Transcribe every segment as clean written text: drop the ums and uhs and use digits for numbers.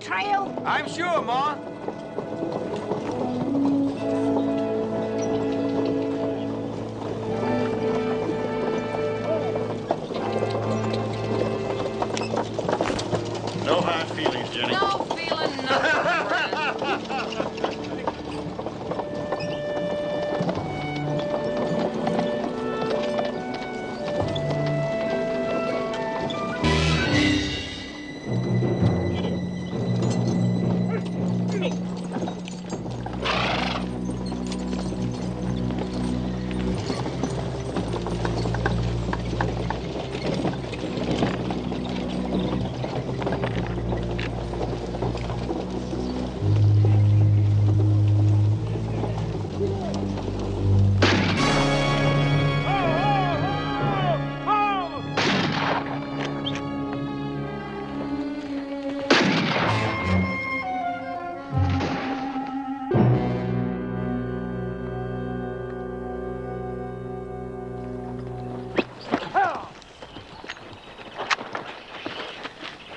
trail? I'm sure, Ma. No hard feelings, Jenny. No feeling nothing, friend.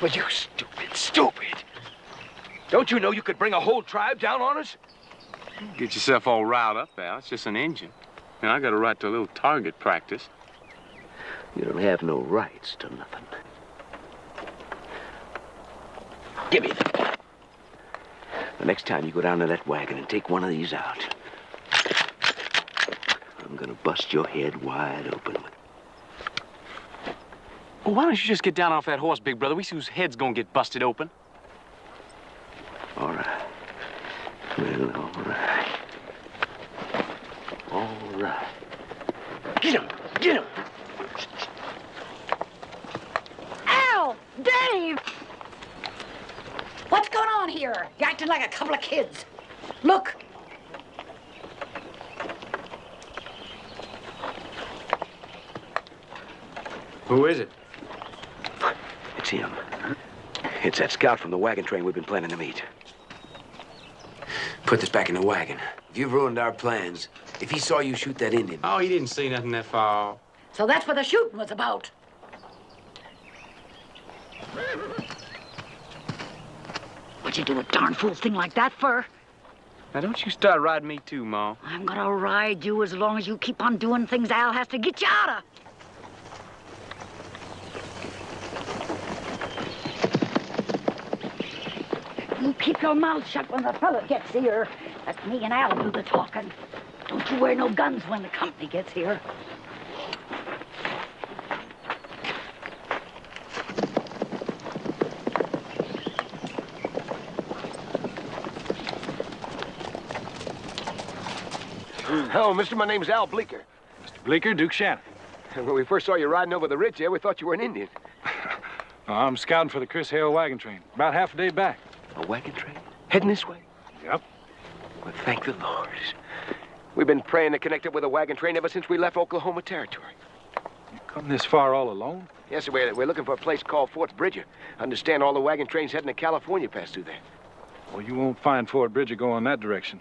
Well, you stupid. Don't you know you could bring a whole tribe down on us? Get yourself all riled up, Al. It's just an engine. And I got a right to a little target practice. You don't have no rights to nothing. Give me them. The next time you go down to that wagon and take one of these out, I'm gonna bust your head wide open. Well, why don't you just get down off that horse, big brother? We see whose head's gonna get busted open. All right. Well, all right. All right. Get him! Get him! Al! Dave! What's going on here? You're acting like a couple of kids. Look. Who is it? It's him. It's that scout from the wagon train we've been planning to meet. Put this back in the wagon. If you've ruined our plans, if he saw you shoot that Indian... Oh, he didn't see nothing that far. So that's what the shooting was about. What'd you do a darn fool thing like that for? Now, don't you start riding me too, Ma. I'm gonna ride you as long as you keep on doing things Al has to get you out of. You keep your mouth shut when the fella gets here. Let me and Al do the talking. Don't you wear no guns when the company gets here. Hello, mister. My name's Al Bleeker. Mr. Bleeker, Duke Shannon. When we first saw you riding over the ridge there, we thought you were an Indian. I'm scouting for the Chris Hale wagon train. About half a day back. A wagon train? Heading this way? Yep. Well, thank the Lord. We've been praying to connect up with a wagon train ever since we left Oklahoma Territory. You come this far all alone? Yes, sir. We're looking for a place called Fort Bridger. Understand all the wagon trains heading to California pass through there. Well, you won't find Fort Bridger going that direction.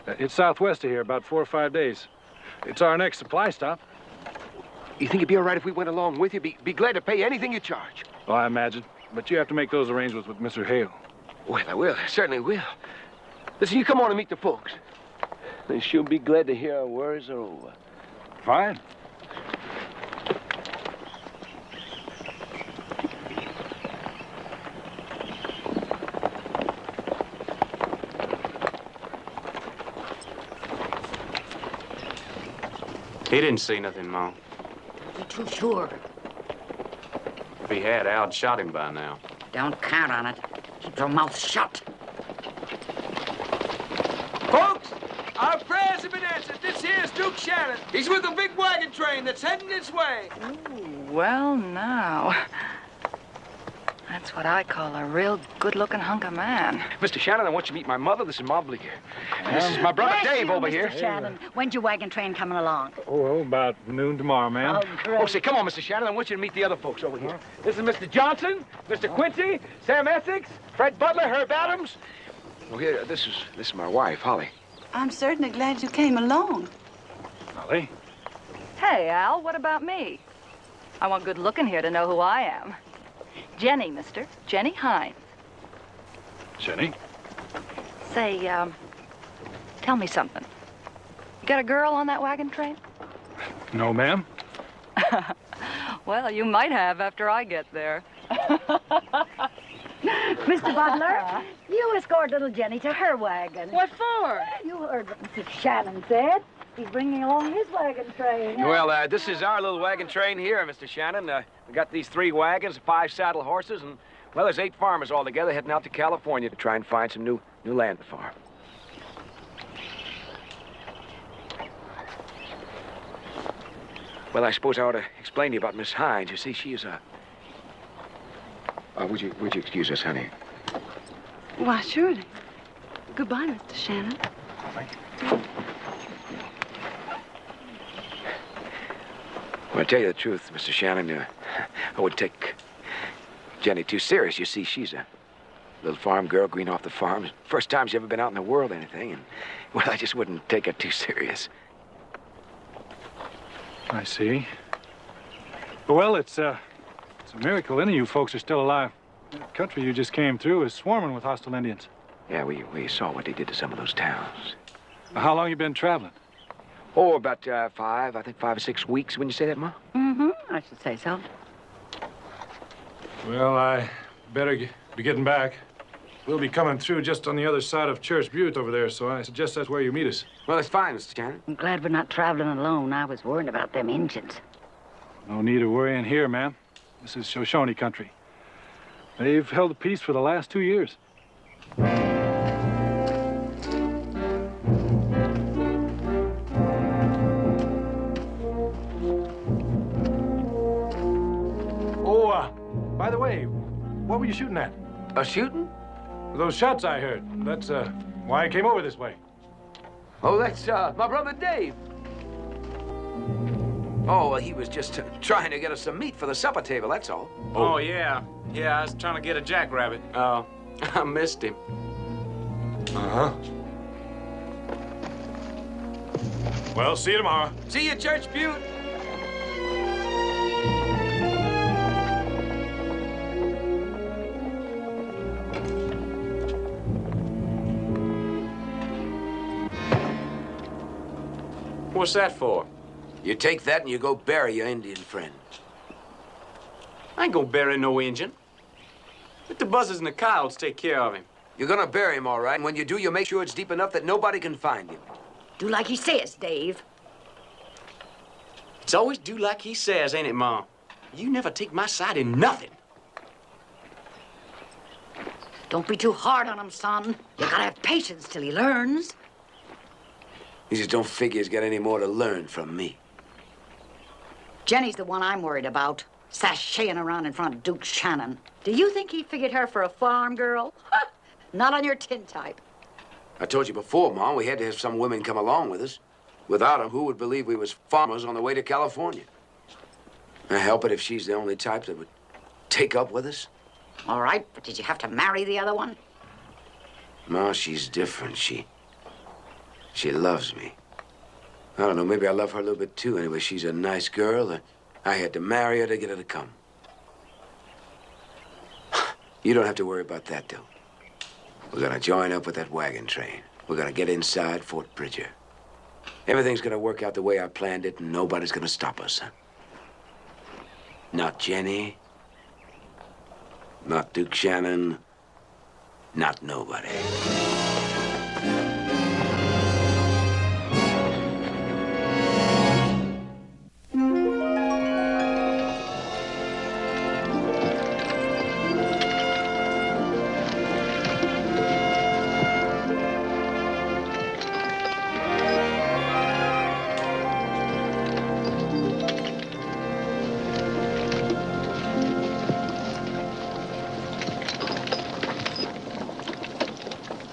It's southwest of here, about 4 or 5 days. It's our next supply stop. You think it'd be all right if we went along with you? Be glad to pay anything you charge. Well, I imagine. But you have to make those arrangements with Mr. Hale. Well, I will. I certainly will. Listen, you come on and meet the folks. They sure be glad to hear our worries are over. Fine. He didn't see nothing, Ma. You're too sure. If he had, Al'd shot him by now. Don't count on it. Keep your mouth shut. Folks, our prayers have been answered. This here's Duke Shannon. He's with the big wagon train that's heading this way. Ooh, well, now. That's what I call a real good-looking hunk of man. Mr. Shannon, I want you to meet my mother. This is Ma Bleeker. This is my brother Bless Dave you, over Mr. here. Shannon. When's your wagon train coming along? Oh, about noon tomorrow, ma'am. Oh, great. Oh, say, come on, Mr. Shannon. I want you to meet the other folks over here. This is Mr. Johnson, Mr. Quincy, Sam Essex, Fred Butler, Herb Adams. Oh, here, this is my wife, Holly. I'm certainly glad you came along. Holly? Hey, Al, what about me? I want good looking here to know who I am. Jenny, mister. Jenny Hines. Jenny? Say, tell me something. You got a girl on that wagon train? No, ma'am. Well, you might have after I get there. Mr. Butler, you escort little Jenny to her wagon. What for? You heard what Mr. Shannon said. He's bringing along his wagon train. Well, this is our little wagon train here, Mr. Shannon. We got these 3 wagons, 5 saddle horses, and, well, there's 8 farmers all together heading out to California to try and find some new land to farm. Well, I suppose I ought to explain to you about Miss Hines. You see, she is a... would you excuse us, honey? Why, surely. Goodbye, Mr. Shannon. Thank you. Well, to tell you the truth, Mr. Shannon, I wouldn't take Jenny too serious. You see, she's a little farm girl, green off the farm. First time she's ever been out in the world, anything, and, well, I just wouldn't take her too serious. I see. Well, it's a miracle any of you folks are still alive. The country you just came through is swarming with hostile Indians. Yeah, we saw what they did to some of those towns. How long you been traveling? Oh, about 5 or 6 weeks. Wouldn't you say that, Ma? Mm-hmm. I should say so. Well, I better be getting back. We'll be coming through just on the other side of Church Butte over there, so I suggest that's where you meet us. Well, it's fine, Mr. Shannon. I'm glad we're not traveling alone. I was worried about them Indians. No need of worrying here, ma'am. This is Shoshone country. They've held the peace for the last 2 years. Oh, by the way, what were you shooting at? Shooting? Those shots I heard. That's why I came over this way. Oh, that's my brother Dave. Oh, well, he was just trying to get us some meat for the supper table, that's all. Oh, yeah. Yeah, I was trying to get a jackrabbit. Oh, I missed him. Uh-huh. Well, see you tomorrow. See you, Church Butte. What's that for? You take that and you go bury your Indian friend. I ain't gonna bury no Injun. Let the buzzards and the coyotes take care of him. You're gonna bury him, all right, and when you do, you make sure it's deep enough that nobody can find him. Do like he says, Dave. It's always do like he says, ain't it, Mom? You never take my side in nothing. Don't be too hard on him, son. You gotta have patience till he learns. He just don't figure he's got any more to learn from me. Jenny's the one I'm worried about, sashaying around in front of Duke Shannon. Do you think he figured her for a farm girl? Not on your tintype. I told you before, Mom, we had to have some women come along with us. Without them, who would believe we was farmers on the way to California? I help it if she's the only type that would take up with us. All right, but did you have to marry the other one? Ma, she's different. She loves me. I don't know, maybe I love her a little bit too. Anyway, she's a nice girl. I had to marry her to get her to come. You don't have to worry about that, though. We're gonna join up with that wagon train. We're gonna get inside Fort Bridger. Everything's gonna work out the way I planned it, and nobody's gonna stop us. Not Jenny. Not Duke Shannon. Not nobody.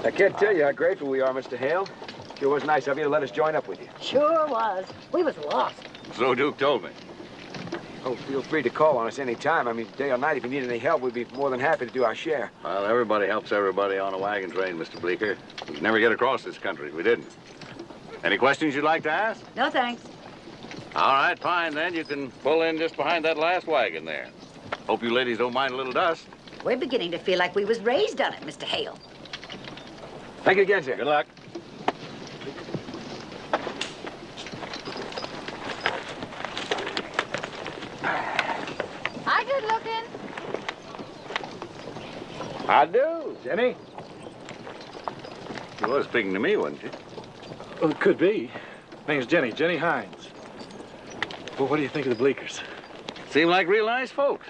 I can't tell you how grateful we are, Mr. Hale. Sure was nice of you to let us join up with you. Sure was. We was lost. So Duke told me. Oh, feel free to call on us any time. I mean, day or night, if you need any help, we'd be more than happy to do our share. Well, everybody helps everybody on a wagon train, Mr. Bleecker. We'd never get across this country if we didn't. Any questions you'd like to ask? No thanks. All right, fine, then. You can pull in just behind that last wagon there. Hope you ladies don't mind a little dust. We're beginning to feel like we was raised on it, Mr. Hale. Thank you again, sir. Good luck. Hi, good looking. I do. Jenny? You was speaking to me, wasn't you? Well, it could be. Name's Jenny. Jenny Hines. Well, what do you think of the Bleekers? Seem like real nice folks.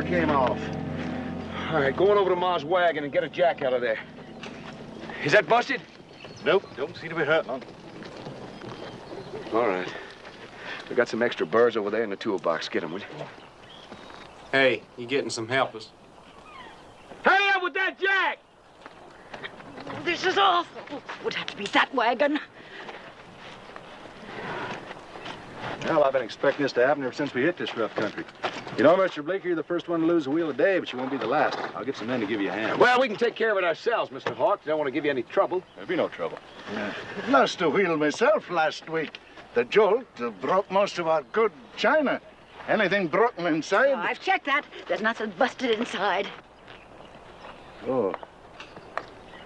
Came off. All right, going over to Ma's wagon and get a jack out of there. Is that busted? Nope, don't seem to be hurt none. All right. We got some extra burrs over there in the toolbox. Get them, will you? Hey, you getting some helpers? Hurry up with that jack! This is awful. Would have to be that wagon. Well, I've been expecting this to happen ever since we hit this rough country. You know, Mr. Bleeker, you're the first one to lose a wheel a day, but you won't be the last. I'll get some men to give you a hand. Well, we can take care of it ourselves, Mr. Hawk. Don't want to give you any trouble. There'll be no trouble. Lost a wheel myself last week. The jolt broke most of our good china. Anything broken inside? Oh, I've checked that. There's nothing busted inside. Oh,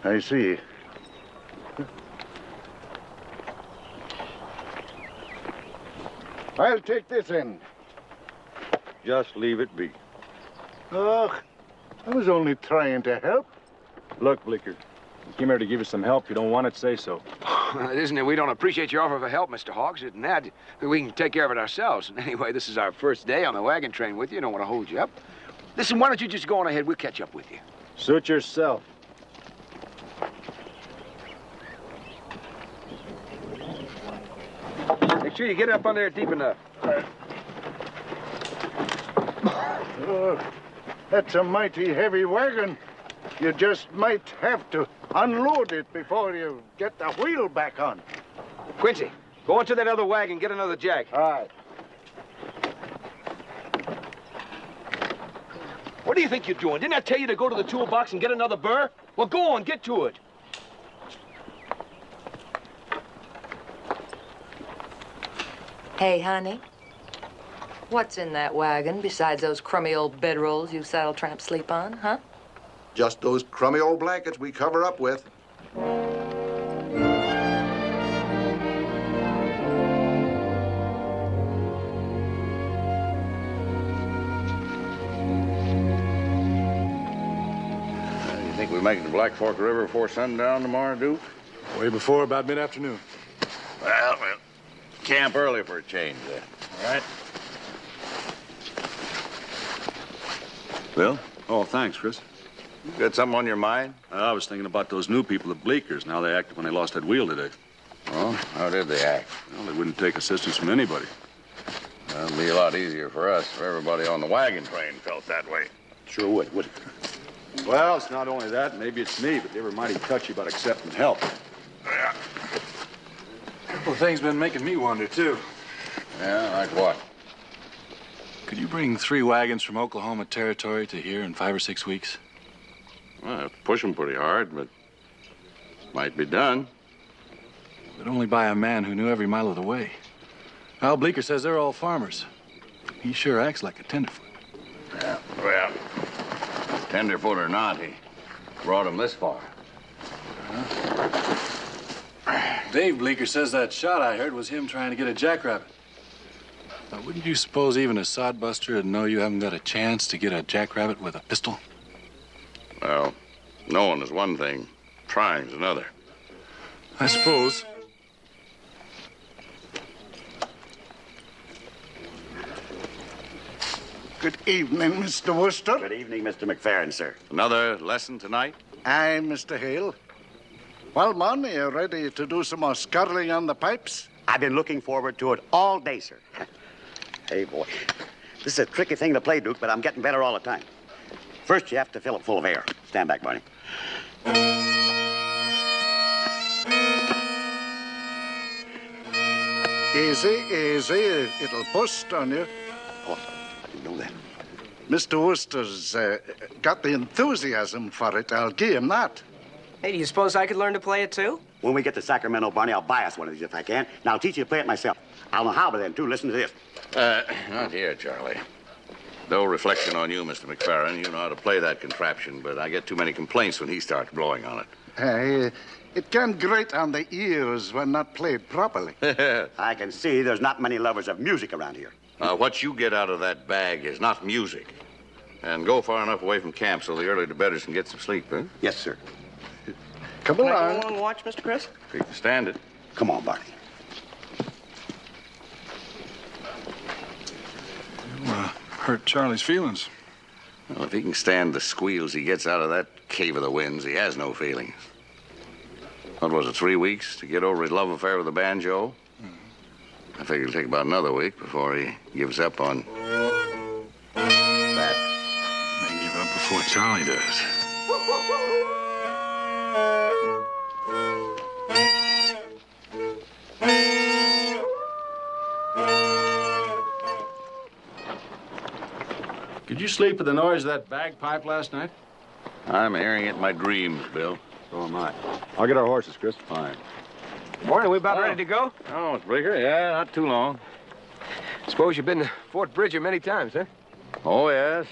I see. I'll take this end. Just leave it be. Oh, I was only trying to help. Look, Bleeker, you came here to give us some help. You don't want it, say so. Well, isn't it? We don't appreciate your offer of help, Mr. Hawks. Isn't that? We can take care of it ourselves. And anyway, this is our first day on the wagon train with you. Don't want to hold you up. Listen, why don't you just go on ahead? We'll catch up with you. Suit yourself. Make sure you get up on there deep enough. Oh, that's a mighty heavy wagon. You just might have to unload it before you get the wheel back on. Quincy, go into that other wagon, get another jack. All right. What do you think you're doing? Didn't I tell you to go to the toolbox and get another burr? Well, go on, get to it. Hey, honey. What's in that wagon besides those crummy old bedrolls you saddle tramps sleep on, huh? Just those crummy old blankets we cover up with. You think we make it to Black Fork River before sundown tomorrow, Duke? Way before about mid-afternoon. Well, we'll camp early for a change then. All right. Bill? Oh, thanks, Chris. You got something on your mind? I was thinking about those new people, the Bleekers, and how they acted when they lost that wheel today. Oh, how did they act? Well, they wouldn't take assistance from anybody. Well, it'd be a lot easier for us if everybody on the wagon train felt that way. Sure would, wouldn't it? Well, it's not only that. Maybe it's me, but they were mighty touchy about accepting help. Yeah. A couple of things been making me wonder, too. Yeah, like what? Could you bring 3 wagons from Oklahoma Territory to here in 5 or 6 weeks? Well, I have to push them pretty hard, but might be done. But only by a man who knew every mile of the way. Al Bleeker says they're all farmers. He sure acts like a tenderfoot. Yeah, well, tenderfoot or not, he brought him this far. Dave Bleeker says that shot I heard was him trying to get a jackrabbit. Wouldn't you suppose even a sodbuster would know you haven't got a chance to get a jackrabbit with a pistol? Well, knowing is one thing, trying's another. I suppose. Good evening, Mr. Wooster. Good evening, Mr. McFerrin, sir. Another lesson tonight? Aye, Mr. Hale. Well, Mon, are you ready to do some more scuttling on the pipes? I've been looking forward to it all day, sir. Hey, boy. This is a tricky thing to play, Duke, but I'm getting better all the time. First, you have to fill it full of air. Stand back, Barney. Easy, easy. It'll bust on you. Oh, I didn't know that. Mr. Wooster's got the enthusiasm for it. I'll give him that. Hey, do you suppose I could learn to play it, too? When we get to Sacramento, Barney, I'll buy us one of these if I can. And I'll teach you to play it myself. I'll know how by then, too. Listen to this. Not here, Charlie. No reflection on you, Mr. McFerrin. You know how to play that contraption, but I get too many complaints when he starts blowing on it. It can grate on the ears when not played properly. I can see there's not many lovers of music around here. What you get out of that bag is not music. And go far enough away from camp so the early to bedders can get some sleep, huh? Yes, sir. Come Can I along. go along and watch, Mr. Chris? If you can stand it. Come on, Barney. Hurt Charlie's feelings. Well, if he can stand the squeals he gets out of that cave of the winds, he has no feelings. What was it, 3 weeks to get over his love affair with the banjo? I figure it'll take about another week before he gives up on that. May give up before Charlie does. Did you sleep with the noise of that bagpipe last night? I'm hearing it in my dreams, Bill. So am I. I'll get our horses, Chris. Fine. Morning, we about ready to go? Oh, Mr. Bleeker, yeah, not too long. Suppose you've been to Fort Bridger many times, huh? Oh, yes.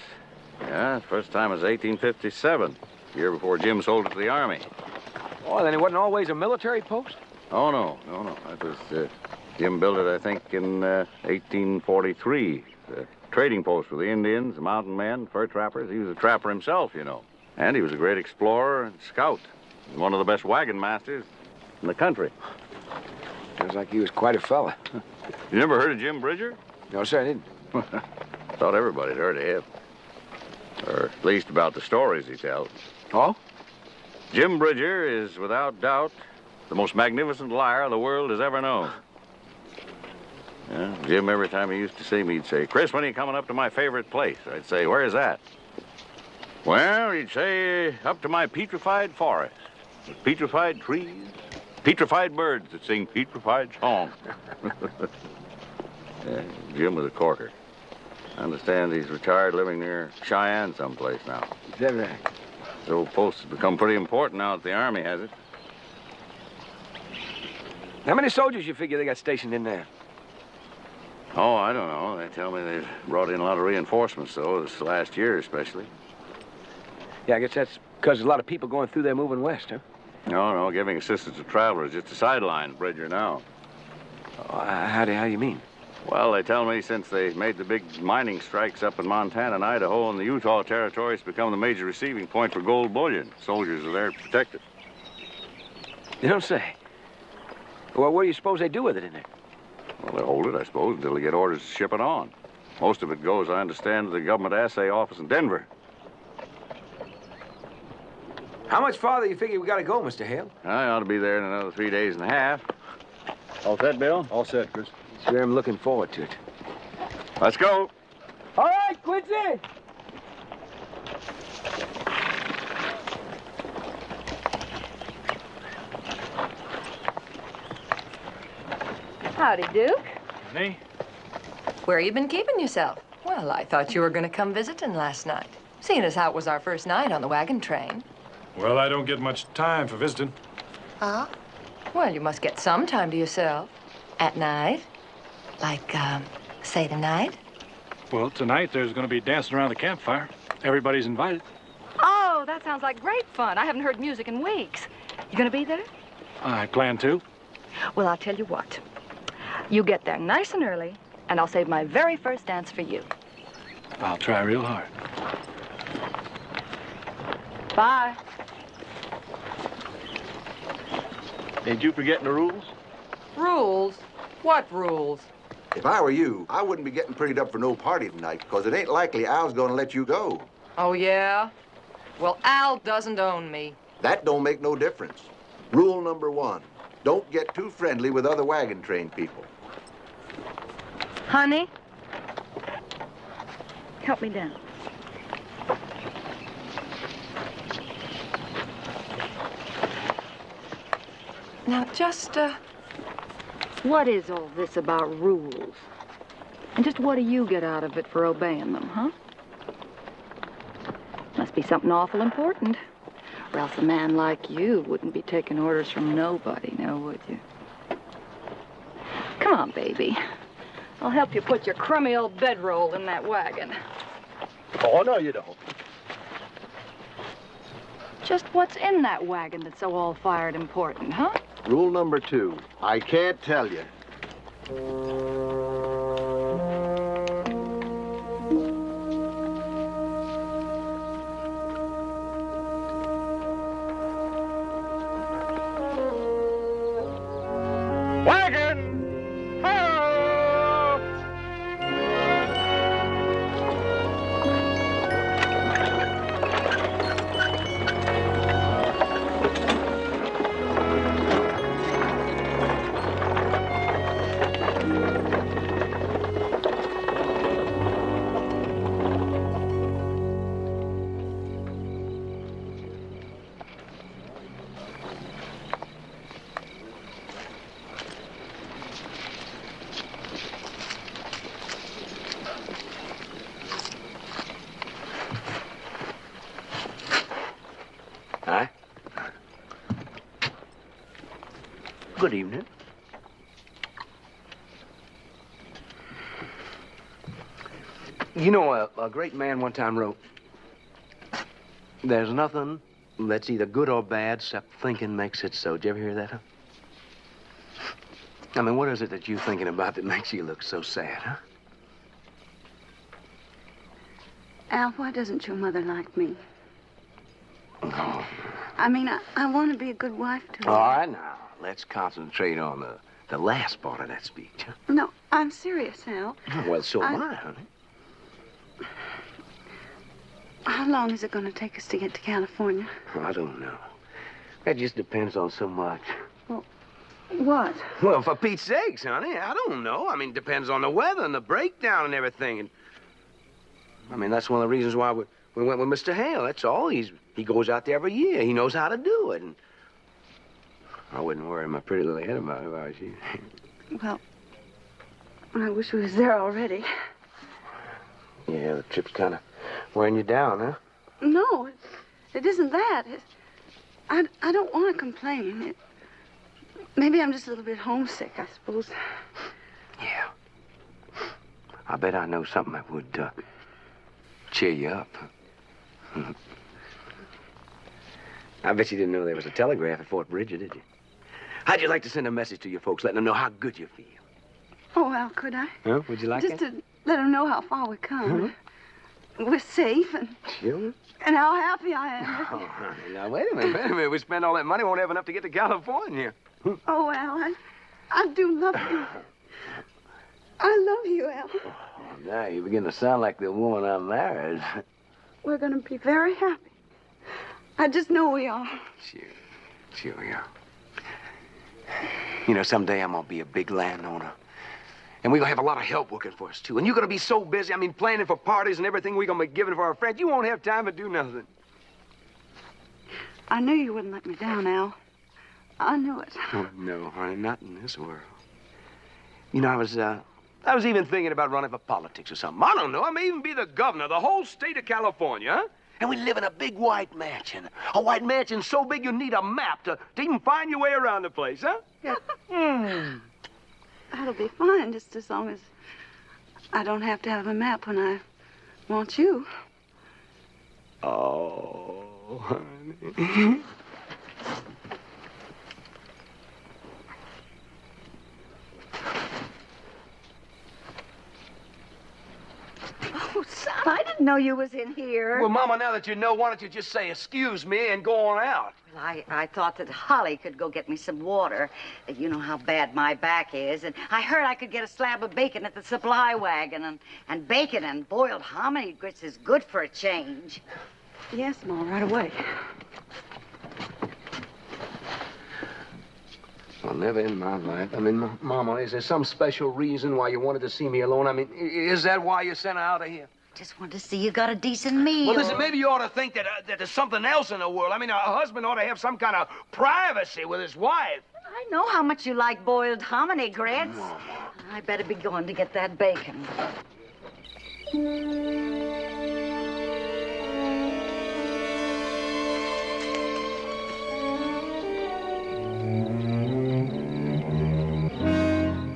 Yeah, first time was 1857, year before Jim sold it to the Army. Oh, then it wasn't always a military post? Oh, no. That was, Jim built it, I think, in 1843. The trading post for the Indians, the mountain men, fur trappers. He was a trapper himself, you know. And he was a great explorer and scout. One of the best wagon masters in the country. Sounds like he was quite a fella. You never heard of Jim Bridger? No, sir, I didn't. Thought everybody'd heard of him. Or at least about the stories he tells. Oh? Jim Bridger is, without doubt, the most magnificent liar the world has ever known. Yeah, Jim, every time he used to see me, he'd say, "Chris, when are you coming up to my favorite place?" I'd say, "Where's that?" Well, he'd say, "Up to my petrified forest, with petrified trees, petrified birds that sing petrified songs." Yeah, Jim was a corker. I understand he's retired, living near Cheyenne someplace now. Is that right? The old post has become pretty important now that the Army has it. How many soldiers you figure they got stationed in there? Oh, I don't know. They tell me they've brought in a lot of reinforcements, though, this last year especially. Yeah, I guess that's because there's a lot of people going through there moving west, huh? No, giving assistance to travelers, just a sideline, Bridger now. Oh, how do you mean? Well, they tell me since they made the big mining strikes up in Montana and Idaho and the Utah Territory, it's become the major receiving point for gold bullion. Soldiers are there to protect it. You don't say. Well, what do you suppose they do with it in there? Well, they hold it, I suppose, until they get orders to ship it on. Most of it goes, I understand, to the government assay office in Denver. How much farther you figure we gotta go, Mr. Hale? I ought to be there in another 3 days and a half. All set, Bill? All set, Chris. Sure, I'm looking forward to it. Let's go. All right, Quincy! Howdy, Duke. Honey? Where you been keeping yourself? Well, I thought you were going to come visiting last night, seeing as how it was our first night on the wagon train. Well, I don't get much time for visiting. Huh? Well, you must get some time to yourself. At night? Like, say tonight? Well, tonight there's going to be dancing around the campfire. Everybody's invited. Oh, that sounds like great fun. I haven't heard music in weeks. You gonna be there? I plan to. Well, I'll tell you what. You get there nice and early And I'll save my very first dance for you. I'll try real hard. Bye. Ain't you forgetting the rules? Rules? What rules? If I were you, I wouldn't be getting prettied up for no party tonight, because it ain't likely Al's gonna let you go. Oh, yeah? Well, Al doesn't own me. That don't make no difference. Rule number 1, don't get too friendly with other wagon train people. Honey, help me down. Now, just, What is all this about rules? And just what do you get out of it for obeying them, huh? Must be something awful important. Or else a man like you wouldn't be taking orders from nobody, now would you? Come on, baby. I'll help you put your crummy old bedroll in that wagon. Oh, no, you don't. Just what's in that wagon that's so all-fired important, huh? Rule number 2, I can't tell you. Wagon! Ho! Hi. Good evening. You know, a great man one time wrote, "There's nothing that's either good or bad except thinking makes it so." Did you ever hear that, huh? I mean, what is it that you're thinking about that makes you look so sad, huh? Al, why doesn't your mother like me? Oh. I mean, I want to be a good wife to her. All right, now, let's concentrate on the last part of that speech, huh? No, I'm serious, Al. Well, so am I, honey. How long is it going to take us to get to California? I don't know. That just depends on so much. What? Well, for Pete's sakes, honey, I don't know. I mean, depends on the weather and the breakdown and everything. And I mean, that's one of the reasons why we went with Mr. Hale. That's all. He goes out there every year. He knows how to do it. And I wouldn't worry my pretty little head about it if I was you. Well, I wish we was there already. Yeah, the trip's kind of wearing you down, huh? No, it isn't that. I don't want to complain. Maybe I'm just a little bit homesick, I suppose. Yeah. I bet I know something that would cheer you up. I bet you didn't know there was a telegraph at Fort Bridger, did you? How'd you like to send a message to your folks, letting them know how good you feel? Oh, well, could I? Huh? Would you like Just that? to let them know how far we come. We're safe and Sure. and how happy I am. Oh, honey, now, wait a minute. We spend all that money, won't have enough to get to California. Oh, Al, I do love you. I love you, Al. Oh, now you begin to sound like the woman I married. We're going to be very happy. I just know we are. Sure we are. You know, someday I'm going to be a big landowner. And we're going to have a lot of help working for us, too. And you're going to be so busy, I mean, planning for parties and everything we're going to be giving for our friends. You won't have time to do nothing. I knew you wouldn't let me down, Al. I knew it. Oh, no, honey, not in this world. You know, I was even thinking about running for politics or something. I don't know. I may even be the governor of the whole state of California, huh? And we live in a big white mansion. A white mansion so big you need a map to even find your way around the place, huh? Yeah. That'll be fine, just as long as I don't have to have a map when I want you. Oh, honey. didn't know you was in here. Well, Mama, now that you know, why don't you just say excuse me and go on out? Well, I thought that Holly could go get me some water. You know how bad my back is. And I heard I could get a slab of bacon at the supply wagon. And bacon and boiled hominy grits is good for a change. Yes, Ma, right away. Well, never in my life. I mean, Mama, is there some special reason why you wanted to see me alone? I mean, is that why you sent her out of here? Just wanted to see you got a decent meal. Well, listen, maybe you ought to think that there's something else in the world. I mean, a husband ought to have some kind of privacy with his wife. I know how much you like boiled hominy grits. I better be going to get that bacon.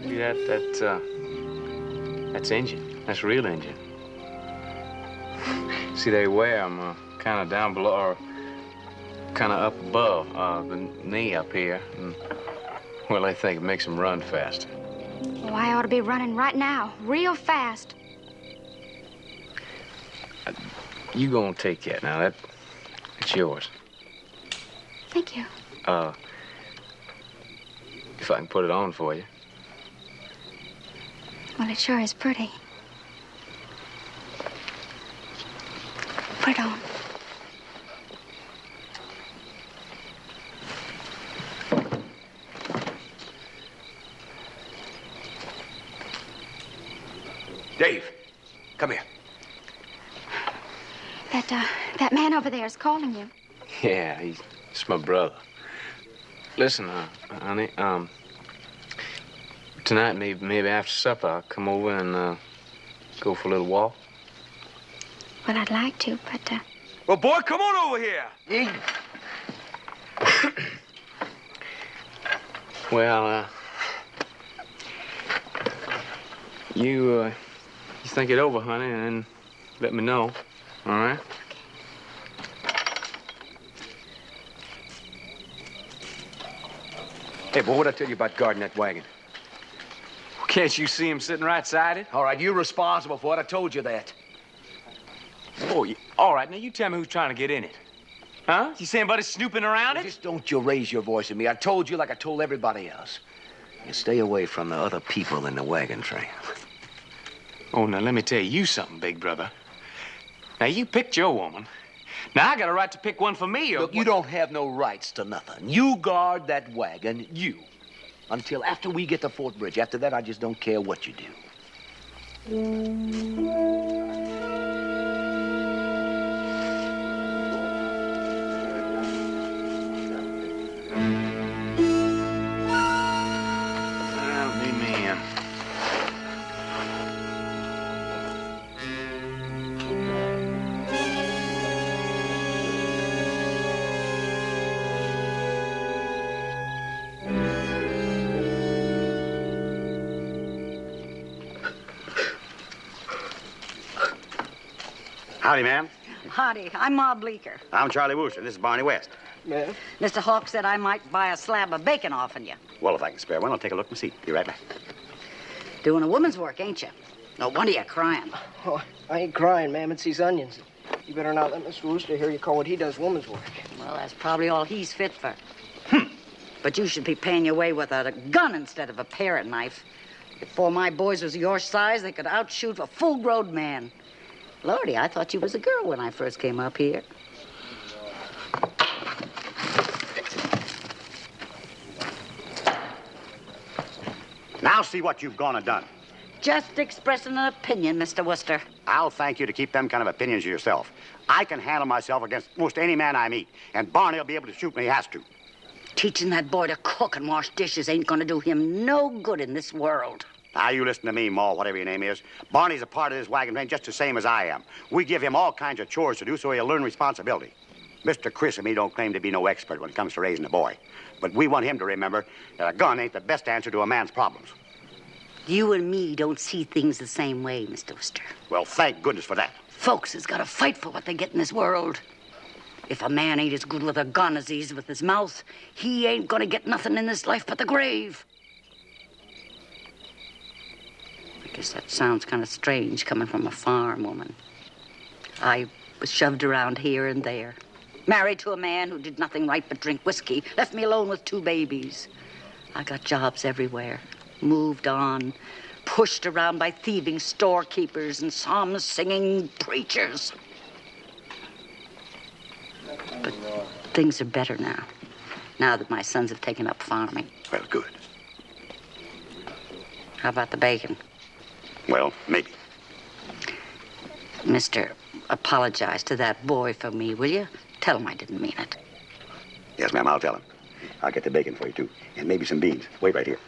See, that's engine. That's real engine. See, they wear them kind of down below, or kind of up above the knee up here. And, well, they think it makes them run faster. Oh, I ought to be running right now, real fast. You gonna take that now. It's yours. Thank you. If I can put it on for you. Well, it sure is pretty. Put it on. Dave, come here. That man over there is calling you. Yeah, he's my brother. Listen, honey, tonight, maybe after supper, I'll come over and go for a little walk. Well, I'd like to, but, Well, boy, come on over here. Well, you think it over, honey, and then let me know, all right? Hey, boy, what'd I tell you about guarding that wagon? Can't you see him sitting right-sided? All right, you're responsible for it. I told you that. Oh, all right, now you tell me who's trying to get in it. Huh? You see anybody snooping around it? Just don't you raise your voice at me. I told you like I told everybody else. You stay away from the other people in the wagon train. Oh, now let me tell you something, big brother. Now, you picked your woman. Now, I got a right to pick one for me. Look, you don't have no rights to nothing. You guard that wagon, you. Until after we get to Fort Bridge. After that, I just don't care what you do. Amen. Howdy, ma'am. Howdy, I'm Ma Bleeker. I'm Charlie Wooster. This is Barney West. Ma'am? Mr. Hawk said I might buy a slab of bacon offen you. Well, if I can spare one, I'll take a look and see. Be right back. Doing a woman's work, ain't you? No wonder you're crying. Oh, I ain't crying, ma'am. It's these onions. You better not let Mr. Wooster hear you call what he does woman's work. Well, that's probably all he's fit for. But you should be paying your way with a gun instead of a paring knife. If 4 of my boys was your size, they could outshoot a full-grown man. Lordy, I thought you was a girl when I first came up here. Now see what you've gone and done. Just expressing an opinion, Mr. Wooster. I'll thank you to keep them kind of opinions to yourself. I can handle myself against most any man I meet, and Barney will be able to shoot when he has to. Teaching that boy to cook and wash dishes ain't gonna do him no good in this world. Now, you listen to me, Ma, whatever your name is. Barney's a part of this wagon train just the same as I am. We give him all kinds of chores to do so he'll learn responsibility. Mr. Chris and me don't claim to be no expert when it comes to raising a boy. But we want him to remember that a gun ain't the best answer to a man's problems. You and me don't see things the same way, Mr. Wooster. Well, thank goodness for that. Folks has got to fight for what they get in this world. If a man ain't as good with a gun as he is with his mouth, he ain't gonna get nothing in this life but the grave. I guess that sounds kind of strange coming from a farm woman. I was shoved around here and there. Married to a man who did nothing right but drink whiskey. Left me alone with 2 babies. I got jobs everywhere. Moved on. Pushed around by thieving storekeepers and psalm-singing preachers. But things are better now. Now that my sons have taken up farming. Well, good. How about the bacon? Well, maybe. Mister, apologize to that boy for me, will you? Tell him I didn't mean it. Yes, ma'am, I'll tell him. I'll get the bacon for you, too. And maybe some beans. Wait right here.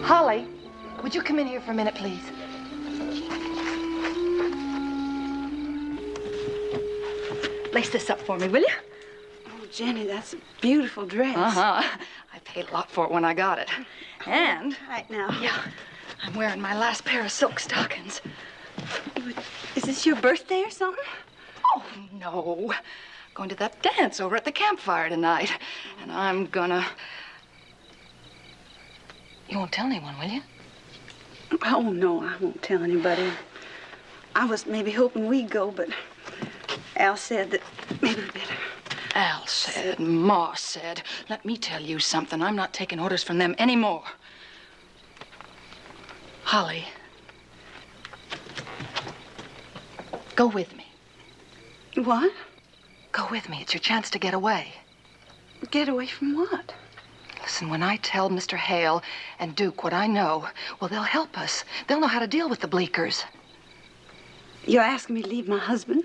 Holly, would you come in here for a minute, please? Lace this up for me, will you? Oh, Jenny, that's a beautiful dress. Uh-huh. I paid a lot for it when I got it. And... Right now. Yeah, I'm wearing my last pair of silk stockings. Is this your birthday or something? Oh, no. Going to that dance over at the campfire tonight. And I'm gonna... You won't tell anyone, will you? Oh, no, I won't tell anybody. I was maybe hoping we'd go, but Al said that maybe we'd better. Al said, Ma said. Let me tell you something. I'm not taking orders from them anymore. Holly, go with me. What? Go with me. It's your chance to get away. Get away from what? Listen, when I tell Mr. Hale and Duke what I know, well, they'll help us. They'll know how to deal with the Bleekers. You're asking me to leave my husband?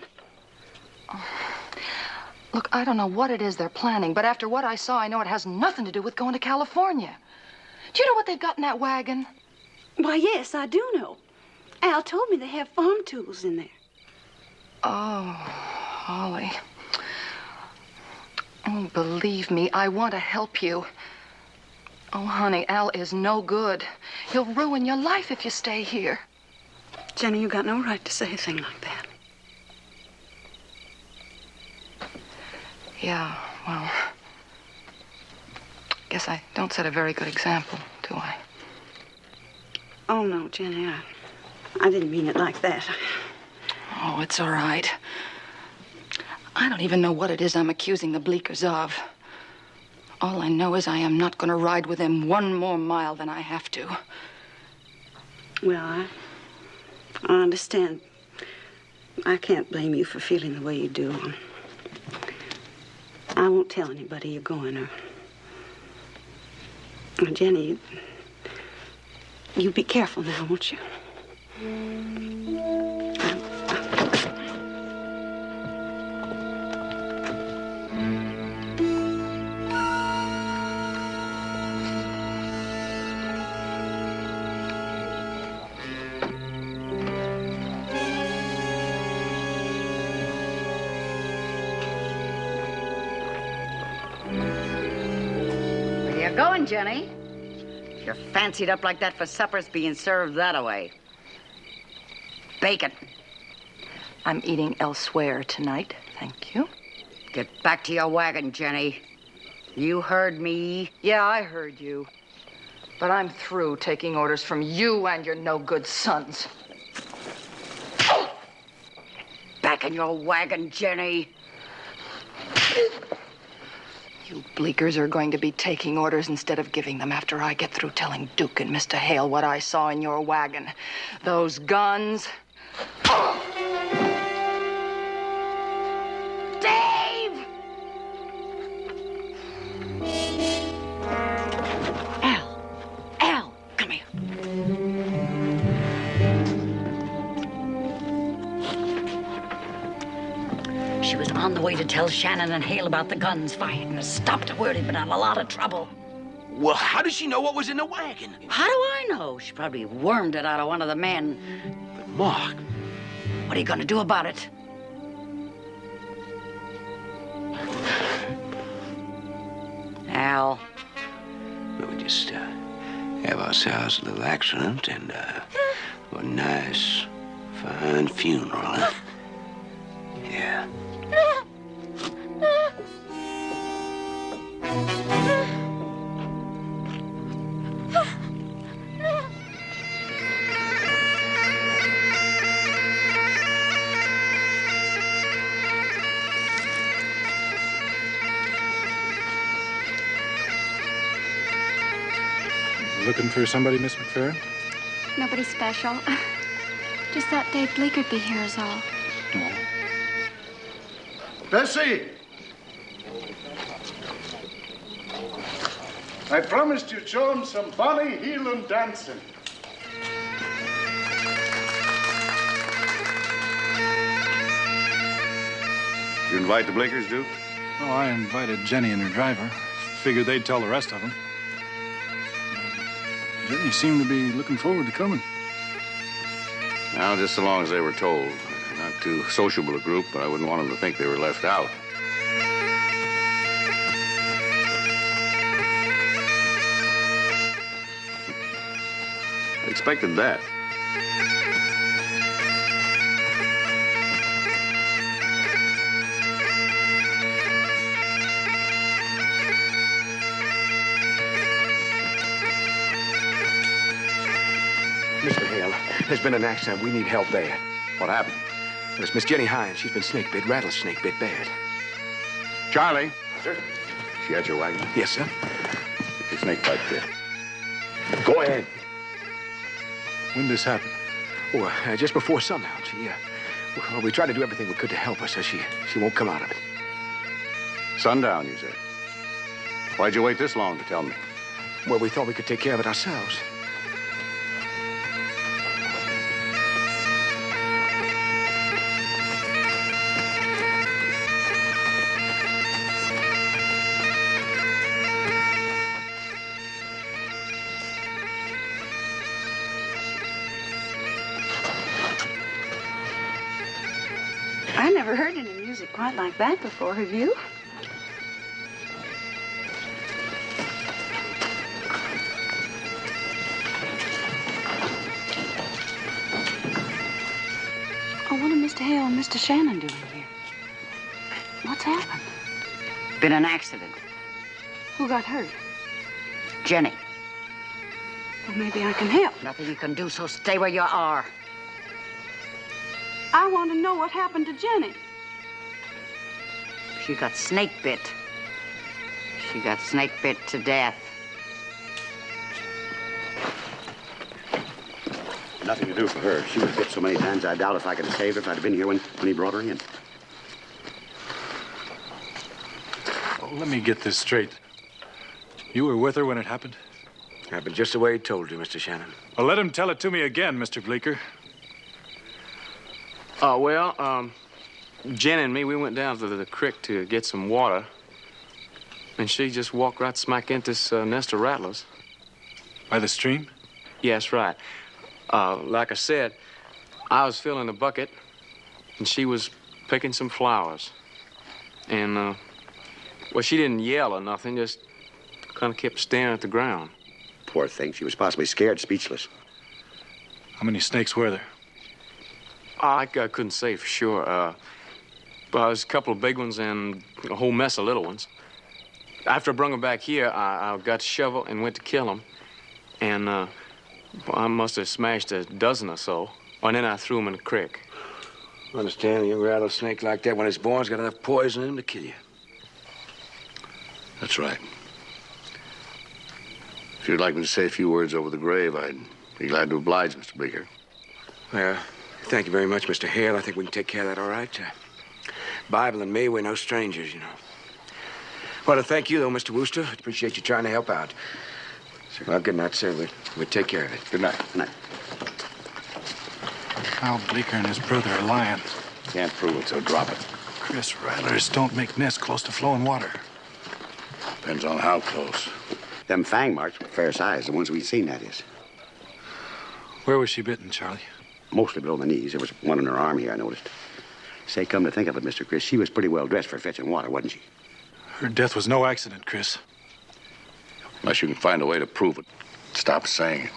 Look, I don't know what it is they're planning, but after what I saw, I know it has nothing to do with going to California. Do you know what they've got in that wagon? Why, yes, I do know. Al told me they have farm tools in there. Oh, Holly. Oh, believe me, I want to help you. Oh, honey, Al is no good. He'll ruin your life if you stay here. Jenny, you got no right to say a thing like that. Yeah, well, guess I don't set a very good example, do I? Oh, no, Jenny, I didn't mean it like that. Oh, it's all right. I don't even know what it is I'm accusing the Bleekers of. All I know is I am not going to ride with them one more mile than I have to. Well, I understand. I can't blame you for feeling the way you do. I won't tell anybody you're going, or Jenny, you be careful now, won't you? going, Jenny? You're fancied up like that for supper's being served that-a-way. Bacon. I'm eating elsewhere tonight, thank you. Get back to your wagon, Jenny. You heard me. Yeah, I heard you. But I'm through taking orders from you and your no-good sons. Back in your wagon, Jenny. You bleakers are going to be taking orders instead of giving them after I get through telling Duke and Mr. Hale what I saw in your wagon. Those guns. Dave! Al, come here. She was on the way to tell Shannon and Hale about the guns. If I hadn't stopped a word, he'd been in a lot of trouble. Well, how does she know what was in the wagon? How do I know? She probably wormed it out of one of the men. But, Mark... What are you gonna do about it? Al. We'll just have ourselves a little accident and a nice, fine funeral, huh? Yeah. Looking for somebody, Miss McFerrin? Nobody special. Just thought Dave Bleeker'd be here is all. No. Bessie! I promised you'd show him some bonny Hieland dancing. You invite the Blinkers, Duke? Oh, I invited Jenny and her driver. Figured they'd tell the rest of them. Jenny seemed to be looking forward to coming. Now, just so long as they were told. Not too sociable a group, but I wouldn't want them to think they were left out. I expected that. Mr. Hale, there's been an accident. We need help bad. What happened? There's Miss Jenny Hines. She's been snake bit, rattlesnake bit bad. Charlie. Sir? She at your wagon? Yes, sir. Get your snake bite bit. Go ahead. When this happened? Oh, just before sundown. Well, we tried to do everything we could to help her, so she won't come out of it. Sundown, you said. Why'd you wait this long to tell me? Well, we thought we could take care of it ourselves. I never heard any music quite like that before, have you? Oh, what are Mr. Hale and Mr. Shannon doing here? What's happened? Been an accident. Who got hurt? Jenny. Well, maybe I can help. Nothing you can do, so stay where you are. I want to know what happened to Jenny. She got snake bit. She got snake bit to death. Nothing to do for her. She was bit so many times, I doubt if I could have saved her if I'd been here when he brought her in. Oh, let me get this straight. You were with her when it happened? Happened just the way he told you, Mr. Shannon. Well, let him tell it to me again, Mr. Bleeker. Jen and me, we went down to the creek to get some water. And she just walked right smack into this nest of rattlers. By the stream? Yes, right. Like I said, I was filling a bucket, and she was picking some flowers. And, well, she didn't yell or nothing, just kind of kept staring at the ground. Poor thing. She was possibly scared, speechless. How many snakes were there? I couldn't say for sure. Well, there's a couple of big ones and a whole mess of little ones. After I brung them back here, I got a shovel and went to kill them. And I must have smashed a dozen or so. And then I threw them in the creek. I understand a young rattlesnake like that, when it's born, has got enough poison in him to kill you. That's right. If you'd like me to say a few words over the grave, I'd be glad to oblige, Mr. Bleeker. Well, thank you very much, Mr. Hale. I think we can take care of that all right. Bible and me, we're no strangers, you know. Well, thank you, though, Mr. Wooster. Appreciate you trying to help out. Well, good night, sir. We'll take care of it. Good night. Good night. Al Bleeker and his brother are lying. Can't prove it, so drop it. Chris, rattlers don't make nests close to flowing water. Depends on how close. Them fang marks were fair size, the ones we'd seen, that is. Where was she bitten, Charlie? Mostly below the knees. There was one in her arm here, I noticed. Say, come to think of it, Mr. Chris, she was pretty well dressed for fetching water, wasn't she? Her death was no accident, Chris. Unless you can find a way to prove it. Stop saying it.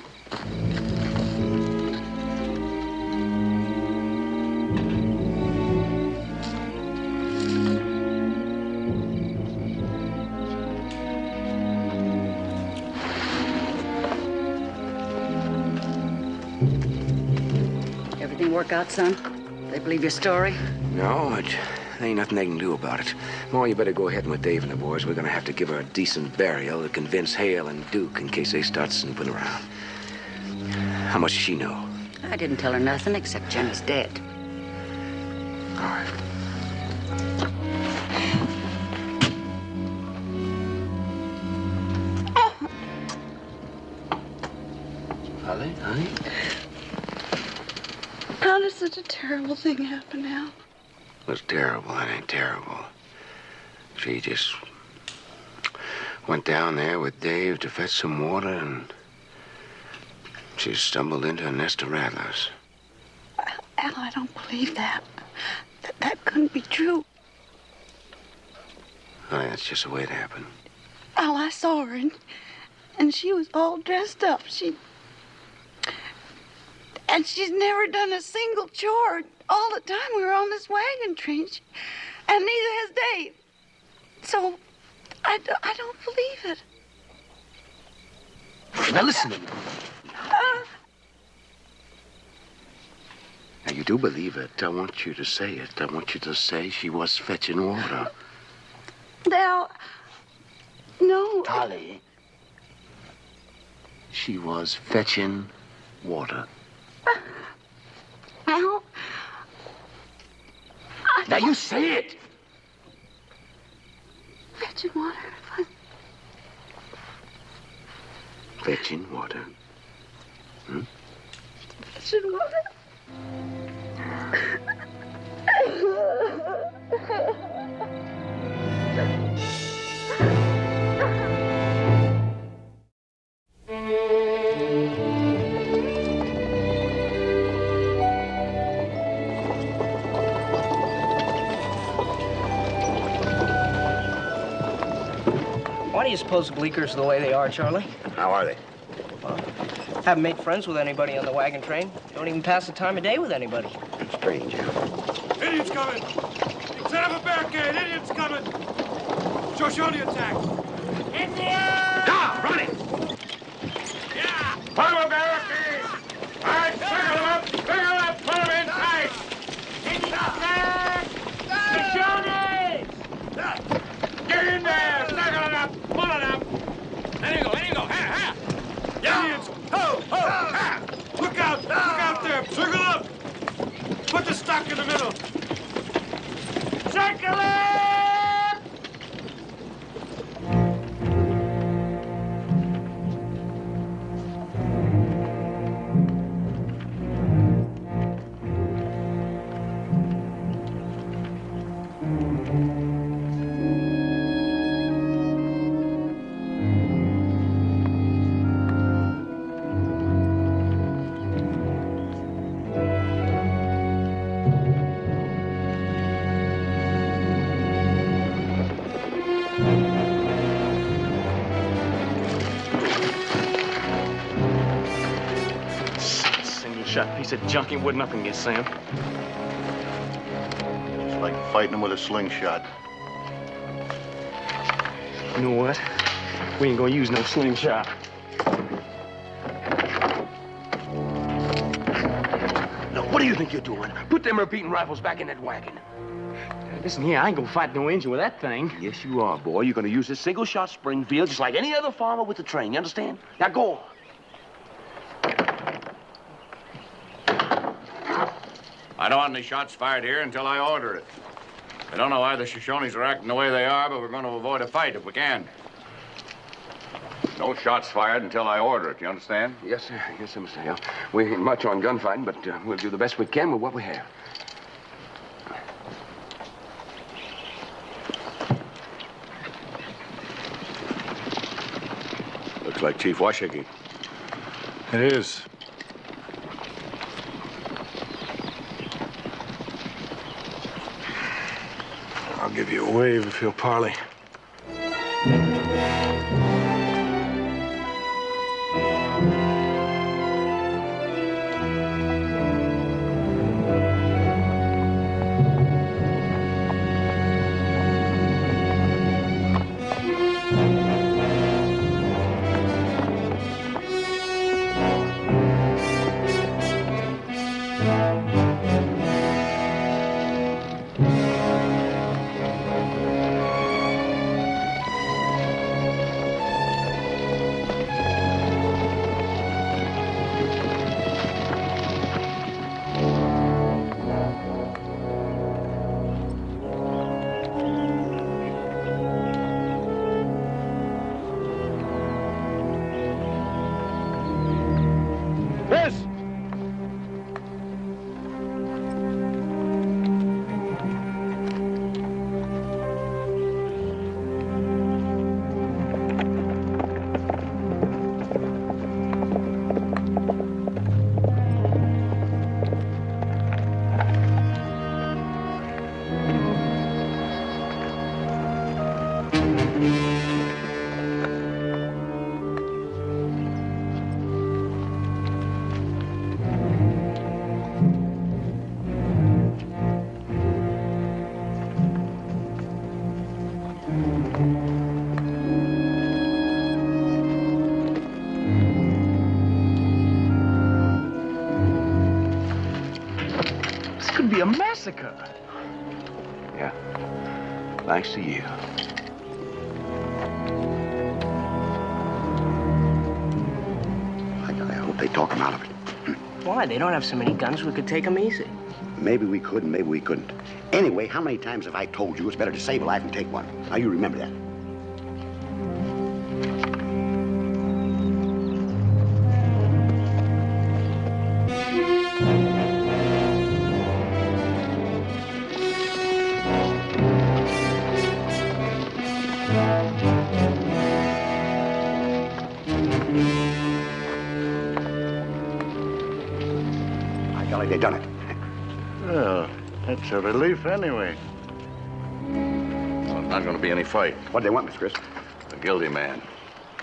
Everything work out, son? They believe your story? No, there ain't nothing they can do about it. Ma, you better go ahead with Dave and the boys. We're gonna have to give her a decent burial to convince Hale and Duke in case they start snooping around. How much does she know? I didn't tell her nothing except Jenny's dead. All right. Holly, honey? How did such a terrible thing happen now? It was terrible. That ain't terrible. She just went down there with Dave to fetch some water, and she stumbled into a nest of rattlers. Al, I don't believe that. That couldn't be true. Honey, that's just the way it happened. Al, I saw her, and she was all dressed up. And she's never done a single chore all the time we were on this wagon train. And neither has Dave. So, I don't believe it. Now listen to me. Now, you do believe it. I want you to say it. I want you to say she was fetching water. Al, no. Holly. She was fetching water. Al, Now you say it. fetching water. Fetching water. Hmm? Fetching water. Why do you suppose the Bleekers are the way they are, Charlie? How are they? Well, haven't made friends with anybody on the wagon train. Don't even pass the time of day with anybody. Strange. Indians coming! Set up a barricade! Indians coming! Shoshone attack! Indians! Now, run it! Yeah! Form a barricade! All right, circle them up! Circle them up! Put them in tight! Shoshone! Get in there! Circle it up! Pull it up! There you go, there you go! Ha, ha! Indians! Ho, ho! Ha! Look out there! Circle up! Put the stock in the middle! Circle it! slingshot piece of junk ain't worth nothing against Sam. It's like fighting him with a slingshot. You know what? We ain't gonna use no slingshot. Now, what do you think you're doing? Put them repeating rifles back in that wagon. Listen here, I ain't gonna fight no engine with that thing. Yes, you are, boy. You're gonna use this single-shot Springfield just like any other farmer with the train. You understand? Now, go on. I don't want any shots fired here until I order it. I don't know why the Shoshones are acting the way they are, but we're going to avoid a fight if we can. No shots fired until I order it, you understand? Yes, sir. Yes, sir, Mr. Hale. We ain't much on gunfighting, but we'll do the best we can with what we have. Looks like Chief Washakie. It is. I'll give you a wave if you'll parley. Could be a massacre. Yeah. Thanks to you. I hope they talk him out of it. Why? They don't have so many guns. We could take them easy. Maybe we could and maybe we couldn't. Anyway, how many times have I told you it's better to save a life and take one? Now, you remember that. They done it. Well, that's a relief anyway. Well, there's not going to be any fight. What do they want, Miss Chris? A guilty man.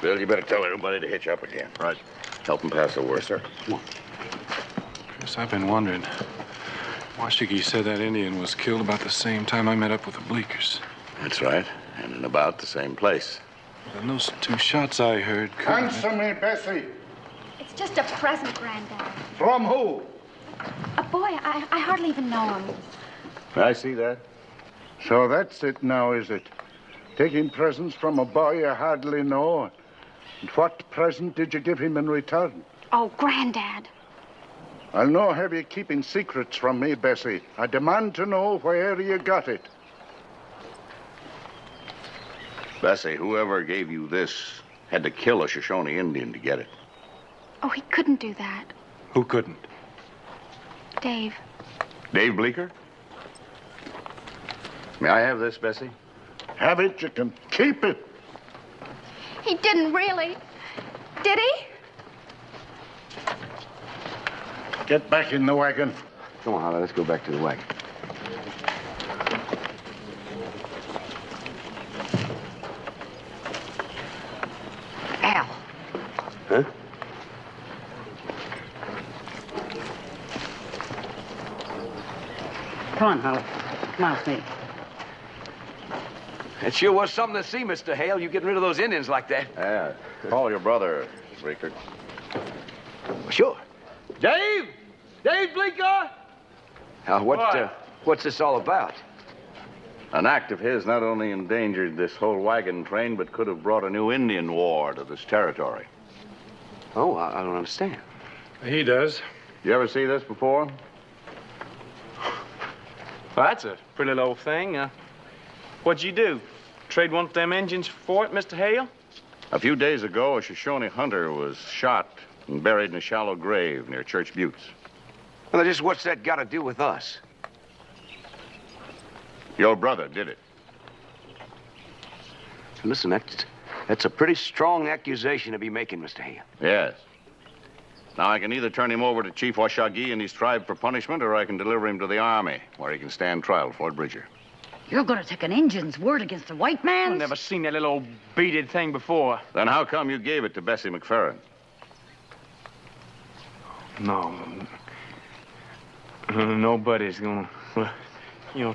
Bill, you better tell everybody to hitch up again. Right. Help them pass the word. Yes, sir. Come on. Chris, I've been wondering. Washakie said that Indian was killed about the same time I met up with the Bleekers. That's right. And in about the same place. And those two shots I heard... Answer me, Bessie. It's just a present, Granddad. From who? A boy, I hardly even know him. I see that. So that's it now, is it? Taking presents from a boy you hardly know. And what present did you give him in return? Oh, Granddad. I'll no have you keeping secrets from me, Bessie. I demand to know where you got it. Bessie, whoever gave you this had to kill a Shoshone Indian to get it. Oh, he couldn't do that. Who couldn't? Dave. Dave Bleeker? May I have this, Bessie? Have it, you can keep it. He didn't really. Did he? Get back in the wagon. Come on, Holly, let's go back to the wagon. Al. Huh? Come on, Holly. Come on with me. It sure was something to see, Mr. Hale. You getting rid of those Indians like that. Yeah. Call your brother, Rickard. Well, sure. Dave! Dave Bleeker! What's this all about? An act of his not only endangered this whole wagon train, but could have brought a new Indian war to this territory. Oh, I don't understand. He does. You ever see this before? Well, that's a pretty little old thing. What'd you do? Trade one of them engines for it, Mr. Hale? A few days ago, a Shoshone hunter was shot and buried in a shallow grave near Church Buttes. Well, just what's that got to do with us? Your brother did it. Listen, that's a pretty strong accusation to be making, Mr. Hale. Yes. Now, I can either turn him over to Chief Washagi and his tribe for punishment, or I can deliver him to the Army, where he can stand trial at Fort Bridger. You're going to take an Injun's word against the white man's? I've never seen that little old beaded thing before. Then how come you gave it to Bessie McFerrin? No. Nobody's gonna,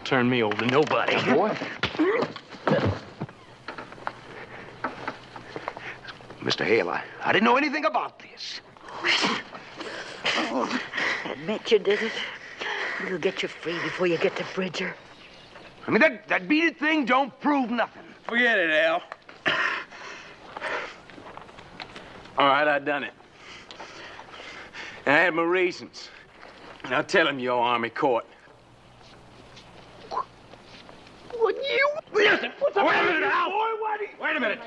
turn me over to nobody. Boy. Mr. Hale, I didn't know anything about this. Oh, admit you did it. We'll get you free before you get to Bridger. I mean, that beaded thing don't prove nothing. Forget it, Al. All right, I done it. And I had my reasons. And I'll tell him your army court. Would you? Listen, what's up? Wait a minute, Al! Wait a minute.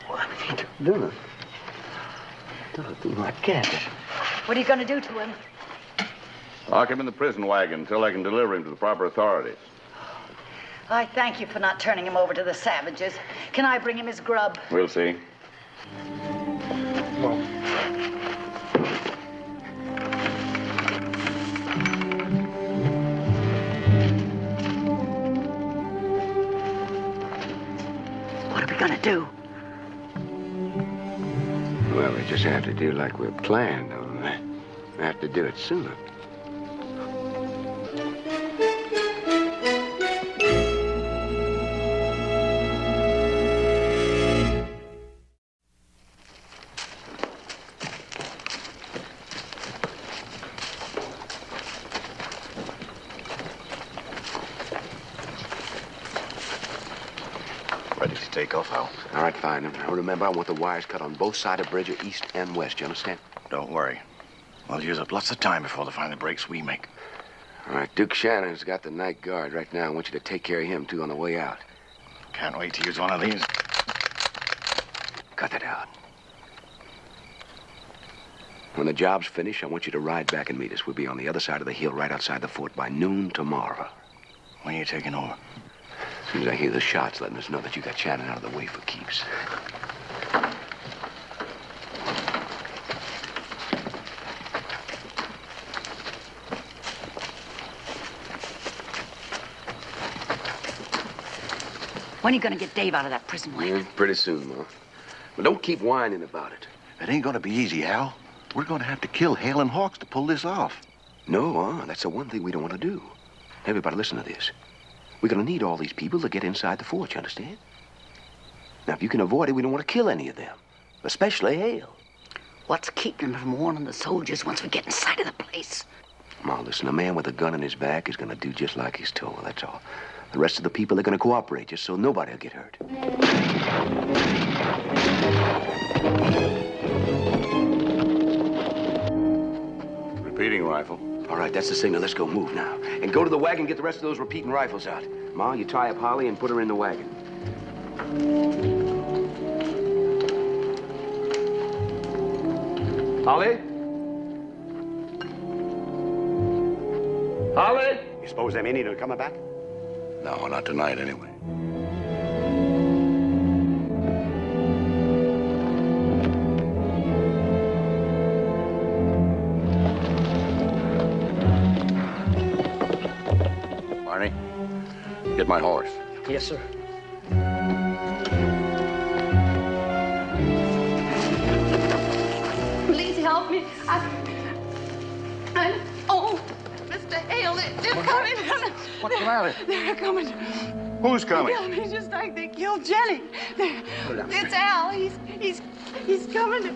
What are you doing? Don't do like that. What are you going to do to him? Lock him in the prison wagon until I can deliver him to the proper authorities. I thank you for not turning him over to the savages. Can I bring him his grub? We'll see. What are we going to do? Well, we just have to do like we're planned, don't we? We have to do it sooner. Ready to take off, Hal? All right, fine. Now, remember, I want the wires cut on both sides of Bridger, east and west. You understand? Don't worry. We'll use up lots of time before the final breaks we make. All right, Duke Shannon's got the night guard right now. I want you to take care of him, too, on the way out. Can't wait to use one of these. Cut that out. When the job's finished, I want you to ride back and meet us. We'll be on the other side of the hill right outside the fort by noon tomorrow. When are you taking over? As soon as I hear the shots, letting us know that you got Shannon out of the way for keeps. When are you going to get Dave out of that prison wagon? Yeah, pretty soon, Ma. But don't keep whining about it. It ain't gonna be easy, Hal. We're gonna have to kill Hale and Hawks to pull this off. No, that's the one thing we don't want to do. Everybody listen to this. We're going to need all these people to get inside the fort, you understand? Now, if you can avoid it, we don't want to kill any of them, especially Hale. What's keeping him from warning the soldiers once we get inside of the place? Ma, listen, a man with a gun in his back is going to do just like he's told, that's all. The rest of the people are going to cooperate just so nobody will get hurt. Repeating rifle. All right, that's the signal. Let's go move now. And go to the wagon, get the rest of those repeating rifles out. Ma, you tie up Holly and put her in the wagon. Holly? Holly? You suppose them Indians are coming back? No, not tonight, anyway. Barney, get my horse. Yes, sir. Please help me. Oh, Mr. Hale, Bill, they're coming. What's the matter? They're coming. Who's coming? Kill me just like they killed Jenny. It's Al. He's coming to...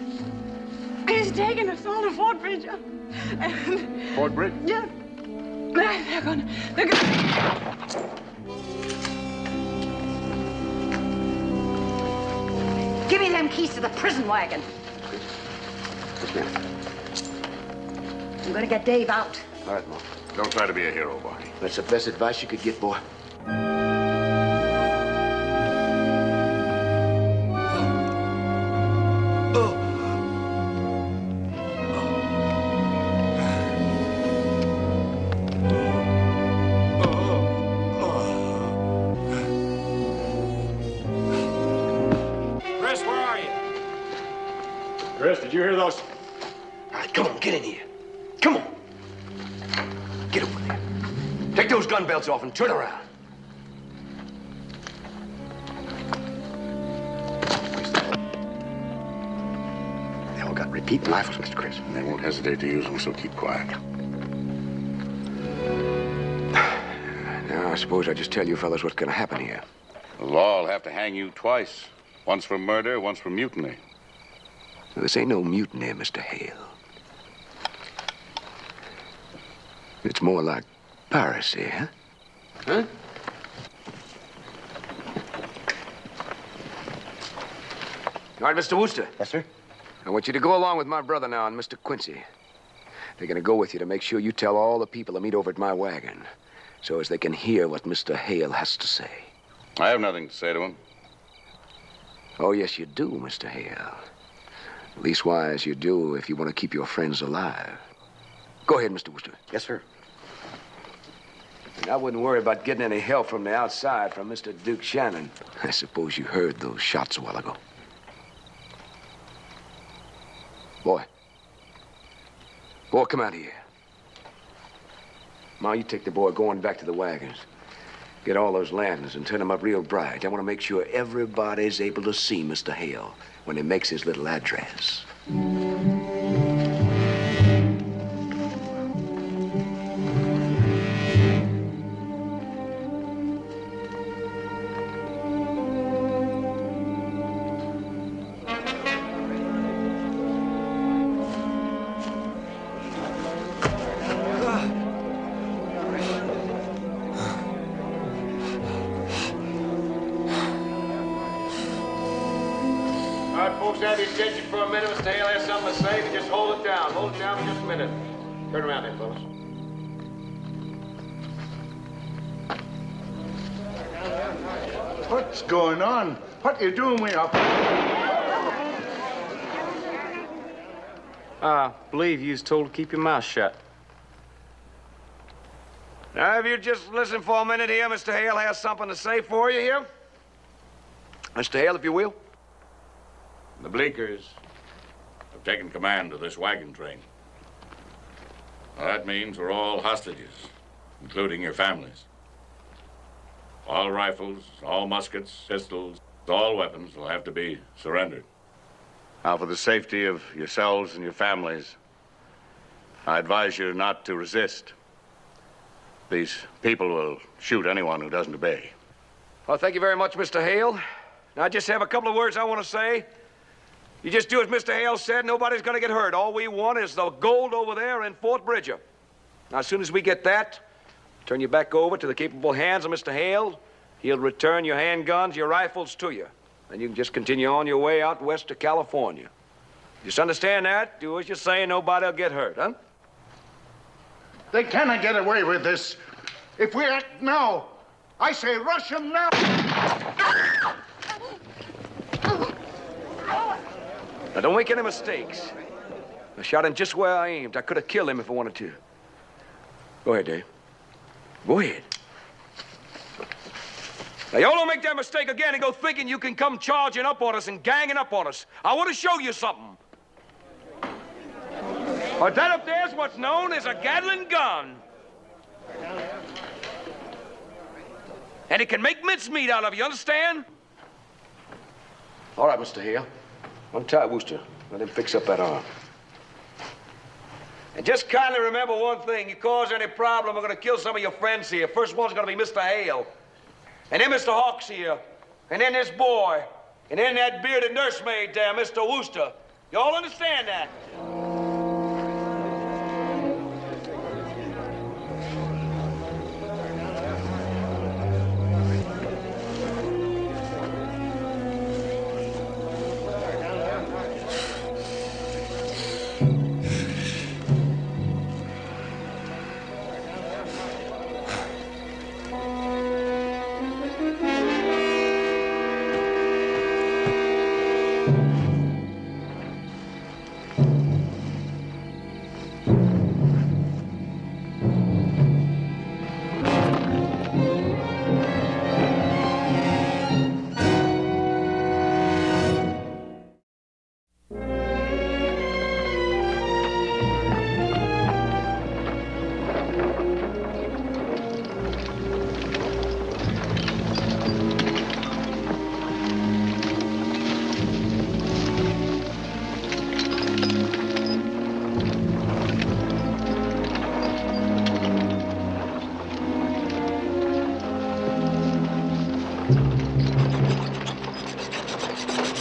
He's taking us all to Fort Bridge. Fort Bridge? Yeah. They're gonna... Give me them keys to the prison wagon. Yes, ma'am. I'm gonna get Dave out. All right, Mom. Don't try to be a hero, Barney. That's the best advice you could get, boy. Chris, where are you? Chris, did you hear those? All right, come on, get in here. Come on. Get over there. Take those gun belts off and turn around. They all got repeating rifles, Mr. Chris. They won't hesitate to use them, so keep quiet. Now, I suppose I just tell you fellas what's gonna happen here. The law will have to hang you twice. Once for murder, once for mutiny. Now, this ain't no mutiny, Mr. Hale. It's more like piracy, huh? Huh? All right, Mr. Wooster. Yes, sir? I want you to go along with my brother now and Mr. Quincy. They're gonna go with you to make sure you tell all the people to meet over at my wagon, so as they can hear what Mr. Hale has to say. I have nothing to say to him. Oh, yes, you do, Mr. Hale. Leastwise, you do if you want to keep your friends alive. Go ahead, Mr. Wooster. Yes, sir. And I wouldn't worry about getting any help from the outside from Mr. Duke Shannon. I suppose you heard those shots a while ago. Boy. Boy, come out here. Ma, you take the boy going back to the wagons. Get all those lanterns and turn them up real bright. I want to make sure everybody's able to see Mr. Hale when he makes his little address. Folks, have your attention for a minute. Mr. Hale has something to say, but just hold it down. Hold it down for just a minute. Turn around there, fellas. What's going on? What you doing way up? I believe you was told to keep your mouth shut. Now, if you just listen for a minute here, Mr. Hale has something to say for you here. Mr. Hale, if you will. The Bleekers have taken command of this wagon train. Now, that means we're all hostages, including your families. All rifles, all muskets, pistols, all weapons will have to be surrendered. Now, for the safety of yourselves and your families, I advise you not to resist. These people will shoot anyone who doesn't obey. Well, thank you very much, Mr. Hale. Now, I just have a couple of words I want to say. You just do as Mr. Hale said, nobody's going to get hurt. All we want is the gold over there in Fort Bridger. Now, as soon as we get that, turn you back over to the capable hands of Mr. Hale. He'll return your handguns, your rifles to you. And you can just continue on your way out west to California. Just understand that? Do as you say, nobody'll get hurt, huh? They cannot get away with this. If we act now, I say rush them now. Now, don't make any mistakes. I shot him just where I aimed. I could have killed him if I wanted to. Go ahead, Dave. Go ahead. Now, y'all don't make that mistake again and go thinking you can come charging up on us and ganging up on us. I want to show you something. But that up there's what's known as a Gatling gun. And it can make mincemeat out of you, understand? All right, Mr. Hale. Untie Wooster. Let him fix up that arm. And just kindly remember one thing. You cause any problem, we're gonna kill some of your friends here. First one's gonna be Mr. Hale. And then Mr. Hawks here. And then this boy. And then that bearded nursemaid there, Mr. Wooster. You all understand that?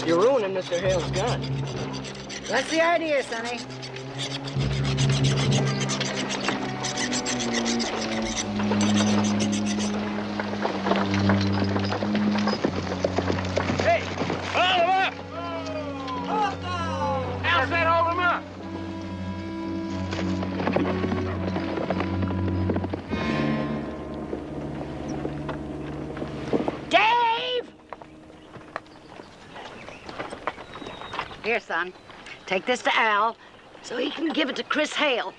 You're ruining Mr. Hale's gun. That's the idea, Sonny. Hey, hold him up! Al said hold him up. Dave! Here, son. Take this to Al so he can give it to Chris Hale.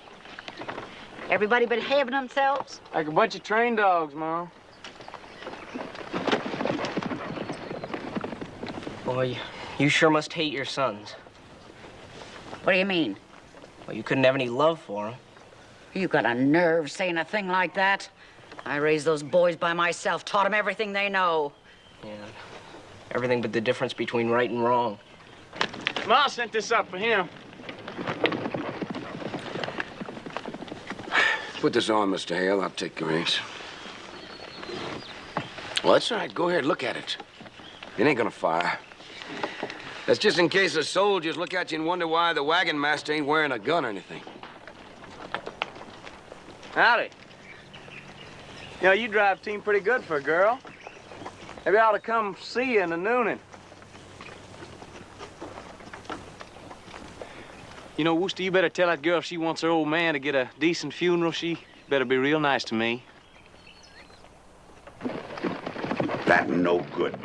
Everybody behaving themselves? Like a bunch of trained dogs, Mom. Boy, you sure must hate your sons. What do you mean? Well, you couldn't have any love for them. You got a nerve saying a thing like that? I raised those boys by myself, taught them everything they know. Yeah, everything but the difference between right and wrong. Ma sent this up for him. Put this on, Mr. Hale. I'll take your rings. Well, that's all right. Go ahead, look at it. It ain't gonna fire. That's just in case the soldiers look at you and wonder why the wagon master ain't wearing a gun or anything. Howdy. You know, you drive team pretty good for a girl. Maybe I ought to come see you in the nooning. You know, Wooster, you better tell that girl if she wants her old man to get a decent funeral, she better be real nice to me. That no good.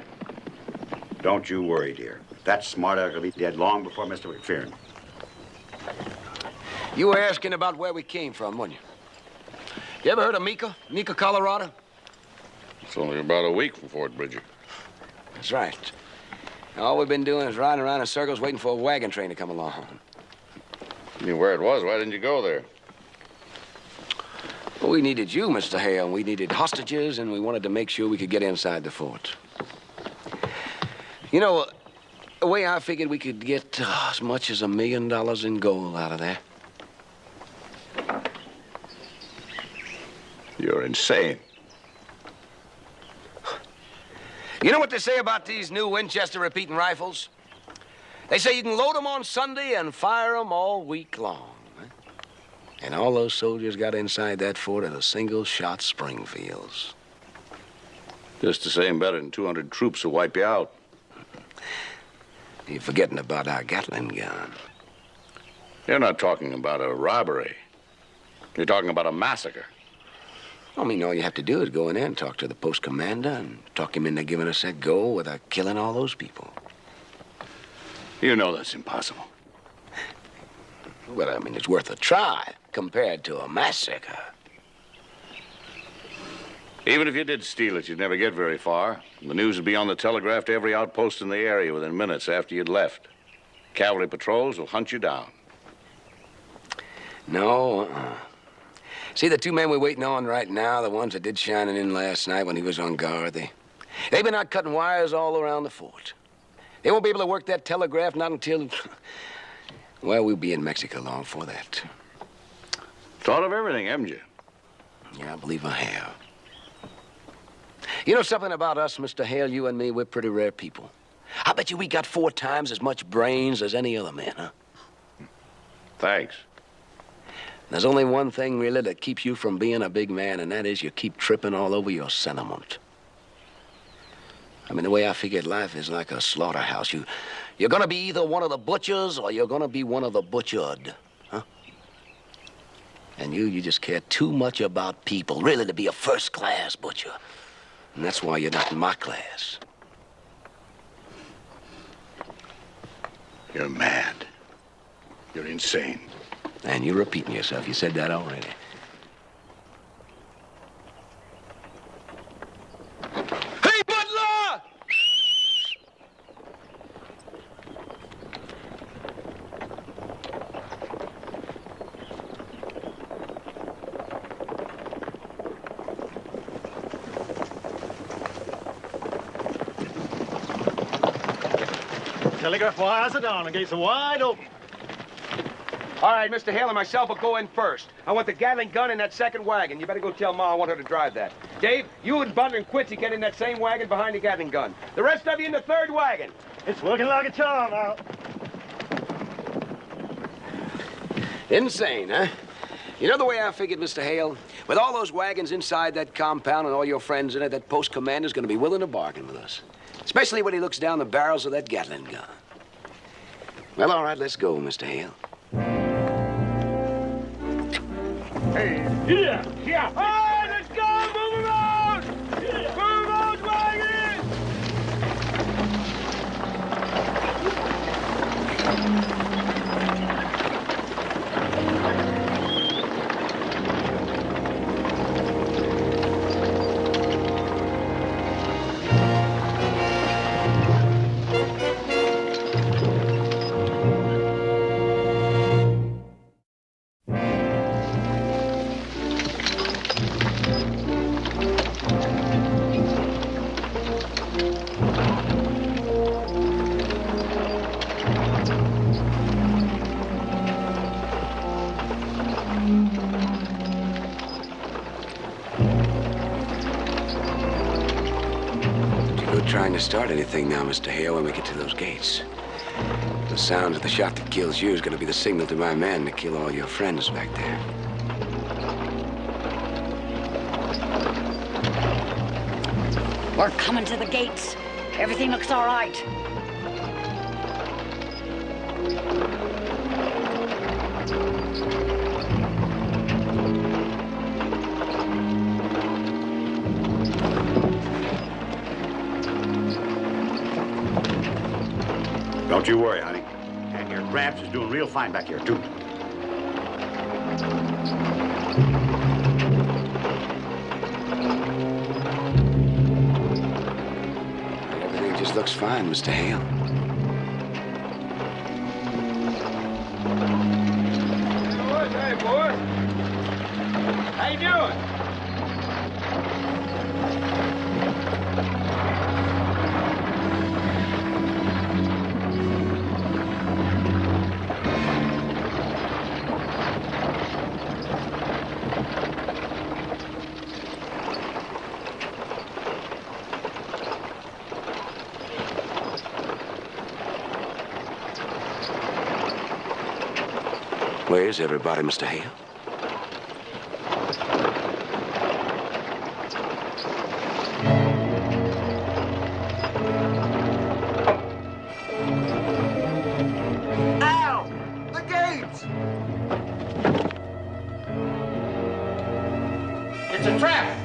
Don't you worry, dear. That smart aleck will be dead long before Mr. McPherson. You were asking about where we came from, weren't you? You ever heard of Mika? Mika, Colorado? It's only about a week from Fort Bridger. That's right. All we've been doing is riding around in circles waiting for a wagon train to come along. You knew where it was. Why didn't you go there? Well, we needed you, Mr. Hale. We needed hostages, and we wanted to make sure we could get inside the fort. You know, the way I figured we could get as much as $1 million in gold out of there. You're insane. You know what they say about these new Winchester repeating rifles? They say you can load them on Sunday and fire them all week long. And all those soldiers got inside that fort at a single-shot Springfields. Just the same, better than 200 troops will wipe you out. You're forgetting about our Gatling gun. You're not talking about a robbery. You're talking about a massacre. I mean, all you have to do is go in there and talk to the post commander and talk him into giving us that gold without killing all those people. You know that's impossible. Well, I mean, it's worth a try compared to a massacre. Even if you did steal it, you'd never get very far. The news would be on the telegraph to every outpost in the area within minutes after you'd left. Cavalry patrols will hunt you down. No, See, the two men we're waiting on right now, the ones that did Shannon in last night when he was on guard, they've been out cutting wires all around the fort. They won't be able to work that telegraph not until, well, we'll be in Mexico long before that. Thought of everything, haven't you? Yeah, I believe I have. You know something about us, Mr. Hale, you and me, we're pretty rare people. I bet you we got 4 times as much brains as any other man, huh? Thanks. There's only one thing, really, that keeps you from being a big man, and that is you keep tripping all over your sentiment. I mean, the way I figured life is like a slaughterhouse. You're gonna be either one of the butchers or you're gonna be one of the butchered, huh? And you just care too much about people, really, to be a first-class butcher. And that's why you're not in my class. You're mad. You're insane. And you're repeating yourself. You said that already. Hey, Butler! Telegraph wires are down. The gates are wide open. All right, Mr. Hale and myself will go in first. I want the Gatling gun in that second wagon. You better go tell Ma I want her to drive that. Dave, you and Butler and Quincy get in that same wagon behind the Gatling gun. The rest of you in the third wagon. It's working like a charm now. Insane, huh? You know the way I figured, Mr. Hale? With all those wagons inside that compound and all your friends in it, that post commander's gonna be willing to bargain with us. Especially when he looks down the barrels of that Gatling gun. Well, all right, let's go, Mr. Hale. Hey, yeah, yeah. All right, let's go. Move around. Move those wagons. Trying to start anything now, Mr. Hale, when we get to those gates. The sound of the shot that kills you is going to be the signal to my men to kill all your friends back there. We're coming to the gates. Everything looks all right. Don't you worry, honey. And your Gramps is doing real fine back here, too. Everything just looks fine, Mr. Hale. Hey, boys. How you doing? Where is everybody, Mr. Hale? Ow! The gates! It's a trap.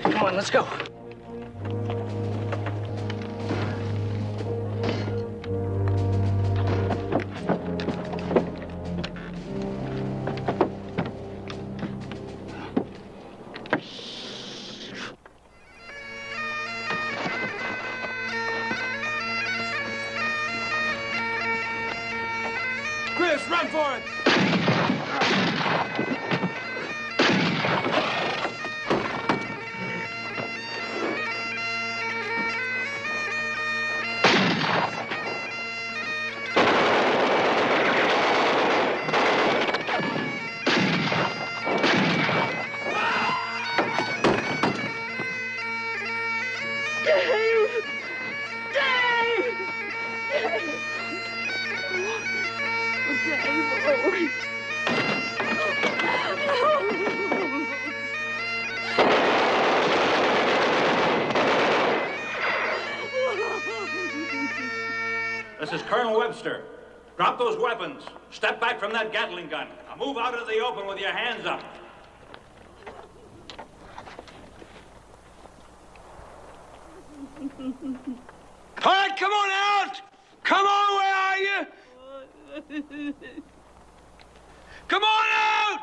Come on, let's go. Chris, run for it! This is Colonel Webster. Drop those weapons. Step back from that Gatling gun. Now move out into the open with your hands up. All right, come on out! Come on, where are you? Come on out!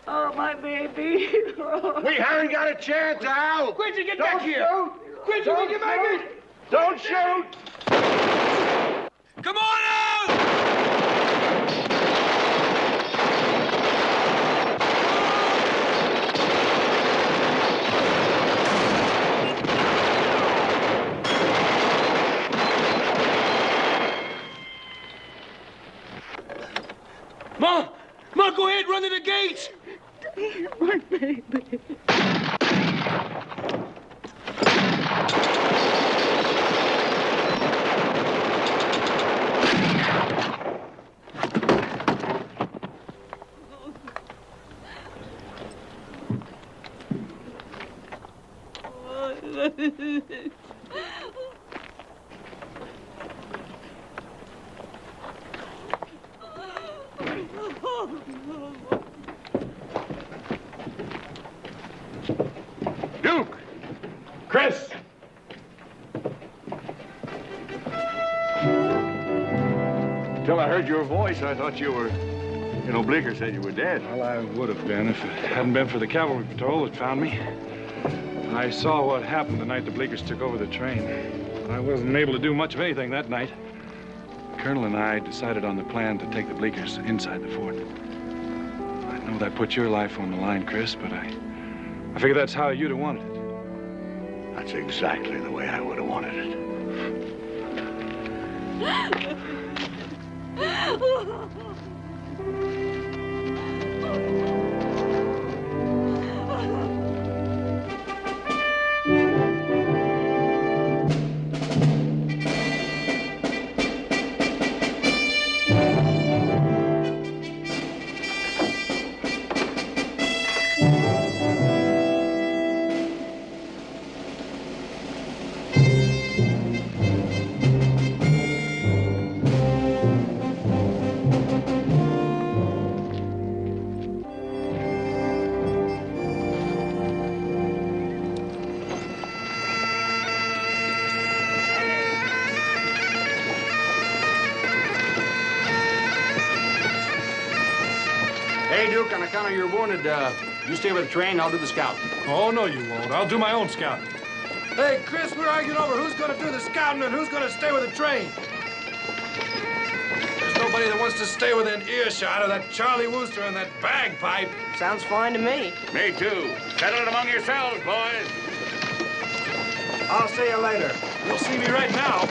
Oh, my baby. We haven't got a chance, Al. Quincy, get Don't back here. shoot. Quincy, Don't we can make shoot. it. Don't shoot. Come on out! Ma! Ma, go ahead, run to the gates! My baby. Duke! Chris! Till I heard your voice, I thought you were... You know, Bleecker said you were dead. Well, I would have been if it hadn't been for the cavalry patrol that found me. I saw what happened the night the Bleakers took over the train. I wasn't able to do much of anything that night. The Colonel and I decided on the plan to take the Bleakers inside the fort. I know that put your life on the line, Chris, but I figure that's how you'd have wanted it. That's exactly the way I would have wanted it. Hey, Duke, on account of your wounded, you stay with the train, I'll do the scout. Oh, no, you won't. I'll do my own scouting. Hey, Chris, we're arguing over who's going to do the scouting and who's going to stay with the train. There's nobody that wants to stay within earshot of that Charlie Wooster and that bagpipe. Sounds fine to me. Me too. Settle it among yourselves, boys. I'll see you later. You'll see me right now.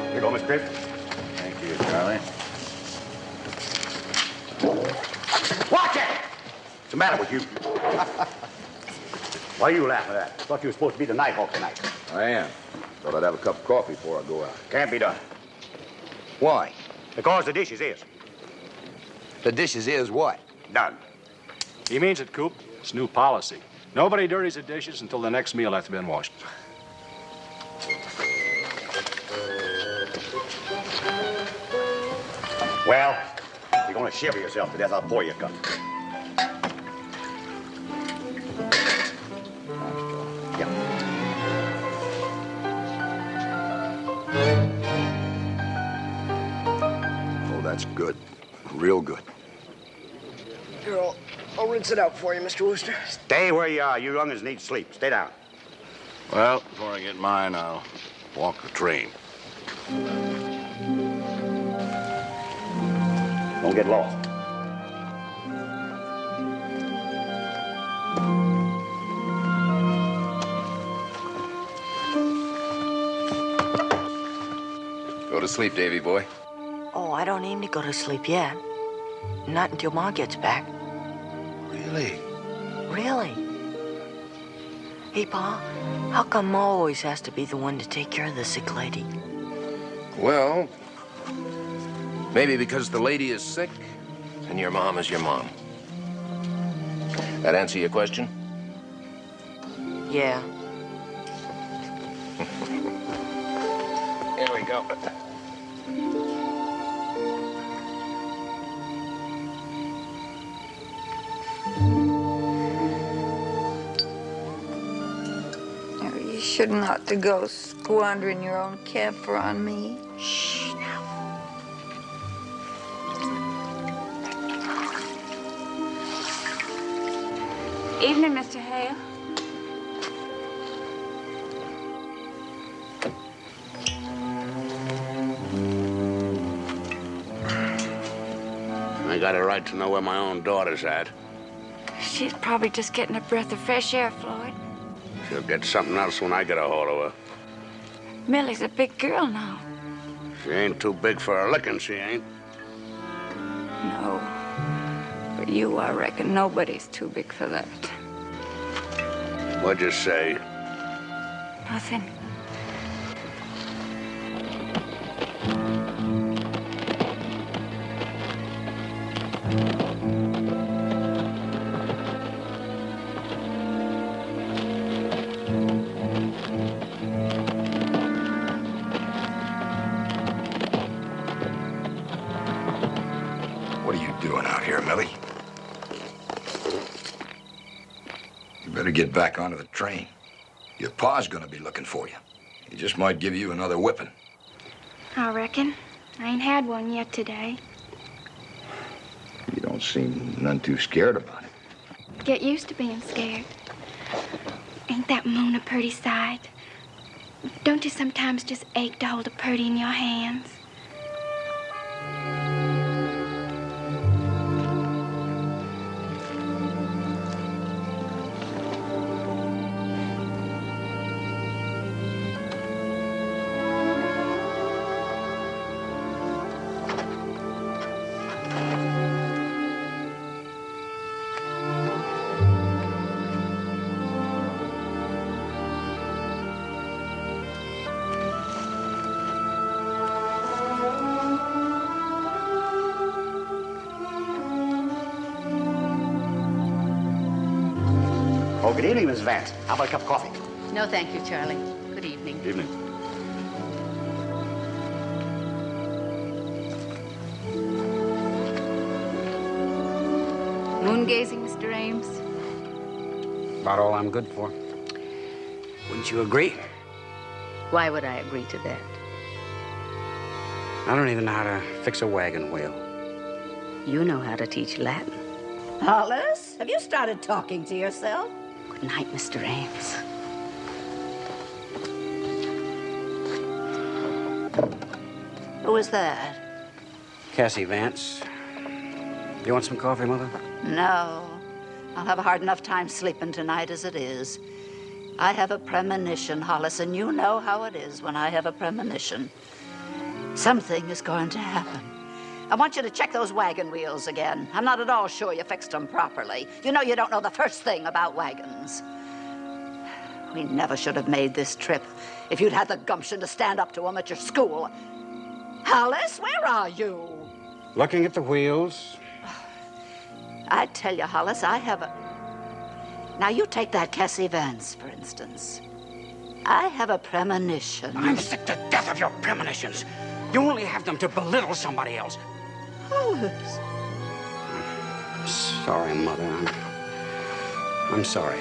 Here you go, Miss Chris. Thank you, Charlie. Watch it! What's the matter with you? Why are you laughing at that? Thought you were supposed to be the night hawk tonight. I am. Thought I'd have a cup of coffee before I go out. Can't be done. Why? Because the dishes is. The dishes is what? Done. He means it, Coop. It's new policy. Nobody dirties the dishes until the next meal has been washed. Well, if you're going to shiver yourself to death, I'll pour you a cup. Oh, that's good. Real good. Here, I'll rinse it out for you, Mr. Wooster. Stay where you are. You young'uns need sleep. Stay down. Well, before I get mine, I'll walk the train. Don't get lost. Go to sleep, Davy boy. Oh, I don't aim to go to sleep yet. Not until Ma gets back. Really? Really? Hey, Pa, how come Ma always has to be the one to take care of the sick lady? Well, maybe because the lady is sick and your mom is your mom. That answer your question? Yeah. Here we go. You shouldn't have to go squandering your own camphor on me. Shh, now. Evening, Mr. Hale. I got a right to know where my own daughter's at. She's probably just getting a breath of fresh air, Floyd. She'll get something else when I get a hold of her. Millie's a big girl now. She ain't too big for a licking, she ain't. No. But you, I reckon nobody's too big for that. What'd you say? Nothing. What are you doing out here, Millie? You better get back onto the train. Your pa's gonna be looking for you. He just might give you another whipping. I reckon. I ain't had one yet today. You don't seem none too scared about it. Get used to being scared. Ain't that moon a pretty sight? Don't you sometimes just ache to hold a purdy in your hands? Oh, good evening, Miss Vance. How about a cup of coffee? No, thank you, Charlie. Good evening. Evening. Moon gazing, Mr. Ames? About all I'm good for. Wouldn't you agree? Why would I agree to that? I don't even know how to fix a wagon wheel. You know how to teach Latin. Hollis, have you started talking to yourself? Good night, Mr. Ames. Who was that? Cassie Vance. You want some coffee, Mother? No. I'll have a hard enough time sleeping tonight as it is. I have a premonition, Hollis, and you know how it is when I have a premonition. Something is going to happen. I want you to check those wagon wheels again. I'm not at all sure you fixed them properly. You know you don't know the first thing about wagons. We never should have made this trip if you'd had the gumption to stand up to them at your school. Hollis, where are you? Looking at the wheels. I tell you, Hollis, I have a... Now, you take that Cassie Vance, for instance. I have a premonition. I'm sick to death of your premonitions. You only have them to belittle somebody else. Hollis. Sorry, Mother. I'm sorry.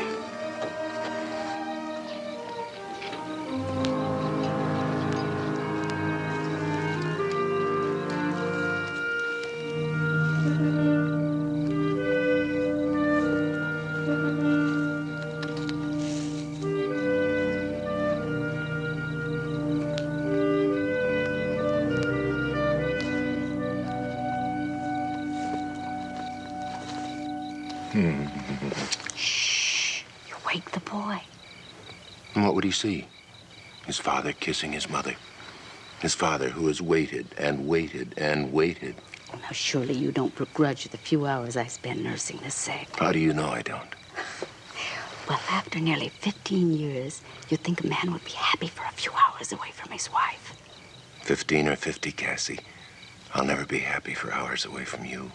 Shh. You wake the boy. And what would he see? His father kissing his mother. His father who has waited and waited and waited. Well, now, surely you don't begrudge the few hours I spend nursing the sick. How do you know I don't? Well, after nearly 15 years, you'd think a man would be happy for a few hours away from his wife. 15 or 50, Cassie. I'll never be happy for hours away from you.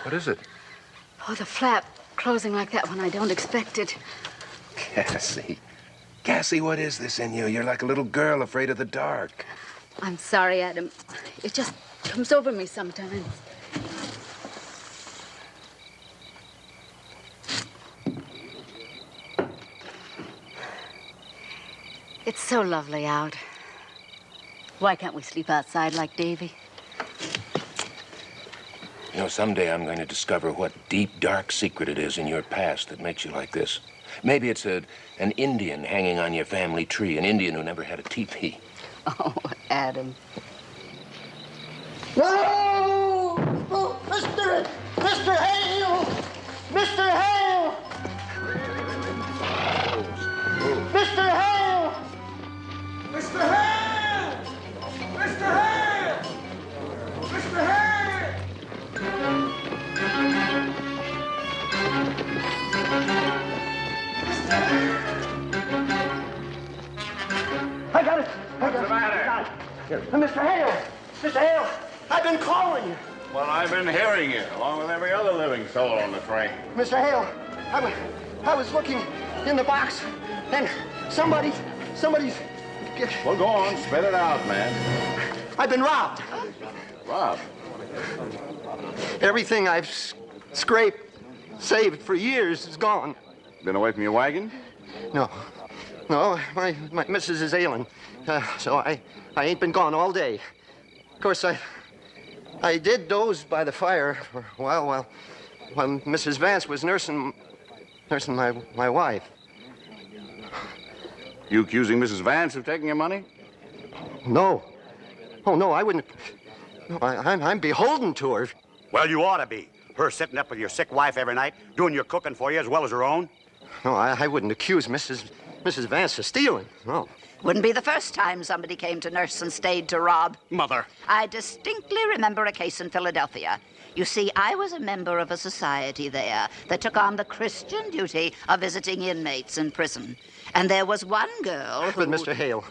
What is it? Oh, the flap closing like that when I don't expect it. Cassie. Cassie, what is this in you? You're like a little girl afraid of the dark. I'm sorry, Adam. It just comes over me sometimes. It's so lovely out. Why can't we sleep outside like Davy? You know, someday I'm going to discover what deep, dark secret it is in your past that makes you like this. Maybe it's an Indian hanging on your family tree, an Indian who never had a teepee. Oh, Adam. No! Oh, Mr. Hale! Mr. Hale! Mr. Hale! Mr. Hale! Mr. Hale! Mr. Hale! I got it. What's the matter? Mr. Hale! Mr. Hale! I've been calling you. Well, I've been hearing you, along with every other living soul on the train. Mr. Hale, I was looking in the box, and somebody's... Well, go on, spit it out, man. I've been robbed. Robbed? Everything I've scraped, saved for years is gone. Been away from your wagon? No, my missus is ailing, so I ain't been gone all day. Of course, I did doze by the fire for a while while Mrs. Vance was nursing my wife. You accusing Mrs. Vance of taking your money? No. Oh, no, I wouldn't. No, I'm beholden to her. Well, you ought to be. Her sitting up with your sick wife every night, doing your cooking for you as well as her own. No, I wouldn't accuse Mrs. Vance of stealing. No. Wouldn't be the first time somebody came to nurse and stayed to rob. Mother. I distinctly remember a case in Philadelphia. You see, I was a member of a society there that took on the Christian duty of visiting inmates in prison. And there was one girl who... But, Mr. Hale,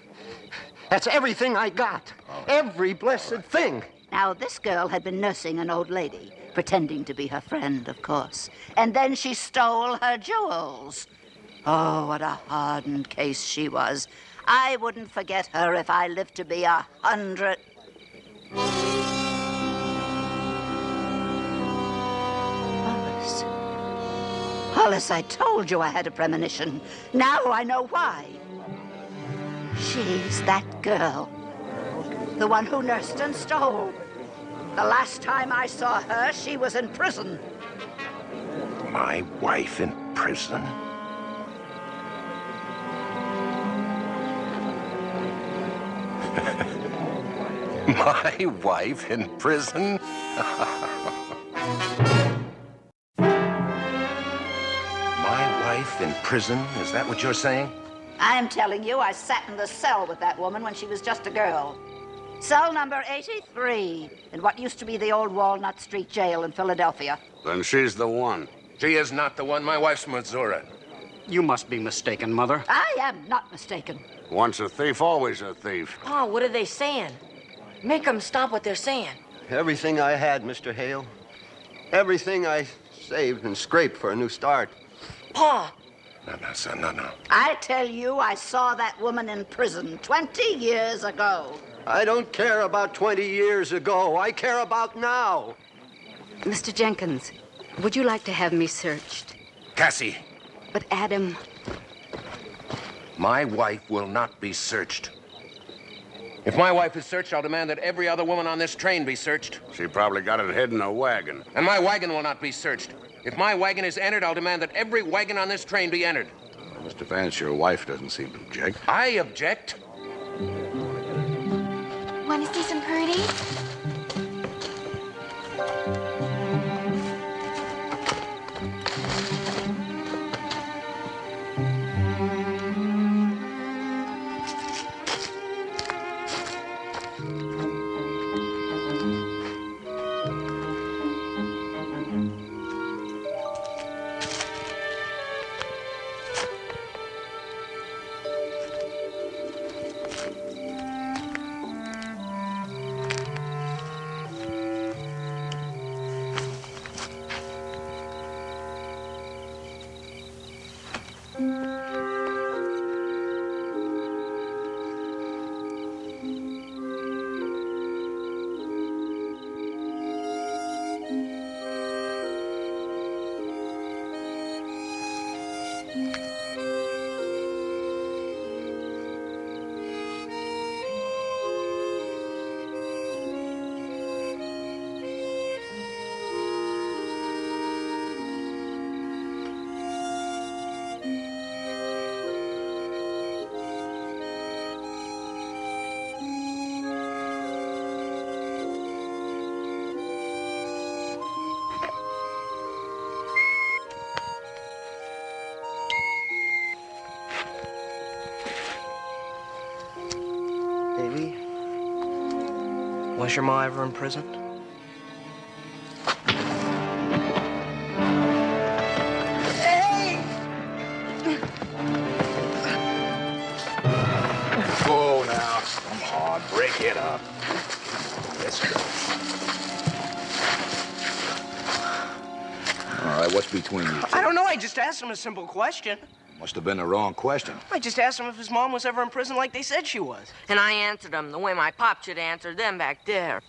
that's everything I got. Every blessed thing. Now, this girl had been nursing an old lady, pretending to be her friend, of course. And then she stole her jewels. Oh, what a hardened case she was. I wouldn't forget her if I lived to be 100. Hollis, I told you I had a premonition. Now I know why. She's that girl. The one who nursed and stole. The last time I saw her, she was in prison. My wife in prison? My wife in prison? My wife in prison? Is that what you're saying? I'm telling you, I sat in the cell with that woman when she was just a girl. Cell number 83 in what used to be the old Walnut Street jail in Philadelphia. Then she's the one. She is not the one. My wife's Missouri. You must be mistaken, Mother. I am not mistaken. Once a thief, always a thief. Pa, what are they saying? Make them stop what they're saying. Everything I had, Mr. Hale. Everything I saved and scraped for a new start. Pa! No, son, no. I tell you, I saw that woman in prison 20 years ago. I don't care about 20 years ago. I care about now. Mr. Jenkins, would you like to have me searched? Cassie. But, Adam... My wife will not be searched. If my wife is searched, I'll demand that every other woman on this train be searched. She probably got it hid in a wagon. And my wagon will not be searched. If my wagon is entered, I'll demand that every wagon on this train be entered. Well, Mr. Vance, your wife doesn't seem to object. I object. Want to see some Purdy? Davy, was your ma ever imprisoned? Hey! Whoa, now. Come on, break it up. Let's go. All right, what's between you two? I don't know. I just asked him a simple question. Must have been the wrong question. I just asked him if his mom was ever in prison like they said she was. And I answered him the way my pop should answer them back there.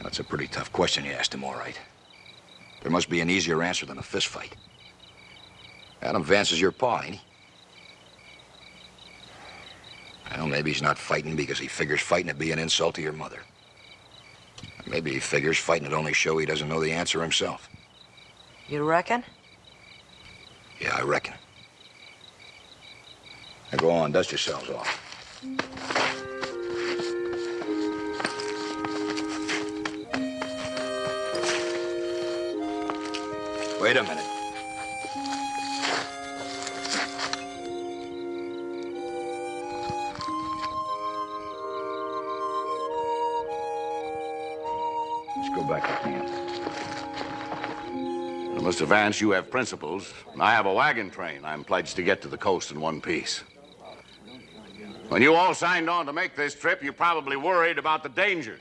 That's a pretty tough question you asked him, all right. There must be an easier answer than a fist fight. Adam Vance is your pa, ain't he? Well, maybe he's not fighting because he figures fighting would be an insult to your mother. Maybe he figures fighting would only show he doesn't know the answer himself. You reckon? Yeah, I reckon. Now go on, dust yourselves off. Wait a minute. Let's go back to camp. Well, Mr. Vance, you have principles. And I have a wagon train I'm pledged to get to the coast in one piece. When you all signed on to make this trip, you probably worried about the dangers,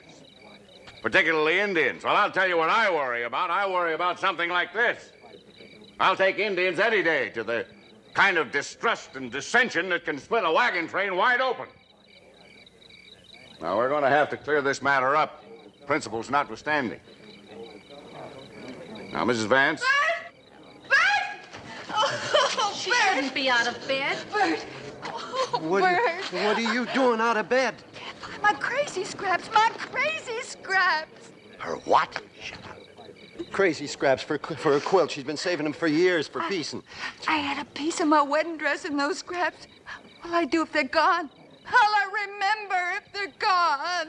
particularly Indians. Well, I'll tell you what I worry about. I worry about something like this. I'll take Indians any day to the kind of distrust and dissension that can split a wagon train wide open. Now, we're going to have to clear this matter up, principles notwithstanding. Now, Mrs. Vance. Oh, She shouldn't be out of bed. Bert! Oh, What are you doing out of bed? My crazy scraps! My crazy scraps! Her what? Crazy scraps for a quilt. She's been saving them for years for piecing. I had a piece of my wedding dress in those scraps. What'll I do if they're gone? How'll I remember if they're gone?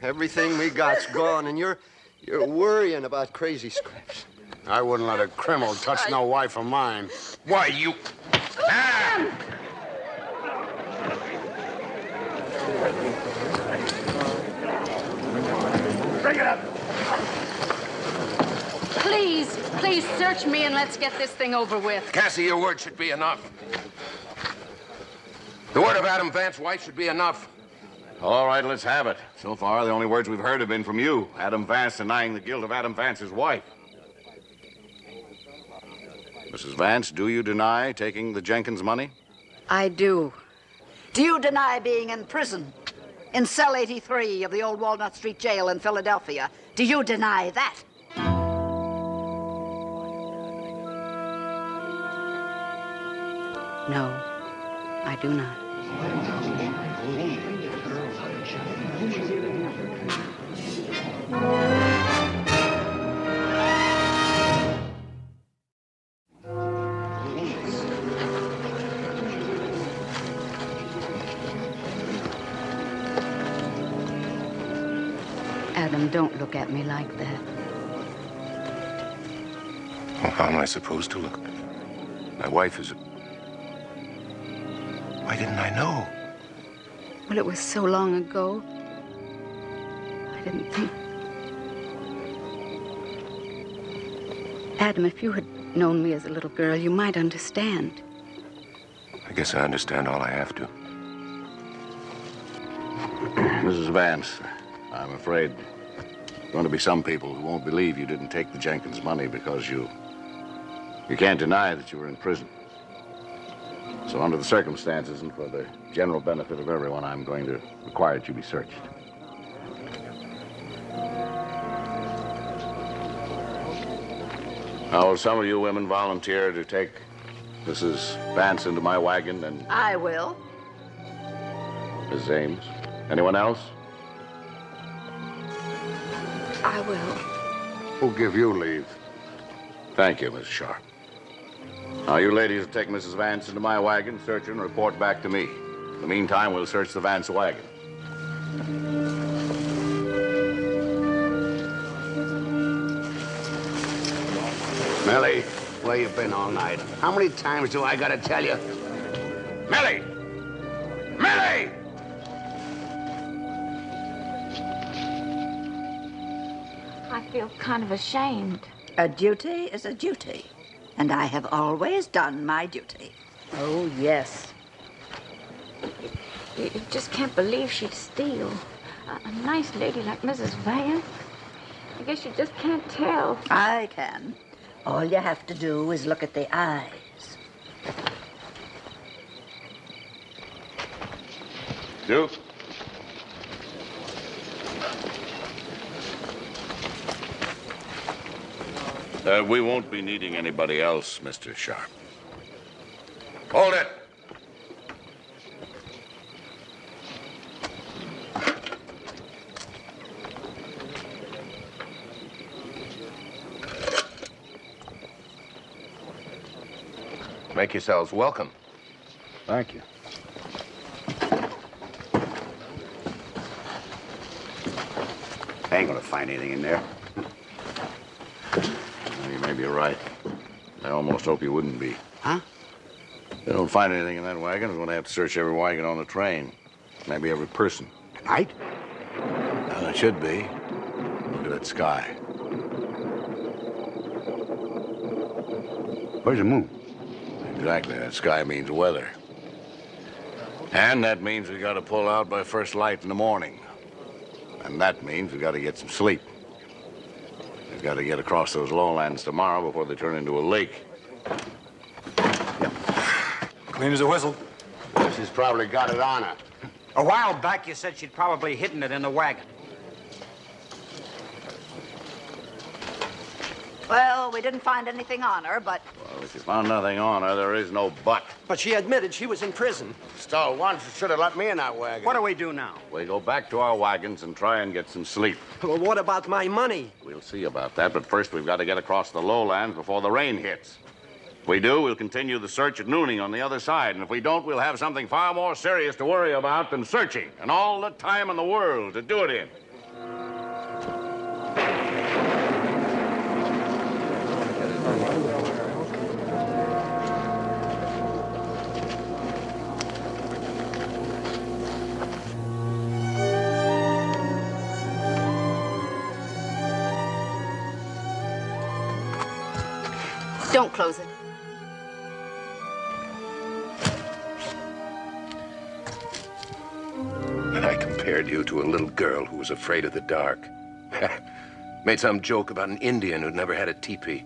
Everything we got's gone, and you're worrying about crazy scraps. I wouldn't let a criminal touch no wife of mine. Why, you... Bring it up. Please search me and let's get this thing over with. Cassie, your word should be enough. The word of Adam Vance's wife should be enough. All right, let's have it. So far, the only words we've heard have been from you. Adam Vance denying the guilt of Adam Vance's wife. Mrs. Vance, do you deny taking the Jenkins money? I do. Do you deny being in prison? In cell 83 of the old Walnut Street Jail in Philadelphia? Do you deny that? No, I do not. Adam, don't look at me like that. Well, how am I supposed to look? My wife is a... Why didn't I know? Well, it was so long ago. I didn't think. Adam, if you had known me as a little girl, you might understand. I guess I understand all I have to. Mrs. Vance, I'm afraid there are going to be some people who won't believe you didn't take the Jenkins money because you can't deny that you were in prison. So under the circumstances and for the general benefit of everyone, I'm going to require that you be searched. Now, will some of you women volunteer to take Mrs. Vance into my wagon and I will. Mrs. Ames? Anyone else? I will. Who'll give you leave? Thank you, Mrs. Sharp. Now, you ladies will take Mrs. Vance into my wagon, search her, and report back to me. In the meantime, we'll search the Vance wagon. Millie, where you been all night? How many times do I gotta tell you? Millie! Millie! I feel kind of ashamed. A duty is a duty, and I have always done my duty. Oh, yes. You just can't believe she'd steal. A nice lady like Mrs. Vance. I guess you just can't tell. I can. All you have to do is look at the eyes. Duke? We won't be needing anybody else, Mr. Sharp. Hold it! Make yourselves welcome. Thank you. I ain't gonna find anything in there. You may be right. I almost hope you wouldn't be. Huh? If they don't find anything in that wagon, we're going to have to search every wagon on the train. Maybe every person. Tonight? Well, it should be. Look at that sky. Where's the moon? Exactly. That sky means weather. And that means we got to pull out by first light in the morning. And that means we got to get some sleep. We've got to get across those lowlands tomorrow before they turn into a lake. Clean as a whistle. She's probably got it on her. A while back, you said she'd probably hidden it in the wagon. Well, we didn't find anything on her, but... Well, if you found nothing on her, there is no but. But she admitted she was in prison. Still, once you should have let me in that wagon. What do we do now? We go back to our wagons and try and get some sleep. Well, what about my money? We'll see about that, but first we've got to get across the lowlands before the rain hits. If we do, we'll continue the search at nooning on the other side, and if we don't, we'll have something far more serious to worry about than searching, and all the time in the world to do it in. Don't close it. I compared you to a little girl who was afraid of the dark. Made some joke about an Indian who'd never had a teepee.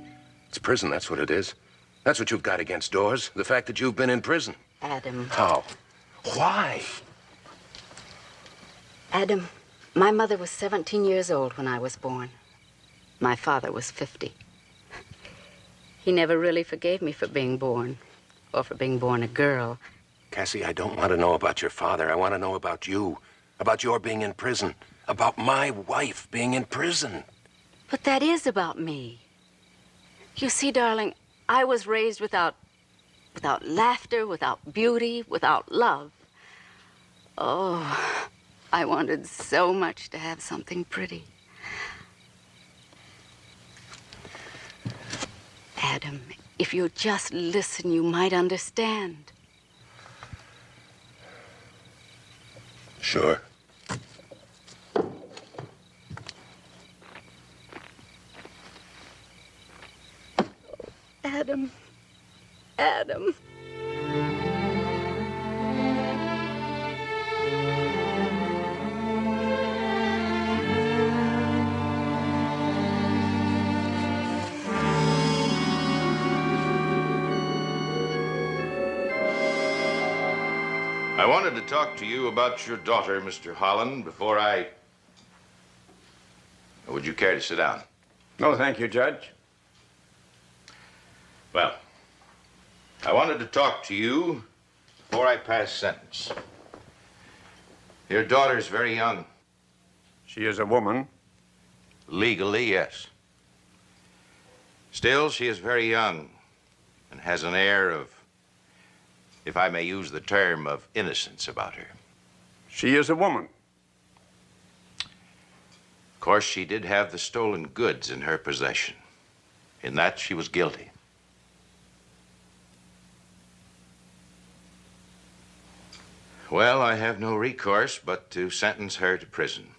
It's prison, that's what it is. That's what you've got against Dawes, the fact that you've been in prison. Adam. How? Why? Adam, my mother was 17 years old when I was born. My father was 50. He never really forgave me for being born, or for being born a girl. Cassie, I don't want to know about your father. I want to know about you. About your being in prison. About my wife being in prison. But that is about me. You see, darling, I was raised without laughter, without beauty, without love. Oh, I wanted so much to have something pretty. Adam, if you just listen, you might understand. Sure. Adam. Adam. I wanted to talk to you about your daughter, Mr. Holland, before I... Would you care to sit down? No, thank you, Judge. Well, I wanted to talk to you before I pass sentence. Your daughter's very young. She is a woman. Legally, yes. Still, she is very young and has an air of, if I may use the term, of innocence about her. She is a woman. Of course, she did have the stolen goods in her possession. In that, she was guilty. Well, I have no recourse but to sentence her to prison,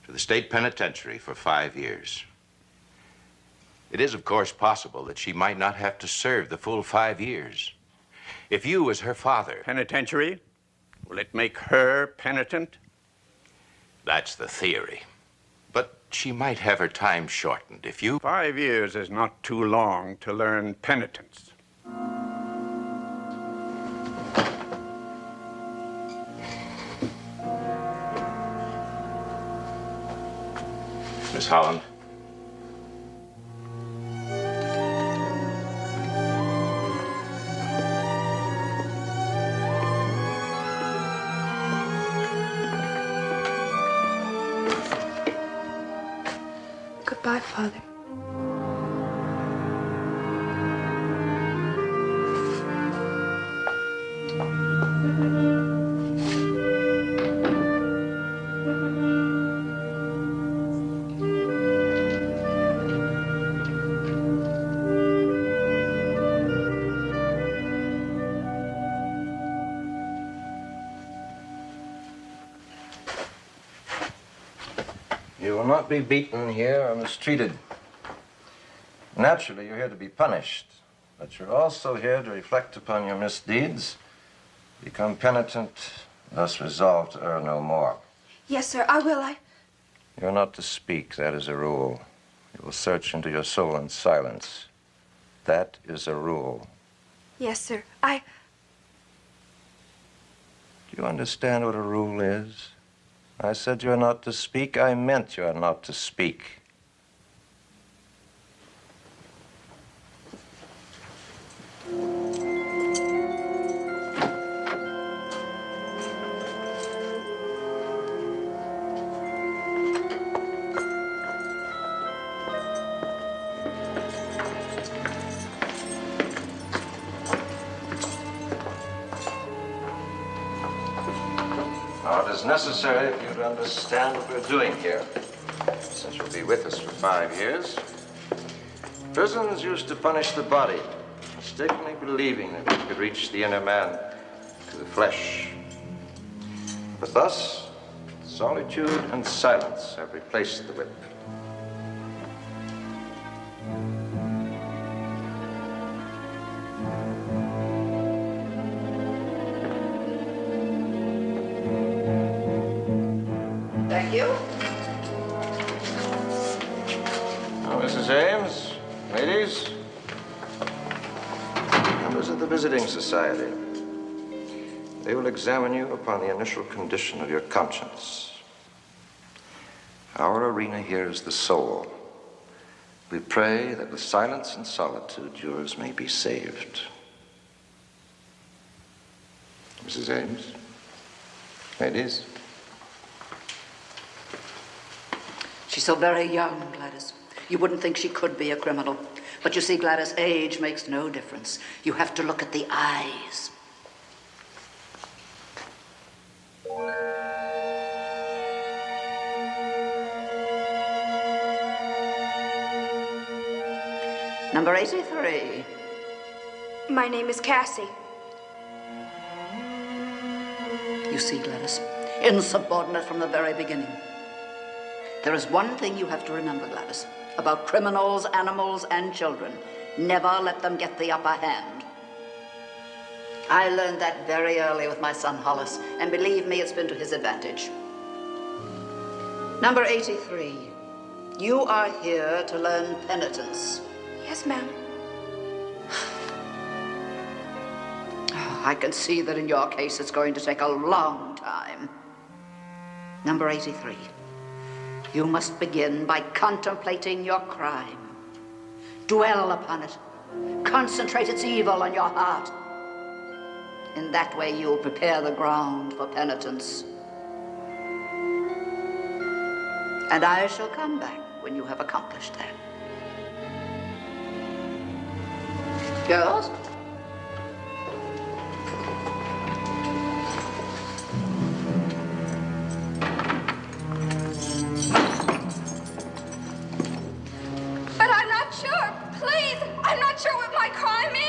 to the state penitentiary for 5 years. It is, of course, possible that she might not have to serve the full 5 years. If you, as her father... Penitentiary? Will it make her penitent? That's the theory. But she might have her time shortened if you... 5 years is not too long to learn penitence. Miss Holland. Goodbye, Father. You will not be beaten here or mistreated. Naturally, you're here to be punished, but you're also here to reflect upon your misdeeds, become penitent, thus resolve to err no more. Yes, sir, I will. You're not to speak, that is a rule. You will search into your soul in silence. That is a rule. Yes, sir, Do you understand what a rule is? I said you're not to speak. I meant you're not to speak. Now, it is necessary for you to understand what we're doing here. Since you'll be with us for 5 years, prisons used to punish the body, mistakenly believing that we could reach the inner man through the flesh. With us, solitude and silence have replaced the whip. Thank you. Now, Mrs. Ames, ladies, members of the Visiting Society, they will examine you upon the initial condition of your conscience. Our arena here is the soul. We pray that with silence and solitude, yours may be saved. Mrs. Ames, ladies. She's so very young, Gladys. You wouldn't think she could be a criminal. But you see, Gladys, age makes no difference. You have to look at the eyes. Number 83. My name is Cassie. You see, Gladys, insubordinate from the very beginning. There is one thing you have to remember, Gladys, about criminals, animals, and children. Never let them get the upper hand. I learned that very early with my son Hollis, and believe me, it's been to his advantage. Number 83, you are here to learn penitence. Yes, ma'am. I can see that in your case it's going to take a long time. Number 83, you must begin by contemplating your crime. Dwell upon it. Concentrate its evil on your heart. In that way you'll prepare the ground for penitence. And I shall come back when you have accomplished that. Girls? But I'm not sure. Please, I'm not sure what my crime is.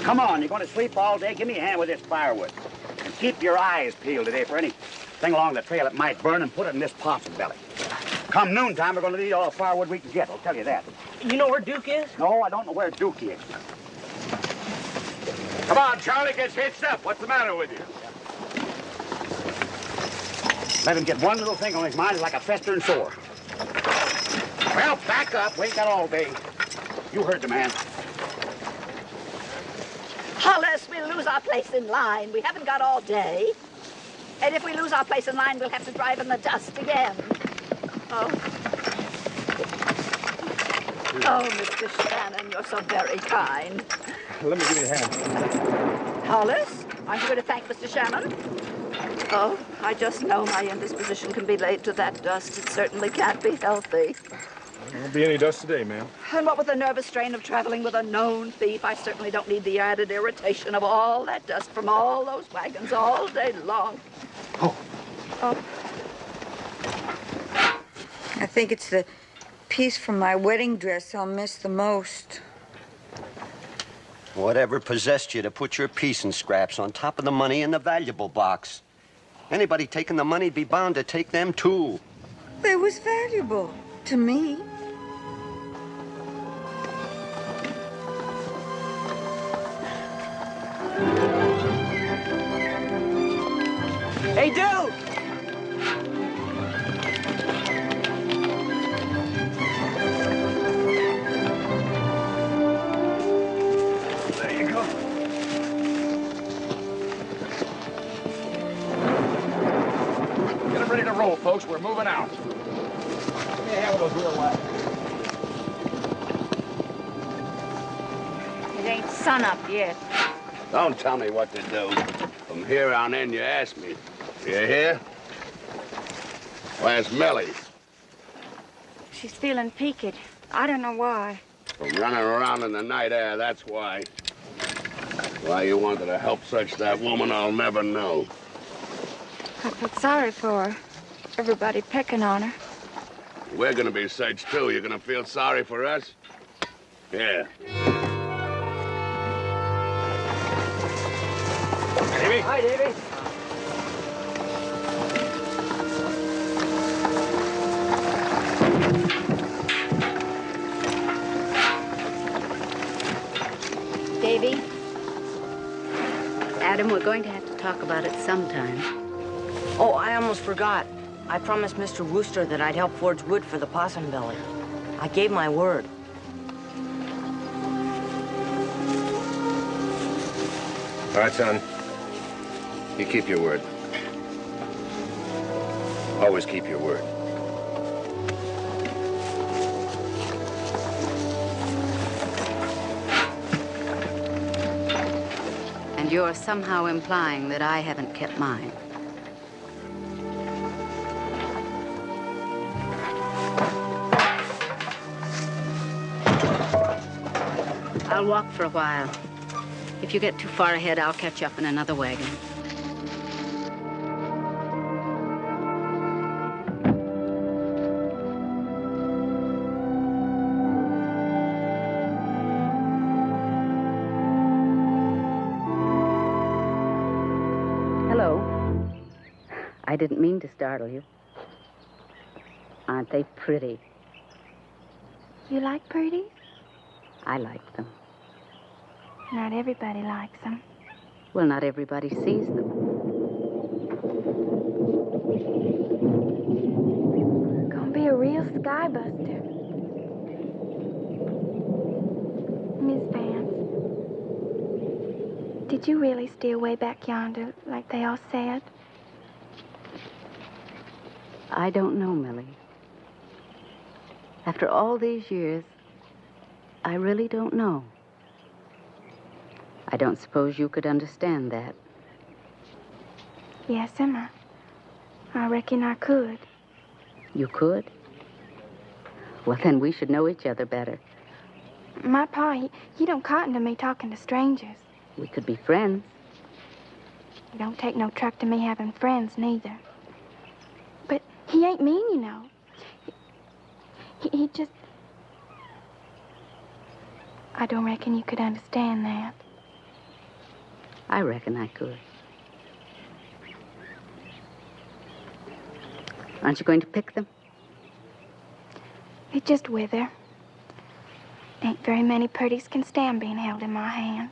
Come on, you're going to sleep all day? Give me a hand with this firewood. And keep your eyes peeled today for anything along the trail that might burn, and put it in this possum belly. Come noontime, we're going to need all the firewood we can get, I'll tell you that. You know where Duke is? No, I don't know where Duke is. Come on, Charlie gets hitched up. What's the matter with you? Let him get one little thing on his mind, it's like a festering sore. Well, back up. We ain't got all day. You heard the man. Hollis, we'll lose our place in line. We haven't got all day. And if we lose our place in line, we'll have to drive in the dust again. Oh. Oh, Mr. Shannon, you're so very kind. Let me give you a hand. Hollis, aren't you going to thank Mr. Shannon? Oh, I just know my indisposition can be laid to that dust. It certainly can't be healthy. There won't be any dust today, ma'am. And what with the nervous strain of traveling with a known thief, I certainly don't need the added irritation of all that dust from all those wagons all day long. Oh. I think it's the piece from my wedding dress I'll miss the most. Whatever possessed you to put your piece in scraps on top of the money in the valuable box? Anybody taking the money'd be bound to take them, too. They was valuable to me. Hey, Duke! folks. We're moving out. Give me a hand with those real wagons. It ain't sun up yet. Don't tell me what to do. From here on in, you ask me. You hear? Where's Millie? She's feeling peaked. I don't know why. From running around in the night air, that's why. Why you wanted to help search that woman, I'll never know. I felt sorry for her. Everybody picking on her. We're gonna be searched, too. You gonna feel sorry for us? Yeah. Davy? Hi, Davy. Davy? Adam, we're going to have to talk about it sometime. Oh, I almost forgot. I promised Mr. Wooster that I'd help forge wood for the possum belly. I gave my word. All right, son. You keep your word. Always keep your word. And you're somehow implying that I haven't kept mine. I'll walk for a while. If you get too far ahead, I'll catch up in another wagon. Hello. I didn't mean to startle you. Aren't they pretty? You like pretty? I like them. Not everybody likes them. Well, not everybody sees them. Gonna be a real skybuster. Miss Vance, did you really steal way back yonder like they all said? I don't know, Millie. After all these years, I really don't know. I don't suppose you could understand that. Yes, Emma. I reckon I could. You could? Well, then we should know each other better. My pa, he don't cotton to me talking to strangers. We could be friends. He don't take no truck to me having friends, neither. But he ain't mean, you know. He just... I don't reckon you could understand that. I reckon I could. Aren't you going to pick them? They just wither. Ain't very many purties can stand being held in my hand.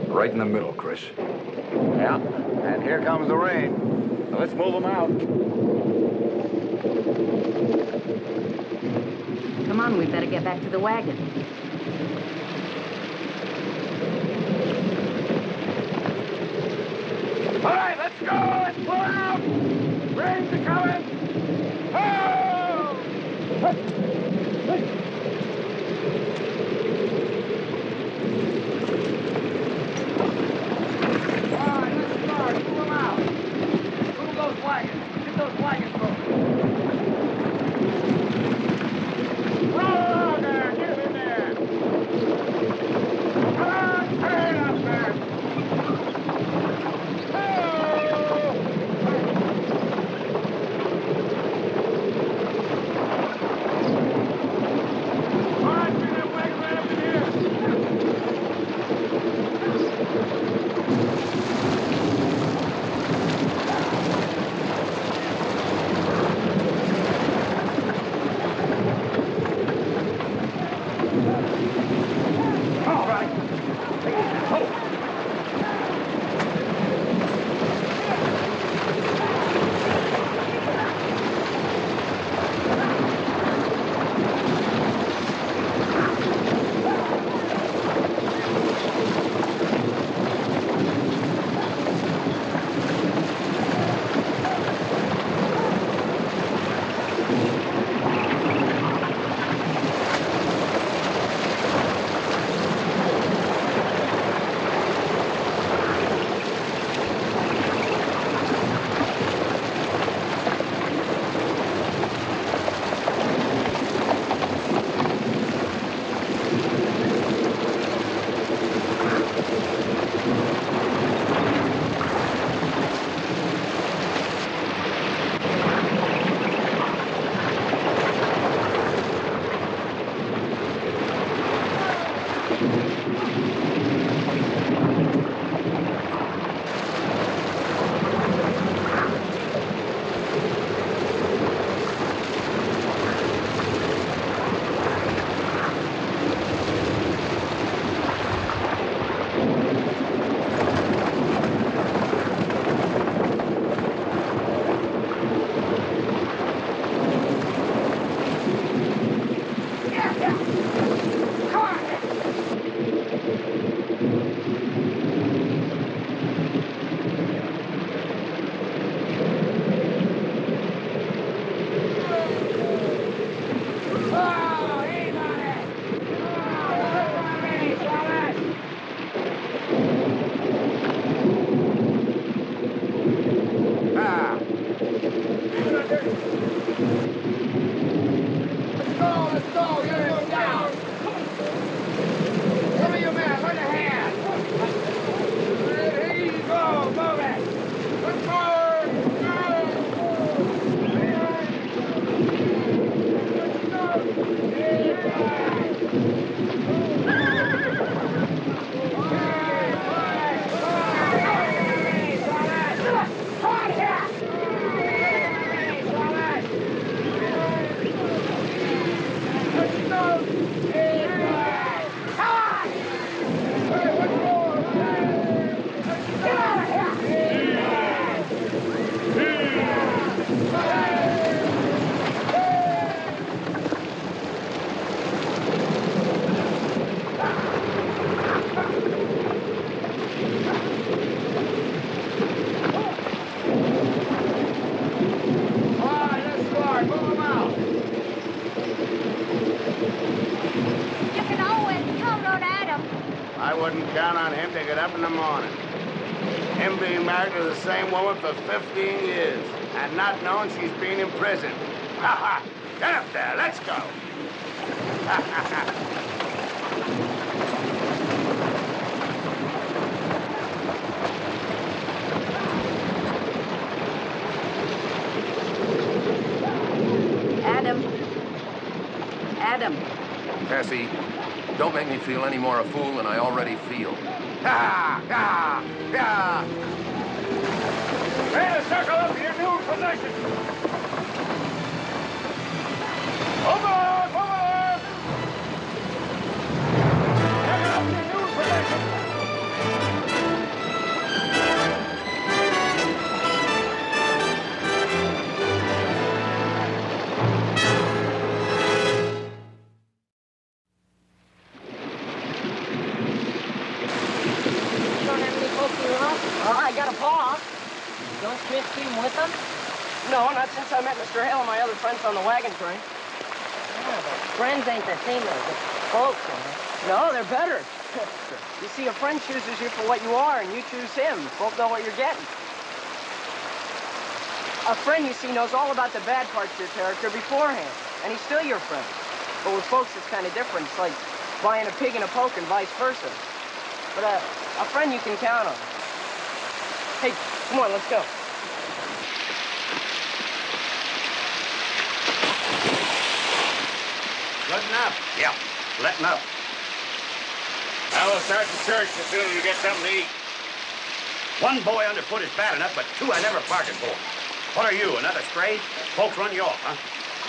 Right in the middle, Chris. Yeah, and here comes the rain. So let's move them out. Come on, we'd better get back to the wagon. All right, let's go. Let's pull out. Rain's a-coming. Oh! wouldn't count on him to get up in the morning. Him being married to the same woman for 15 years and not knowing she's been in prison. Ha ha! Get up there, let's go! Adam. Cassie, don't make me feel any more a fool than I already feel. Ha ha! Ha! Ready to circle up to your new position! Over! Over! Circle up to your new position! Well, I got a paw. Don't Smith keep him with them? No, not since I met Mr. Hale and my other friends on the wagon train. Yeah, but friends ain't the same as folks, you know. No, they're better. You see, a friend chooses you for what you are, and you choose him. Both know what you're getting. A friend, you see, knows all about the bad parts of your character beforehand, and he's still your friend. But with folks, it's kind of different. It's like buying a pig in a poke and vice versa. But a friend you can count on. Hey, come on, let's go. Letting up. Yeah, letting up. I will start the search as soon as we get something to eat. One boy underfoot is bad enough, but two I never bargained for. What are you, another stray? Folks run you off, huh?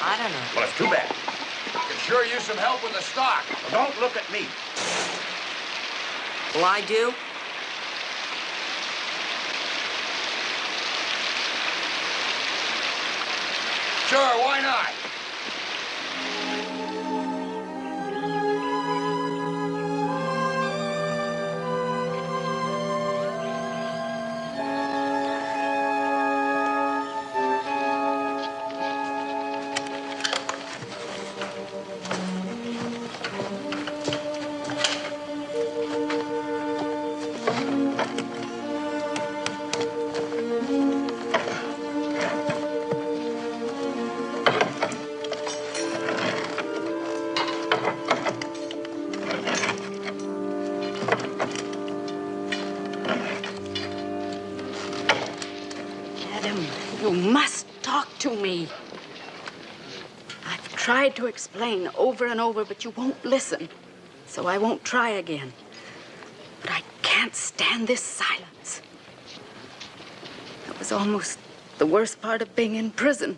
I don't know. Well, it's too bad. Could sure use some help with the stock. Well, don't look at me. Well, I do. Sure, why not? You must talk to me. I've tried to explain over and over, but you won't listen. So I won't try again. But I can't stand this silence. That was almost the worst part of being in prison.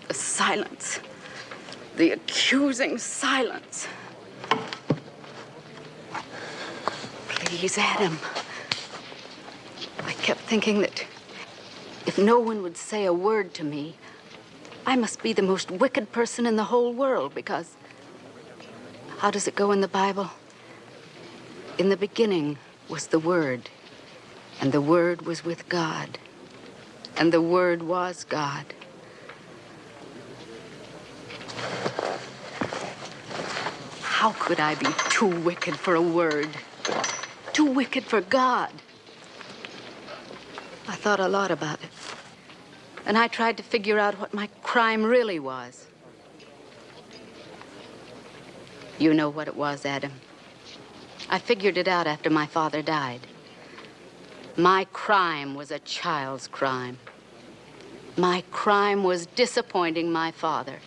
The silence. The accusing silence. Please, Adam. I kept thinking that if no one would say a word to me, I must be the most wicked person in the whole world, because how does it go in the Bible? In the beginning was the Word, and the Word was with God, and the Word was God. How could I be too wicked for a word? Too wicked for God? I thought a lot about it. And I tried to figure out what my crime really was. You know what it was, Adam. I figured it out after my father died. My crime was a child's crime. My crime was disappointing my father.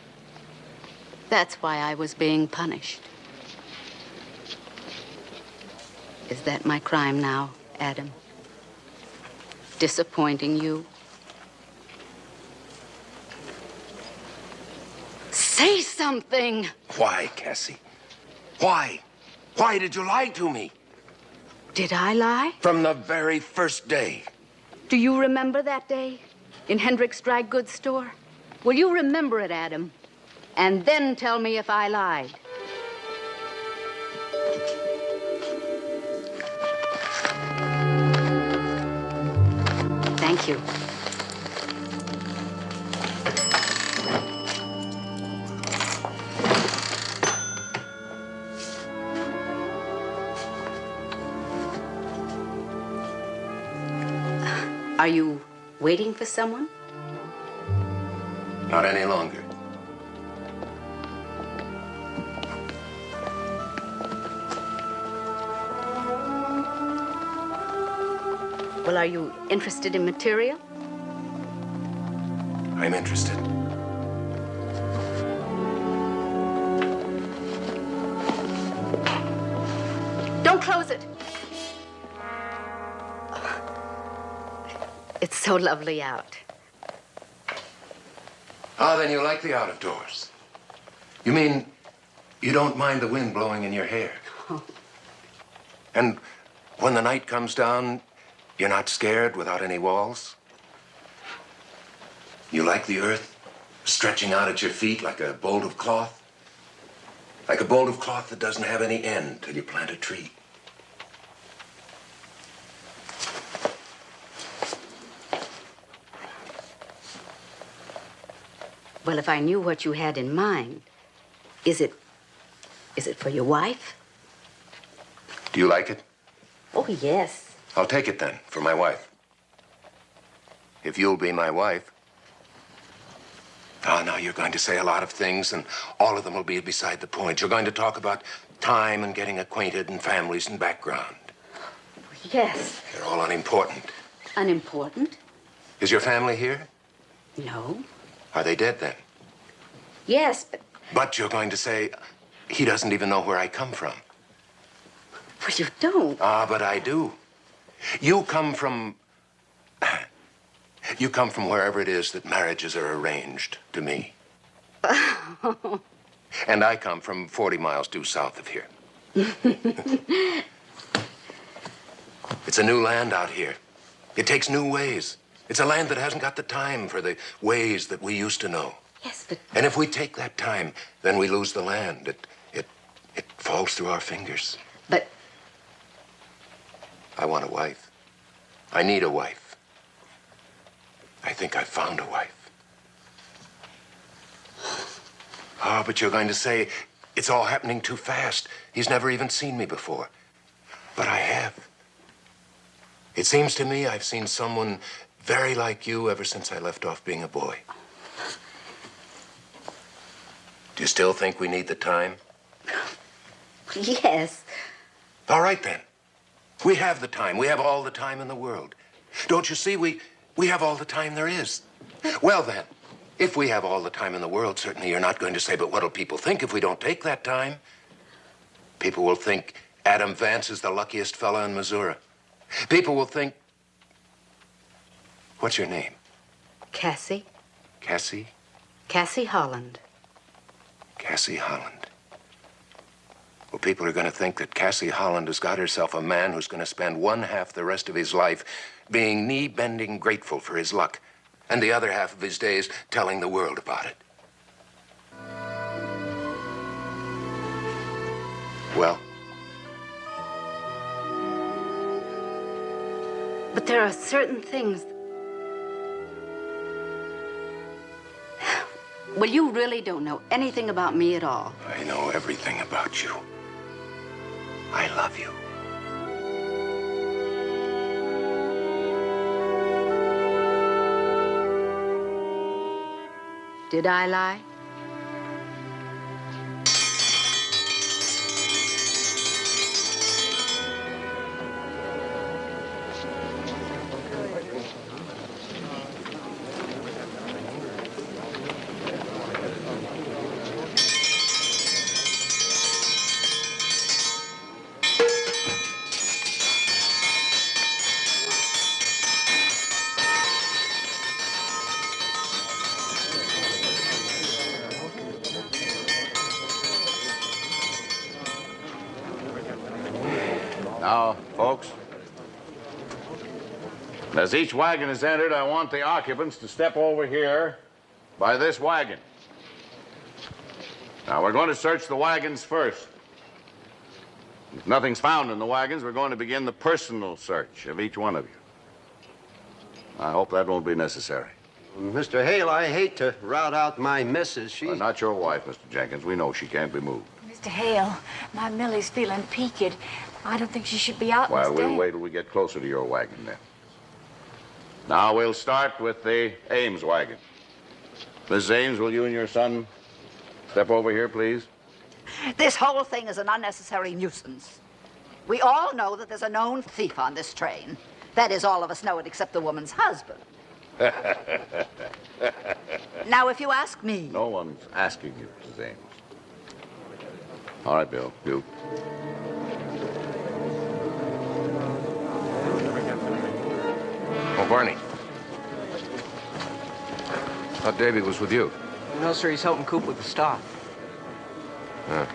That's why I was being punished. Is that my crime now, Adam? Disappointing you? Say something! Why, Cassie? Why? Why did you lie to me? Did I lie? From the very first day. Do you remember that day in Hendrick's dry goods store? Will you remember it, Adam? And then tell me if I lied. Thank you. Are you waiting for someone? Not any longer. Well, are you interested in material? I'm interested. Don't close it. It's so lovely out. Ah, then you like the out of doors. You mean you don't mind the wind blowing in your hair? And when the night comes down, you're not scared without any walls? You like the earth stretching out at your feet like a bolt of cloth? Like a bolt of cloth that doesn't have any end till you plant a tree. Well, if I knew what you had in mind, is it for your wife? Do you like it? Oh, yes. I'll take it then, for my wife. If you'll be my wife. Oh, now you're going to say a lot of things, and all of them will be beside the point. You're going to talk about time and getting acquainted and families and background. Yes. They're all unimportant. Unimportant? Is your family here? No. Are they dead then? Yes, but... But you're going to say, he doesn't even know where I come from. But you don't. Ah, but I do. You come from wherever it is that marriages are arranged to me. And I come from 40 miles due south of here. It's a new land out here. It takes new ways. It's a land that hasn't got the time for the ways that we used to know. Yes, but... And if we take that time, then we lose the land. It falls through our fingers. But... I want a wife. I need a wife. I think I found a wife. Oh, but you're going to say, it's all happening too fast. He's never even seen me before. But I have. It seems to me I've seen someone very like you ever since I left off being a boy. Do you still think we need the time? Yes. All right, then. We have the time. We have all the time in the world. Don't you see? We have all the time there is. Well, then, if we have all the time in the world, certainly you're not going to say, but what'll people think if we don't take that time? People will think Adam Vance is the luckiest fella in Missouri. People will think... What's your name? Cassie. Cassie? Cassie Holland. Cassie Holland. Well, people are going to think that Cassie Holland has got herself a man who's going to spend one half the rest of his life being knee-bending grateful for his luck, and the other half of his days telling the world about it. Well? But there are certain things... Well, you really don't know anything about me at all. I know everything about you. I love you. Did I lie? Now, folks, as each wagon is entered, I want the occupants to step over here by this wagon. Now, we're going to search the wagons first. If nothing's found in the wagons, we're going to begin the personal search of each one of you. I hope that won't be necessary. Mr. Hale, I hate to rout out my missus. She's... Not your wife, Mr. Jenkins. We know she can't be moved. Mr. Hale, my Millie's feeling peaked. I don't think she should be out Well, instead. we'll wait till we get closer to your wagon then. Now we'll start with the Ames wagon. Mrs. Ames, will you and your son step over here, please? This whole thing is an unnecessary nuisance. We all know that there's a known thief on this train. That is, all of us know it except the woman's husband. Now, if you ask me... No one's asking you, Mrs. Ames. All right, Bill, you. Oh, Barney. Thought Davy was with you. No, sir, he's helping Coop with the stock. Huh.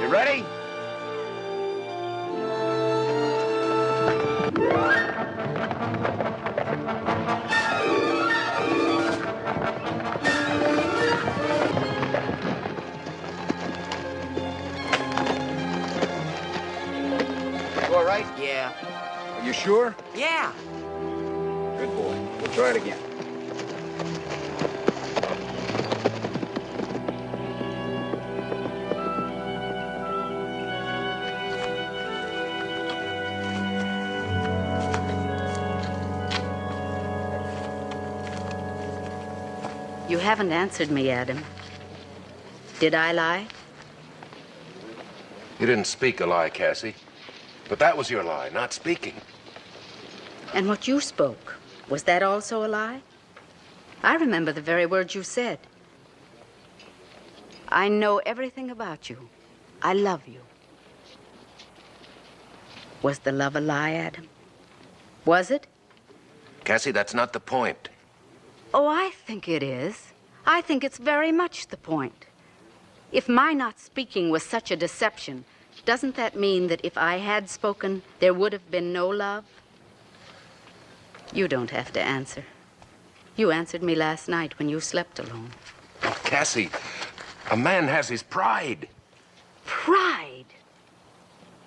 You ready? You all right? Yeah. Are you sure? Yeah. Good boy. We'll try it again. You haven't answered me, Adam. Did I lie? You didn't speak a lie, Cassie. But that was your lie, not speaking. And what you spoke, was that also a lie? I remember the very words you said. I know everything about you. I love you. Was the love a lie, Adam? Was it? Cassie, that's not the point. Oh, I think it is. I think it's very much the point. If my not speaking was such a deception, doesn't that mean that if I had spoken, there would have been no love? You don't have to answer. You answered me last night when you slept alone. Oh, Cassie, a man has his pride. Pride?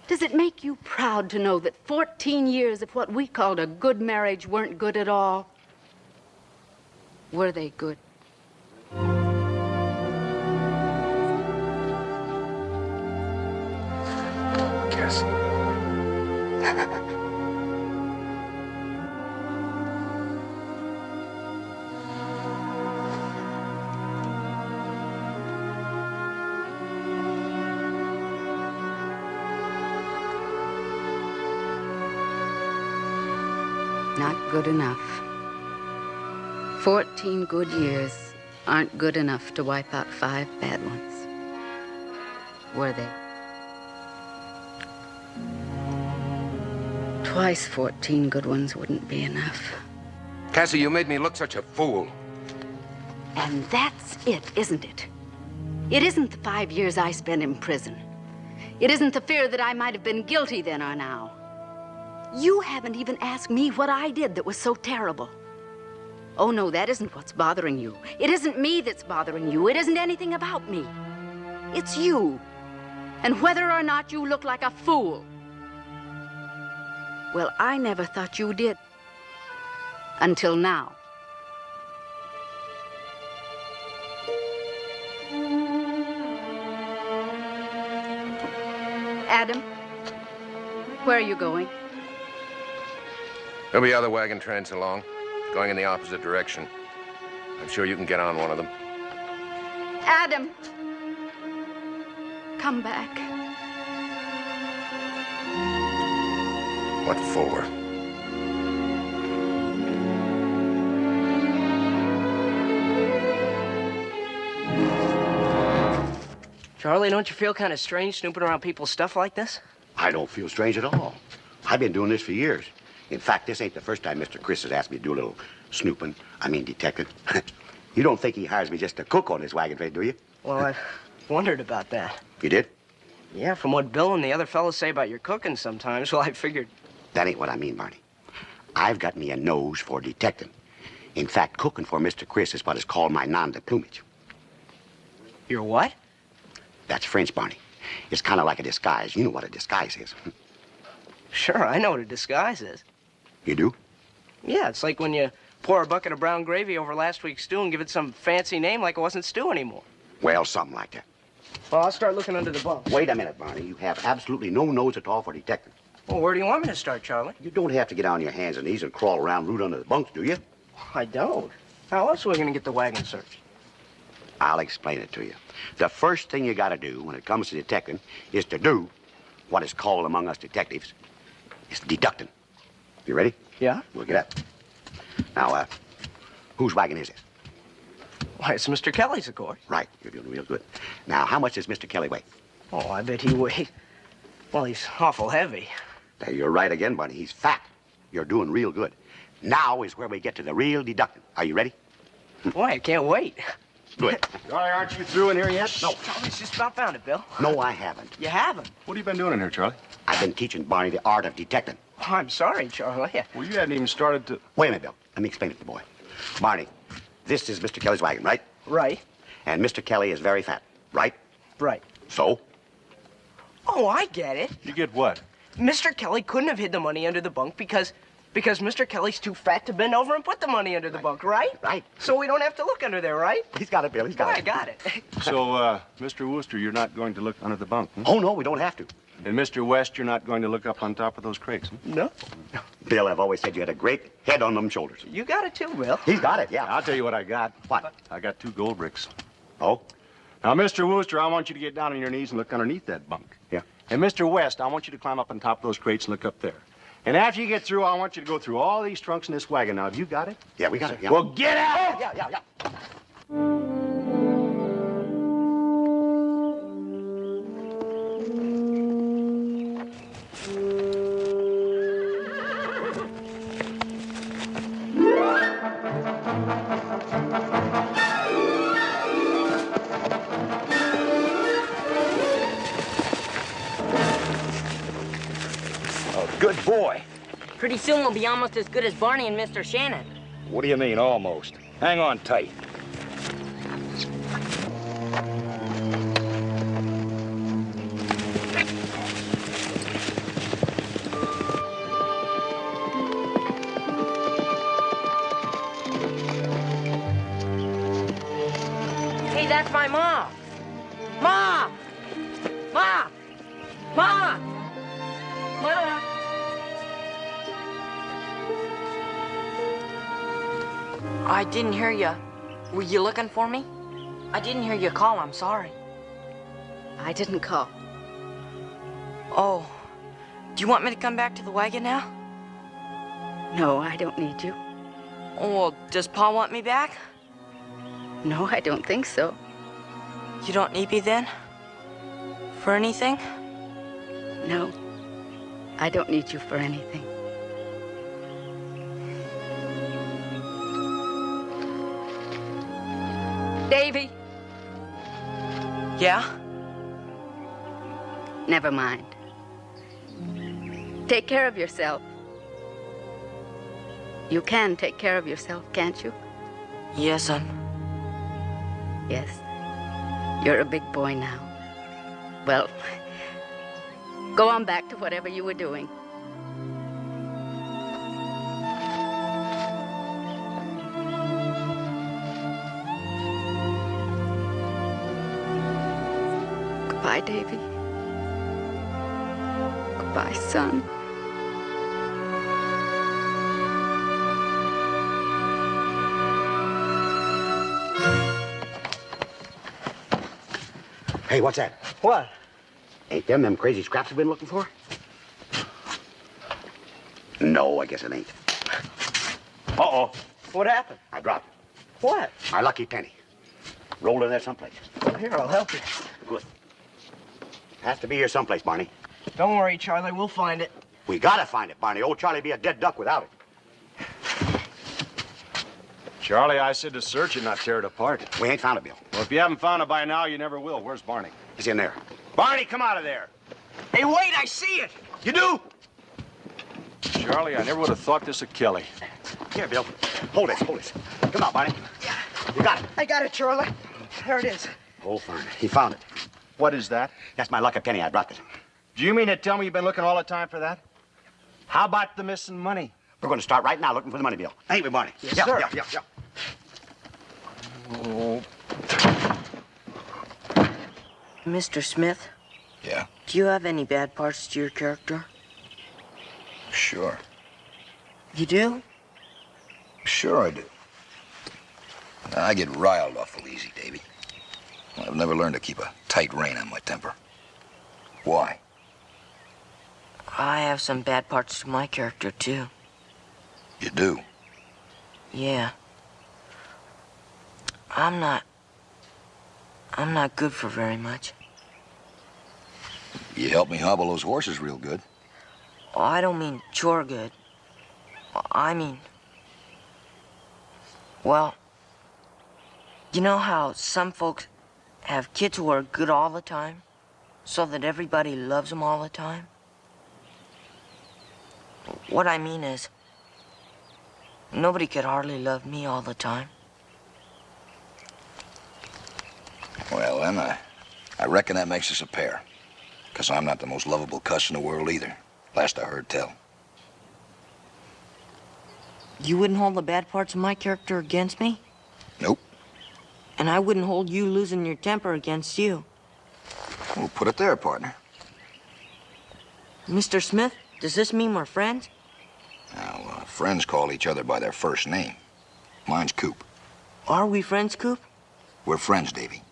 Does it make you proud to know that 14 years of what we called a good marriage weren't good at all? Were they good? Cassie. Not good enough. 14 good years aren't good enough to wipe out 5 bad ones. Were they? Twice 14 good ones wouldn't be enough. Cassie, you made me look such a fool. And that's it, isn't it? It isn't the 5 years I spent in prison. It isn't the fear that I might have been guilty then or now. You haven't even asked me what I did that was so terrible. Oh, no, that isn't what's bothering you. It isn't me that's bothering you. It isn't anything about me. It's you. And whether or not you look like a fool. Well, I never thought you did. Until now. Adam, where are you going? There'll be other wagon trains along, going in the opposite direction. I'm sure you can get on one of them. Adam! Come back. What for? Charlie, don't you feel kind of strange snooping around people's stuff like this? I don't feel strange at all. I've been doing this for years. In fact, this ain't the first time Mr. Chris has asked me to do a little snooping. I mean, detecting. You don't think he hires me just to cook on his wagon train, do you? Well, I've wondered about that. You did? Yeah, from what Bill and the other fellows say about your cooking sometimes, well, I figured... That ain't what I mean, Barney. I've got me a nose for detecting. In fact, cooking for Mr. Chris is what is called my nom de plumage. Your what? That's French, Barney. It's kind of like a disguise. You know what a disguise is. Sure, I know what a disguise is. You do? Yeah, it's like when you pour a bucket of brown gravy over last week's stew and give it some fancy name like it wasn't stew anymore. Well, something like that. Well, I'll start looking under the bunk. Wait a minute, Barney. You have absolutely no nose at all for detecting. Well, where do you want me to start, Charlie? You don't have to get on your hands and knees and crawl around root under the bunks, do you? I don't. How else are we going to get the wagon searched? I'll explain it to you. The first thing you got to do when it comes to detecting is to do what is called among us detectives is deducting. You ready? Yeah? We'll get up. Now, whose wagon is this? Why, it's Mr. Kelly's, of course. Right. You're doing real good. Now, how much does Mr. Kelly weigh? Oh, I bet he weighs... Well, he's awful heavy. Now, you're right again, buddy. He's fat. You're doing real good. Now is where we get to the real deducting. Are you ready? Boy, I can't wait. Good. Charlie, aren't you through in here yet? No. Charlie's just about found it, Bill. No, I haven't. You haven't? What have you been doing in here, Charlie? I've been teaching Barney the art of detecting. Oh, I'm sorry, Charlie. Well, you hadn't even started to... Wait a minute, Bill. Let me explain it to the boy. Barney, this is Mr. Kelly's wagon, right? Right. And Mr. Kelly is very fat, right? Right. So? Oh, I get it. You get what? Mr. Kelly couldn't have hid the money under the bunk because Mr. Kelly's too fat to bend over and put the money under the bunk, right? Right. So we don't have to look under there, right? He's got it, Bill. He's got it. I got it. So, Mr. Wooster, you're not going to look under the bunk, hmm? Oh, no, we don't have to. And Mr. West, you're not going to look up on top of those crates, hmm? No. Bill, I've always said you had a great head on them shoulders. You got it too, Bill. He's got it, yeah. I'll tell you what I got. What? I got 2 gold bricks. Oh? Now, Mr. Wooster, I want you to get down on your knees and look underneath that bunk. Yeah. And Mr. West, I want you to climb up on top of those crates and look up there. And after you get through, I want you to go through all these trunks in this wagon. Now, have you got it? Yeah, we got it. Yeah. Well, get out! Oh, yeah. Good boy. Pretty soon we'll be almost as good as Barney and Mr. Shannon. What do you mean, almost? Hang on tight. Hey, that's my mom. Ma! Ma! Ma! Ma! I didn't hear you. Were you looking for me? I didn't hear you call. I'm sorry. I didn't call. Oh. Do you want me to come back to the wagon now? No, I don't need you. Oh, well, does Pa want me back? No, I don't think so. You don't need me then? For anything? No, I don't need you for anything. Davy! Yeah? Never mind. Take care of yourself. You can take care of yourself, can't you? Yes, son. Yes. You're a big boy now. Well, go on back to whatever you were doing. Goodbye, Davy. Goodbye, son. Hey, what's that? What? Ain't them crazy scraps we've been looking for? No, I guess it ain't. Uh-oh. What happened? I dropped it. What? My lucky penny. Rolled in there someplace. Here, I'll help you. Good. Has to be here someplace, Barney. Don't worry, Charlie. We'll find it. We gotta find it, Barney. Old Charlie'd be a dead duck without it. Charlie, I said to search it, not tear it apart. We ain't found it, Bill. Well, if you haven't found it by now, you never will. Where's Barney? He's in there. Barney, come out of there. Hey, wait, I see it. You do? Charlie, I never would have thought this of Kelly. Here, Bill. Hold this. Come on, Barney. You got it. I got it, Charlie. There it is. Oh, fine. He found it. What is that? That's my lucky penny. I dropped it. Do you mean to tell me you've been looking all the time for that? How about the missing money? We're going to start right now looking for the money, Bill. Ain't we, Barney? Yes, yeah, sir. Yeah. Oh. Mr. Smith? Yeah? Do you have any bad parts to your character? Sure. You do? Sure I do. I get riled awful easy, Davy. I've never learned to keep a tight rein on my temper. Why? I have some bad parts to my character, too. You do? Yeah. I'm not good for very much. You helped me hobble those horses real good. Oh, I don't mean chore good. I mean... Well, you know how some folks have kids who are good all the time, so that everybody loves them all the time? What I mean is, nobody could hardly love me all the time. Well, then, I reckon that makes us a pair. Because I'm not the most lovable cuss in the world either. Last I heard tell. You wouldn't hold the bad parts of my character against me? Nope. And I wouldn't hold you losing your temper against you. We'll put it there, partner. Mr. Smith, does this mean we're friends? Now, friends call each other by their first name. Mine's Coop. Are we friends, Coop? We're friends, Davy.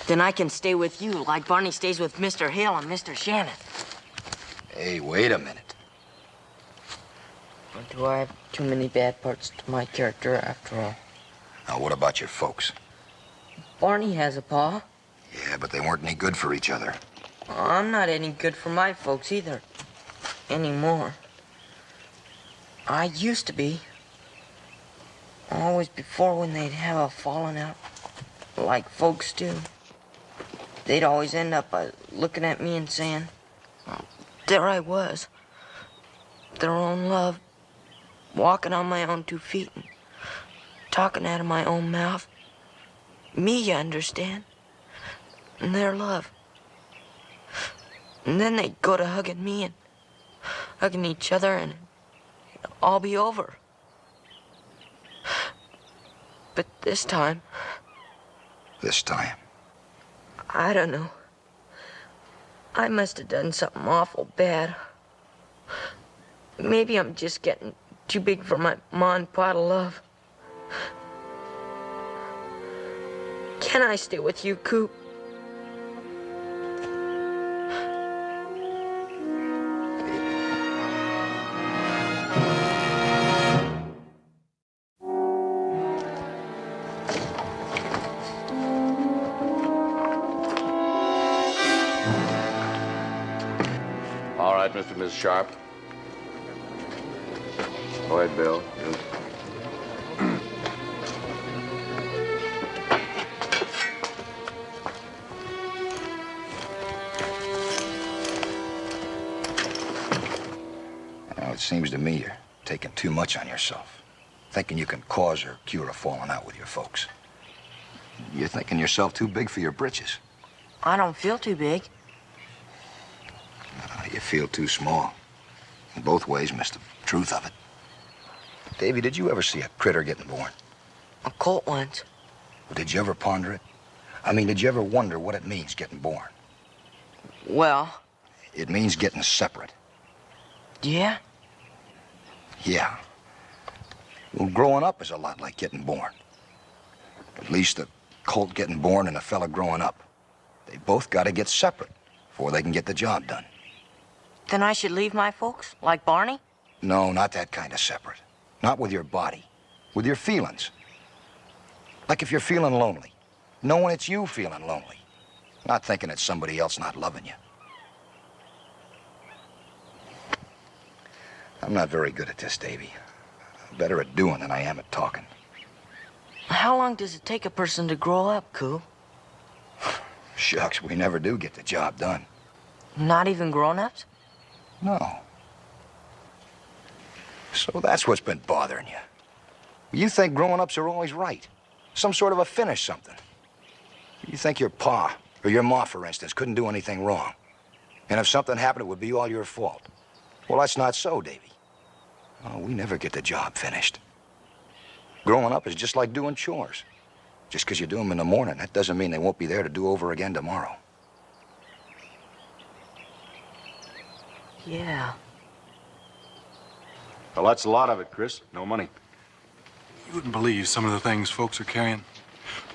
Then I can stay with you like Barney stays with Mr. Hale and Mr. Shannon. Hey, wait a minute. Or do I have too many bad parts to my character after all? Now, what about your folks? Barney has a pa. Yeah, but they weren't any good for each other. I'm not any good for my folks either. Anymore. I used to be. Always before when they'd have a falling out. Like folks do. They'd always end up by looking at me and saying, there I was. Their own love. Walking on my own 2 feet and talking out of my own mouth. Me, you understand? And their love. And then they'd go to hugging me and hugging each other and it'd all be over. But this time... This time? I don't know. I must have done something awful bad. Maybe I'm just getting too big for my ma and pa to love. Can I stay with you, Coop? All right, Mr. and Mrs. Sharp. Go ahead, Bill. Yes. Now, it seems to me you're taking too much on yourself. Thinking you can cause or cure a falling out with your folks. You're thinking yourself too big for your britches. I don't feel too big. You feel too small. In both ways, miss the truth of it. Davy, did you ever see a critter getting born? A colt once. Well, did you ever ponder it? I mean, did you ever wonder what it means getting born? Well... It means getting separate. Yeah? Yeah. Well, growing up is a lot like getting born. At least a colt getting born and a fella growing up. They both got to get separate before they can get the job done. Then I should leave my folks, like Barney? No, not that kind of separate. Not with your body. With your feelings. Like if you're feeling lonely. Knowing it's you feeling lonely. Not thinking it's somebody else not loving you. I'm not very good at this, Davy. I'm better at doing than I am at talking. How long does it take a person to grow up, Coop? Shucks, we never do get the job done. Not even grown-ups? No. So that's what's been bothering you. You think grown-ups are always right. Some sort of a finish something. You think your pa, or your ma, for instance, couldn't do anything wrong. And if something happened, it would be all your fault. Well, that's not so, Davy. Oh, we never get the job finished. Growing up is just like doing chores. Just because you do them in the morning, that doesn't mean they won't be there to do over again tomorrow. Yeah. Well, that's a lot of it, Chris. No money. You wouldn't believe some of the things folks are carrying.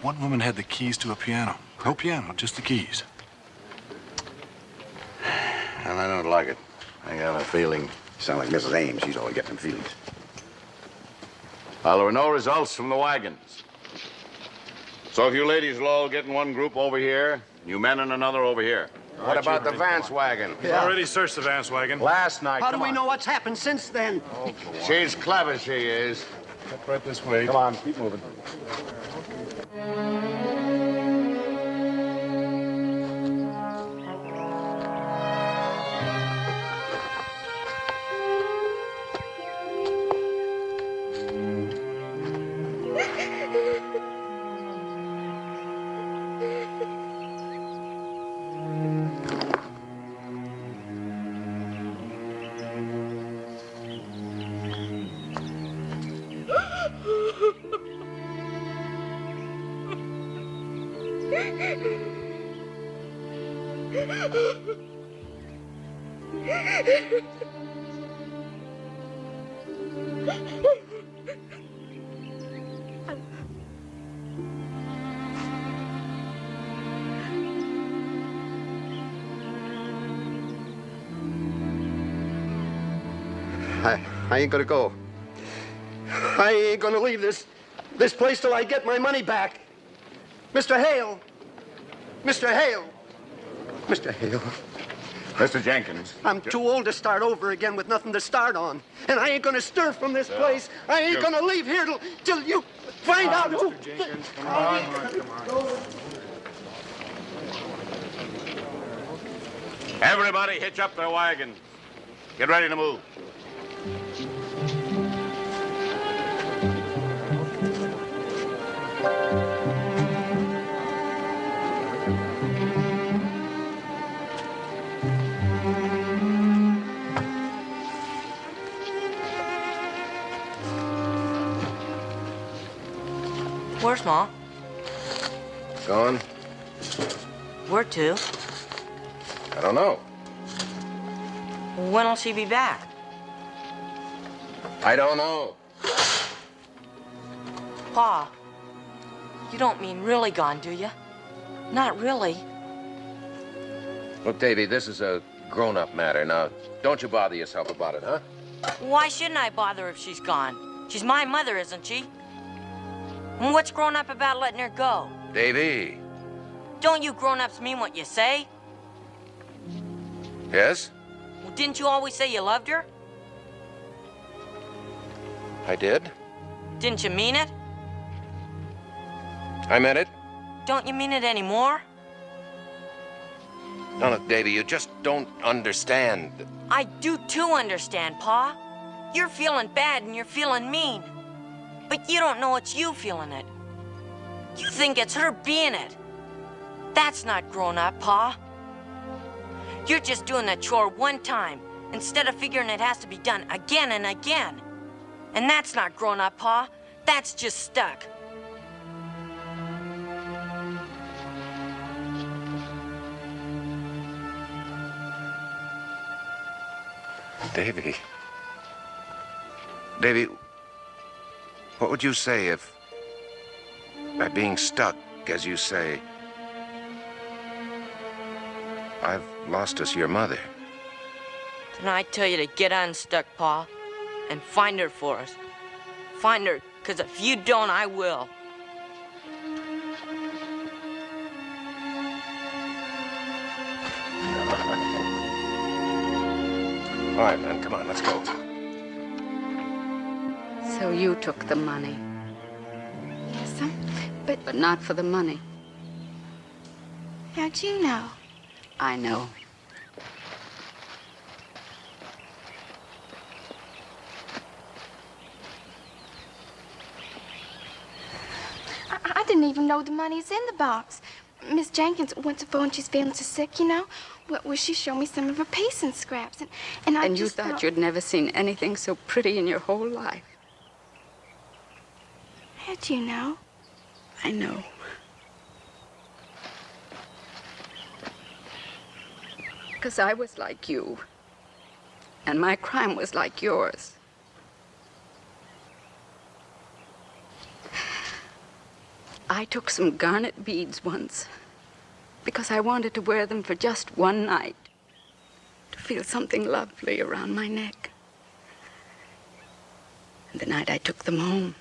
One woman had the keys to a piano. No piano, just the keys. And I don't like it. I got a feeling you sound like Mrs. Ames. She's always getting them feelings. Well, there were no results from the wagons. So if you ladies will all get in one group over here, you men in another over here. What about the Vance wagon? We've already searched the Vance wagon. Last night, How do we know what's happened since then? She's clever, she is. Step right this way. Come on, keep moving. I ain't gonna go. I ain't gonna leave this place till I get my money back. Mr. Hale. Mr. Hale. Mr. Hale. Mr. Jenkins. I'm too old to start over again with nothing to start on. And I ain't gonna stir from this place. I ain't gonna leave here till you find out who... Mr. Jenkins, come on. Everybody hitch up their wagons. Get ready to move. Where's Ma? Gone? Where to? I don't know. When'll she be back? I don't know. Pa, you don't mean really gone, do you? Not really. Look, Davy, this is a grown-up matter. Now, don't you bother yourself about it, huh? Why shouldn't I bother if she's gone? She's my mother, isn't she? And what's grown up about letting her go? Davy. Don't you grown-ups mean what you say? Yes? Well, didn't you always say you loved her? I did. Didn't you mean it? I meant it. Don't you mean it anymore? No, look, Davy, you just don't understand. I do too understand, Pa. You're feeling bad and you're feeling mean. But you don't know it's you feeling it. You think it's her being it. That's not grown up, Pa. You're just doing that chore one time instead of figuring it has to be done again and again. And that's not grown up, Pa. That's just stuck. Davy. Davy, what would you say if, by being stuck, as you say, I've lost us your mother? Then I tell you to get unstuck, Pa, and find her for us. Find her, because if you don't, I will. All right, man, come on, let's go. So you took the money. Yes, But not for the money. how'd you know? I know. I didn't even know the money's in the box. Miss Jenkins, once before when she's feeling so sick, you know, well, she showed me some of her pacing scraps, and I And you just thought you'd never seen anything so pretty in your whole life. How'd you know? I know. Because I was like you, and my crime was like yours. I took some garnet beads once because I wanted to wear them for just one night, to feel something lovely around my neck. And the night I took them home,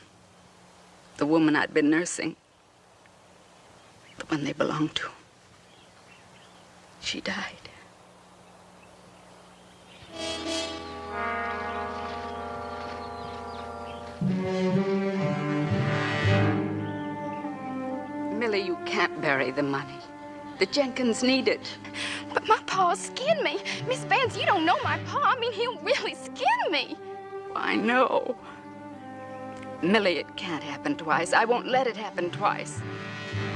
the woman I'd been nursing, the one they belonged to, she died. Millie, you can't bury the money. The Jenkins need it. But my paw skinned me. Miss Vance, you don't know my paw. I mean, he'll really skin me. I know. Millie, it can't happen twice. I won't let it happen twice.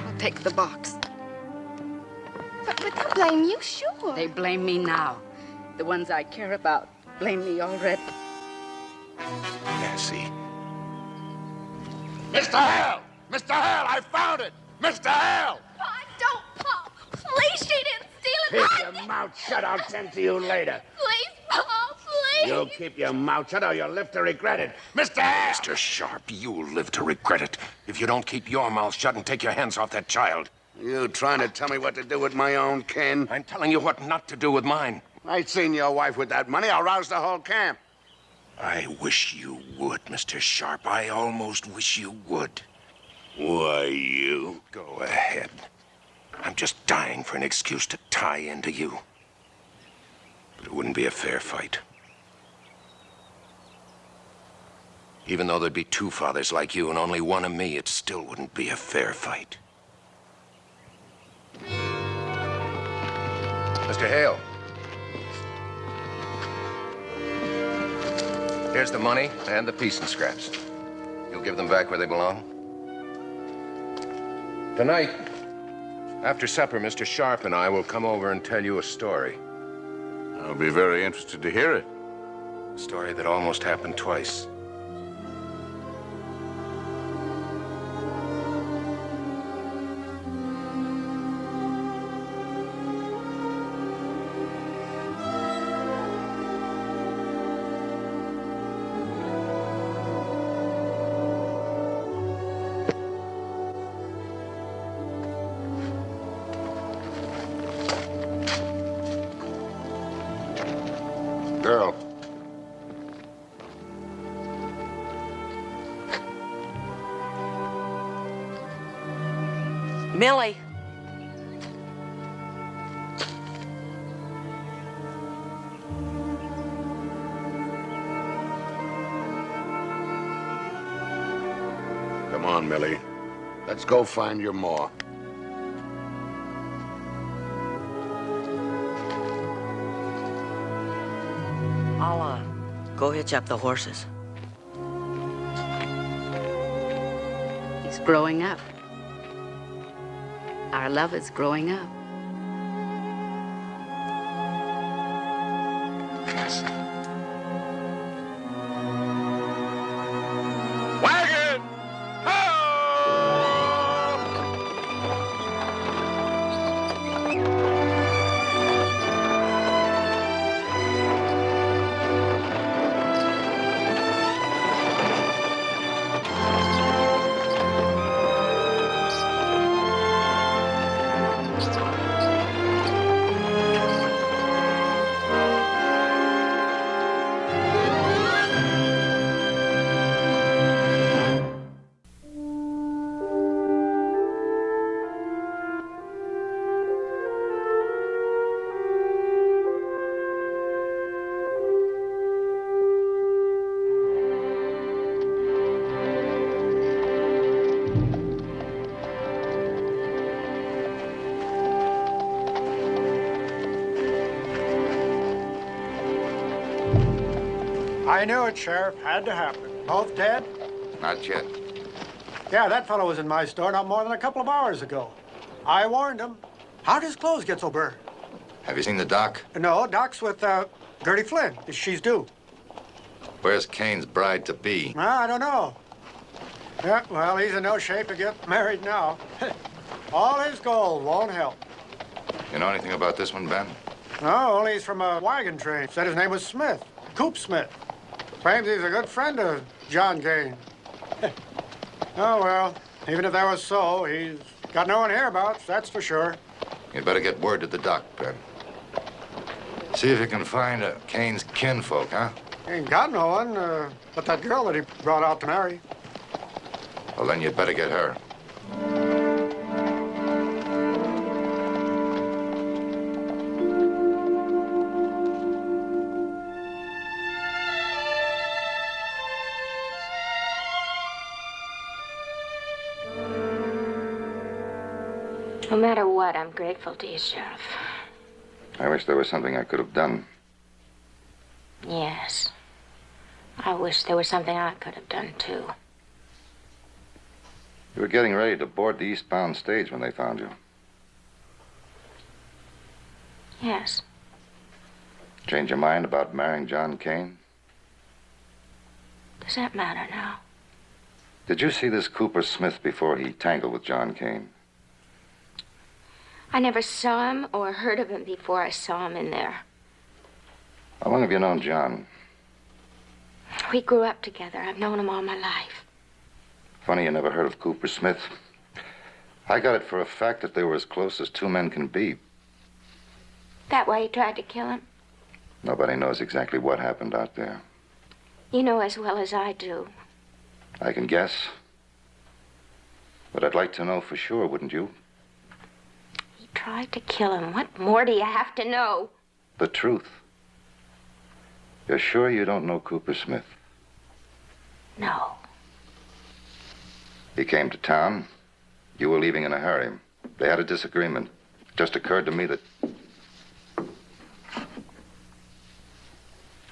I'll take the box. But they'll blame you, sure. They blame me now. The ones I care about blame me already. Yeah, see? Mr. Hale! Mr. Hale, I found it! Mr. Hale! Pa, don't, Pa. Please, she didn't steal it. Keep your mouth shut. I'll tend to you later. Please, Pa, please. You'll keep your mouth shut or you'll live to regret it. Mr. Hale! Mr. Sharp, you'll live to regret it if you don't keep your mouth shut and take your hands off that child. You trying to tell me what to do with my own kin? I'm telling you what not to do with mine. I seen your wife with that money. I'll rouse the whole camp. I wish you would, Mr. Sharp. I almost wish you would. Why, you? Go ahead. I'm just dying for an excuse to tie into you. But it wouldn't be a fair fight. Even though there'd be two fathers like you and only one of me, it still wouldn't be a fair fight. Mr. Hale. Here's the money and the piece and scraps. You'll give them back where they belong? Tonight, after supper, Mr. Sharp and I will come over and tell you a story. I'll be very interested to hear it. A story that almost happened twice. Girl. Millie. Come on, Millie. Let's go find your ma. I'll, go hitch up the horses. He's growing up. Our love is growing up. Wagon! I knew it, Sheriff. Had to happen. Both dead? Not yet. Yeah, that fellow was in my store not more than a couple of hours ago. I warned him. How'd his clothes get so burned? Have you seen the doc? No, Doc's with Gertie Flynn. She's due. Where's Kane's bride-to-be? I don't know. Yeah, well, he's in no shape to get married now. All his gold won't help. You know anything about this one, Ben? No, only he's from a wagon train. Said his name was Smith. Coop Smith. Claims he's a good friend of John Kane. Oh, well, even if that was so, he's got no one hereabouts, that's for sure. You'd better get word to the doc, Ben. See if you can find Kane's kinfolk, huh? Ain't got no one, but that girl that he brought out to marry. Well, then you'd better get her. No matter what, I'm grateful to you, Sheriff. I wish there was something I could have done. Yes. I wish there was something I could have done, too. You were getting ready to board the eastbound stage when they found you. Yes. Change your mind about marrying John Kane? Does that matter now? Did you see this Cooper Smith before he tangled with John Kane? I never saw him or heard of him before I saw him in there. How long have you known John? We grew up together. I've known him all my life. Funny you never heard of Cooper Smith. I got it for a fact that they were as close as two men can be. That why you tried to kill him? Nobody knows exactly what happened out there. You know as well as I do. I can guess. But I'd like to know for sure, wouldn't you? He tried to kill him. What more do you have to know? The truth. You're sure you don't know Cooper Smith? No. He came to town. You were leaving in a hurry. They had a disagreement. It just occurred to me that...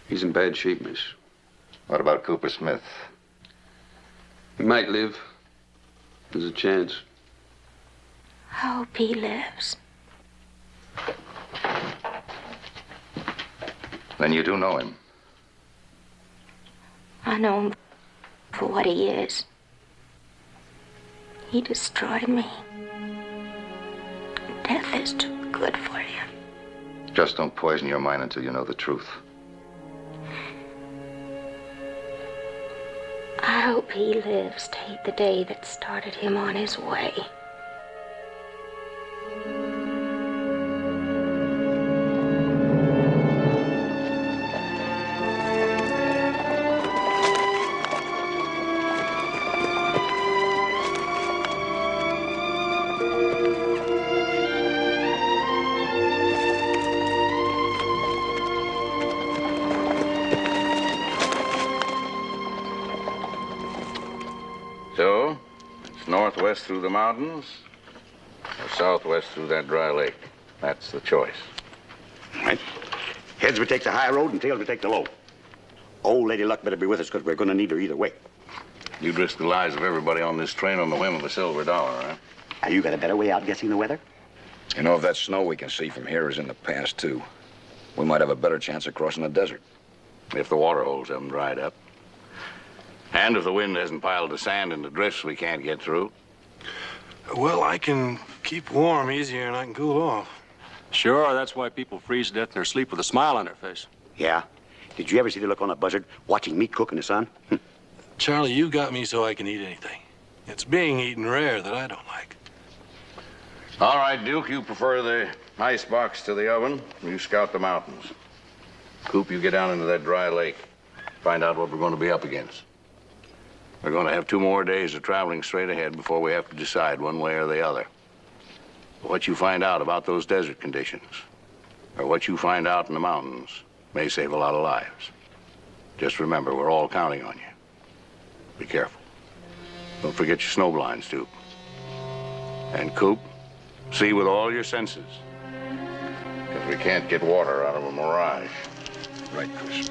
He's in bad shape, miss. What about Cooper Smith? He might live. There's a chance. I hope he lives. Then you do know him. I know him for what he is. He destroyed me. Death is too good for you. Just don't poison your mind until you know the truth. I hope he lives to hate the day that started him on his way. So, it's northwest through the mountains or southwest through that dry lake. That's the choice. Right. Heads would take the high road and tails would take the low. Old Lady Luck better be with us because we're going to need her either way. You'd risk the lives of everybody on this train on the whim of a silver dollar, huh? Now, you got a better way out guessing the weather? You know, if that snow we can see from here is in the past, too, we might have a better chance of crossing the desert. If the water holes haven't dried up. And if the wind hasn't piled the sand into drifts we can't get through. Well, I can keep warm easier and I can cool off. Sure, that's why people freeze to death in their sleep with a smile on their face. Yeah. Did you ever see the look on a buzzard watching meat cook in the sun? Charlie, you got me so I can eat anything. It's being eaten rare that I don't like. All right, Duke, you prefer the ice box to the oven. You scout the mountains. Coop, you get down into that dry lake. Find out what we're going to be up against. We're going to have 2 more days of traveling straight ahead before we have to decide one way or the other. What you find out about those desert conditions, or what you find out in the mountains, may save a lot of lives. Just remember, we're all counting on you. Be careful. Don't forget your snow blinds, Duke. And Coop, see with all your senses. Because we can't get water out of a mirage. Right, Chris.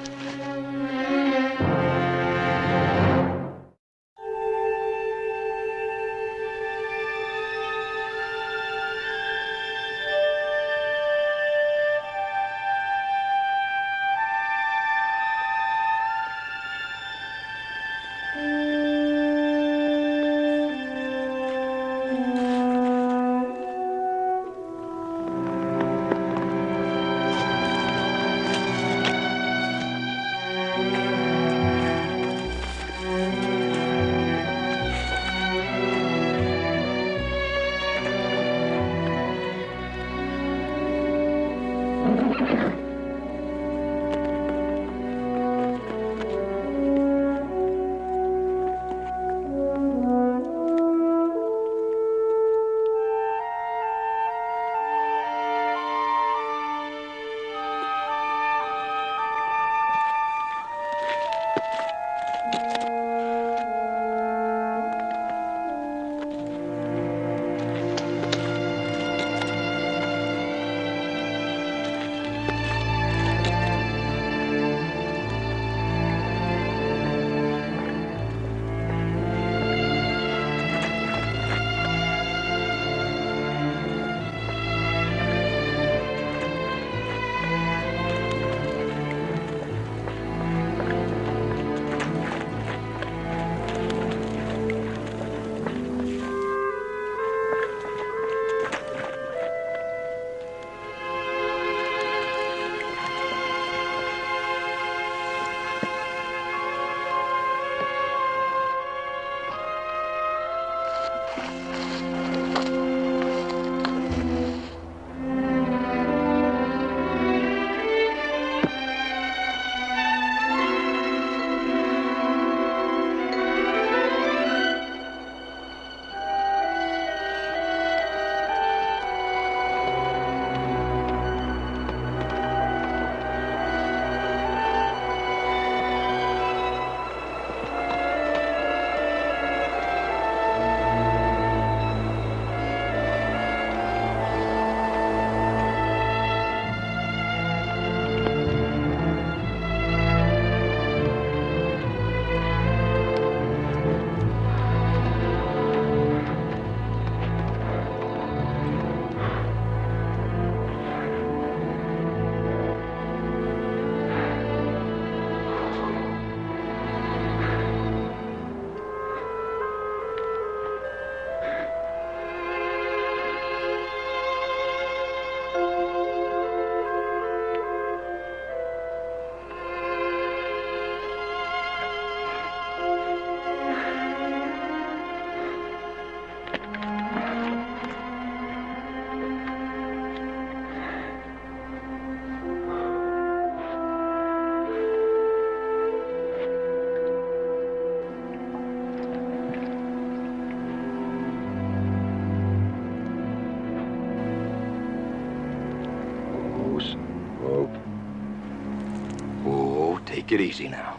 Whoa, take it easy now.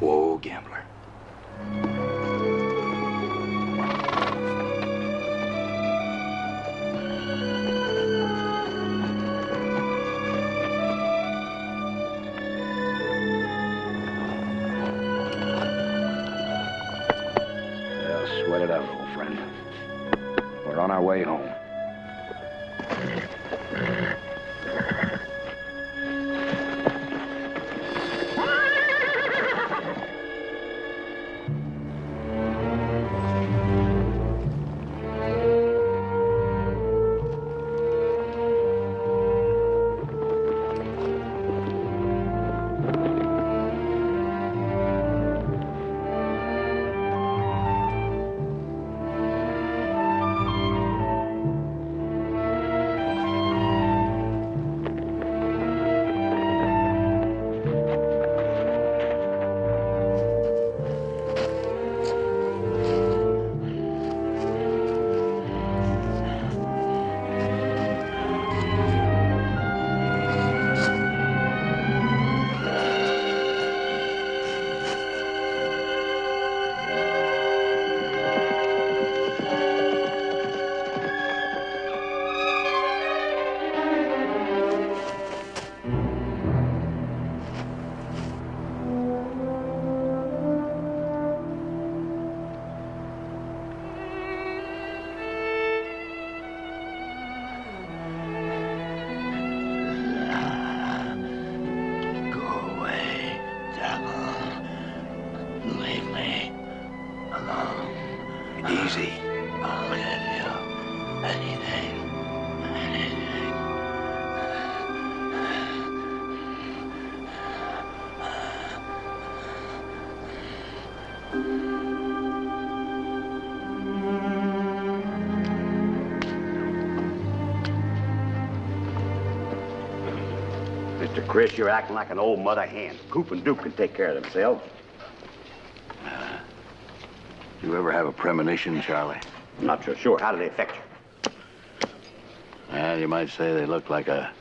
Whoa, gambler. Well, sweat it out, old friend. We're on our way home. Easy. I'll give you anything. Mr. Chris, you're acting like an old mother hen. Coop and Duke can take care of themselves. You ever have a premonition, Charlie? I'm not so sure. How do they affect you? Well, you might say they look like a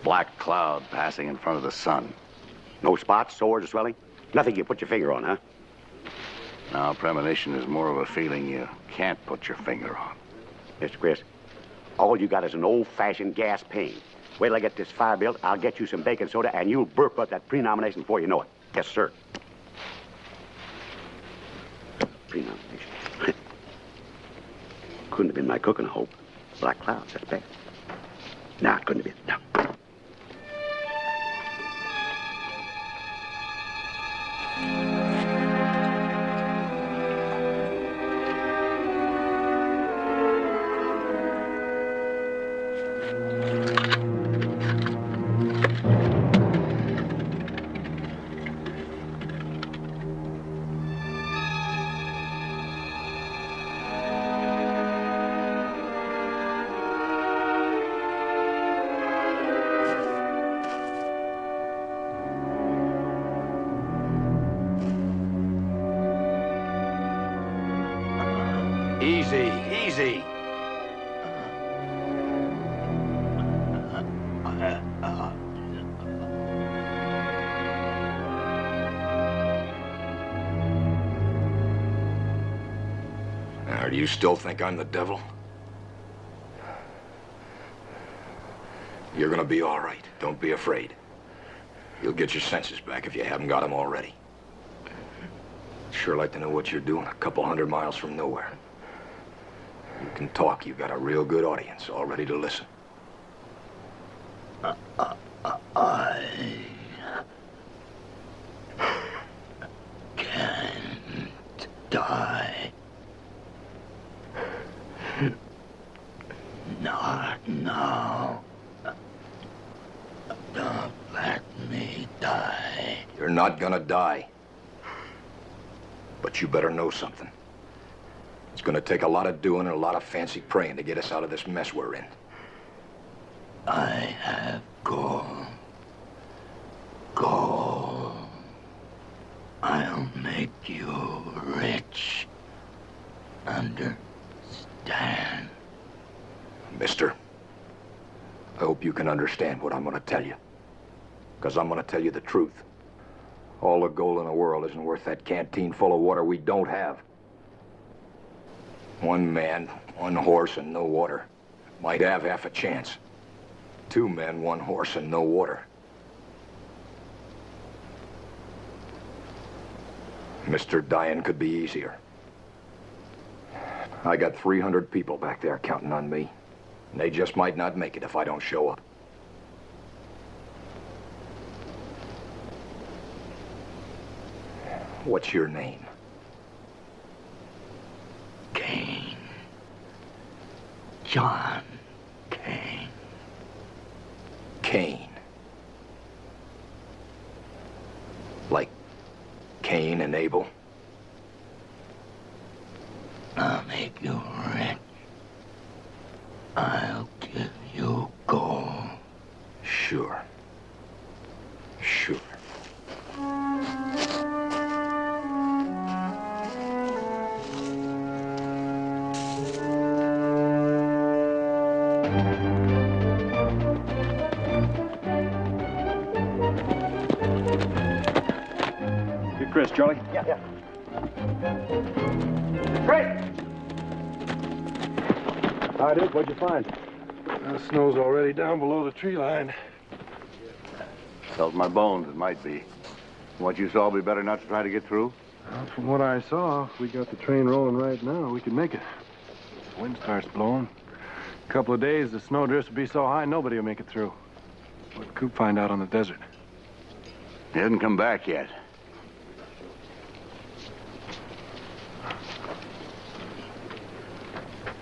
black cloud passing in front of the sun. No spots, sores, or swelling? Nothing you put your finger on, huh? Now, premonition is more of a feeling you can't put your finger on. Mr. Chris, all you got is an old-fashioned gas pain. Wait till I get this fire built, I'll get you some baking soda, and you'll burp up that pre-nomination before you know it. Yes, sir. Pre-nomination. Couldn't have been my cooking, I hope. Black clouds, that's bad. No, it couldn't have been. No. Easy, easy. Now, do you still think I'm the devil? You're gonna be all right. Don't be afraid. You'll get your senses back if you haven't got them already. Sure like to know what you're doing a couple 100 miles from nowhere. You can talk. You've got a real good audience all ready to listen. I can't die. Not now. Don't let me die. You're not gonna die. But you better know something. It's gonna take a lot of doing and a lot of fancy praying to get us out of this mess we're in. I have gold. Gold. I'll make you rich. Understand? Mister, I hope you can understand what I'm gonna tell you. Because I'm going to tell you the truth. All the gold in the world isn't worth that canteen full of water we don't have. One man, one horse, and no water might have half a chance. Two men, one horse, and no water. Mr. Dying could be easier. I got 300 people back there counting on me. And they just might not make it if I don't show up. What's your name? Kane. John Kane. Cain. Like Cain and Abel? I'll make you rich. I'll give you gold. Sure. Sure. Here, Chris, Charlie. Yeah. Great! Hi, Duke. What'd you find? The snow's already down below the tree line. Felt my bones, it might be. What you saw, be better not to try to get through? Well, from what I saw, if we got the train rolling right now, we could make it. The wind starts blowing. A couple of days, the snow drifts will be so high, nobody will make it through. What'd Coop find out on the desert? He hasn't come back yet.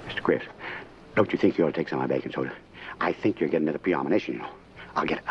Mr. Chris, don't you think you ought to take some of my baking soda? I think you're getting to the preomination, you know. I'll get it.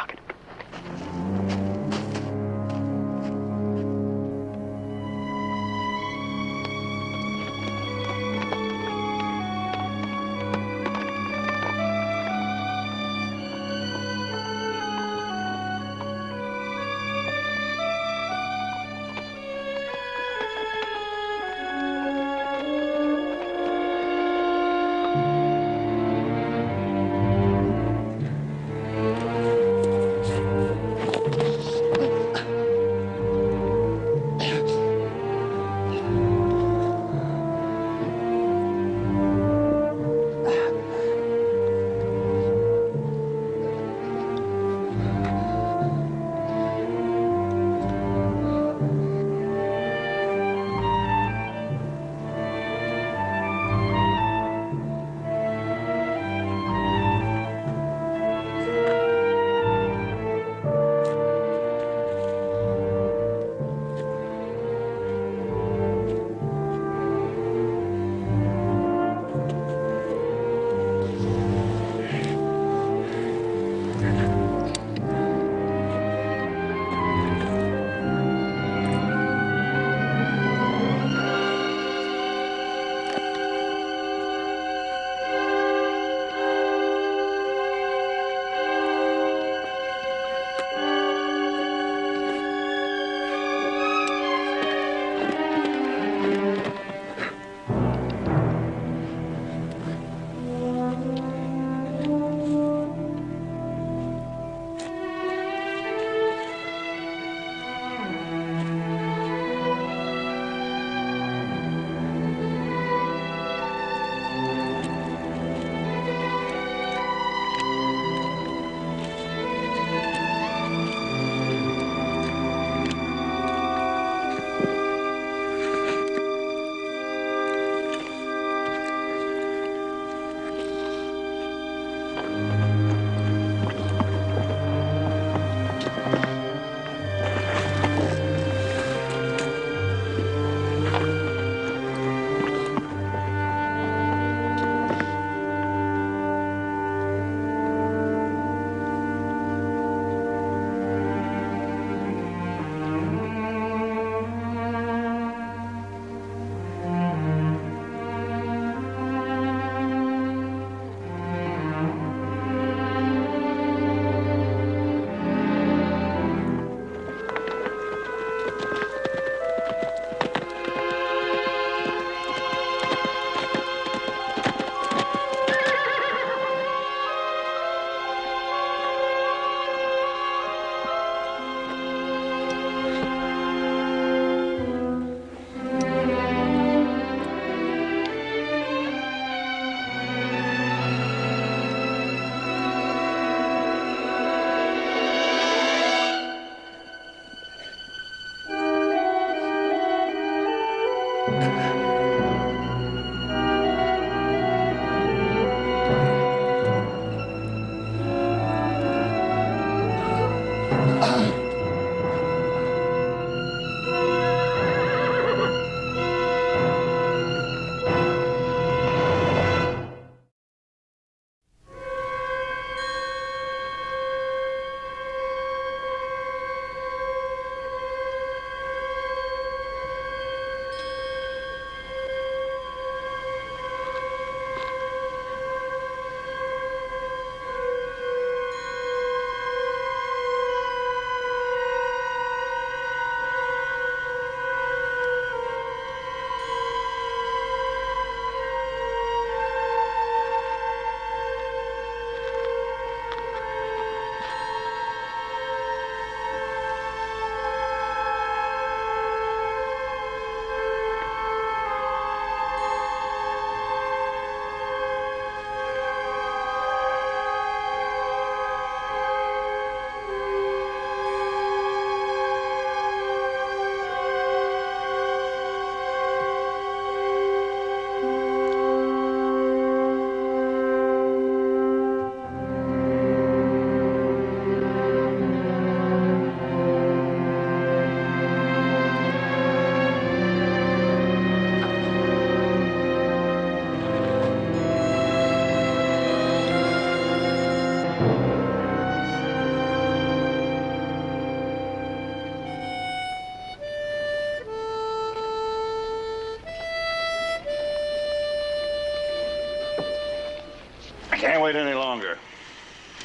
wait any longer.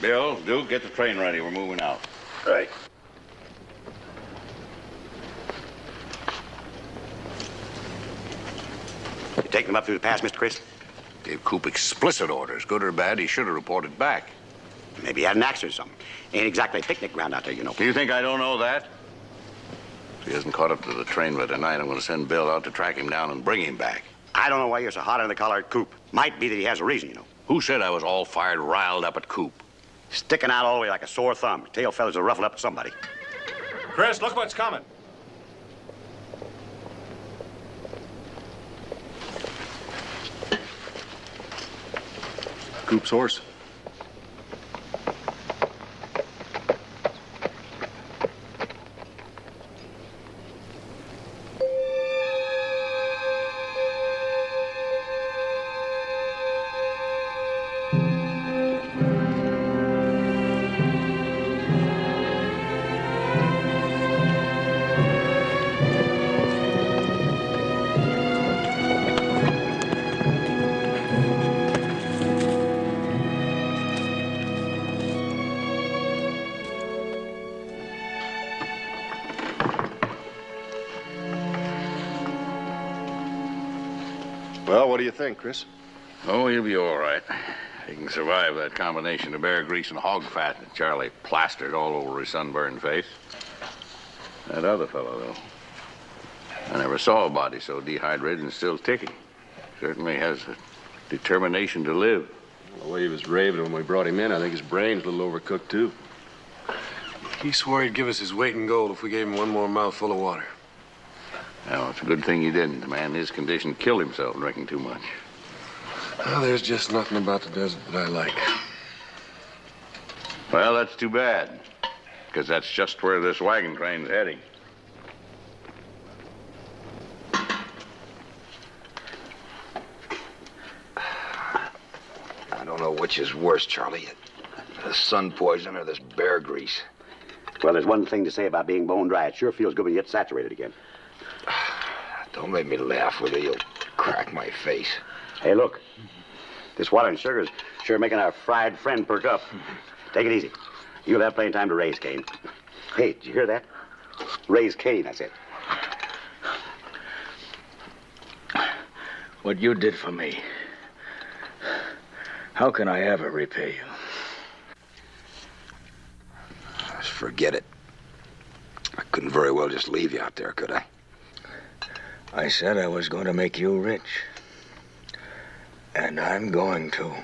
Bill, Duke, get the train ready. We're moving out. Right. You taking them up through the pass, Mr. Chris? Gave Coop explicit orders. Good or bad, he should have reported back. Maybe he had an accident or something. Ain't exactly a picnic ground out there, you know. Do you think I don't know that? If he hasn't caught up to the train by tonight, I'm going to send Bill out to track him down and bring him back. I don't know why you're so hot on the collar at Coop. Might be that he has a reason, you know. Who said I was all fired, riled up at Coop? Sticking out all the way like a sore thumb. Tail fellas will ruffle up at somebody. Chris, look what's coming. Coop's horse. Well, what do you think, Chris? Oh, he'll be all right. He can survive that combination of bear grease and hog fat that Charlie plastered all over his sunburned face. That other fellow, though. I never saw a body so dehydrated and still ticking. Certainly has a determination to live. The way he was raving when we brought him in, I think his brain's a little overcooked, too. He swore he'd give us his weight in gold if we gave him one more mouthful of water. Well, it's a good thing he didn't. The man in his condition killed himself drinking too much. Well, there's just nothing about the desert that I like. Well, that's too bad, because that's just where this wagon train's heading. I don't know which is worse, Charlie. The sun poison or this bear grease. Well, there's one thing to say about being bone dry. It sure feels good when you get saturated again. Don't make me laugh with you. You'll crack my face. Hey, look. This water and sugar's sure making our fried friend perk up. Take it easy. You'll have plenty of time to raise Cain. Hey, did you hear that? Raise Cain, I said. What you did for me, how can I ever repay you? Just forget it. I couldn't very well just leave you out there, could I? I said I was going to make you rich. And I'm going to.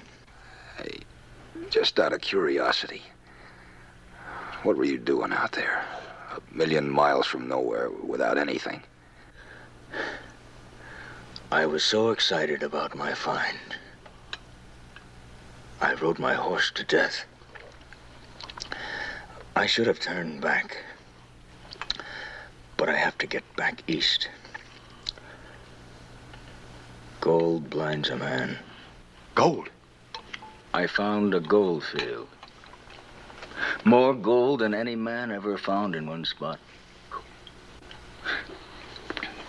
Hey, just out of curiosity, what were you doing out there? 1,000,000 miles from nowhere without anything? I was so excited about my find. I rode my horse to death. I should have turned back. But I have to get back east. Gold blinds a man. Gold? I found a gold field. More gold than any man ever found in one spot.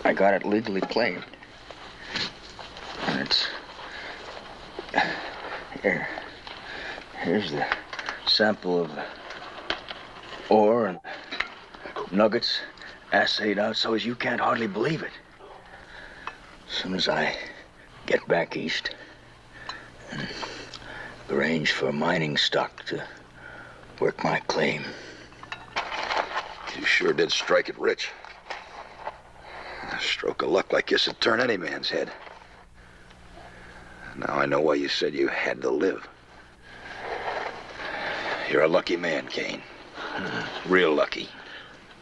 I got it legally claimed. And it's... Here's the sample of the ore and nuggets assayed out so as you can't hardly believe it. As soon as I get back east and arrange for mining stock to work my claim. You sure did strike it rich. A stroke of luck like this would turn any man's head. Now I know why you said you had to live. You're a lucky man, Cain. Real lucky.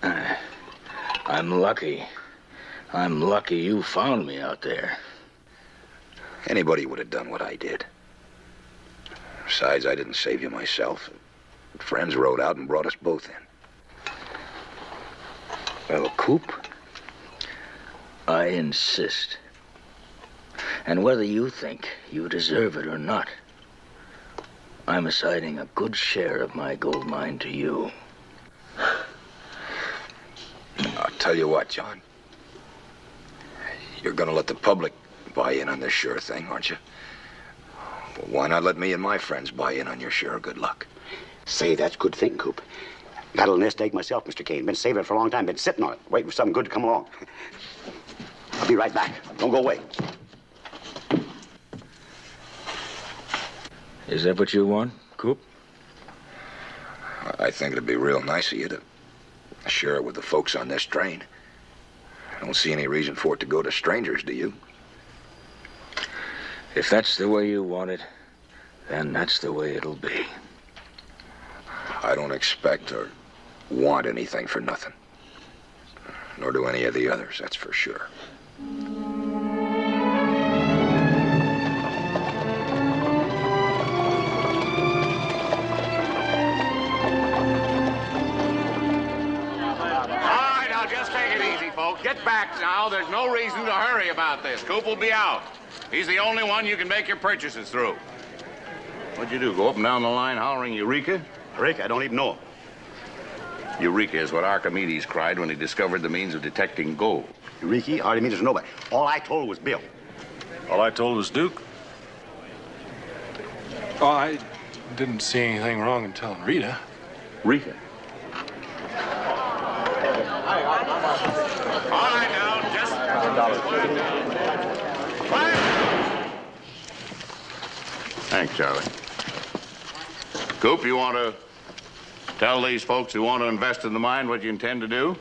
I'm lucky. I'm lucky you found me out there. Anybody would have done what I did. Besides, I didn't save you myself. Friends rode out and brought us both in. Well, Coop, I insist. And whether you think you deserve it or not, I'm assigning a good share of my gold mine to you. I'll tell you what, John. You're gonna let the public buy in on this sure thing, aren't you? Well, why not let me and my friends buy in on your share of good luck? Say, that's good thinking, Coop. Got a little nest egg myself, Mr. Kane. Been saving it for a long time. Been sitting on it, waiting for something good to come along. I'll be right back. Don't go away. Is that what you want, Coop? I think it'd be real nice of you to share it with the folks on this train. I don't see any reason for it to go to strangers, do you? If that's the way you want it, then that's the way it'll be. I don't expect or want anything for nothing. Nor do any of the others, that's for sure. Get back now. There's no reason to hurry about this. Coop will be out. He's the only one you can make your purchases through. What'd you do, go up and down the line hollering Eureka? Eureka? I don't even know. Eureka is what Archimedes cried when he discovered the means of detecting gold. Eureka? Archimedes or nobody. All I told was Bill. All I told was Duke. Oh, I didn't see anything wrong in telling Rita. Rita? All right, now, just... Thanks, Charlie. Coop, you want to tell these folks who want to invest in the mine what you intend to do?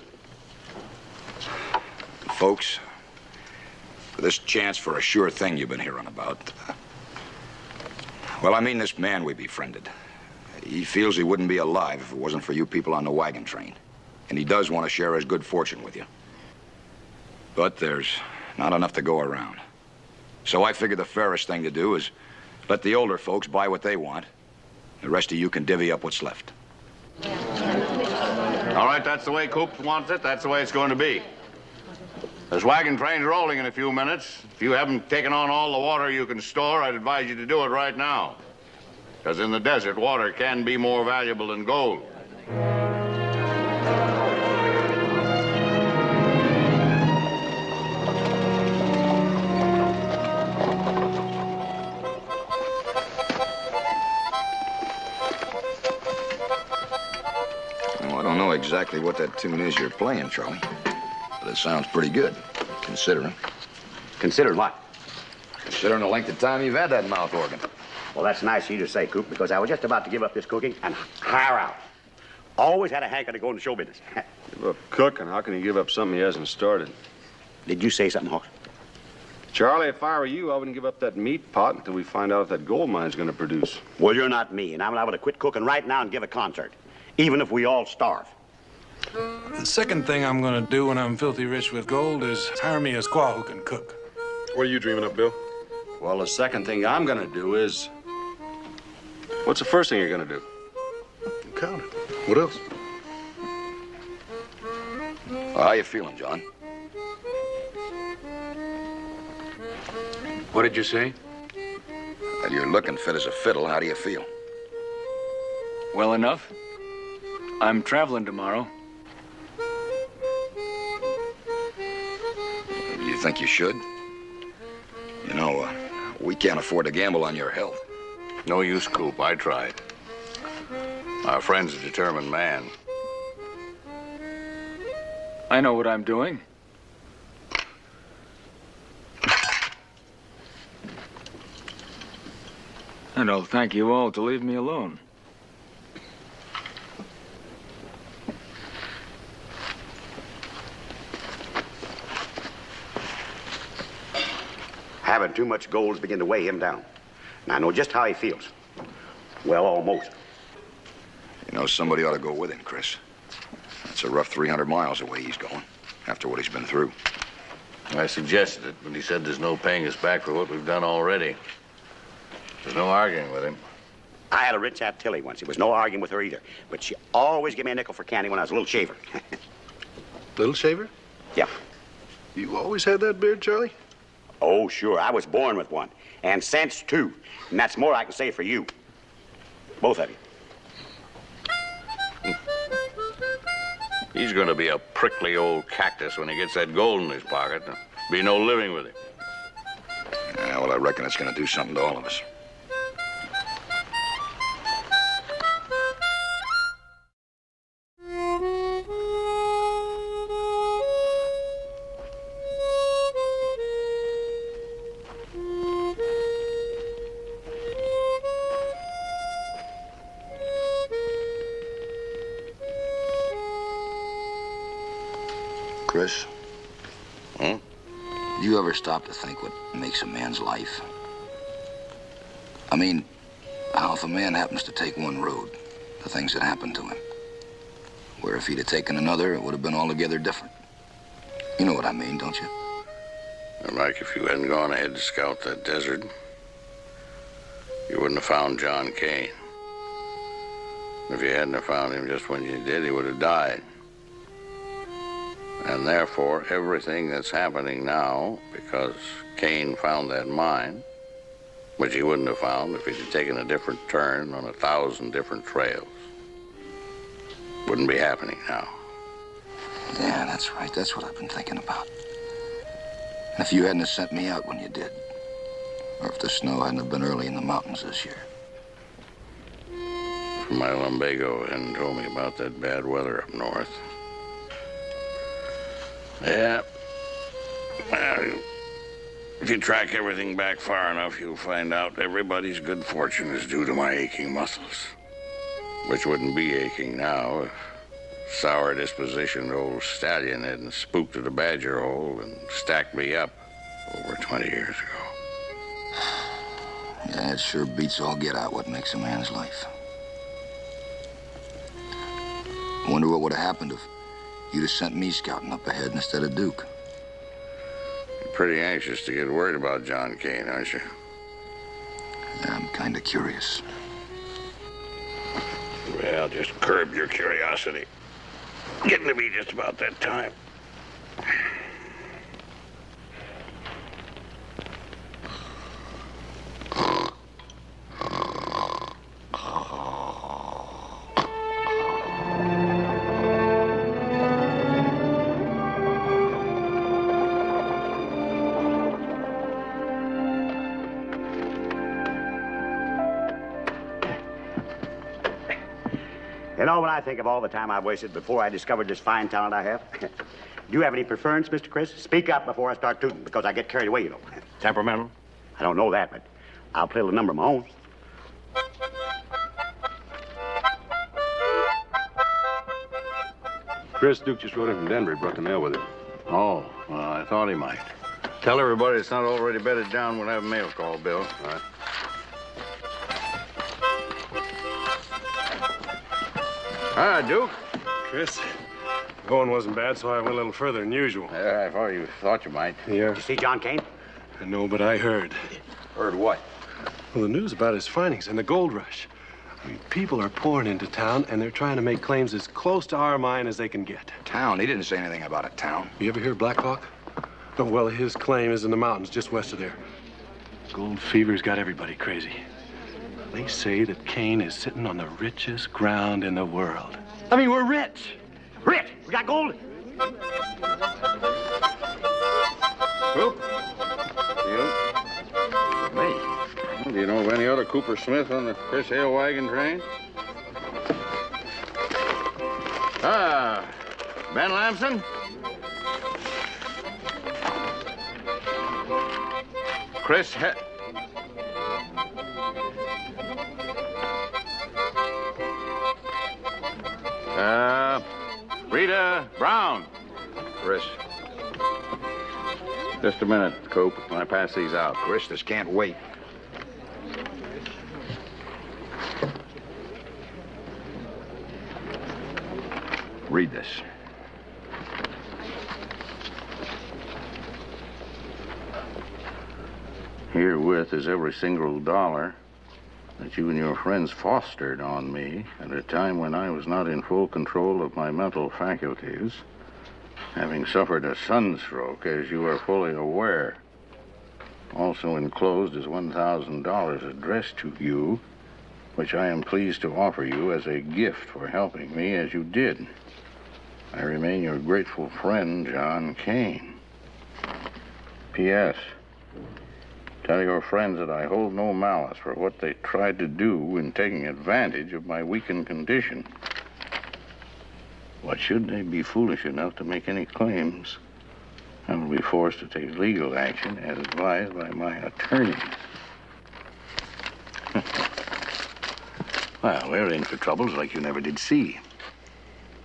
Folks, for this chance for a sure thing you've been hearing about. Well, I mean this man we befriended. He feels he wouldn't be alive if it wasn't for you people on the wagon train. And he does want to share his good fortune with you. But there's not enough to go around. So I figure the fairest thing to do is let the older folks buy what they want. The rest of you can divvy up what's left. All right, that's the way Coop wants it. That's the way it's going to be. This wagon train's rolling in a few minutes. If you haven't taken on all the water you can store, I'd advise you to do it right now. Because in the desert, water can be more valuable than gold. Well, I don't know exactly what that tune is you're playing, Charlie. But it sounds pretty good, considering. Considering what? Considering the length of time you've had that mouth organ. Well, that's nice of you to say, Coop, because I was just about to give up this cooking and hire out. Always had a hankering to go into show business. Give up cooking? How can he give up something he hasn't started? Did you say something, Hawks? Charlie, if I were you, I wouldn't give up that meat pot until we find out if that gold mine's going to produce. Well, you're not me, and I'm liable to quit cooking right now and give a concert, even if we all starve. The second thing I'm going to do when I'm filthy rich with gold is hire me a squaw who can cook. What are you dreaming up, Bill? Well, the second thing I'm going to do is... What's the first thing you're going to do? Count it. What else? Well, how you feeling, John? What did you say? Well, you're looking fit as a fiddle. How do you feel? Well enough. I'm traveling tomorrow. You think you should? You know, we can't afford to gamble on your health. No use, Coop. I tried. Our friend's a determined man. I know what I'm doing. And I'll thank you all to leave me alone. Having too much gold is beginning to weigh him down. And I know just how he feels. Well, almost. You know, somebody ought to go with him, Chris. It's a rough 300 miles away he's going, after what he's been through. I suggested it, but he said there's no paying us back for what we've done already. There's no arguing with him. I had a rich Aunt Tilly once. It was no arguing with her either. But she always gave me a nickel for candy when I was a little shaver. Little shaver? Yeah. You always had that beard, Charlie? Oh, sure. I was born with one. And sense, too. And that's more I can say for you. Both of you. He's going to be a prickly old cactus when he gets that gold in his pocket. There'll be no living with him. Yeah, well, I reckon it's going to do something to all of us. Chris? Hmm? Do you ever stop to think what makes a man's life? I mean, how if a man happens to take one road, the things that happen to him, where if he'd have taken another, it would have been altogether different. You know what I mean, don't you? Like if you hadn't gone ahead to scout that desert, you wouldn't have found John Kane. If you hadn't have found him just when you did, he would have died. And therefore, everything that's happening now, because Kane found that mine, which he wouldn't have found if he'd taken a different turn on 1,000 different trails, wouldn't be happening now. Yeah, that's right. That's what I've been thinking about. And if you hadn't have sent me out when you did, or if the snow hadn't have been early in the mountains this year. If my lumbago hadn't told me about that bad weather up north. Yeah. Well, if you track everything back far enough, you'll find out everybody's good fortune is due to my aching muscles. Which wouldn't be aching now if sour-dispositioned old stallion hadn't spooked at a badger hole and stacked me up over 20 years ago. Yeah, it sure beats all get out what makes a man's life. I wonder what would have happened if you'd have sent me scouting up ahead instead of Duke. You're pretty anxious to get worried about John Kane, aren't you? Yeah, I'm kind of curious. Well, just curb your curiosity. Getting to be just about that time. You know, when I think of all the time I've wasted before I discovered this fine talent I have, do you have any preference, Mr. Chris? Speak up before I start tooting, because I get carried away, you know. Temperamental? I don't know that, but I'll play a little number of my own. Chris, Duke just rode in from Denver. He brought the mail with him. Oh, well, I thought he might. Tell everybody it's not already bedded down. We'll have a mail call, Bill. All right. Hi, Duke. Chris, going wasn't bad, so I went a little further than usual. Yeah, I thought you might. Yeah. Did you see John Kane? No, but I heard. Heard what? Well, the news about his findings and the gold rush. I mean, people are pouring into town, and they're trying to make claims as close to our mine as they can get. Town? He didn't say anything about a town. You ever hear of Black Hawk? Oh, well, his claim is in the mountains just west of there. Gold fever's got everybody crazy. They say that Kane is sitting on the richest ground in the world. I mean, we're rich. Rich? We got gold? Coop? Me? Do you know of any other Cooper Smith on the Chris Hale wagon train? Ah, Ben Lamson? Chris Hale. Rita Brown. Chris. Just a minute, Coop. When I pass these out. Chris, this can't wait. Read this. Herewith is every single dollar that you and your friends fostered on me at a time when I was not in full control of my mental faculties, having suffered a sunstroke, as you are fully aware. Also enclosed is $1,000 addressed to you, which I am pleased to offer you as a gift for helping me as you did. I remain your grateful friend, John Kane. P.S. Tell your friends that I hold no malice for what they tried to do in taking advantage of my weakened condition. But should they be foolish enough to make any claims, I will be forced to take legal action as advised by my attorney. Well, we're in for troubles like you never did see.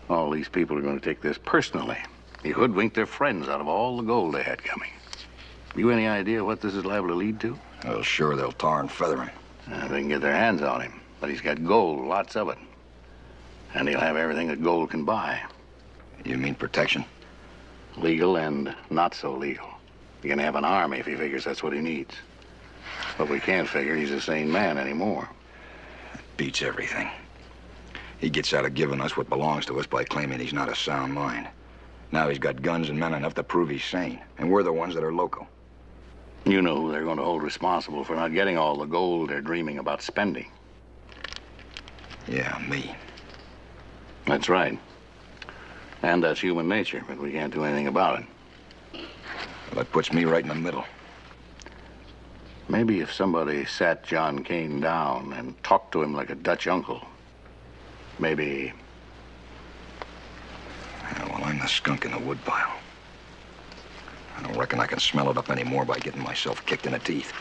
All these people are going to take this personally. He hoodwinked their friends out of all the gold they had coming. You any idea what this is liable to lead to? Well, sure, they'll tar and feather him. They can get their hands on him, but he's got gold, lots of it. And he'll have everything that gold can buy. You mean protection? Legal and not so legal. He can have an army if he figures that's what he needs. But we can't figure he's a sane man anymore. Beats everything. He gets out of giving us what belongs to us by claiming he's not a sound mind. Now he's got guns and men enough to prove he's sane. And we're the ones that are loco. You know who they're going to hold responsible for not getting all the gold they're dreaming about spending. Yeah, me. That's right. And that's human nature, but we can't do anything about it. Well, that puts me right in the middle. Maybe if somebody sat John Kane down and talked to him like a Dutch uncle, maybe... Yeah, well, I'm the skunk in the woodpile. I don't reckon I can smell it up anymore by getting myself kicked in the teeth.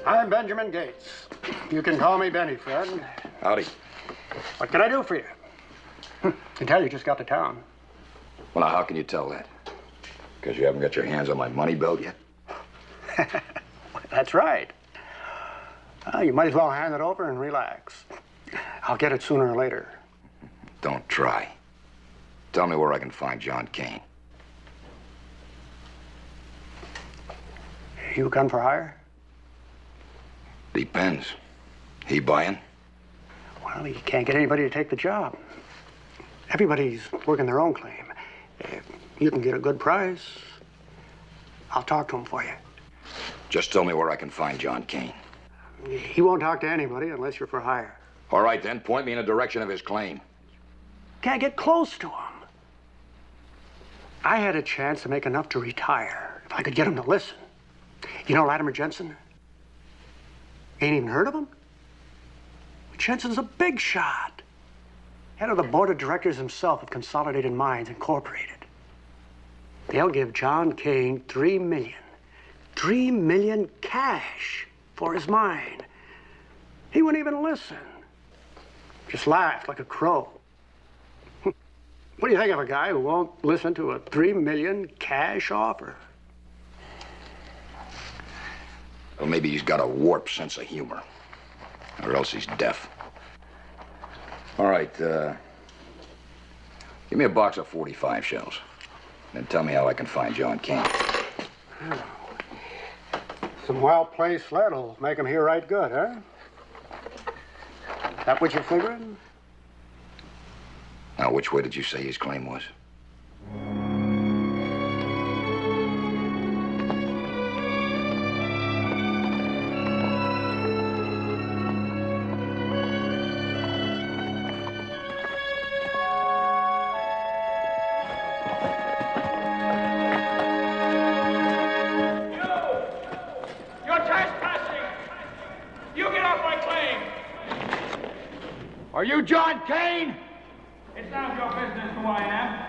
I'm Benjamin Gates. You can call me Benny, friend. Howdy. What can I do for you? Can tell you just got to town. Well, now, how can you tell that? Because you haven't got your hands on my money belt yet? That's right. You might as well hand it over and relax. I'll get it sooner or later. Don't try. Tell me where I can find John Kane. You gun for hire? Depends. He buying? Well, you can't get anybody to take the job. Everybody's working their own claim. If you can get a good price, I'll talk to him for you. Just tell me where I can find John Kane. He won't talk to anybody unless you're for hire. All right, then, point me in the direction of his claim. Can't get close to him. I had a chance to make enough to retire if I could get him to listen. You know Latimer Jensen? Ain't even heard of him? Jensen's a big shot. Head of the board of directors himself of Consolidated Mines Incorporated. They'll give John Kane $3 million. $3 million cash for his mine. He wouldn't even listen. Just laughed like a crow. What do you think of a guy who won't listen to a $3 million cash offer? Well, maybe he's got a warped sense of humor. Or else he's deaf. All right, give me a box of 45 shells. And tell me how I can find John Kane. Some well-placed lead will make him hear right good, huh? That what you're figuring? Now, which way did you say his claim was? You're trespassing! You get off my claim! Are you John Kane? It's none of your business who I am.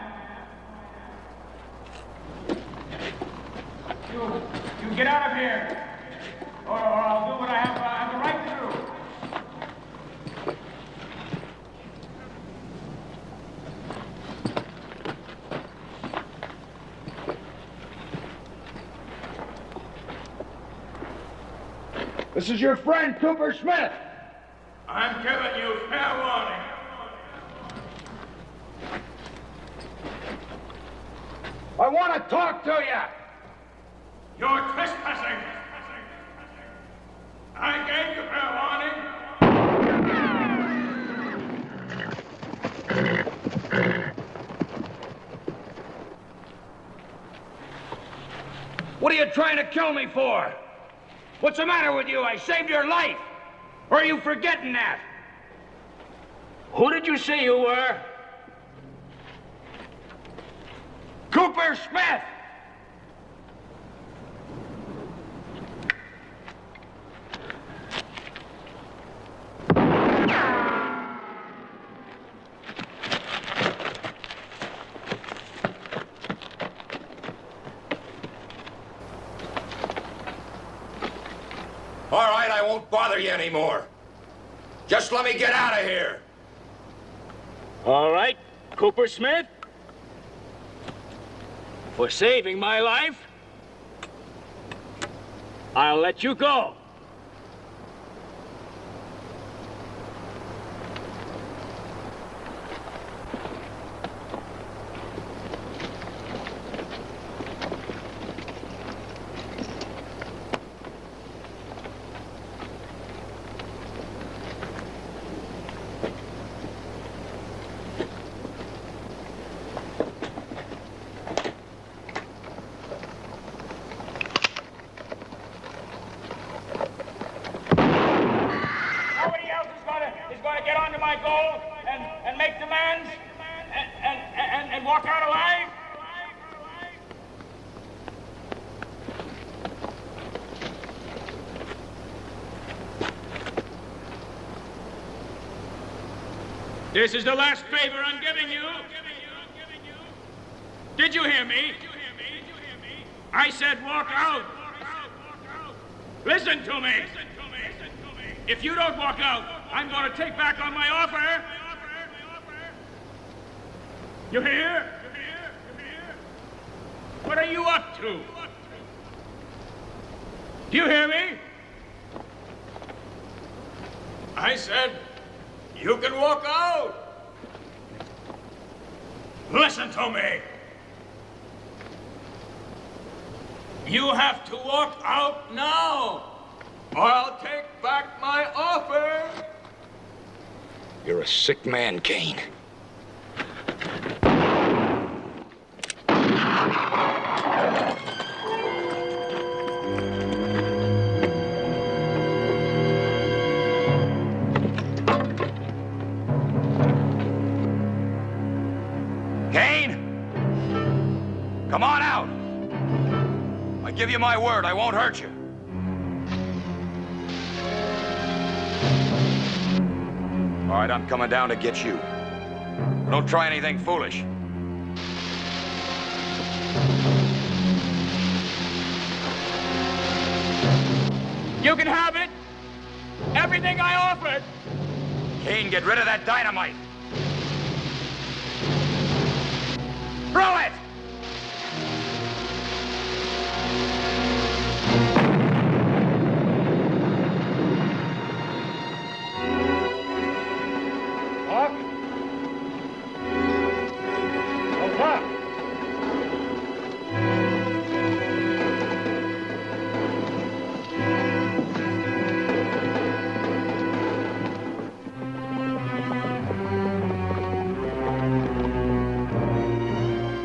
You get out of here, or I'll do what I have the right to do. This is your friend, Cooper Smith. I'm giving you fair warning. I want to talk to you. You're trespassing. I gave you fair warning. What are you trying to kill me for? What's the matter with you? I saved your life. Or are you forgetting that? Who did you say you were? Cooper Smith! All right, I won't bother you anymore. Just let me get out of here. All right, Cooper Smith. For saving my life, I'll let you go. And walk out alive? This is the last favor I'm giving you. Did you hear me? I said walk out. Listen to me. If you don't walk out, I'm going to take back on my offer. You hear? What are you up to? Do you hear me? I said, you can walk out. Listen to me. You have to walk out now, or I'll take back my offer. You're a sick man, Kane. Come on out. I give you my word, I won't hurt you. All right, I'm coming down to get you. Don't try anything foolish. You can have it. Everything I offered. Kane, get rid of that dynamite. Throw it! Hawk? Oh, Hawk.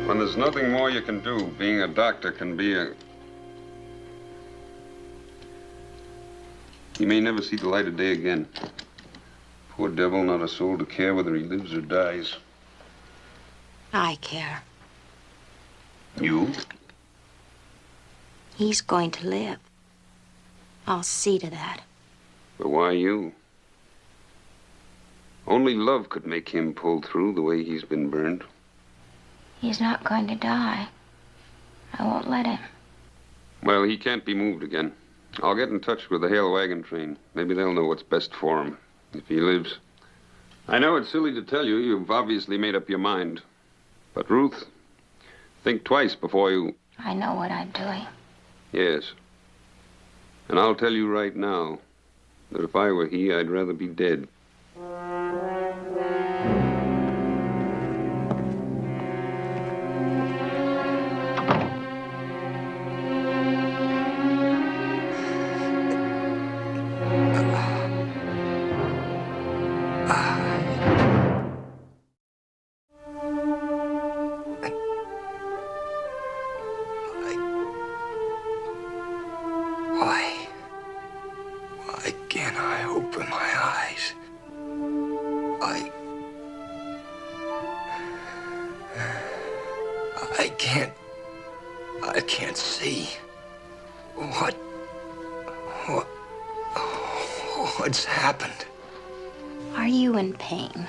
When there's nothing more you can do, being a doctor can be a... He may never see the light of day again. Poor devil, not a soul to care whether he lives or dies. I care. You? He's going to live. I'll see to that. But why you? Only love could make him pull through the way he's been burned. He's not going to die. I won't let him. Well, he can't be moved again. I'll get in touch with the Hale wagon train. Maybe they'll know what's best for him, if he lives. I know it's silly to tell you. You've obviously made up your mind. But, Ruth, think twice before you... I know what I'm doing. Yes. And I'll tell you right now that if I were he, I'd rather be dead. Why, again I open my eyes, I can't see. What's happened? Are you in pain?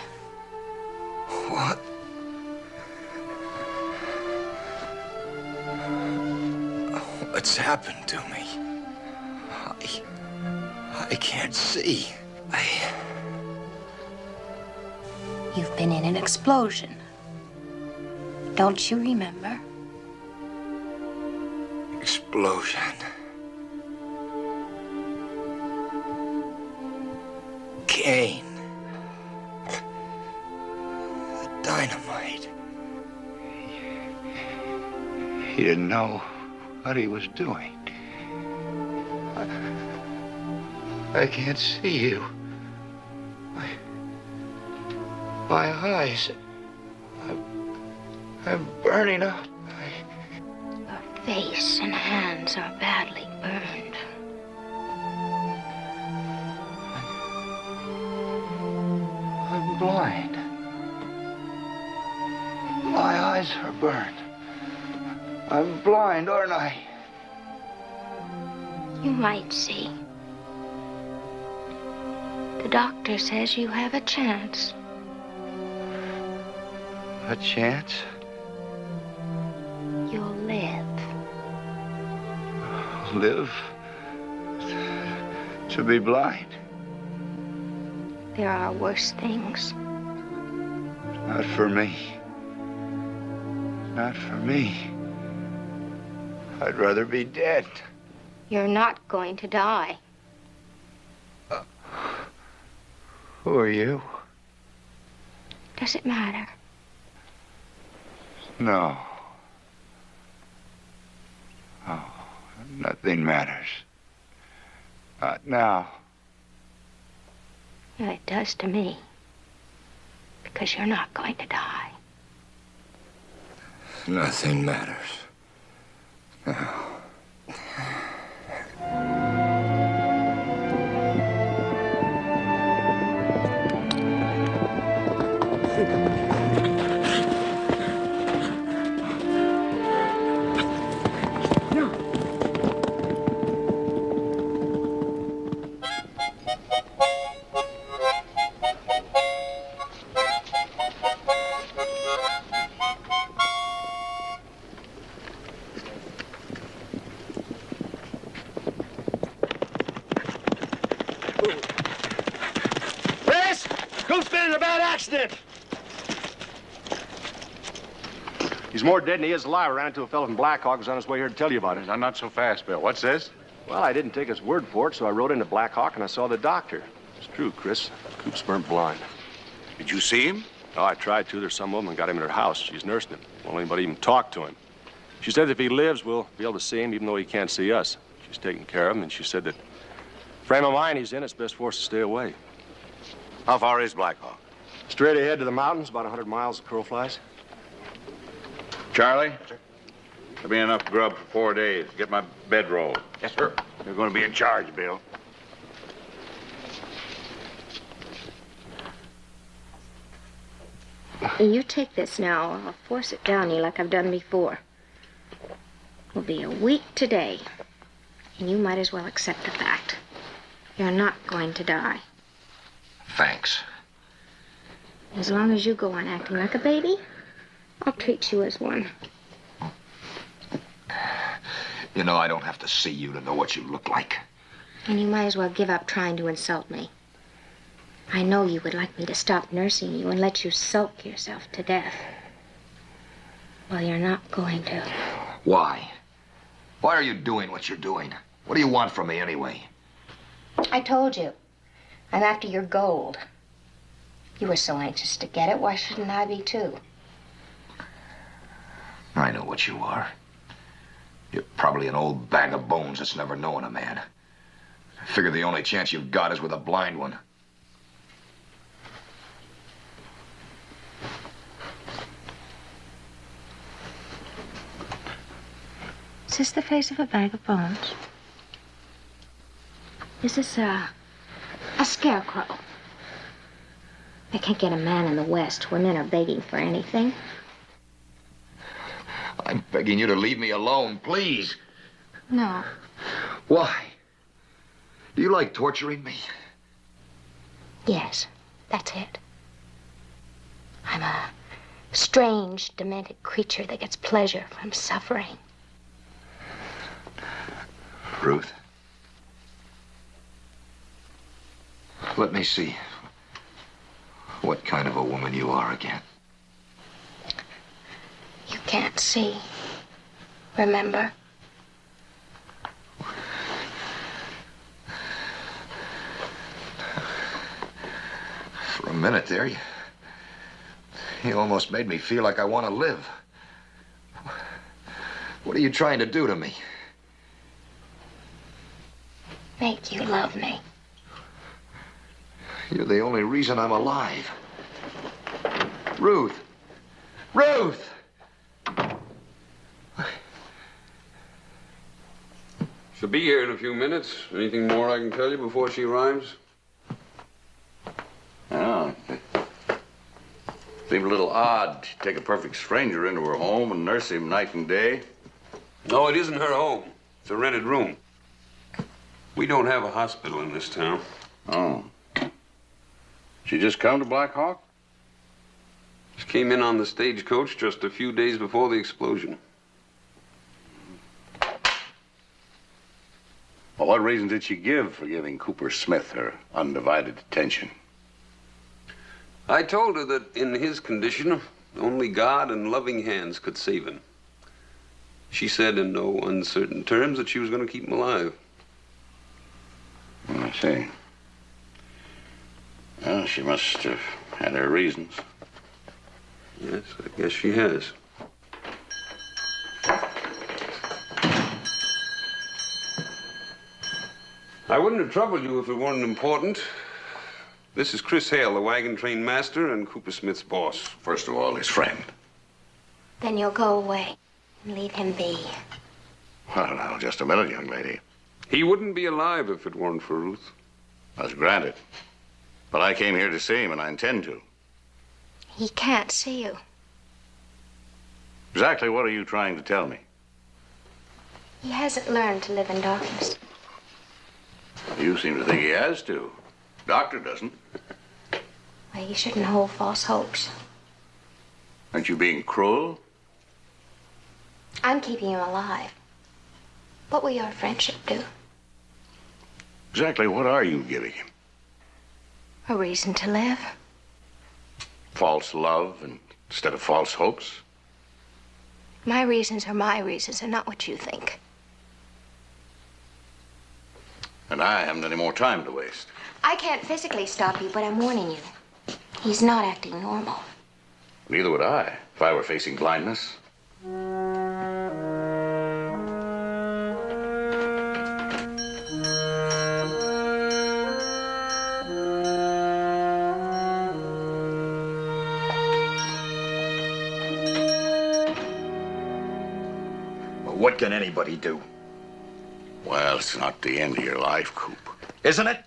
What? What's happened to me? I can't see. You've been in an explosion. Don't you remember? Explosion. Kane. The dynamite. He didn't know what he was doing. I can't see you. My eyes. I'm burning up. Your face and hands are badly burned. I'm blind. My eyes are burned. I'm blind, aren't I? You might see. The doctor says you have a chance. A chance? You'll live. Live? To be blind? There are worse things. Not for me. Not for me. I'd rather be dead. You're not going to die. Who are you? Does it matter? No. Oh, nothing matters. Not now. Well, it does to me. Because you're not going to die. Nothing matters. Now. Chris! Coop's been in a bad accident. He's more dead than he is alive. I ran into a fellow from Blackhawk who's on his way here to tell you about it. Not so fast, Bill. What's this? Well, I didn't take his word for it, so I rode into Blackhawk and I saw the doctor. It's true, Chris. Coop's burnt blind. Did you see him? Oh, I tried to. There's some woman got him in her house. She's nursing him. Won't anybody even talk to him. She said if he lives, we'll be able to see him, even though he can't see us. She's taking care of him, and she said that frame of mind he's in, it's best for us to stay away. How far is Blackhawk? Straight ahead to the mountains, about 100 miles of crow flies. Charlie? There'll be enough grub for 4 days. Get my bedroll. Yes, sir. You're going to be in charge, Bill. You take this now. I'll force it down you like I've done before. It'll be a week today. And you might as well accept the fact. You're not going to die. Thanks. As long as you go on acting like a baby, I'll treat you as one. You know, I don't have to see you to know what you look like. And you might as well give up trying to insult me. I know you would like me to stop nursing you and let you sulk yourself to death. Well, you're not going to. Why? Why are you doing what you're doing? What do you want from me anyway? I told you. I'm after your gold. You were so anxious to get it. Why shouldn't I be too? I know what you are. You're probably an old bag of bones that's never known a man. I figure the only chance you've got is with a blind one. Is this the face of a bag of bones? Is this a A scarecrow. I can't get a man in the West where men are begging for anything. I'm begging you to leave me alone, please. No. Why? Do you like torturing me? Yes, that's it. I'm a strange, demented creature that gets pleasure from suffering. Ruth? Let me see what kind of a woman you are again. You can't see. Remember? For a minute there, you almost made me feel like I want to live. What are you trying to do to me? Make you love me. You're the only reason I'm alive. Ruth! Ruth! She'll be here in a few minutes. Anything more I can tell you before she arrives? Oh, seemed a little odd to take a perfect stranger into her home and nurse him night and day. No, it isn't her home. It's a rented room. We don't have a hospital in this town. Oh. She just come to Black Hawk? She came in on the stagecoach just a few days before the explosion. Well, what reason did she give for giving Cooper Smith her undivided attention? I told her that in his condition, only God and loving hands could save him. She said in no uncertain terms that she was going to keep him alive. I see. Well, she must have had her reasons. Yes, I guess she has. I wouldn't have troubled you if it weren't important. This is Chris Hale, the wagon train master and Cooper Smith's boss. First of all, his friend. Then you'll go away and leave him be. Well, now, just a minute, young lady. He wouldn't be alive if it weren't for Ruth. That's granted. But I came here to see him, and I intend to. He can't see you. Exactly what are you trying to tell me? He hasn't learned to live in darkness. You seem to think he has to. Doctor doesn't. Well, you shouldn't hold false hopes. Aren't you being cruel? I'm keeping him alive. What will your friendship do? Exactly what are you giving him? A reason to live. False love instead of false hopes? My reasons are my reasons and not what you think. And I haven't any more time to waste. I can't physically stop you, but I'm warning you. He's not acting normal. Neither would I, if I were facing blindness. What can anybody do? Well, it's not the end of your life, Coop. Isn't it?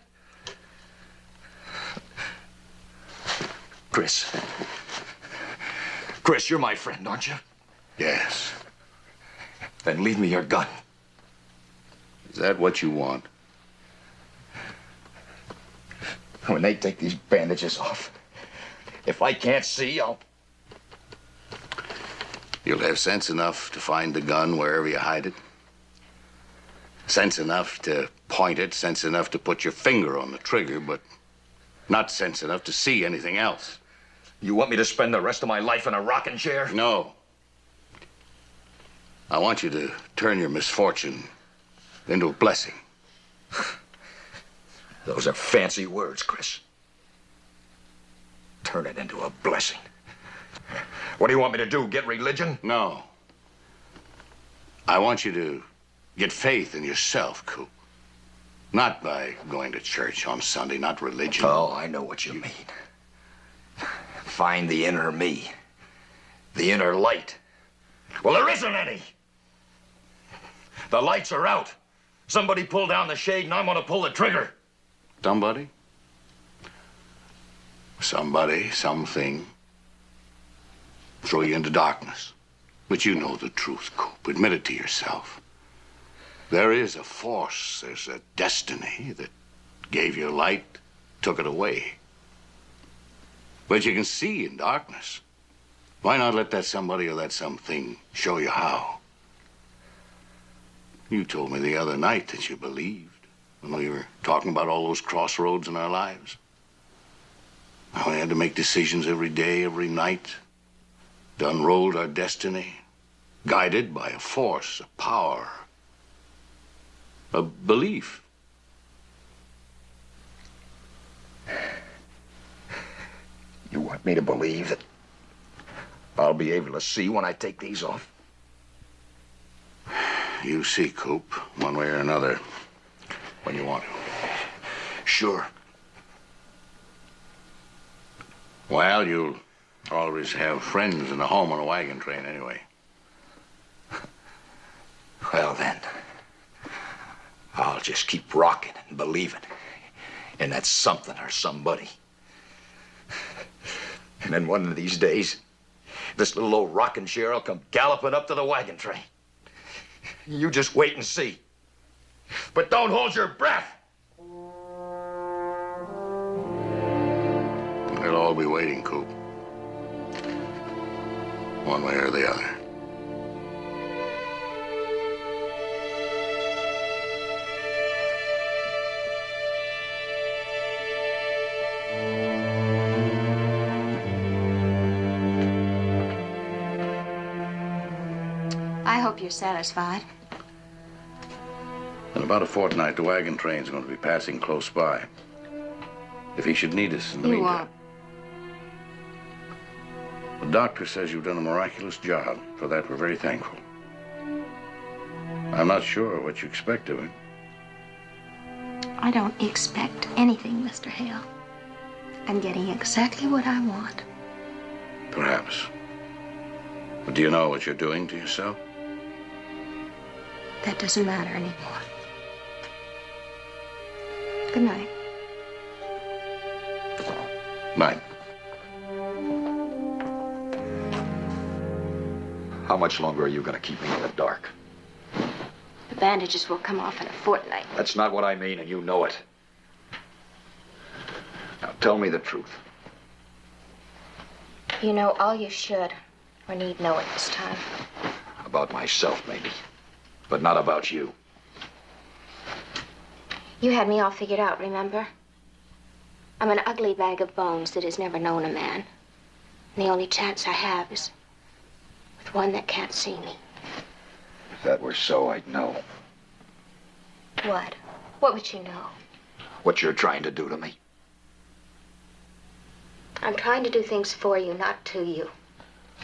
Chris. Chris, you're my friend, aren't you? Yes. Then leave me your gun. Is that what you want? When they take these bandages off, if I can't see, I'll... You'll have sense enough to find the gun wherever you hide it? Sense enough to point it, sense enough to put your finger on the trigger, but not sense enough to see anything else. You want me to spend the rest of my life in a rocking chair? No. I want you to turn your misfortune into a blessing. Those are fancy words, Chris. Turn it into a blessing. What do you want me to do, get religion? No. I want you to get faith in yourself, Coop. Not by going to church on Sunday, not religion. Oh, I know what you mean. Find the inner me. The inner light. Well, there isn't any. The lights are out. Somebody pull down the shade and I'm gonna pull the trigger. Somebody? somebody, something, throw you into darkness. But you know the truth, Coop. Admit it to yourself. There is a force, there's a destiny that gave you light, took it away. But you can see in darkness. Why not let that somebody or that something show you how? You told me the other night that you believed when we were talking about all those crossroads in our lives. How we had to make decisions every day, every night, to unroll our destiny, guided by a force, a power, a belief. You want me to believe that I'll be able to see when I take these off? You see, Coop, one way or another, when you want to. Sure. Well, you'll always have friends in a home on a wagon train anyway. Well, then, I'll just keep rocking and believing in that something or somebody. And then one of these days, this little old rocking chair will come galloping up to the wagon train. You just wait and see. But don't hold your breath. They'll all be waiting, Coop. One way or the other. I hope you're satisfied. In about a fortnight, the wagon train's going to be passing close by. If he should need us in the You meantime. won't. The doctor says you've done a miraculous job. For that, we're very thankful. I'm not sure what you expect of him. I don't expect anything, Mr. Hale. I'm getting exactly what I want. Perhaps. But do you know what you're doing to yourself? That doesn't matter anymore. Good night. Night. How much longer are you going to keep me in the dark? The bandages will come off in a fortnight. That's not what I mean, and you know it. Now, tell me the truth. You know all you should or need know at this time. About myself, maybe. But not about you. You had me all figured out, remember? I'm an ugly bag of bones that has never known a man. And the only chance I have is with one that can't see me. If that were so, I'd know. What? What would you know? What you're trying to do to me. I'm trying to do things for you, not to you.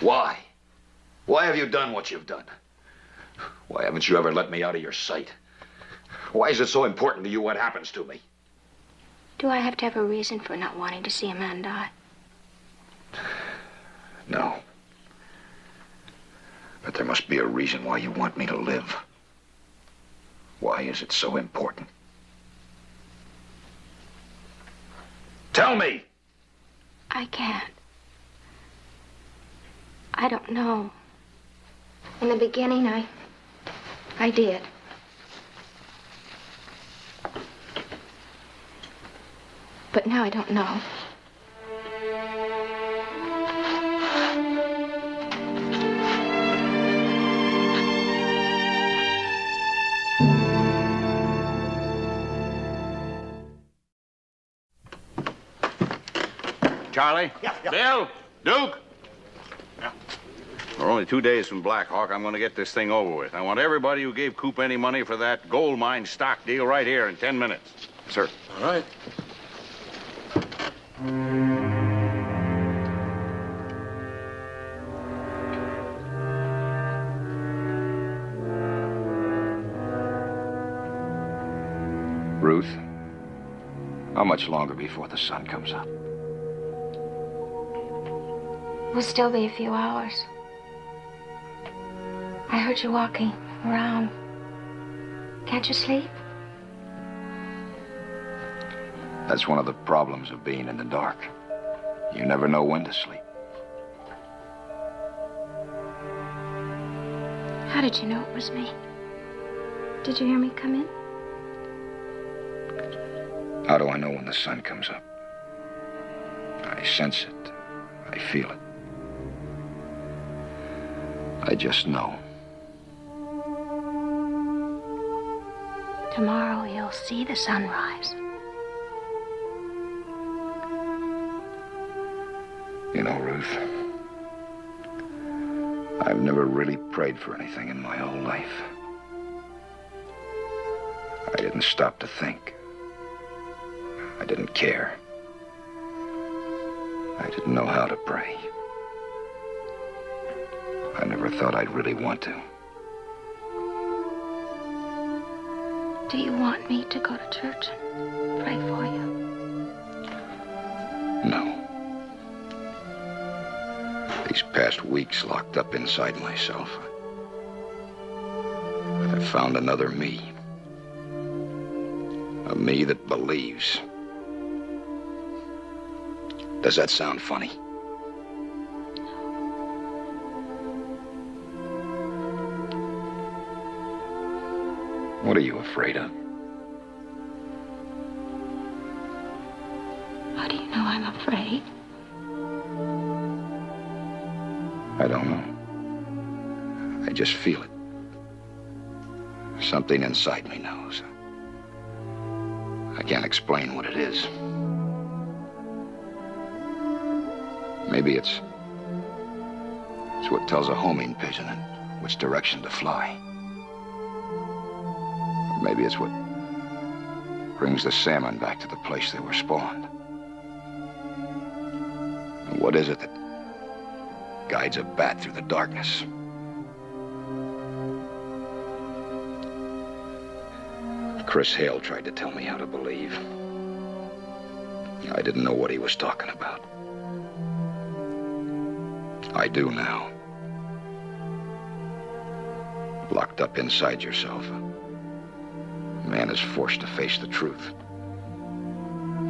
Why? Why have you done what you've done? Why haven't you ever let me out of your sight? Why is it so important to you what happens to me? Do I have to have a reason for not wanting to see a man die? No. But there must be a reason why you want me to live. Why is it so important? Tell me! I can't. I don't know. In the beginning, I did. But now I don't know. Charlie? Yeah. Bill? Duke? We're only 2 days from Black Hawk. I'm going to get this thing over with. I want everybody who gave Coop any money for that gold mine stock deal right here in 10 minutes. Sir. All right. Ruth, how much longer before the sun comes up? Will still be a few hours. I heard you walking around. Can't you sleep? That's one of the problems of being in the dark. You never know when to sleep. How did you know it was me? Did you hear me come in? How do I know when the sun comes up? I sense it. I feel it. I just know. Tomorrow you'll see the sunrise. You know, Ruth, I've never really prayed for anything in my whole life. I didn't stop to think. I didn't care. I didn't know how to pray. I never thought I'd really want to. Do you want me to go to church and pray for you? No. These past weeks locked up inside myself, I've found another me. A me that believes. Does that sound funny? What are you afraid of? How do you know I'm afraid? I don't know. I just feel it. Something inside me knows. I can't explain what it is. Maybe it's what tells a homing pigeon in which direction to fly. Or maybe it's what brings the salmon back to the place they were spawned. And what is it that guides a bat through the darkness? Chris Hale tried to tell me how to believe. I didn't know what he was talking about. I do now. Locked up inside yourself, a man is forced to face the truth.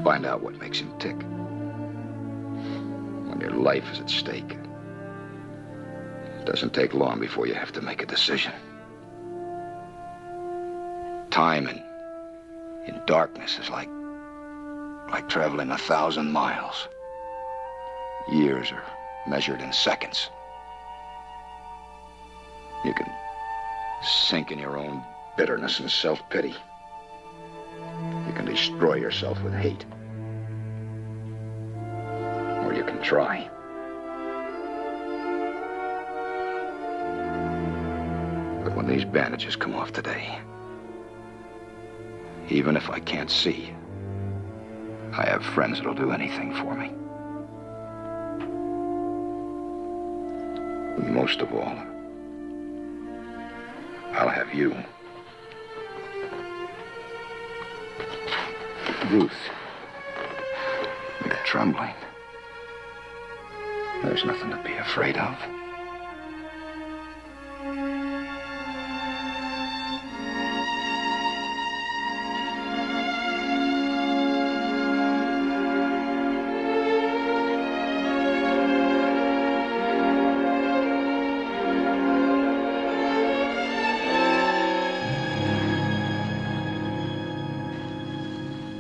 Find out what makes him tick. When your life is at stake, it doesn't take long before you have to make a decision. Time in darkness is like traveling 1,000 miles. Years are measured in seconds. You can sink in your own bitterness and self-pity. You can destroy yourself with hate. Or you can try. But when these bandages come off today, even if I can't see, I have friends that'll do anything for me. And most of all, I'll have you. Ruth, you're trembling. There's nothing to be afraid of.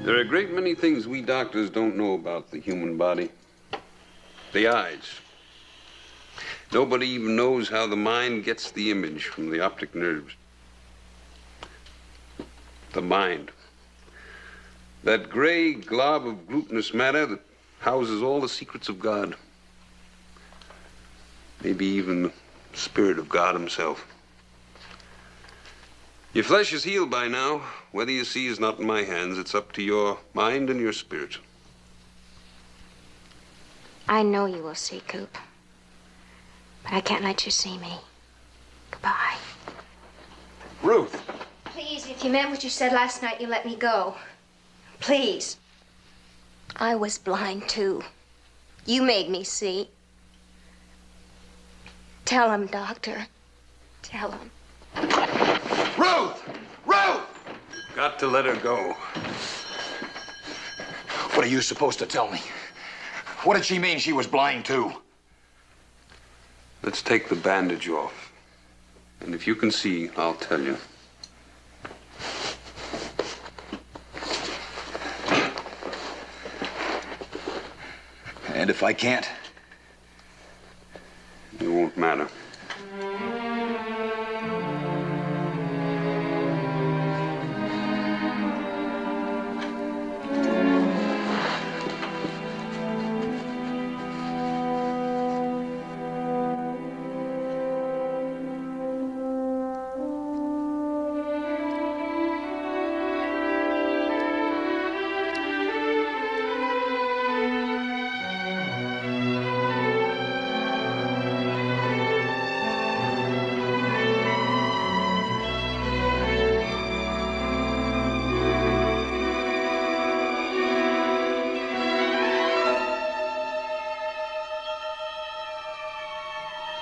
There are a great many things we doctors don't know about the human body. The eyes. Nobody even knows how the mind gets the image from the optic nerves. The mind. That gray glob of glutinous matter that houses all the secrets of God. Maybe even the spirit of God himself. Your flesh is healed by now. Whether you see is not in my hands. It's up to your mind and your spirit. I know you will see, Coop. But I can't let you see me. Goodbye. Ruth! Please, if you meant what you said last night, you let me go. Please. I was blind, too. You made me see. Tell him, Doctor. Tell him. Ruth! Ruth! Got to let her go. What are you supposed to tell me? What did she mean she was blind too? Let's take the bandage off. And if you can see, I'll tell you. And if I can't? It won't matter.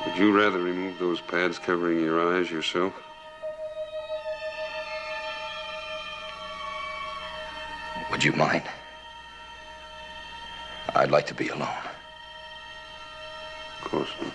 Would you rather remove those pads covering your eyes yourself? Would you mind? I'd like to be alone. Of course not.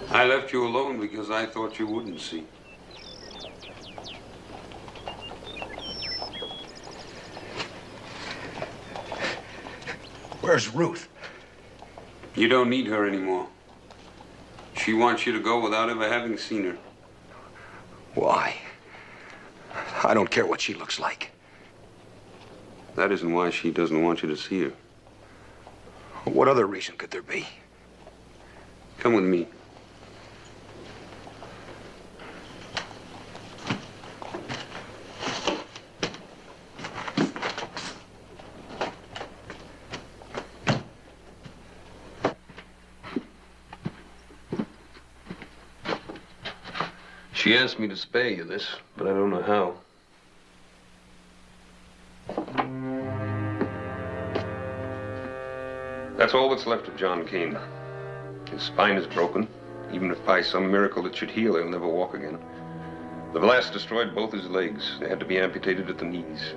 I left you alone because I thought you wouldn't see. Where's Ruth? You don't need her anymore. She wants you to go without ever having seen her. Why? I don't care what she looks like. That isn't why she doesn't want you to see her. What other reason could there be? Come with me. She asked me to spare you this, but I don't know how. That's all that's left of John Kane. His spine is broken. Even if by some miracle it should heal, he'll never walk again. The blast destroyed both his legs. They had to be amputated at the knees.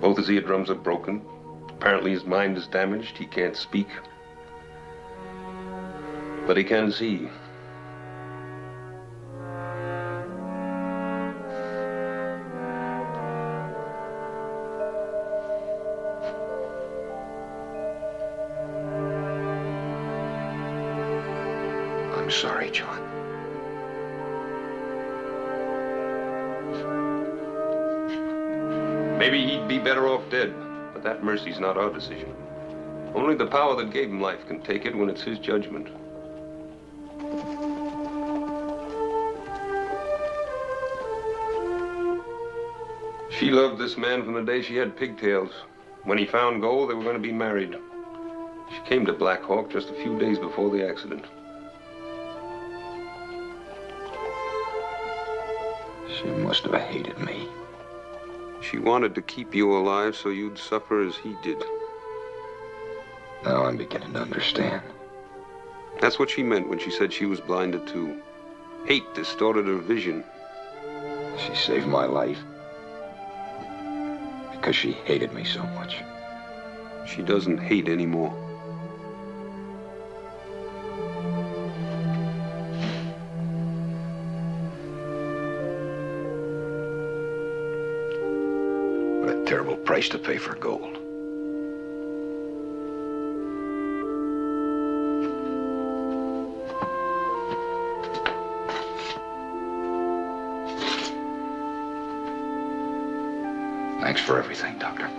Both his eardrums are broken. Apparently his mind is damaged. He can't speak. But he can see. I'm sorry, John. Maybe he'd be better off dead, but that mercy's not our decision. Only the power that gave him life can take it when it's his judgment. She loved this man from the day she had pigtails. When he found gold, they were going to be married. She came to Black Hawk just a few days before the accident. She must have hated me. She wanted to keep you alive so you'd suffer as he did. Now I'm beginning to understand. That's what she meant when she said she was blinded too. Hate distorted her vision. She saved my life because she hated me so much. She doesn't hate anymore. What a terrible price to pay for gold. Thanks for everything, Doctor.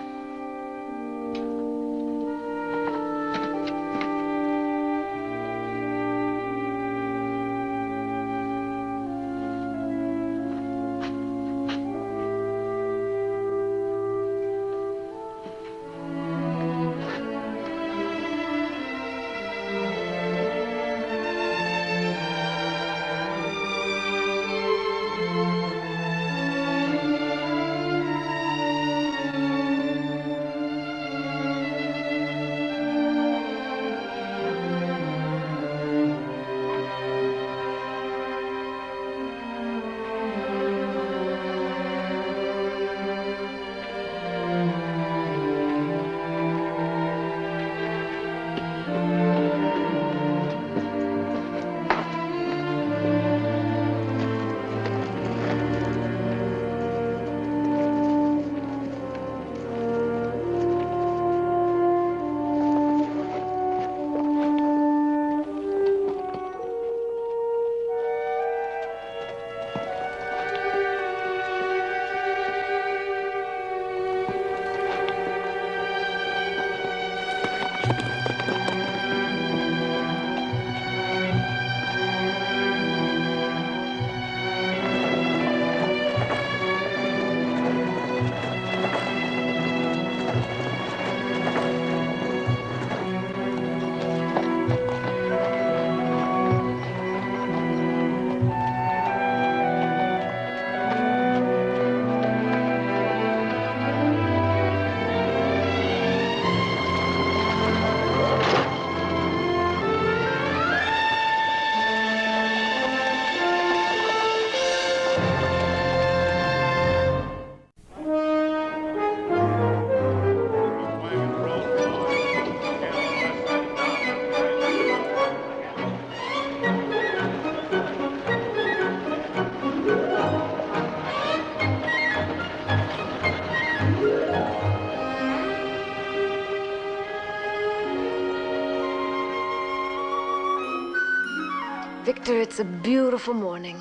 Victor, it's a beautiful morning.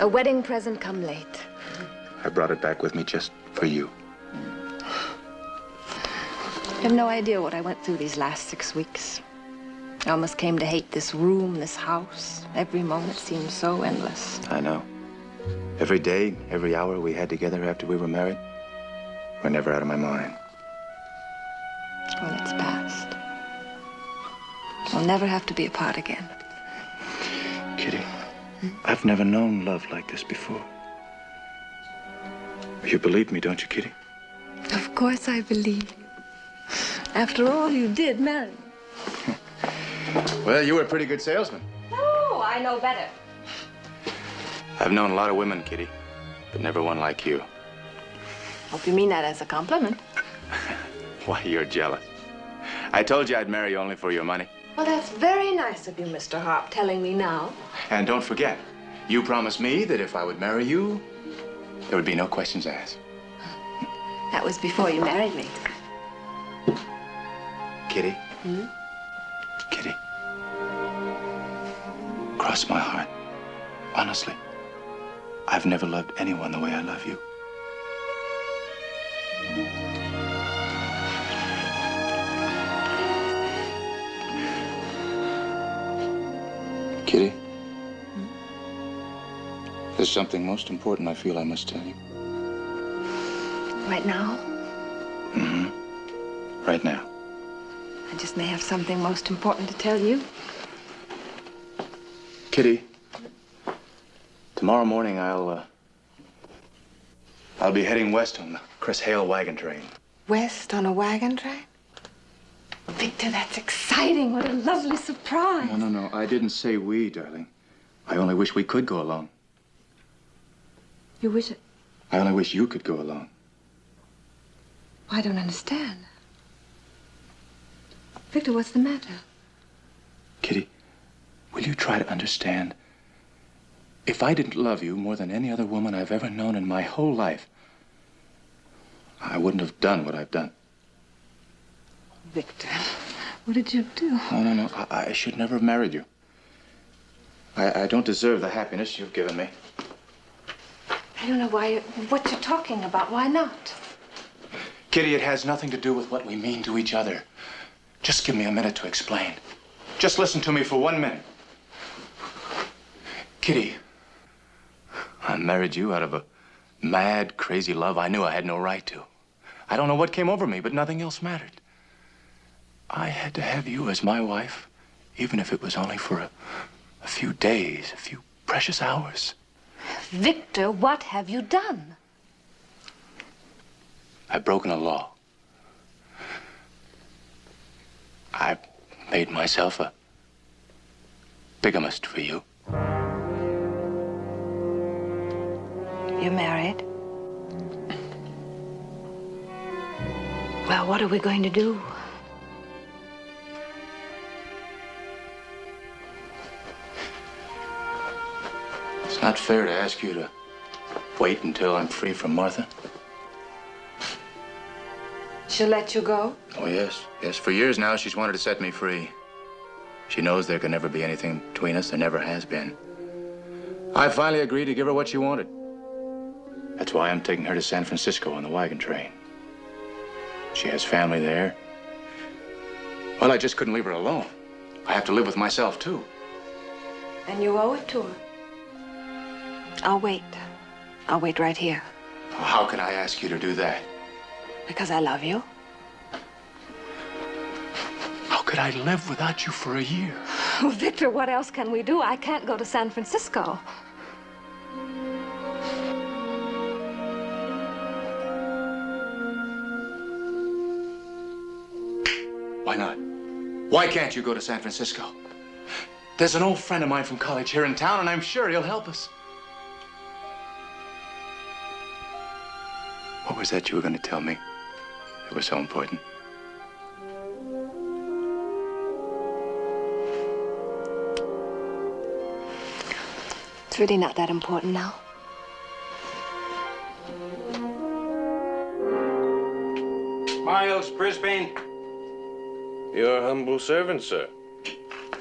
A wedding present come late. I brought it back with me just for you. You have no idea what I went through these last 6 weeks. I almost came to hate this room, this house. Every moment seemed so endless. I know. Every day, every hour we had together after we were married, were never out of my mind. Well, it's past. We'll never have to be apart again. Kitty, I've never known love like this before. You believe me, don't you, Kitty? Of course I believe. After all, you did marry me. Well, you were a pretty good salesman. No, I know better. I've known a lot of women, Kitty, but never one like you. Hope you mean that as a compliment. Why, you're jealous. I told you I'd marry you only for your money. Well, that's very nice of you, Mr. Harp, telling me now. And don't forget, you promised me that if I would marry you, there would be no questions asked. That was before you married me. Kitty, Hmm? Kitty, Cross my heart. Honestly, I've never loved anyone the way I love you. Kitty, there's something most important I feel I must tell you. Right now? Mm-hmm. Right now. I just may have something most important to tell you. Kitty, tomorrow morning I'll be heading west on the Chris Hale wagon train. West on a wagon train? Victor, that's exciting. What a lovely surprise. No. I didn't say we, darling. I only wish we could go along. You wish it? I only wish you could go along. I don't understand. Victor, what's the matter? Kitty, will you try to understand? If I didn't love you more than any other woman I've ever known in my whole life, I wouldn't have done what I've done. Victor, what did you do? No. I should never have married you. I don't deserve the happiness you've given me. I don't know what you're talking about. Why not? Kitty, it has nothing to do with what we mean to each other. Just give me a minute to explain. Just listen to me for 1 minute. Kitty, I married you out of a mad, crazy love I knew I had no right to. I don't know what came over me, but nothing else mattered. I had to have you as my wife, even if it was only for a few days, a few precious hours. Victor, what have you done? I've broken a law. I made myself a bigamist for you. You're married? Well, what are we going to do? It's not fair to ask you to wait until I'm free from Martha. She'll let you go? Oh, yes. Yes, for years now, she's wanted to set me free. She knows there can never be anything between us. There never has been. I finally agreed to give her what she wanted. That's why I'm taking her to San Francisco on the wagon train. She has family there. Well, I just couldn't leave her alone. I have to live with myself, too. And you owe it to her. I'll wait. I'll wait right here. How can I ask you to do that? Because I love you. How could I live without you for a year? Oh, Victor, what else can we do? I can't go to San Francisco. Why not? Why can't you go to San Francisco? There's an old friend of mine from college here in town, and I'm sure he'll help us. What was that you were going to tell me? It was so important. It's really not that important now. Miles Brisbane. Your humble servant, sir.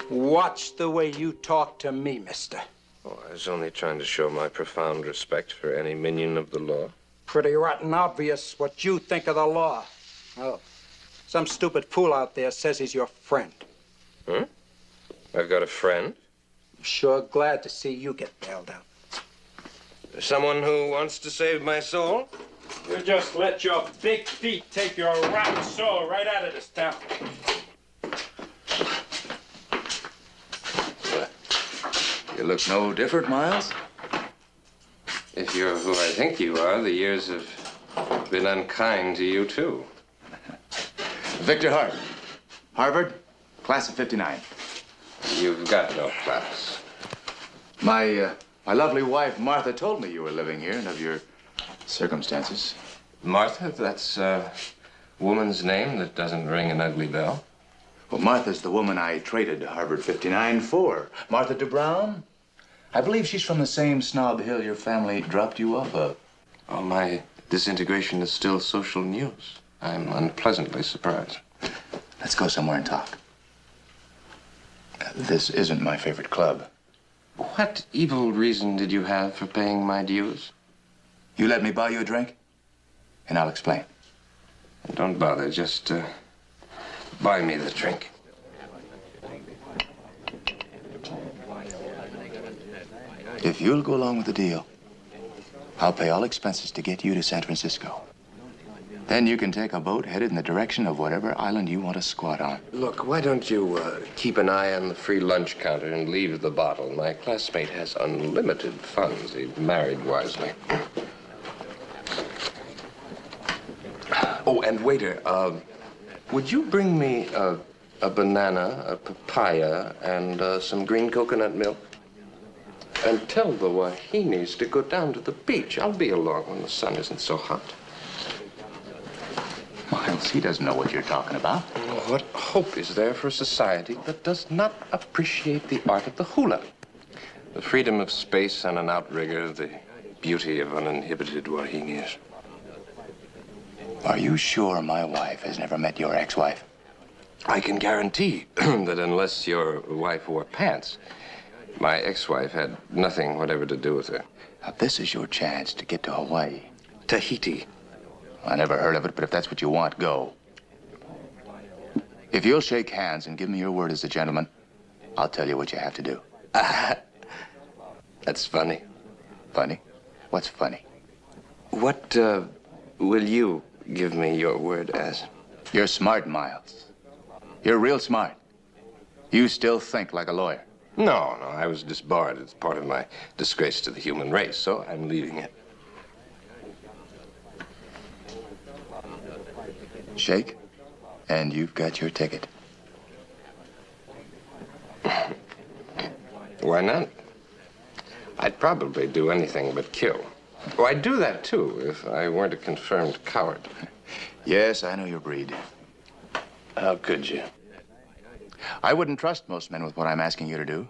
Watch the way you talk to me, mister. Oh, I was only trying to show my profound respect for any minion of the law. Pretty rotten obvious what you think of the law. Oh, some stupid fool out there says he's your friend. Huh? I've got a friend? I'm sure glad to see you get bailed out. Someone who wants to save my soul? You just let your big feet take your rotten soul right out of this town. You look no different, Miles. If you're who I think you are, the years have been unkind to you, too. Victor Hart, Harvard, class of '59. You've got no class. My lovely wife, Martha, told me you were living here and of your circumstances. Martha? That's a woman's name that doesn't ring an ugly bell. Well, Martha's the woman I traded Harvard '59 for. Martha DeBrown. I believe she's from the same Snob Hill your family dropped you off of. Oh, my disintegration is still social news. I'm unpleasantly surprised. Let's go somewhere and talk. This isn't my favorite club. What evil reason did you have for paying my dues? You let me buy you a drink, and I'll explain. Don't bother. Just buy me the drink. If you'll go along with the deal, I'll pay all expenses to get you to San Francisco. Then you can take a boat headed in the direction of whatever island you want to squat on. Look, why don't you keep an eye on the free lunch counter and leave the bottle? My classmate has unlimited funds. He married wisely. Oh, and waiter, would you bring me a banana, a papaya, and some green coconut milk? And tell the Wahinis to go down to the beach. I'll be along when the sun isn't so hot. Miles, he doesn't know what you're talking about. What hope is there for a society that does not appreciate the art of the hula? The freedom of space on an outrigger, the beauty of uninhibited Wahinis. Are you sure my wife has never met your ex-wife? I can guarantee that unless your wife wore pants, my ex-wife had nothing whatever to do with her. Now, this is your chance to get to Hawaii. Tahiti. I never heard of it, but if that's what you want, go. If you'll shake hands and give me your word as a gentleman, I'll tell you what you have to do. That's funny. Funny? What's funny? What will you give me your word as? You're smart, Miles. You're real smart. You still think like a lawyer. No, I was disbarred. It's part of my disgrace to the human race, so I'm leaving it. Shake, and you've got your ticket. Why not? I'd probably do anything but kill. Oh, I'd do that, too, if I weren't a confirmed coward. Yes, I know your breed. How could you? I wouldn't trust most men with what I'm asking you to do.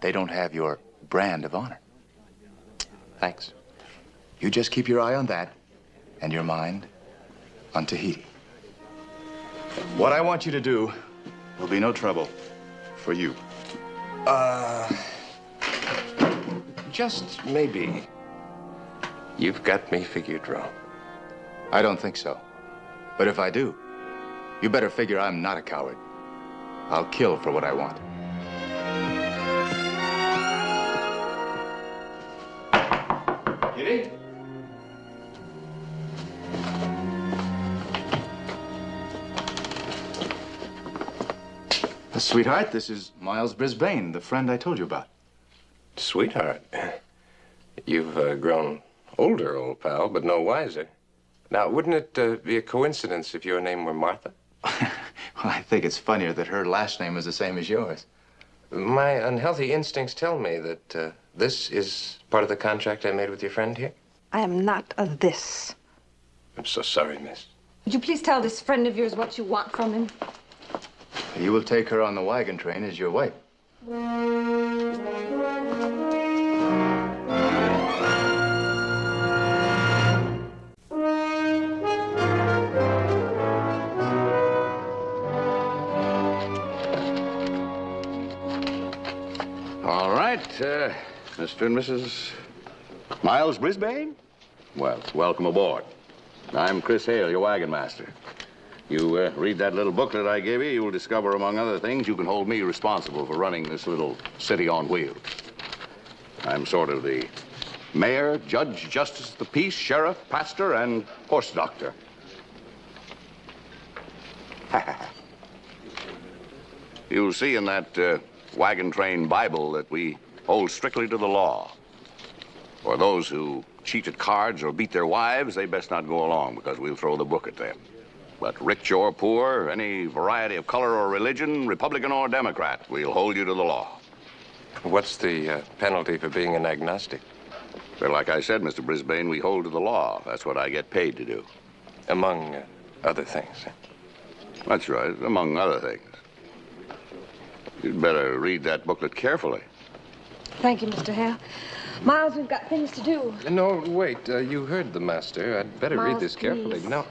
They don't have your brand of honor. Thanks. You just keep your eye on that and your mind on Tahiti. What I want you to do will be no trouble for you. Just maybe. You've got me figured wrong. I don't think so. But if I do, you better figure I'm not a coward. I'll kill for what I want. Kitty? Sweetheart, this is Miles Brisbane, the friend I told you about. Sweetheart, you've grown older, old pal, but no wiser. Now, wouldn't it be a coincidence if your name were Martha? Well, I think it's funnier that her last name is the same as yours. My unhealthy instincts tell me that this is part of the contract I made with your friend here. I am not a this. I'm so sorry, miss. Would you please tell this friend of yours what you want from him? You will take her on the wagon train as your wife. All right, Mr. and Mrs. Miles Brisbane? Well, welcome aboard. I'm Chris Hale, your wagon master. You read that little booklet I gave you, you will discover, among other things, you can hold me responsible for running this little city on wheels. I'm sort of the mayor, judge, justice of the peace, sheriff, pastor, and horse doctor. You'll see in that wagon train Bible that we hold strictly to the law. For those who cheat at cards or beat their wives, they best not go along because we'll throw the book at them. But rich or poor, any variety of color or religion, Republican or Democrat, we'll hold you to the law. What's the penalty for being an agnostic? Well, like I said, Mr. Brisbane, we hold to the law. That's what I get paid to do. Among other things. That's right, among other things. You'd better read that booklet carefully. Thank you, Mr. Hale. Miles, we've got things to do. No, wait. You heard the master. I'd better read Miles, this carefully. please. Now,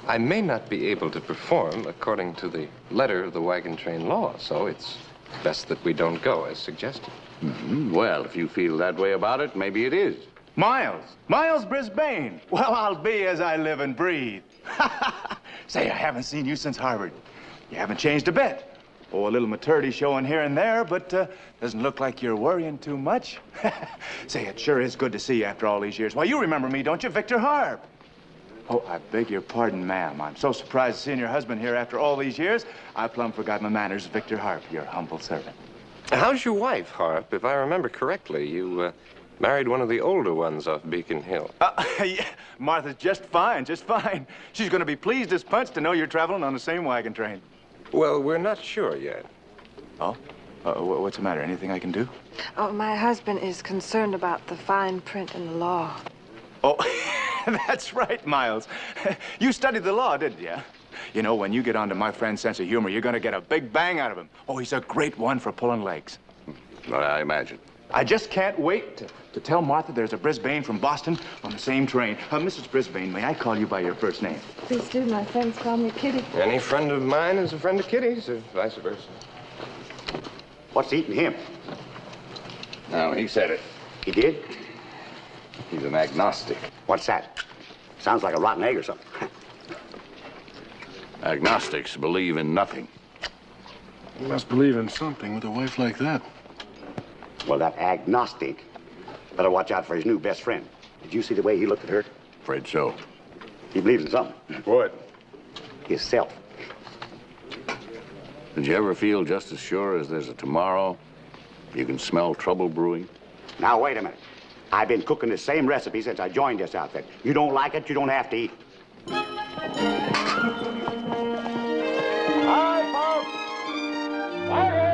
I may not be able to perform according to the letter of the wagon train law, so it's Best that we don't go, as suggested. Well, if you feel that way about it, maybe it is. Miles Brisbane. Well, I'll be as I live and breathe. Say, I haven't seen you since Harvard. You haven't changed a bit. Oh, a little maturity showing here and there, but doesn't look like you're worrying too much. Say, it sure is good to see you after all these years. Well, you remember me, don't you, Victor Harp? Oh, I beg your pardon, ma'am. I'm so surprised seeing your husband here after all these years. I plumb forgot my manners. Victor Harp, your humble servant. How's your wife, Harp? If I remember correctly, you married one of the older ones off Beacon Hill. Yeah, Martha's just fine, just fine. She's going to be pleased as punch to know you're traveling on the same wagon train. Well, we're not sure yet. Oh? What's the matter? Anything I can do? Oh, my husband is concerned about the fine print in the law. Oh, that's right, Miles. You studied the law, didn't you? You know, when you get onto my friend's sense of humor, you're going to get a big bang out of him. Oh, he's a great one for pulling legs. Well, I imagine. I just can't wait to tell Martha there's a Brisbane from Boston on the same train. Mrs. Brisbane, may I call you by your first name? Please do. My friends call me Kitty. Any friend of mine is a friend of Kitty's, or vice versa. What's eating him? No, he said it. He did? He's an agnostic. What's that? Sounds like a rotten egg or something. Agnostics believe in nothing. You must believe in something with a wife like that. Well, that agnostic better watch out for his new best friend. Did you see the way he looked at her? Afraid so. He believes in something. What? Himself. Did you ever feel just as sure as there's a tomorrow? You can smell trouble brewing? Now, wait a minute. I've been cooking the same recipe since I joined this outfit. You don't like it, you don't have to eat. Hi, folks! Wagon!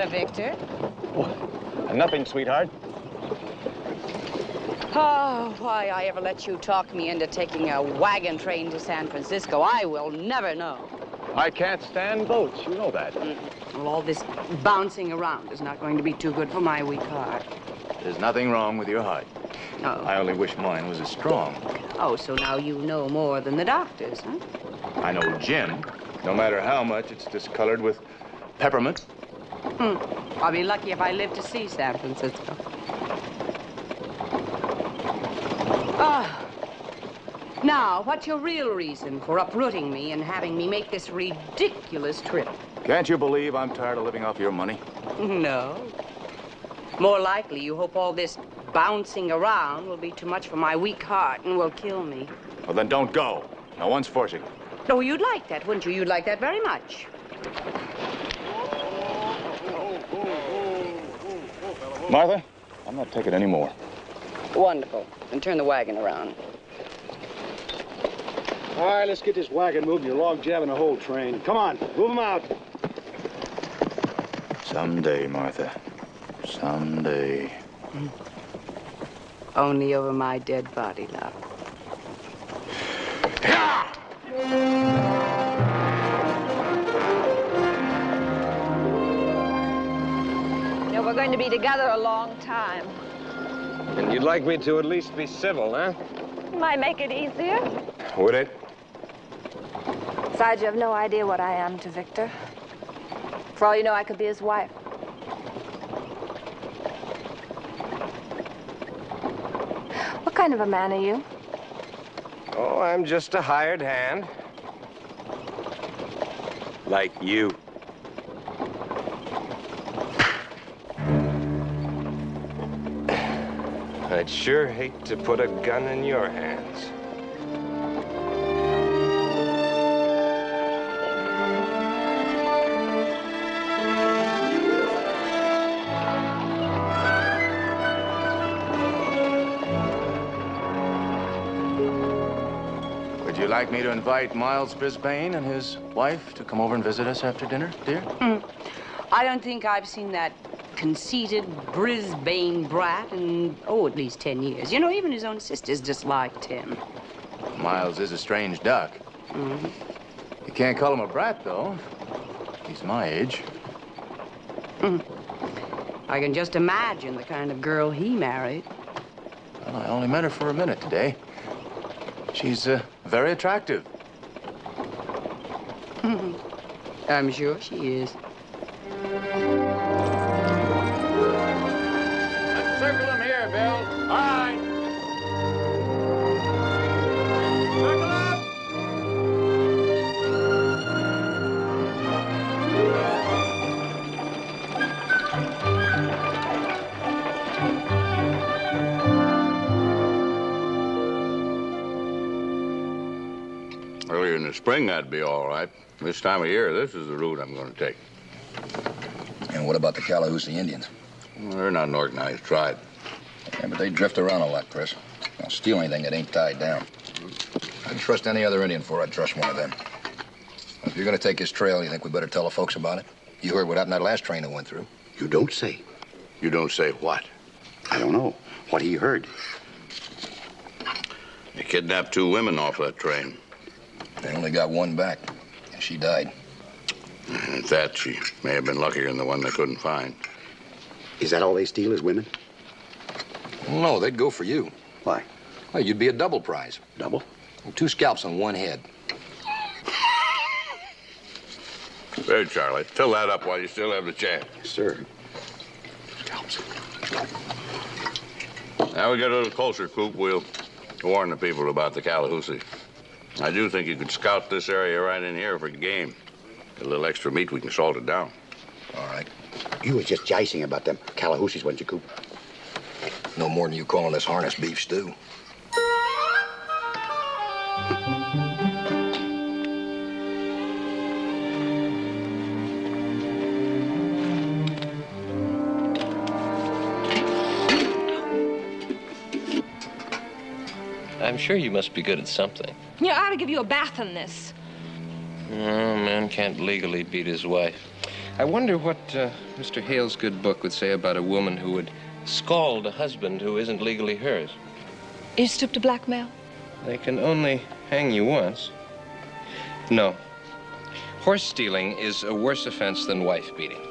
Victor? Nothing, sweetheart. Oh, why I ever let you talk me into taking a wagon train to San Francisco, I will never know. I can't stand boats, you know that. Well, all this bouncing around is not going to be too good for my weak heart. There's nothing wrong with your heart. Oh. I only wish mine was as strong. Oh, so now you know more than the doctors, huh? I know gin. No matter how much it's discolored with peppermint. I'll be lucky if I live to see San Francisco. Now, what's your real reason for uprooting me and having me make this ridiculous trip? Can't you believe I'm tired of living off your money? No. More likely, you hope all this bouncing around will be too much for my weak heart and will kill me. Well, then don't go. No one's forcing you. Oh, you'd like that, wouldn't you? You'd like that very much. Martha, I'm not taking any more. Wonderful. Then turn the wagon around. All right, let's get this wagon moving. You're log jamming the whole train. Come on, move them out. Someday, Martha. Someday. Only over my dead body, love. You know, we're going to be together a long time. And you'd like me to at least be civil, huh? Might make it easier. Would it? Besides, you have no idea what I am to Victor. For all you know, I could be his wife. What kind of a man are you? Oh, I'm just a hired hand. Like you. I'd sure hate to put a gun in your hands. Would you like me to invite Miles Brisbane and his wife to come over and visit us after dinner, dear? I don't think I've seen that conceited Brisbane brat in, at least 10 years. You know, even his own sisters disliked him. Miles is a strange duck. You can't call him a brat, though. He's my age. I can just imagine the kind of girl he married. Well, I only met her for a minute today. She's very attractive. I'm sure she is. Circle him here, Bill. All right. Earlier in the spring, that'd be all right. This time of year, this is the route I'm going to take. And what about the Calahoosie Indians? Well, they're not an organized tribe. Yeah, but they drift around a lot, Chris. They'll steal anything that ain't tied down. I'd trust any other Indian before I'd trust one of them. If you're going to take this trail, you think we better tell the folks about it? You heard what happened that last train that went through. You don't say. You don't say what? I don't know. What he heard. They kidnapped 2 women off that train. They only got one back, and she died. And at that, she may have been luckier than the one they couldn't find. Is that all they steal is women? Well, no, they'd go for you. Why? Well, you'd be a double prize. Double? 2 scalps on one head. There, Charlie. Fill that up while you still have the chance. Yes, sir. Scalps. Now we get a little closer, Coop. We'll warn the people about the Calahoosie. I do think you could scout this area right in here for game. Get a little extra meat, we can salt it down. All right. You was just jicing about them Calahoosies, wasn't you, Coop? No more than you calling this harness beef stew. I'm sure you must be good at something. Yeah, I ought to give you a bath in this. Oh, man can't legally beat his wife. I wonder what Mr. Hale's good book would say about a woman who would scald a husband who isn't legally hers. You stoop to blackmail? They can only hang you once. No. Horse stealing is a worse offense than wife beating.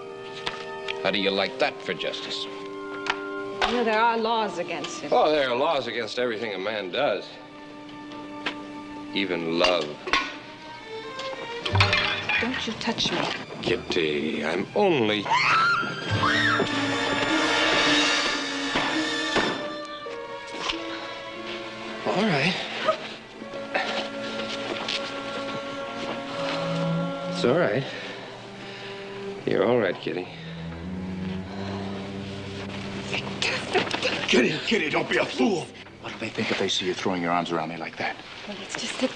How do you like that for justice? You know, there are laws against it. Oh, there are laws against everything a man does. Even love. Don't you touch me. Kitty, I'm only... All right. It's all right. You're all right, Kitty. Kitty, don't be a fool. What do they think if they see you throwing your arms around me like that? Well, it's just that...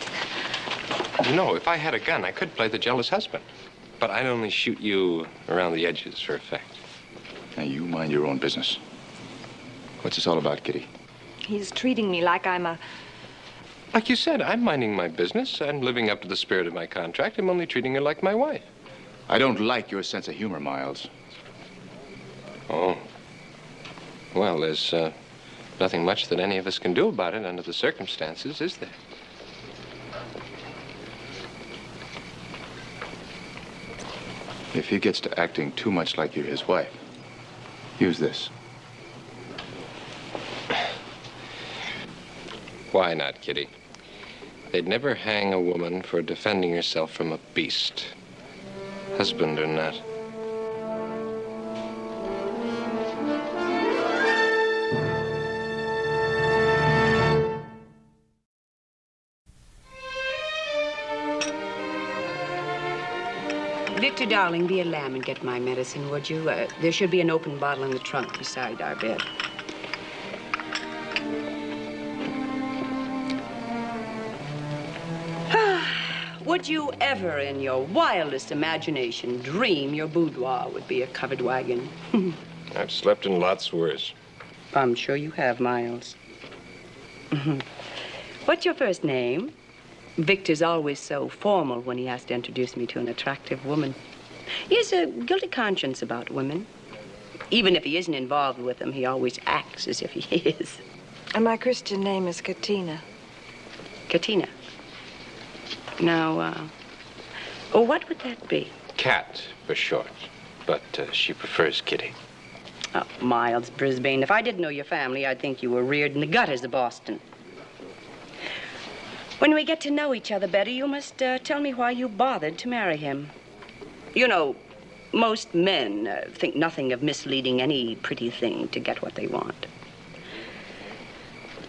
No, if I had a gun, I could play the jealous husband. But I'd only shoot you around the edges for effect. Now, you mind your own business. What's this all about, Kitty? He's treating me like I'm a... Like you said, I'm minding my business. I'm living up to the spirit of my contract. I'm only treating her like my wife. I don't like your sense of humor, Miles. Oh. Well, there's nothing much that any of us can do about it under the circumstances, is there? If he gets to acting too much like you're his wife, use this. Why not, Kitty? They'd never hang a woman for defending herself from a beast, husband or not. Victor, darling, be a lamb and get my medicine, would you? There should be an open bottle in the trunk beside our bed. Would you ever, in your wildest imagination, dream your boudoir would be a covered wagon? I've slept in lots worse. I'm sure you have, Miles. What's your first name? Victor's always so formal when he has to introduce me to an attractive woman. He has a guilty conscience about women. Even if he isn't involved with them, he always acts as if he is. And my Christian name is Katina. Katina. Now, what would that be? Cat, for short. But she prefers Kitty. Oh, Miles Brisbane, if I didn't know your family, I'd think you were reared in the gutters of Boston. When we get to know each other better, you must tell me why you bothered to marry him. You know, most men think nothing of misleading any pretty thing to get what they want.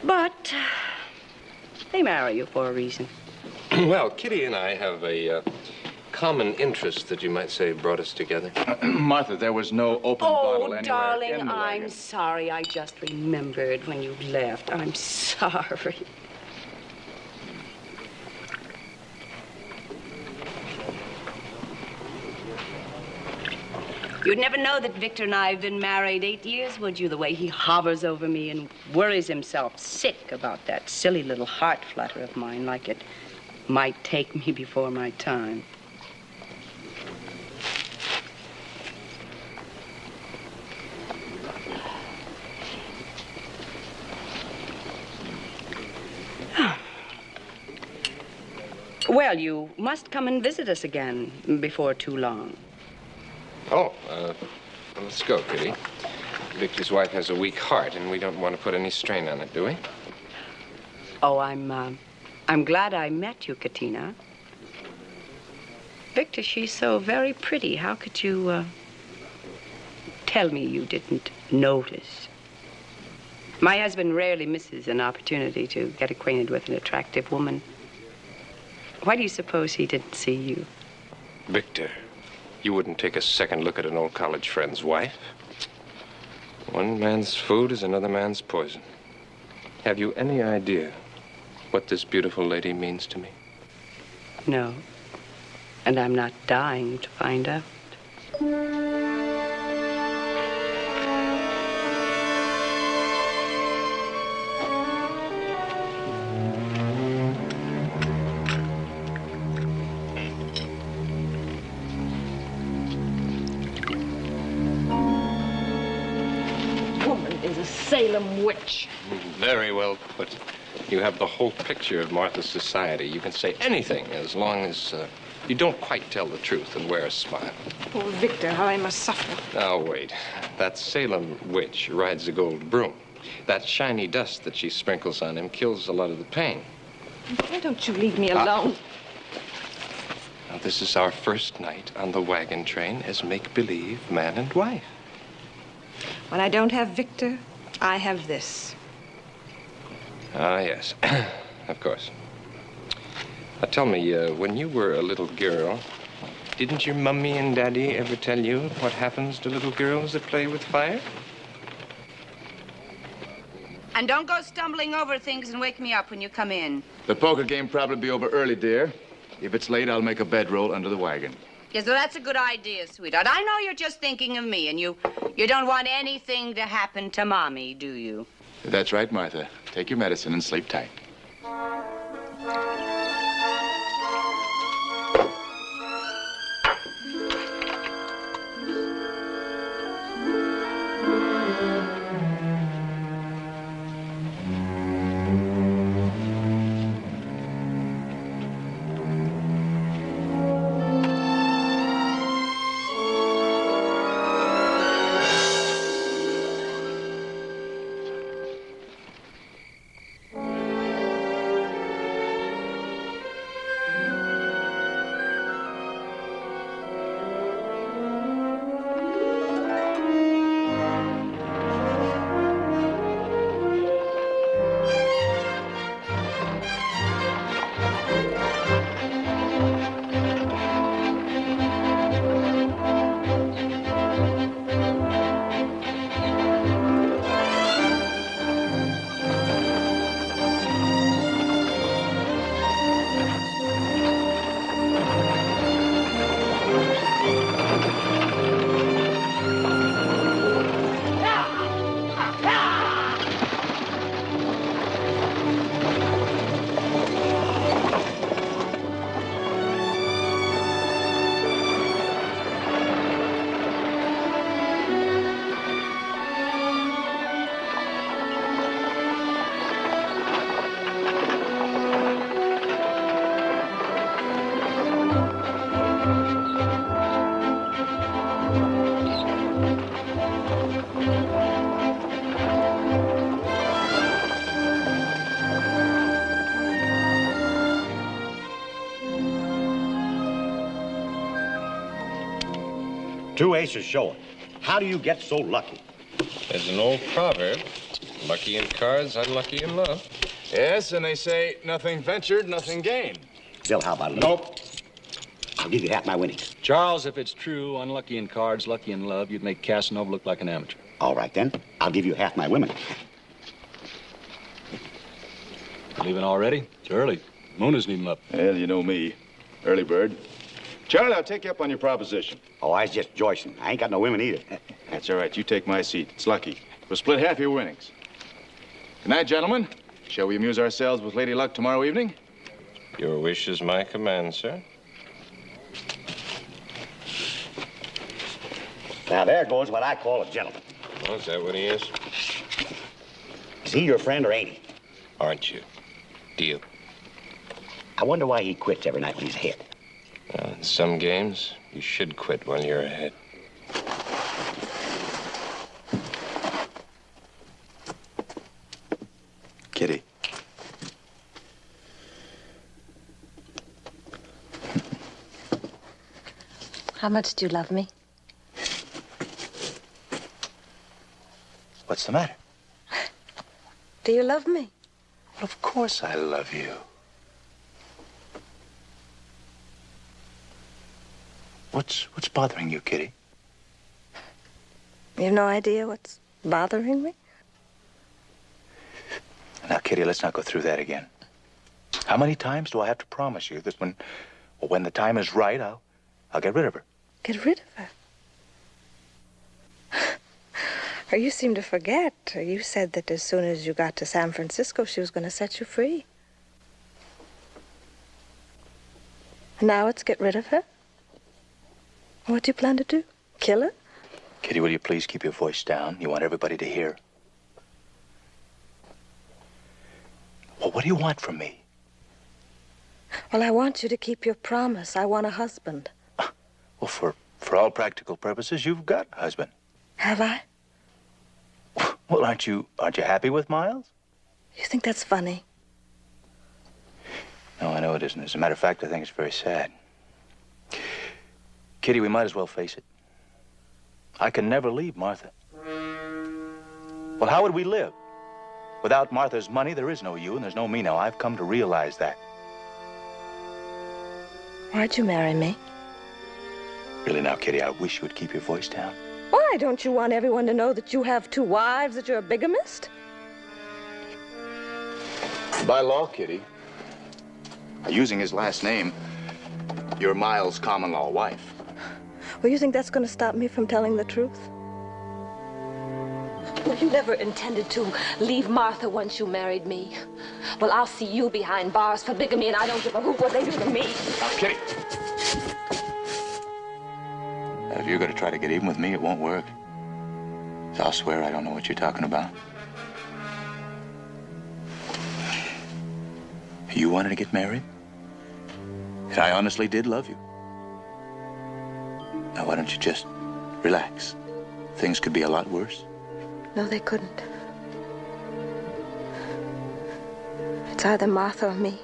But they marry you for a reason. Well, Kitty and I have a common interest that you might say brought us together. Martha, there was no open bottle anywhere darling, in the wagon. I'm sorry. I just remembered when you left. I'm sorry. You'd never know that Victor and I have been married 8 years, would you? The way he hovers over me and worries himself sick about that silly little heart flutter of mine, like it might take me before my time. Well, you must come and visit us again before too long. Oh, let's go, Kitty. Victor's wife has a weak heart, and we don't want to put any strain on it, do we? Oh, I'm glad I met you, Katina. Victor, she's so very pretty. How could you, tell me you didn't notice? My husband rarely misses an opportunity to get acquainted with an attractive woman. Why do you suppose he didn't see you? Victor, you wouldn't take a second look at an old college friend's wife. One man's food is another man's poison. Have you any idea what this beautiful lady means to me? No. And I'm not dying to find out. Salem witch. Very well put. You have the whole picture of Martha's society. You can say anything as long as you don't quite tell the truth and wear a smile. Poor Victor, how I must suffer. Now, wait. That Salem witch rides a gold broom. That shiny dust that she sprinkles on him kills a lot of the pain. Why don't you leave me alone? Now, this is our first night on the wagon train as make-believe man and wife. When I don't have Victor, I have this. Ah, yes. Of course. Now, tell me, when you were a little girl, didn't your mummy and daddy ever tell you what happens to little girls that play with fire? And don't go stumbling over things and wake me up when you come in. The poker game probably be over early, dear. If it's late, I'll make a bedroll under the wagon. Yes, well, that's a good idea, sweetheart. I know you're just thinking of me, and you don't want anything to happen to Mommy, do you? That's right, Martha. Take your medicine and sleep tight. Two aces showing. How do you get so lucky? There's an old proverb. Lucky in cards, unlucky in love. Yes, and they say nothing ventured, nothing gained. Bill, how about a little? Nope. I'll give you half my winnings. Charles, if it's true, unlucky in cards, lucky in love, you'd make Casanova look like an amateur. All right, then. I'll give you half my women. Leaving already? It's early. Moon isn't even up. Well, you know me. Early bird. Charlie, I'll take you up on your proposition. Oh, I was just joicing. I ain't got no women either. That's all right. You take my seat. It's lucky. We'll split half your winnings. Good night, gentlemen. Shall we amuse ourselves with Lady Luck tomorrow evening? Your wish is my command, sir. Now, there goes what I call a gentleman. Oh, is that what he is? Is he your friend or ain't he? Aren't you? Deal. I wonder why he quits every night when he's ahead. Well, in some games, you should quit when you're ahead. Kitty. How much do you love me? What's the matter? Do you love me? Well, of course I love you. What's bothering you, Kitty? You have no idea what's bothering me? Now, Kitty, let's not go through that again. How many times do I have to promise you that when the time is right, I'll get rid of her? Get rid of her? Or you seem to forget. You said that as soon as you got to San Francisco, she was going to set you free. Now it's get rid of her? What do you plan to do? Kill her? Kitty, will you please keep your voice down? You want everybody to hear. Well, what do you want from me? Well, I want you to keep your promise. I want a husband. Well, for all practical purposes, you've got a husband. Have I? Well, aren't you happy with Miles? You think that's funny? No, I know it isn't. As a matter of fact, I think it's very sad. Kitty, we might as well face it. I can never leave Martha. Well, how would we live? Without Martha's money, there is no you and there's no me now. I've come to realize that. Why'd you marry me? Really now, Kitty, I wish you would keep your voice down. Why? Don't you want everyone to know that you have 2 wives, that you're a bigamist? By law, Kitty, using his last name, you're Miles' common-law wife. Well, you think that's going to stop me from telling the truth? Well, you never intended to leave Martha once you married me. Well, I'll see you behind bars for bigamy, and I don't give a hoot what they do to me. Now, Kitty. Now, if you're going to try to get even with me, it won't work. So I'll swear I don't know what you're talking about. You wanted to get married? And I honestly did love you. Now, why don't you just relax? Things could be a lot worse. No, they couldn't. It's either Martha or me.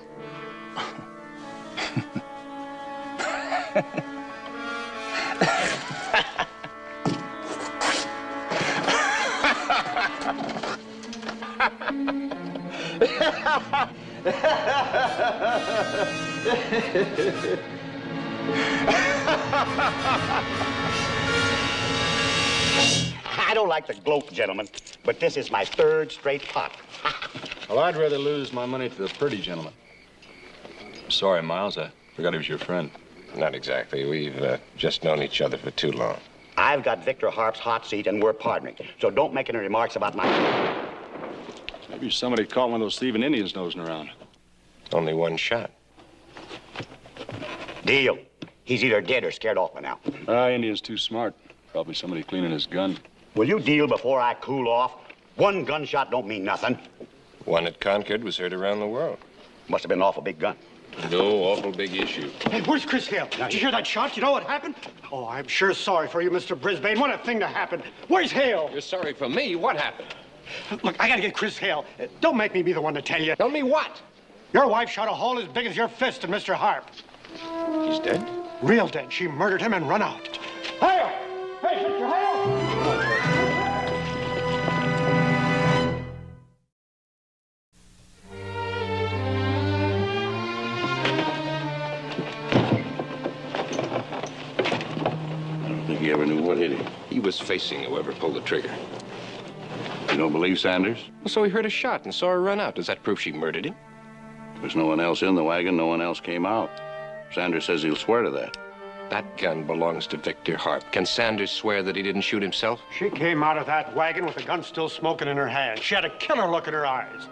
I don't like to gloat, gentlemen, but this is my 3rd straight pot. Well, I'd rather lose my money to the pretty gentleman. Sorry, Miles. I forgot he was your friend. Not exactly. We've just known each other for too long. I've got Victor Harp's hot seat, and we're partnering. So don't make any remarks about my... Maybe somebody caught one of those thieving Indians nosing around. Only one shot. Deal. He's either dead or scared off by now. Indian's too smart. Probably somebody cleaning his gun. Will you deal before I cool off? One gunshot don't mean nothing. One at Concord was heard around the world. Must have been an awful big gun. No awful big issue. Hey, where's Chris Hale? Did you hear that shot? You know what happened? Oh, I'm sure sorry for you, Mr. Brisbane. What a thing to happen. Where's Hale? You're sorry for me? What happened? Look, I gotta get Chris Hale. Don't make me be the one to tell you. Tell me what? Your wife shot a hole as big as your fist in Mr. Harp. He's dead? Real dead. She murdered him and run out. Hale! was facing whoever pulled the trigger. You don't believe Sanders? Well, so he heard a shot and saw her run out. Does that prove she murdered him? There's no one else in the wagon. No one else came out. Sanders says he'll swear to that. That gun belongs to Victor Harp. Can Sanders swear that he didn't shoot himself? She came out of that wagon with the gun still smoking in her hand. She had a killer look in her eyes.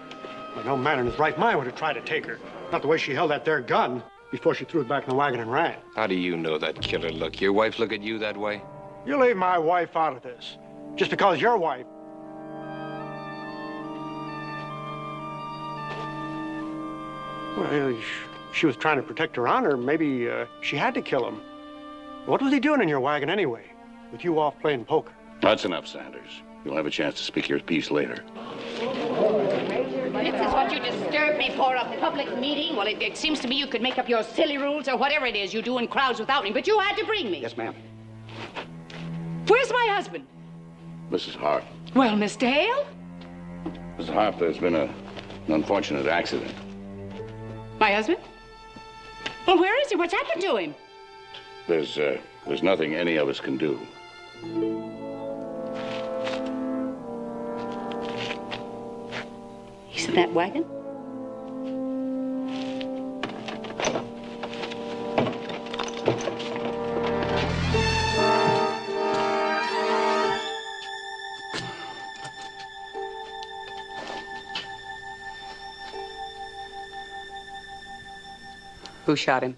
Well, no man in his right mind would have tried to take her. Not the way she held that there gun before she threw it back in the wagon and ran. How do you know that killer look? Your wife look at you that way? You leave my wife out of this. Just because your wife... Well, she was trying to protect her honor. Maybe she had to kill him. What was he doing in your wagon anyway, with you off playing poker? That's enough, Sanders. You'll have a chance to speak your piece later. This is what you disturb me for, a public meeting? Well, it seems to me you could make up your silly rules or whatever it is you do in crowds without me, but you had to bring me. Yes, ma'am. Where's my husband? Mrs. Harp. Well, Mr. Hale? Mrs. Harp, there's been an unfortunate accident. My husband? Well, where is he? What's happened to him? There's nothing any of us can do. He's in that wagon? Who shot him?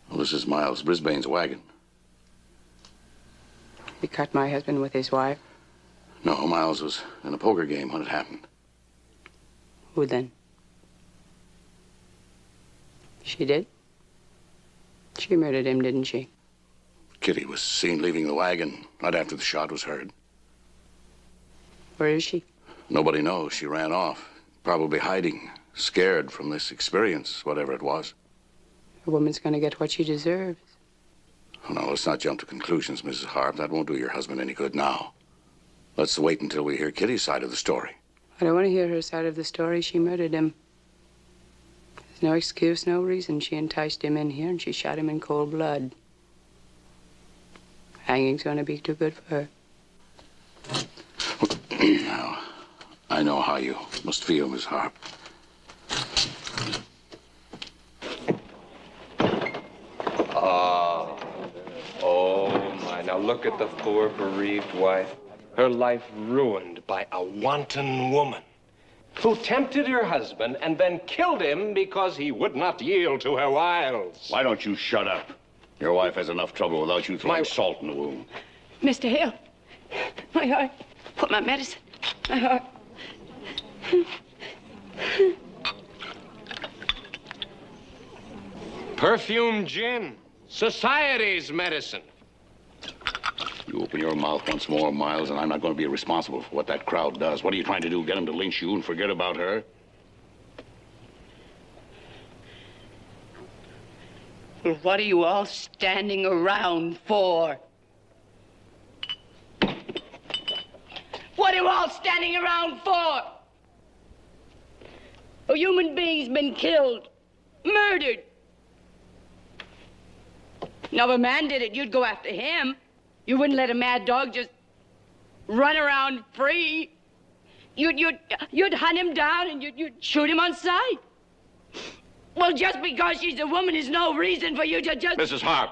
Well, this is Miles Brisbane's wagon. He caught my husband with his wife? No, Miles was in a poker game when it happened. Who then? She did? She murdered him, didn't she? Kitty was seen leaving the wagon right after the shot was heard. Where is she? Nobody knows. She ran off, probably hiding, scared from this experience, whatever it was. A woman's gonna get what she deserves. Oh, no, let's not jump to conclusions, Mrs. Harp. That won't do your husband any good now. Let's wait until we hear Kitty's side of the story. I don't want to hear her side of the story. She murdered him. There's no excuse, no reason. She enticed him in here and she shot him in cold blood. Hanging's gonna be too good for her. Now, I know how you must feel, Miss Harp. Oh, my. Now look at the poor bereaved wife. Her life ruined by a wanton woman who tempted her husband and then killed him because he would not yield to her wiles. Why don't you shut up? Your wife has enough trouble without you throwing salt in the wound. Mr. Hill, my heart. Put my medicine. My heart. Perfume gin. Society's medicine. You open your mouth once more, Miles, and I'm not going to be responsible for what that crowd does. What are you trying to do, get them to lynch you and forget about her? Well, what are you all standing around for? What are you all standing around for? A human being's been killed, murdered. Now, if a man did it, you'd go after him. You wouldn't let a mad dog just run around free. You'd hunt him down and you'd shoot him on sight. Well, just because she's a woman is no reason for you to just... Mrs. Harp.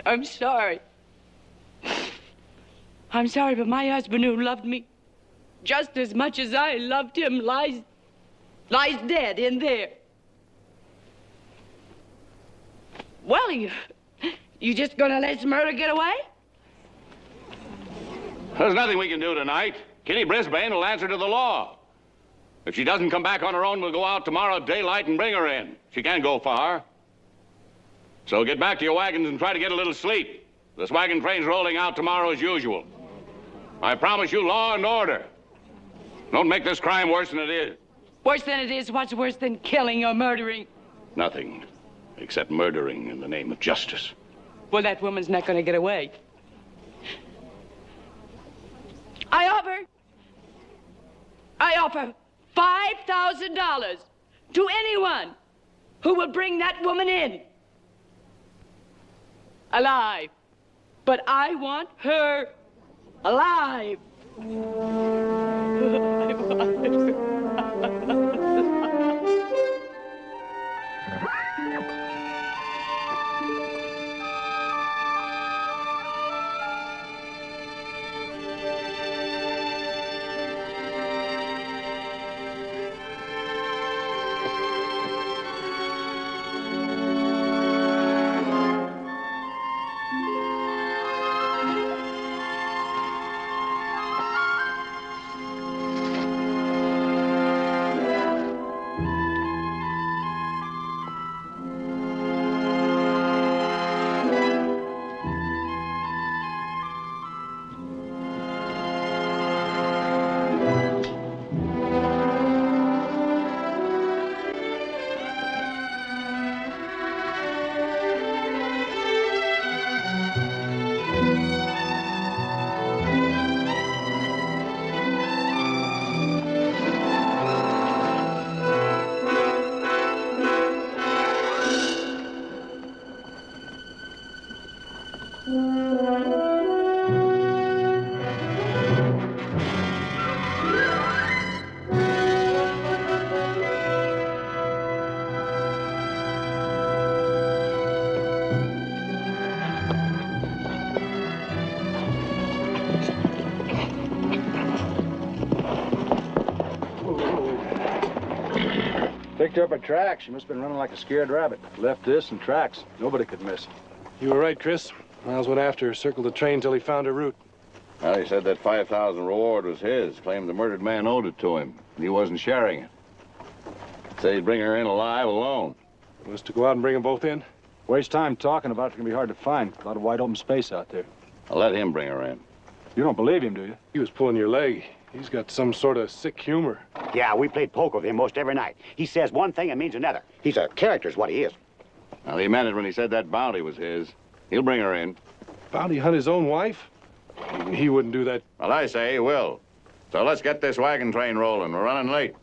I'm sorry. I'm sorry, but my husband who loved me just as much as I loved him lies dead in there. Well, you just gonna let this murder get away? There's nothing we can do tonight. Kitty Brisbane will answer to the law. If she doesn't come back on her own, we'll go out tomorrow at daylight and bring her in. She can't go far. So get back to your wagons and try to get a little sleep. This wagon train's rolling out tomorrow as usual. I promise you law and order. Don't make this crime worse than it is. Worse than it is? What's worse than killing or murdering? Nothing, except murdering in the name of justice. Well, that woman's not gonna get away. I offer $5,000 to anyone who will bring that woman in. alive. But I want her alive. Picked her up a track. She must have been running like a scared rabbit. Left this and tracks. Nobody could miss. You were right, Chris. Miles went after her, circled the train till he found her route. Well, he said that 5,000 reward was his. Claimed the murdered man owed it to him. And he wasn't sharing it. Said he'd bring her in alive alone. Was to go out and bring them both in? Waste time talking about it's gonna be hard to find. A lot of wide open space out there. I'll let him bring her in. You don't believe him, do you? He was pulling your leg. He's got some sort of sick humor. Yeah, we played poker with him most every night. He says one thing and means another. He's a character is what he is. Well, he meant it when he said that bounty was his. He'll bring her in. Bounty hunt his own wife? He wouldn't do that. Well, I say he will. So let's get this wagon train rolling. We're running late.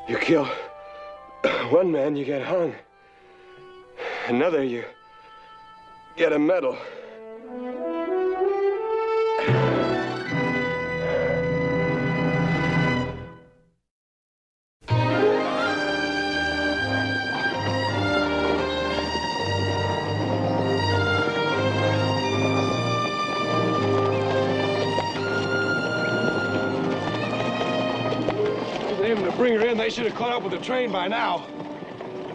You kill one man, you get hung. Another, you get a medal. Aiming to bring her in, they should have caught up with the train by now.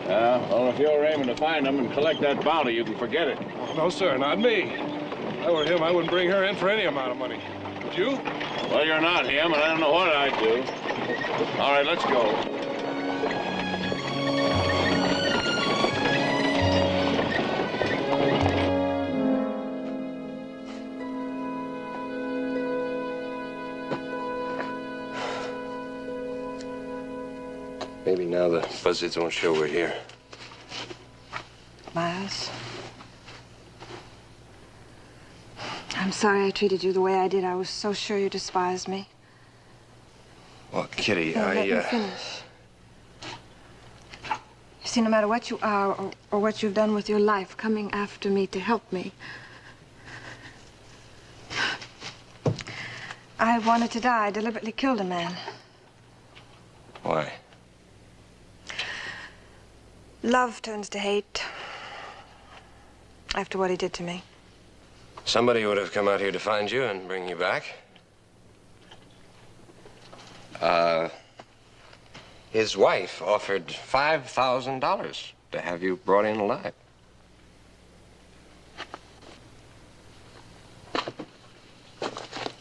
Well, if you're aiming to find them and collect that bounty, you can forget it. Oh, no, sir, not me. If I were him, I wouldn't bring her in for any amount of money. Would you? Well, you're not him, and I don't know what I'd do. All right, let's go. Maybe now the buzzards won't show we're here. Miles, I'm sorry I treated you the way I did. I was so sure you despised me. Well, Kitty, No, let me finish. You see, no matter what you are or what you've done with your life, coming after me to help me, I wanted to die. I deliberately killed a man. Why? Love turns to hate after what he did to me. Somebody would have come out here to find you and bring you back. His wife offered $5,000 to have you brought in alive.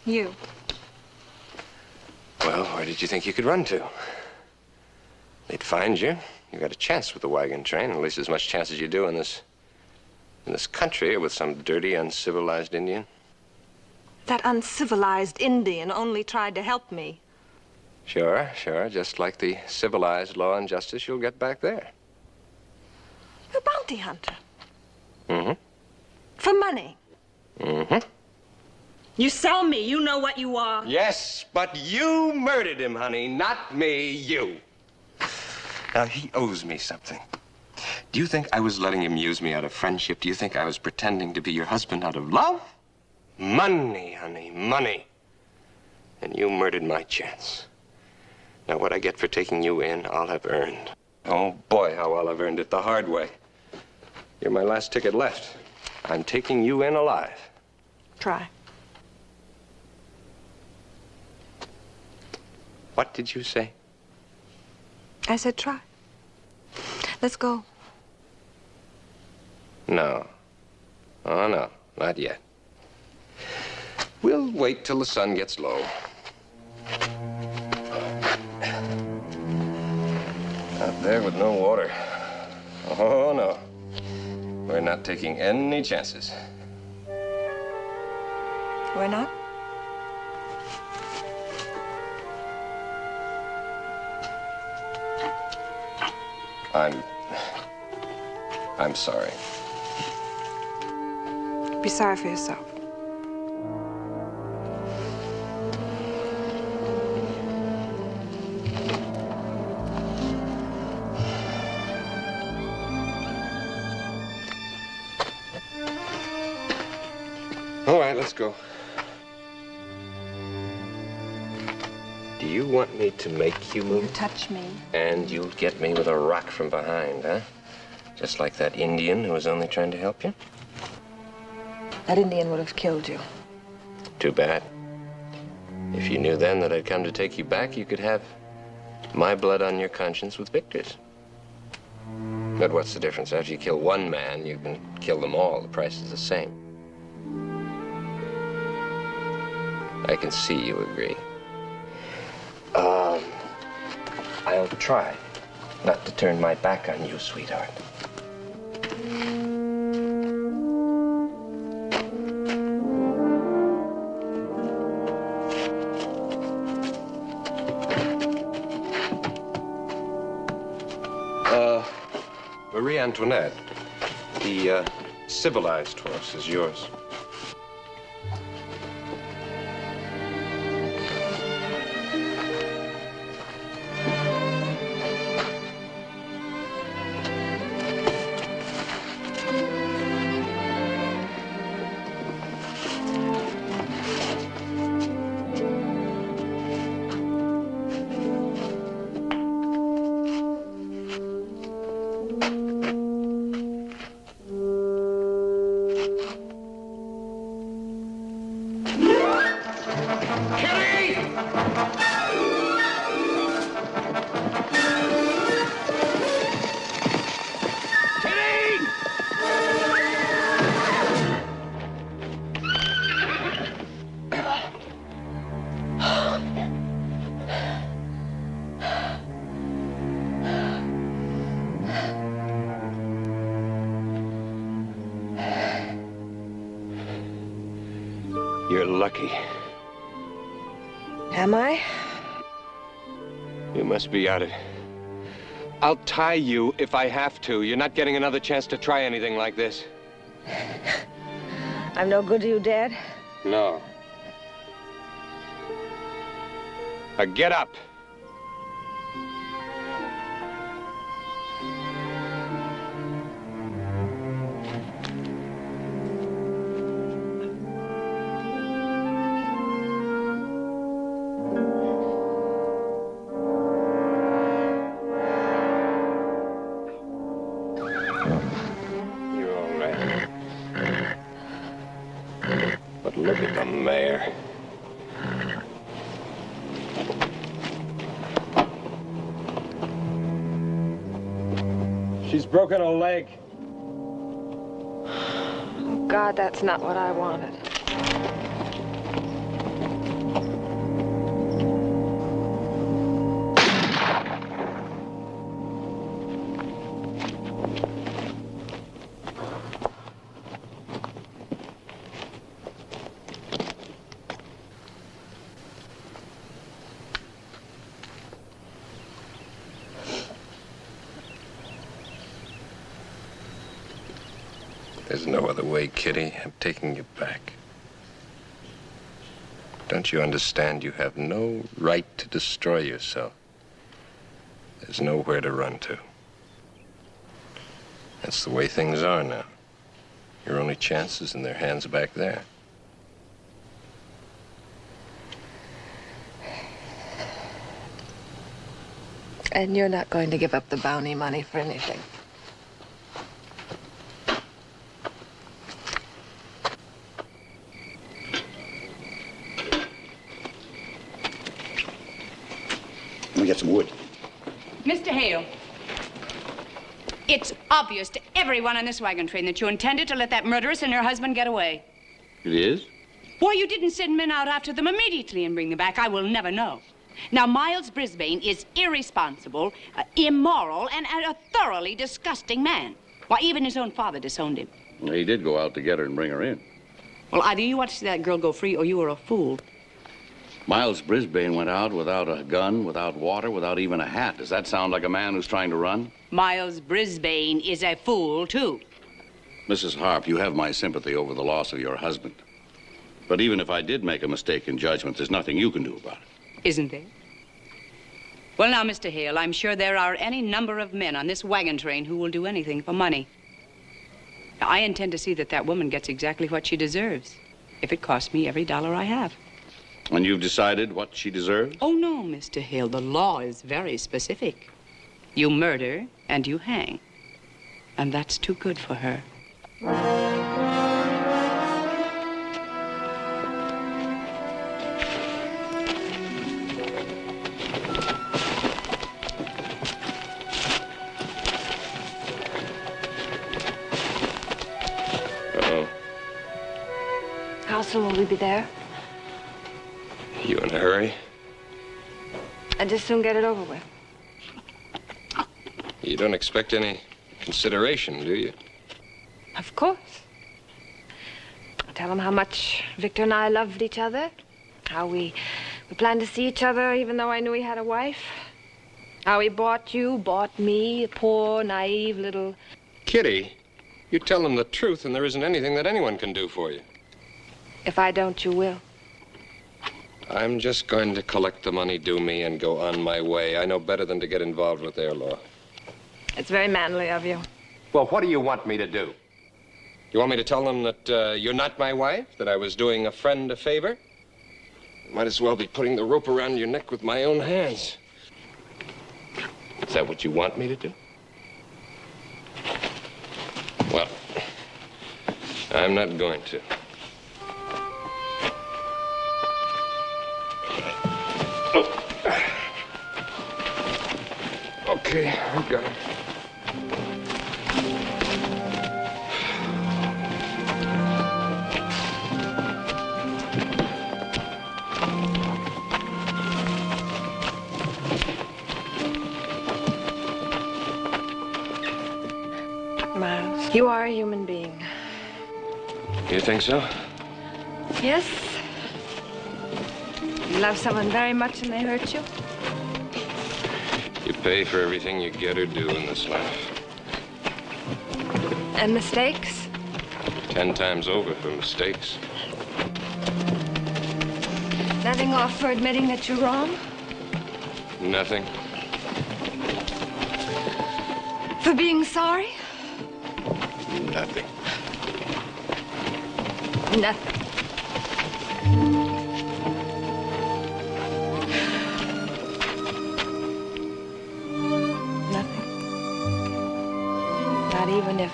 You. Well, where did you think you could run to? They'd find you. You got a chance with the wagon train, at least as much chance as you do in this country or with some dirty, uncivilized Indian. That uncivilized Indian only tried to help me. Sure, sure. Just like the civilized law and justice you'll get back there. You're a bounty hunter. Mm-hmm. For money. Mm-hmm. You sell me. You know what you are. Yes, but you murdered him, honey, not me, you. Now, he owes me something. Do you think I was letting him use me out of friendship? Do you think I was pretending to be your husband out of love? Money, honey, money. And you murdered my chance. Now, what I get for taking you in, I'll have earned. Oh, boy, how I'll have earned it the hard way. You're my last ticket left. I'm taking you in alive. Try. What did you say? I said try. Let's go. No. Oh, no, not yet. We'll wait till the sun gets low. Out there with no water. Oh, no. We're not taking any chances. We're not? I'm sorry. Be sorry for yourself. All right, let's go. Do you want me to make you move? You touch me. And you'll get me with a rock from behind, huh? Just like that Indian who was only trying to help you? That Indian would have killed you. Too bad. If you knew then that I'd come to take you back, you could have my blood on your conscience with Victor's. But what's the difference? After you kill one man, you can kill them all. The price is the same. I can see you agree. I'll try not to turn my back on you, sweetheart. Marie Antoinette, the civilized horse is yours. You're lucky. Am I? You must be out of... I'll tie you if I have to. You're not getting another chance to try anything like this. I'm no good to you, Dad? No. Now get up. Look at the mare. She's broken a leg. Oh, God, that's not what I wanted. There's no other way, Kitty. I'm taking you back. Don't you understand? You have no right to destroy yourself. There's nowhere to run to. That's the way things are now. Your only chance is in their hands back there. And you're not going to give up the bounty money for anything. Let me get some wood. Mr. Hale, it's obvious to everyone on this wagon train that you intended to let that murderess and her husband get away. It is? Why you didn't send men out after them immediately and bring them back, I will never know. Now, Miles Brisbane is irresponsible, immoral, and a thoroughly disgusting man. Why, even his own father disowned him. Well, he did go out to get her and bring her in. Well, either you want to see that girl go free or you are a fool. Miles Brisbane went out without a gun, without water, without even a hat. Does that sound like a man who's trying to run? Miles Brisbane is a fool, too. Mrs. Harp, you have my sympathy over the loss of your husband. But even if I did make a mistake in judgment, there's nothing you can do about it. Isn't there? Well, now, Mr. Hale, I'm sure there are any number of men on this wagon train who will do anything for money. Now, I intend to see that that woman gets exactly what she deserves. if it costs me every dollar I have. And you've decided what she deserves? Oh, no, Mr. Hill. The law is very specific. You murder and you hang. And that's too good for her. Uh-oh. How soon will we be there? You in a hurry? I'd just soon get it over with. You don't expect any consideration, do you? Of course. I'll tell him how much Victor and I loved each other. How we planned to see each other even though I knew he had a wife. How he bought you, bought me, a poor, naive little... Kitty, you tell them the truth and there isn't anything that anyone can do for you. If I don't, you will. I'm just going to collect the money due me and go on my way. I know better than to get involved with their law. It's very manly of you. Well, what do you want me to do? You want me to tell them that you're not my wife? That I was doing a friend a favor? Might as well be putting the rope around your neck with my own hands. Is that what you want me to do? Well, I'm not going to. Okay, I got it. Miles, you are a human being. You think so? Yes? You love someone very much and they hurt you? You pay for everything you get or do in this life. And mistakes? 10 times over for mistakes. Nothing off for admitting that you're wrong? Nothing. For being sorry? Nothing. Nothing. Not even if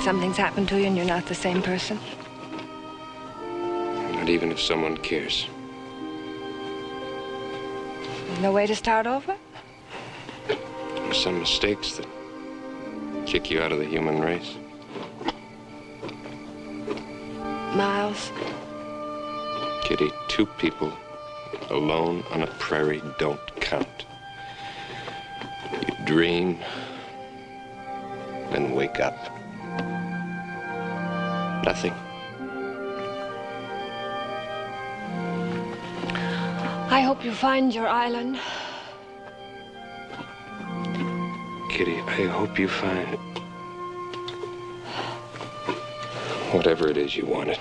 something's happened to you and you're not the same person? Not even if someone cares. There's no way to start over? There's some mistakes that kick you out of the human race. Miles? Kitty, 2 people alone on a prairie don't count. You dream, then wake up. Nothing. I hope you find your island. Kitty, I hope you find whatever it is you wanted.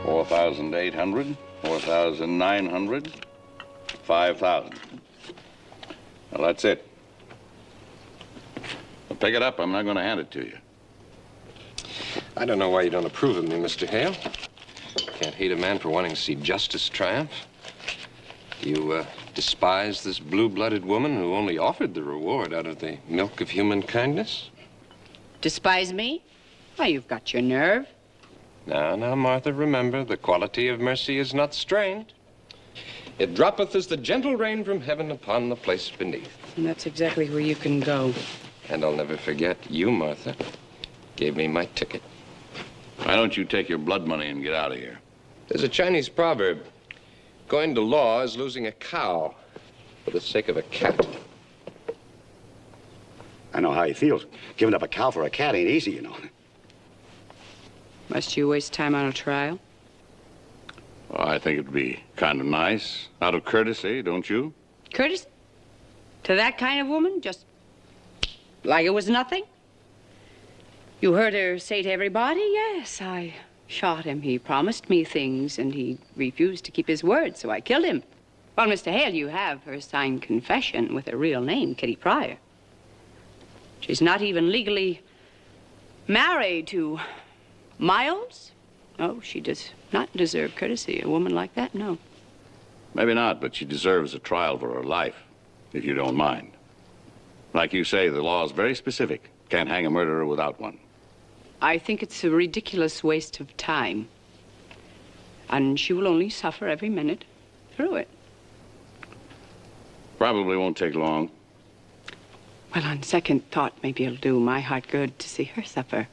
$4,800, $4,900, $5,000. Well, that's it. Well, pick it up. I'm not going to hand it to you. I don't know why you don't approve of me, Mr. Hale. Can't hate a man for wanting to see justice triumph. You despise this blue-blooded woman who only offered the reward out of the milk of human kindness? Despise me? Why, you've got your nerve. Now, Martha, remember, the quality of mercy is not strained. It droppeth as the gentle rain from heaven upon the place beneath. And that's exactly where you can go. And I'll never forget, you, Martha, gave me my ticket. Why don't you take your blood money and get out of here? There's a Chinese proverb. Going to law is losing a cow for the sake of a cat. I know how he feels. Giving up a cow for a cat ain't easy, you know. Must you waste time on a trial? Well, I think it'd be kind of nice, out of courtesy, don't you? Curtis? To that kind of woman, just like it was nothing. You heard her say to everybody, yes, I shot him. He promised me things, and he refused to keep his word, so I killed him. Well, Mr. Hale, you have her signed confession with her real name, Kitty Pryor. She's not even legally married to Miles. No, she does not deserve courtesy. A woman like that, no. Maybe not, but she deserves a trial for her life, if you don't mind. Like you say, the law is very specific. Can't hang a murderer without one. I think it's a ridiculous waste of time. And she will only suffer every minute through it. Probably won't take long. Well, on second thought, maybe it'll do my heart good to see her suffer.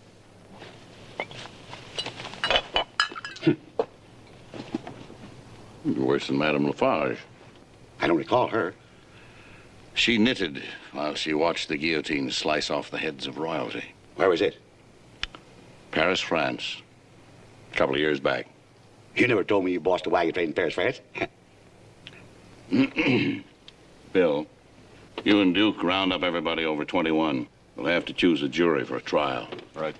Worse than Madame Lafarge. I don't recall her. She knitted while she watched the guillotine slice off the heads of royalty. Where was it? Paris, France. A couple of years back. You never told me you bossed a wagon train in Paris, France. Bill, you and Duke round up everybody over 21. We'll have to choose a jury for a trial. Right.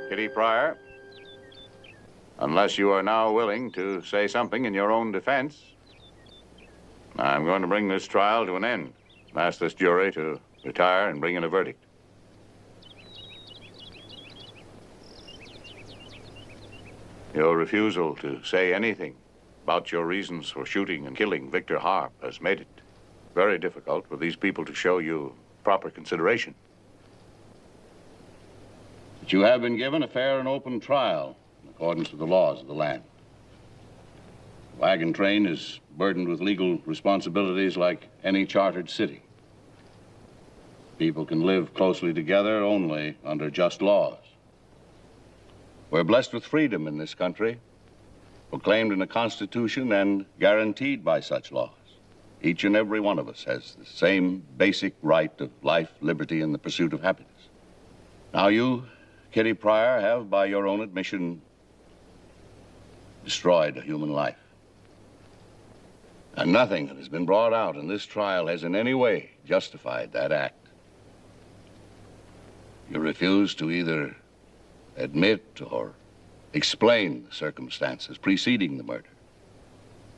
Kitty Pryor, unless you are now willing to say something in your own defense, I'm going to bring this trial to an end. Ask this jury to retire and bring in a verdict. Your refusal to say anything about your reasons for shooting and killing Victor Harp has made it very difficult for these people to show you proper consideration. But you have been given a fair and open trial in accordance with the laws of the land. The wagon train is burdened with legal responsibilities like any chartered city. People can live closely together only under just laws. We're blessed with freedom in this country, proclaimed in the Constitution and guaranteed by such laws. Each and every one of us has the same basic right of life, liberty, and the pursuit of happiness. Now you, Kitty Pryor, have, by your own admission, destroyed a human life. And nothing that has been brought out in this trial has in any way justified that act. You refuse to either admit or explain the circumstances preceding the murder.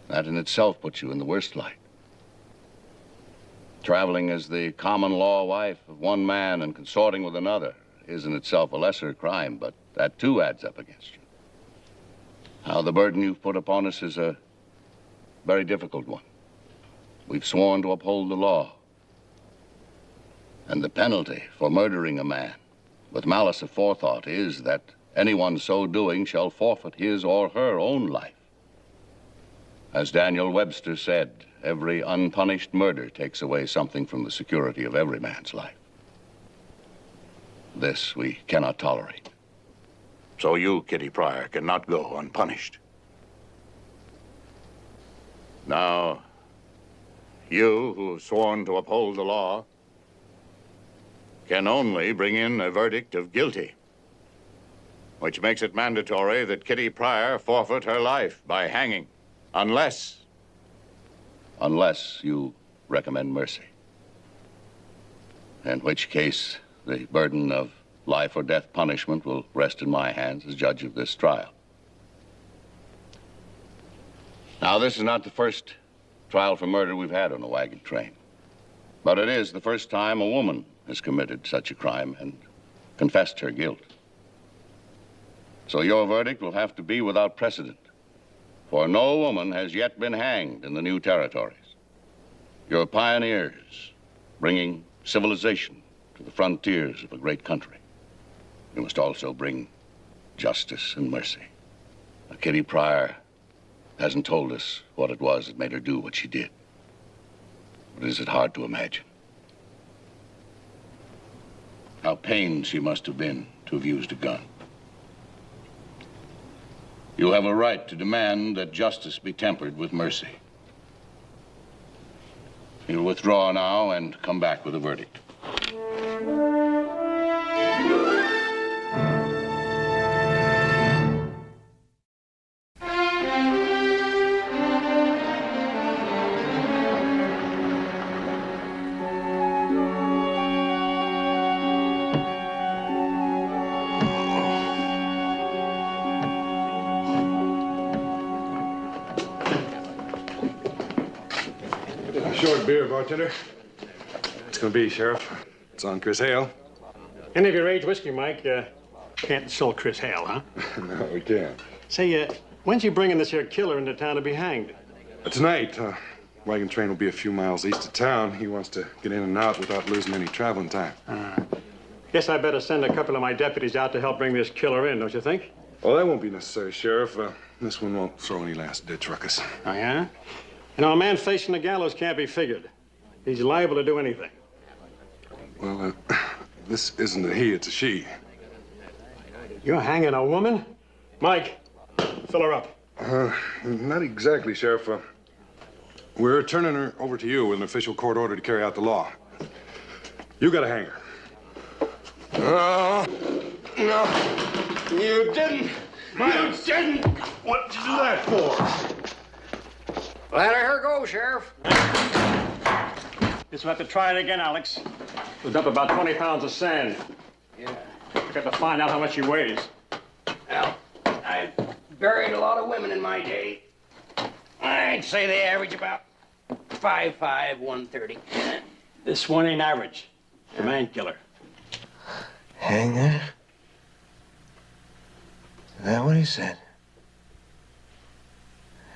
That in itself puts you in the worst light. Traveling as the common law wife of one man and consorting with another is in itself a lesser crime, but that too adds up against you. Now, the burden you've put upon us is a very difficult one. We've sworn to uphold the law. And the penalty for murdering a man with malice aforethought is that anyone so doing shall forfeit his or her own life. As Daniel Webster said, every unpunished murder takes away something from the security of every man's life. This we cannot tolerate. So you, Kitty Pryor, cannot go unpunished. Now, you who have sworn to uphold the law can only bring in a verdict of guilty, which makes it mandatory that Kitty Pryor forfeit her life by hanging, unless you recommend mercy. In which case, the burden of life or death punishment will rest in my hands as judge of this trial. Now, this is not the first trial for murder we've had on a wagon train, but it is the first time a woman has committed such a crime and confessed her guilt. So your verdict will have to be without precedent, for no woman has yet been hanged in the new territories. You're pioneers, bringing civilization to the frontiers of a great country. You must also bring justice and mercy. Now, Kitty Pryor hasn't told us what it was that made her do what she did. But is it hard to imagine? how pained she must have been to have used a gun. You have a right to demand that justice be tempered with mercy. You'll withdraw now and come back with a verdict. Short beer, bartender. It's gonna be, Sheriff. It's on Chris Hale. Any of your age whiskey, Mike, can't insult Chris Hale, huh? No, we can't. Say, when's he bringing this here killer into town to be hanged? Tonight, wagon train will be a few miles east of town. He wants to get in and out without losing any traveling time. Guess I better send a couple of my deputies out to help bring this killer in, don't you think? Well, that won't be necessary, Sheriff. This one won't throw any last-ditch ruckus. Oh, yeah? You know, a man facing the gallows can't be figured. He's liable to do anything. Well, this isn't a he, it's a she. You're hanging a woman? Mike, fill her up. Not exactly, Sheriff. We're turning her over to you with an official court order to carry out the law. You gotta hang her. No, you didn't. Miles. You didn't. What did you do that for? Let her go, Sheriff. Guess we'll have to try it again, Alex. We'll dump about 20 pounds of sand. Yeah. We got to find out how much he weighs. Well, I've buried a lot of women in my day. I'd say they average about 5'5", 130. This one ain't average. It's a man killer. Hang her? Is that what he said?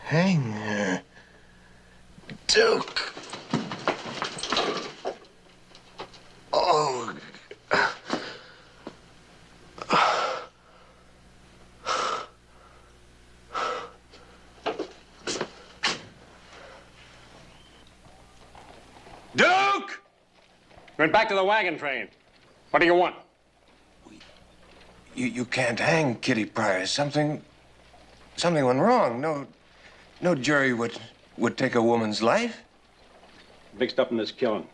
Hang her. Duke. Oh. Duke! Went back to the wagon train. What do you want? You can't hang Kitty Pryor. Something went wrong. No jury would take a woman's life. Mixed up in this killing.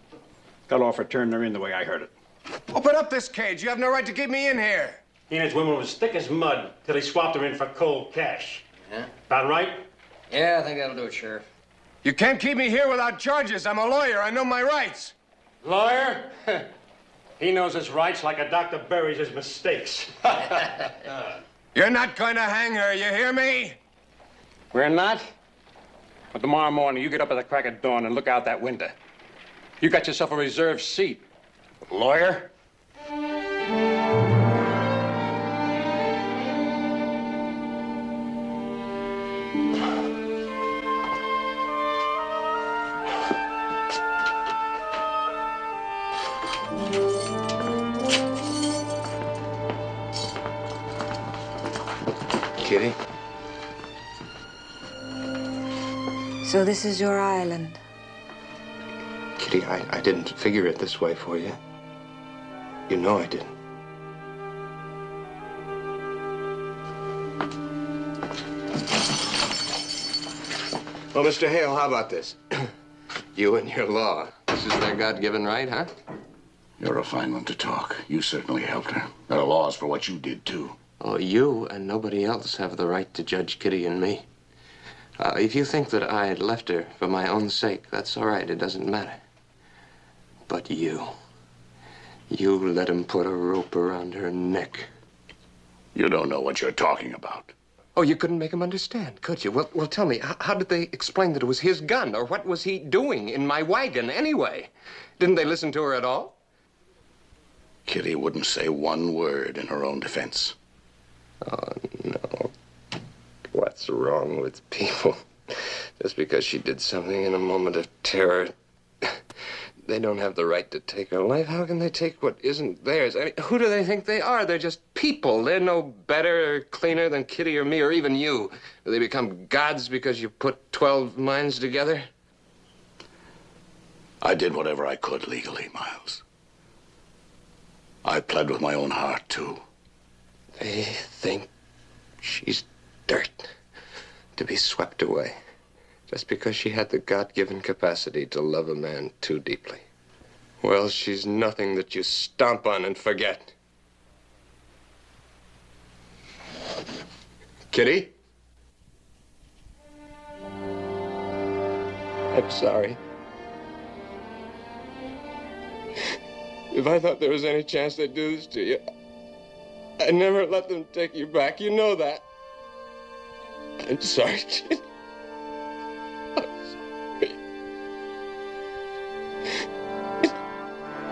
Got off for turning her in the way I heard it. Open up this cage. You have no right to keep me in here. He and his woman was thick as mud till he swapped her in for cold cash. Yeah? About right? Yeah, I think that'll do it, Sheriff. You can't keep me here without charges. I'm a lawyer. I know my rights. Lawyer? He knows his rights like a doctor buries his mistakes. You're not going to hang her, you hear me? We're not? But tomorrow morning, you get up at the crack of dawn and look out that window. You got yourself a reserved seat, lawyer. Kitty? So this is your island. Kitty, I didn't figure it this way for you. You know I didn't. Well, Mr. Hale, how about this? You and your law. This is their God-given right, huh? You're a fine one to talk. You certainly helped her. There are laws for what you did, too. Oh, you and nobody else have the right to judge Kitty and me. If you think that I left her for my own sake, that's all right. It doesn't matter. But you let him put a rope around her neck. You don't know what you're talking about. Oh, you couldn't make him understand, could you? Well, tell me, how did they explain that it was his gun, or what was he doing in my wagon anyway? Didn't they listen to her at all? Kitty wouldn't say one word in her own defense. Oh, no. What's wrong with people? Just because she did something in a moment of terror, they don't have the right to take her life. How can they take what isn't theirs? I mean, who do they think they are? They're just people. They're no better or cleaner than Kitty or me or even you. Do they become gods because you put 12 minds together? I did whatever I could legally, Miles. I pled with my own heart, too. They think she's dirt to be swept away just because she had the God-given capacity to love a man too deeply. Well, she's nothing that you stomp on and forget. Kitty? I'm sorry. If I thought there was any chance they'd do this to you, I'd never let them take you back. You know that. I'm sorry, kid.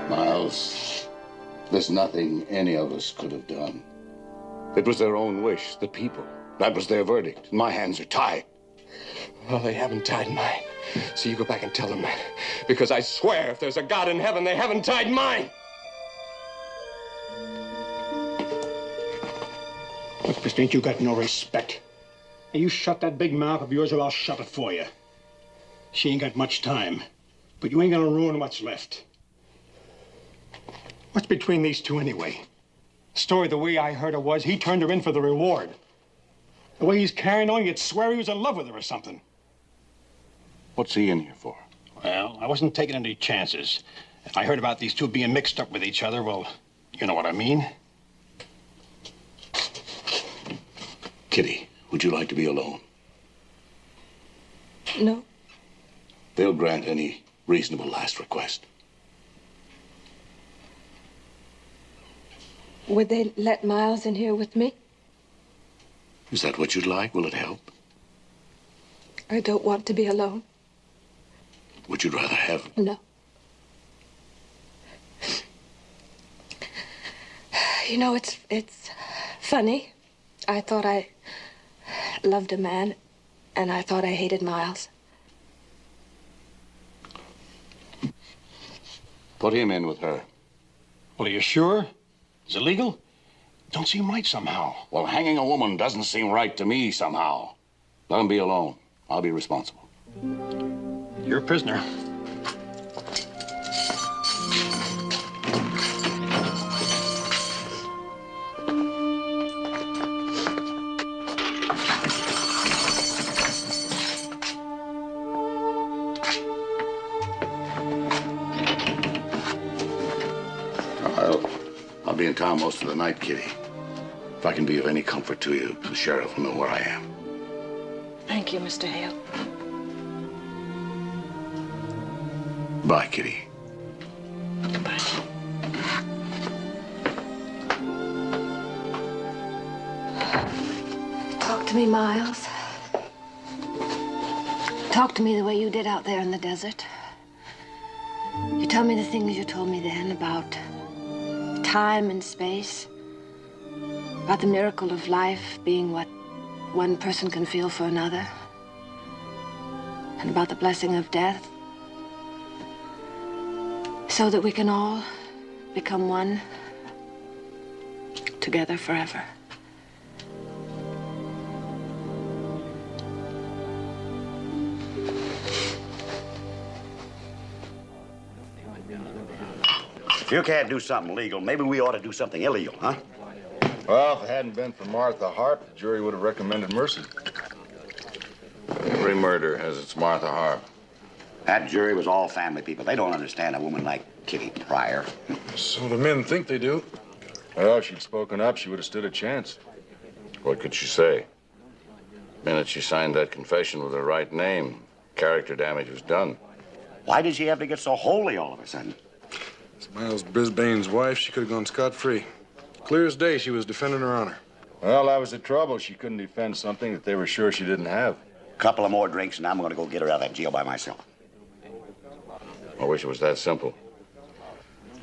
Miles, there's nothing any of us could have done. It was their own wish, the people. That was their verdict. My hands are tied. Well, they haven't tied mine. So you go back and tell them that. Because I swear, if there's a God in heaven, they haven't tied mine. Look, mister, ain't you got no respect? Hey, you shut that big mouth of yours or I'll shut it for you. She ain't got much time, but you ain't gonna ruin what's left. What's between these two anyway? The story, the way I heard it was, he turned her in for the reward. The way he's carrying on, you'd swear he was in love with her or something. What's he in here for? Well, I wasn't taking any chances. If I heard about these two being mixed up with each other, well, you know what I mean. Kitty, would you like to be alone? No. They'll grant any reasonable last request. Would they let Miles in here with me? Is that what you'd like? Will it help? I don't want to be alone. Would you rather have... No. You know, it's funny. I thought I loved a man, and I thought I hated Miles. Put him in with her. Well, are you sure? Is it legal? Don't seem right somehow. Well, hanging a woman doesn't seem right to me somehow. Let him be alone. I'll be responsible. You're a prisoner. I'll be in town most of the night, Kitty. If I can be of any comfort to you, the sheriff will know where I am. Thank you, Mr. Hale. Bye, Kitty. Goodbye. Talk to me, Miles. Talk to me the way you did out there in the desert. You tell me the things you told me then about time and space, about the miracle of life being what one person can feel for another, and about the blessing of death, so that we can all become one together forever. If you can't do something legal, maybe we ought to do something illegal, huh? Well, if it hadn't been for Martha Harp, the jury would have recommended mercy. Every murder has its Martha Harp. That jury was all family people. They don't understand a woman like Kitty Pryor. So the men think they do. Well, if she'd spoken up, she would have stood a chance. What could she say? The minute she signed that confession with her right name, character damage was done. Why did she have to get so holy all of a sudden? It's Miles Brisbane's wife. She could have gone scot-free. Clear as day, she was defending her honor. Well, that was the trouble. She couldn't defend something that they were sure she didn't have. Couple of more drinks, and I'm going to go get her out of that jail by myself. I wish it was that simple.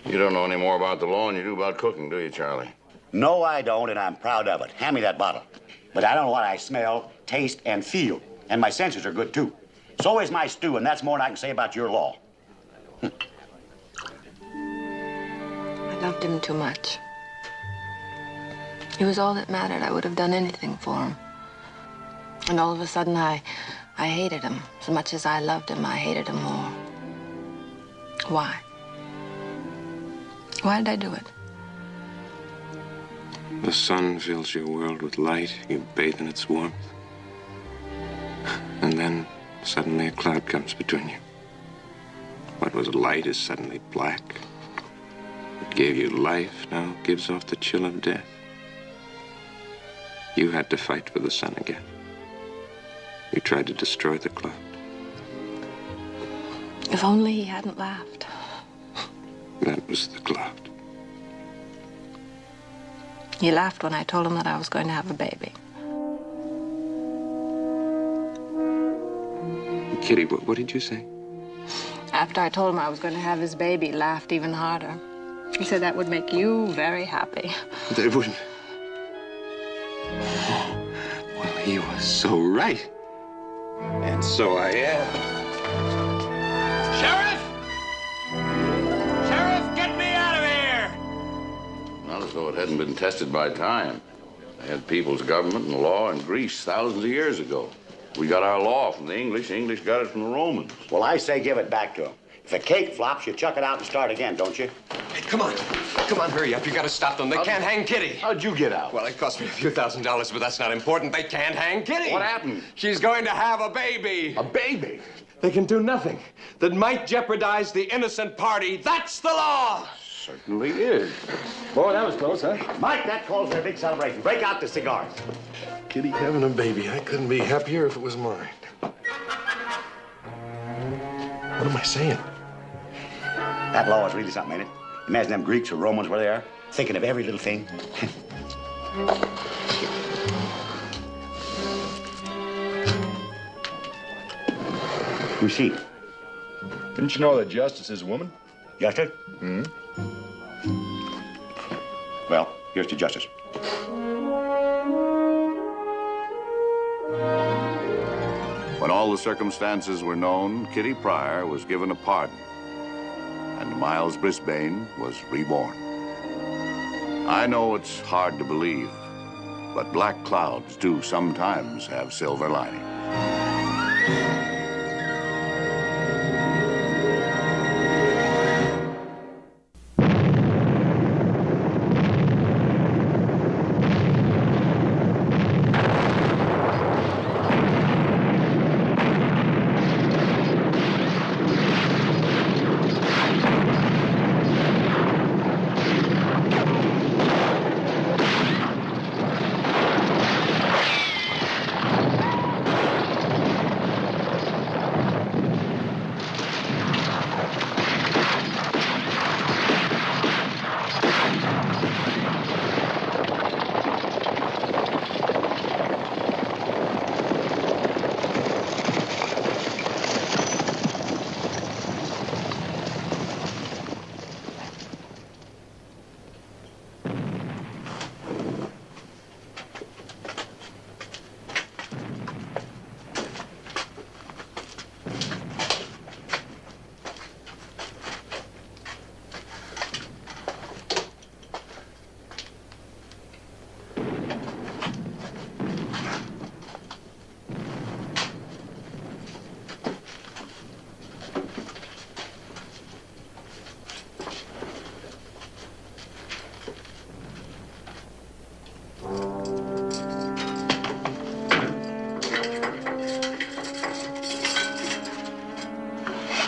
You don't know any more about the law than you do about cooking, do you, Charlie? No, I don't, and I'm proud of it. Hand me that bottle. But I don't know what I smell, taste, and feel. And my senses are good, too. So is my stew, and that's more than I can say about your law. I loved him too much. He was all that mattered. I would have done anything for him. And all of a sudden, I hated him. As much as I loved him, I hated him more. Why? Why did I do it? The sun fills your world with light. You bathe in its warmth. And then suddenly a cloud comes between you. What was light is suddenly black. What gave you life now gives off the chill of death. You had to fight for the sun again. You tried to destroy the cloud. If only he hadn't laughed. That was the cloud. He laughed when I told him that I was going to have a baby. Kitty, what did you say? After I told him I was going to have his baby, he laughed even harder. He said that would make you very happy. They wouldn't. Well, he was so right. And so I am. Sheriff! Sheriff, get me out of here! Not as though it hadn't been tested by time. They had people's government and law in Greece thousands of years ago. We got our law from the English got it from the Romans. Well, I say give it back to them. If a cake flops, you chuck it out and start again, don't you? Hey, come on, hurry up. You gotta stop them. They can't hang Kitty. How'd you get out? Well, it cost me a few $1,000s, but that's not important. They can't hang Kitty. What happened? She's going to have a baby. A baby? They can do nothing that might jeopardize the innocent party. That's the law. Certainly is. Boy, that was close, huh? Mike, that calls for a big celebration. Break out the cigars. Kitty having a baby. I couldn't be happier if it was mine. What am I saying? That law is really something, ain't it? Imagine them Greeks or Romans where they are, thinking of every little thing. Receipt. Didn't you know that Justice is a woman? Justice? Hmm? Well, here's to Justice. When all the circumstances were known, Kitty Pryor was given a pardon, and Miles Brisbane was reborn. I know it's hard to believe, but black clouds do sometimes have silver linings.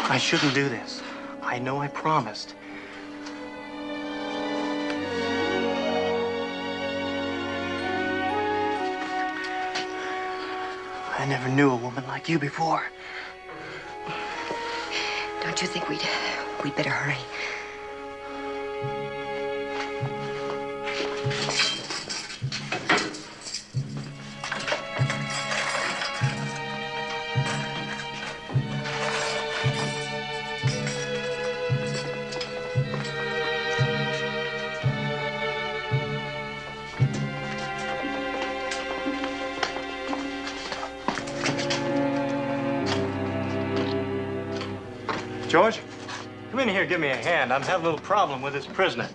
I shouldn't do this. I know I promised. I never knew a woman like you before. Don't you think we'd better hurry? George, come in here, give me a hand. I'm having a little problem with this prisoner.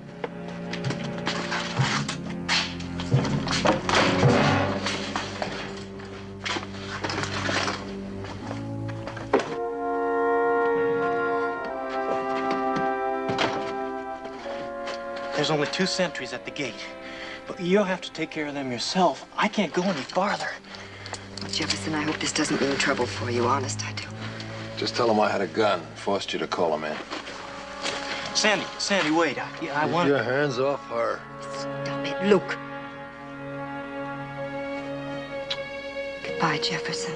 There's only 2 sentries at the gate. But you'll have to take care of them yourself. I can't go any farther. Well, Jefferson, I hope this doesn't mean trouble for you. Honest, I do. Just tell him I had a gun. Forced you to call him in. Sandy, wait. I want... Keep your hands off her. Stop it, Luke. Goodbye, Jefferson.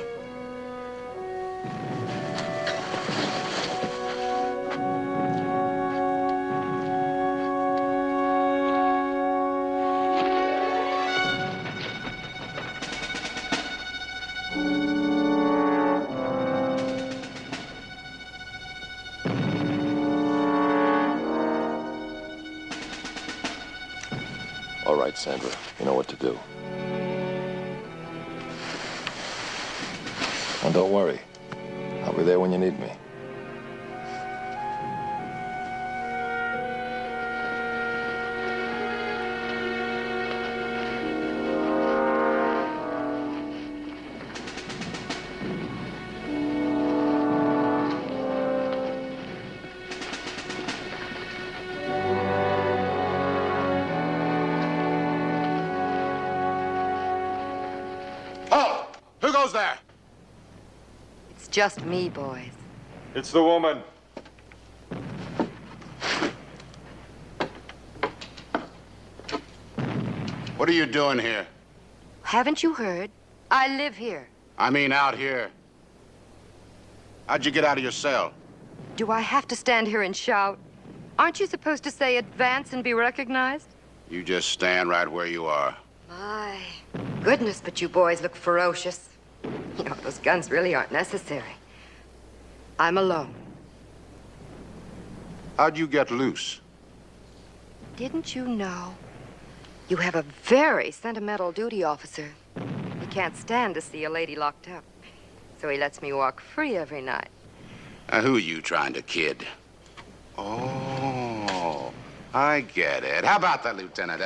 All right, Sandra. You know what to do. And don't worry. I'll be there when you need me. Who goes there? It's just me, boys. It's the woman. What are you doing here? Haven't you heard? I live here. I mean out here. How'd you get out of your cell? Do I have to stand here and shout? Aren't you supposed to say advance and be recognized? You just stand right where you are. My goodness, but you boys look ferocious. You know, those guns really aren't necessary. I'm alone. How'd you get loose? Didn't you know? You have a very sentimental duty officer. He can't stand to see a lady locked up. So he lets me walk free every night. Who are you trying to kid? Oh, I get it. How about that, Lieutenant?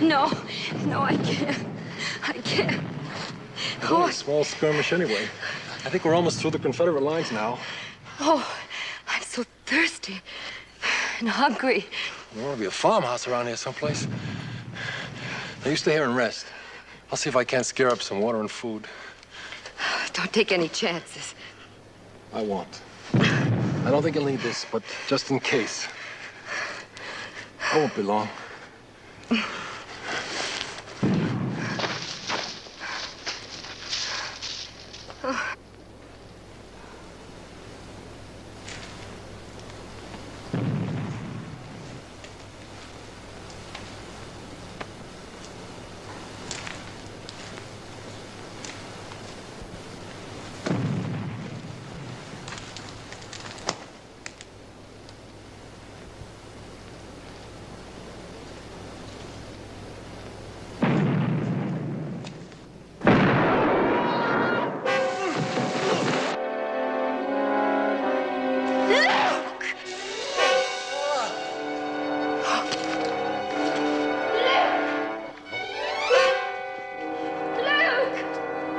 No, no, I can't. I can't. It's only a small skirmish anyway. I think we're almost through the Confederate lines now. Oh, I'm so thirsty and hungry. There ought to be a farmhouse around here someplace. Now, you stay here and rest. I'll see if I can't scare up some water and food. Don't take any chances. I won't. I don't think you'll need this, but just in case. I won't be long. Luke!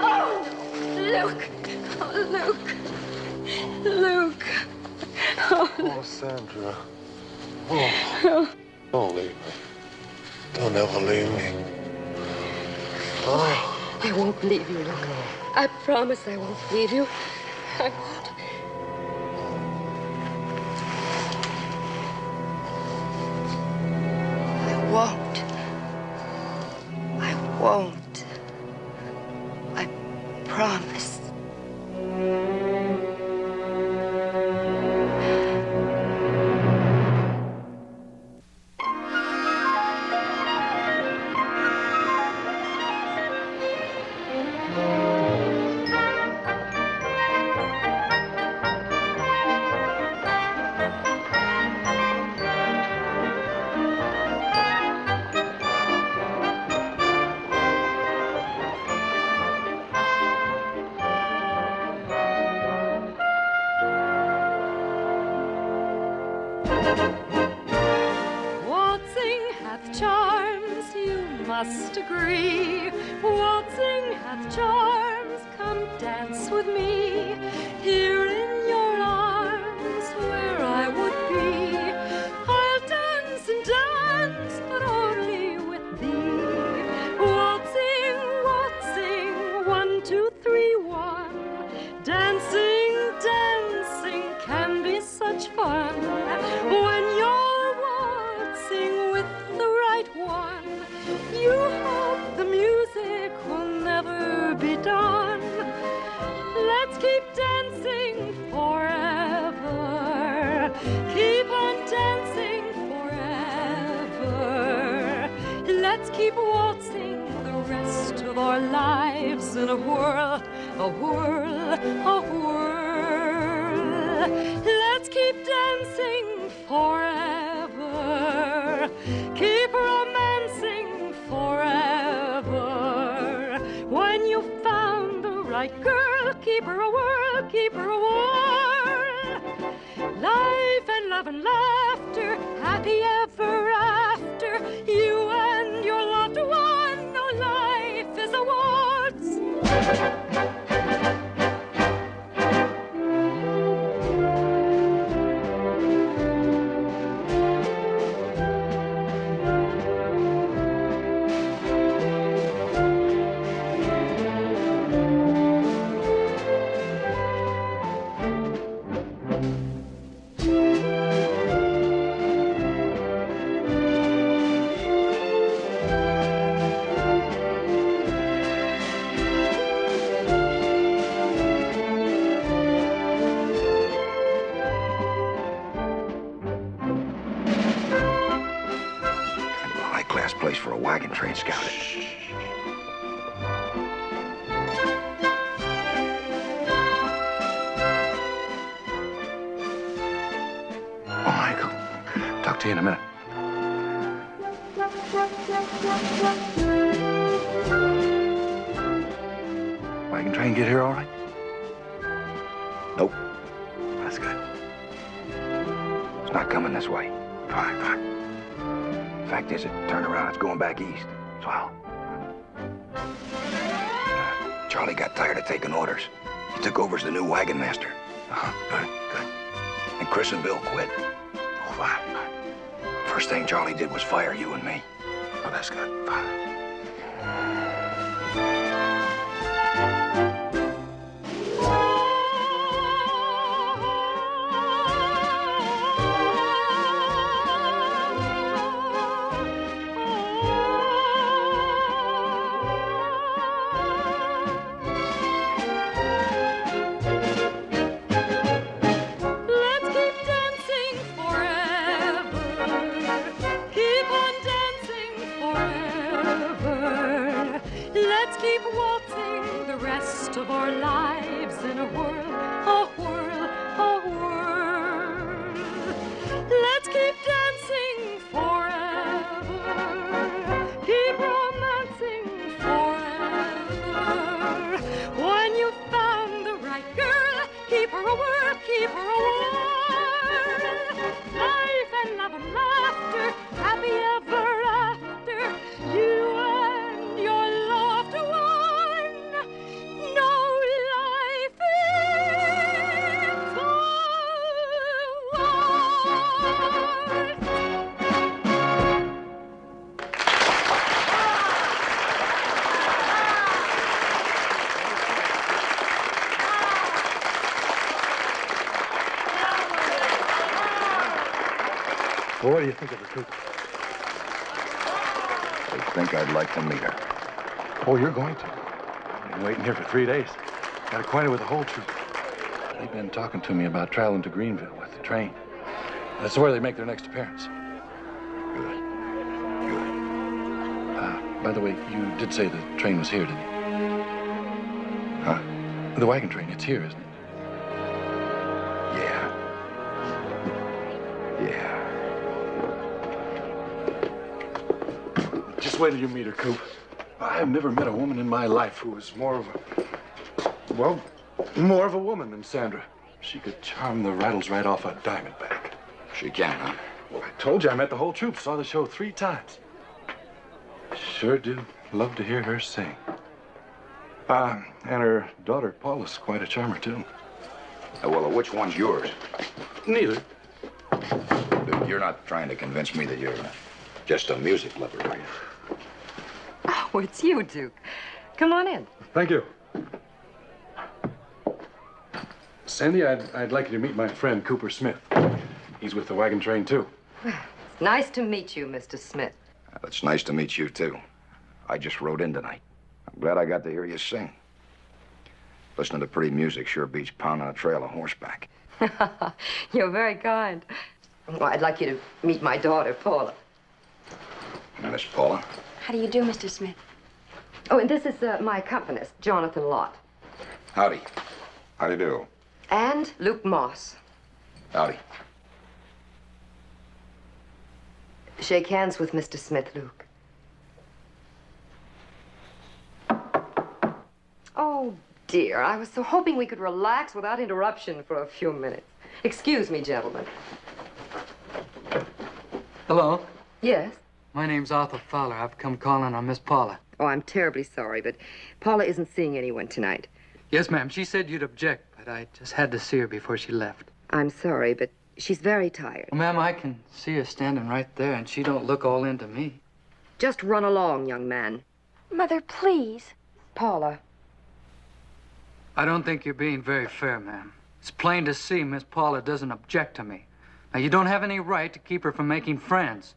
Oh, Luke! Luke! Oh, Sandra. Oh. Don't leave me. Don't ever leave me. Oh. I won't leave you, Luke. I promise I won't leave you. I won't. I won't. I promise. Waltzing hath charms, you must agree. Waltzing hath charms, come dance with me. Here in your arms, where I would be. I'll dance and dance, but only with thee. Waltzing, waltzing, 1, 2, 3, 1. Dancing, dancing can be such fun when you're waltzing with the right one. You hope the music will never be done. Let's keep dancing forever. Keep on dancing forever. Let's keep waltzing the rest of our lives in a whirl, a whirl, a whirl. Let's keep dancing forever. Keep romancing forever. When you've found the right girl, keep her a whirl, keep her a whirl. Life and love and laughter, happy ever after. You and your loved one, no, life is a waltz. High-class place for a wagon train scout. Oh, Michael. Talk to you in a minute. Wagon train get here all right? Nope. That's good. It's not coming this way. Fine, fine. Fact is, it turned around. It's going back east. Swell. Charlie got tired of taking orders. He took over as the new wagon master. Good, good. And Chris and Bill quit. Oh, fine, fine. First thing Charlie did was fire you and me. Oh, that's good. Fine. Let's keep dancing forever. Keep on dancing forever. Well, what do you think of her, Coop? I think I'd like to meet her. Oh, you're going to? I've been waiting here for 3 days. Got acquainted with the whole troop. They've been talking to me about traveling to Greenville with the train. That's where they make their next appearance. Good. By the way, you did say the train was here, didn't you? Huh? The wagon train, it's here, isn't it? Yeah. Just wait till you meet her, Coop. I've never met a woman in my life who was more of a woman than Sandra. She could charm the rattles right off a diamondback. She can, huh? Well, I told you I met the whole troop, saw the show 3 times. Sure do love to hear her sing. And her daughter, Paula's quite a charmer, too. Well, which one's yours? Neither. You're not trying to convince me that you're just a music lover, are you? Oh, it's you, Duke. Come on in. Thank you. Sandy, I'd like you to meet my friend, Cooper Smith. He's with the wagon train, too. It's nice to meet you, Mr. Smith. It's nice to meet you, too. I just rode in tonight. I'm glad I got to hear you sing. Listening to pretty music sure beats pounding a trail of horseback. You're very kind. Well, I'd like you to meet my daughter, Paula. Miss Paula? How do you do, Mr. Smith? Oh, and this is my accompanist, Jonathan Lott. Howdy. How do you do? And Luke Moss. Howdy. Shake hands with Mr. Smith, Luke. Oh, dear. I was so hoping we could relax without interruption for a few minutes. Excuse me, gentlemen. Hello. Yes? My name's Arthur Fowler. I've come calling on Miss Paula. Oh, I'm terribly sorry, but Paula isn't seeing anyone tonight. Yes, ma'am. She said you'd object, but I just had to see her before she left. I'm sorry, but she's very tired. Well, ma'am, I can see her standing right there, and she don't look all into me. Just run along, young man. Mother, please. Paula. I don't think you're being very fair, ma'am. It's plain to see Miss Paula doesn't object to me. Now, you don't have any right to keep her from making friends.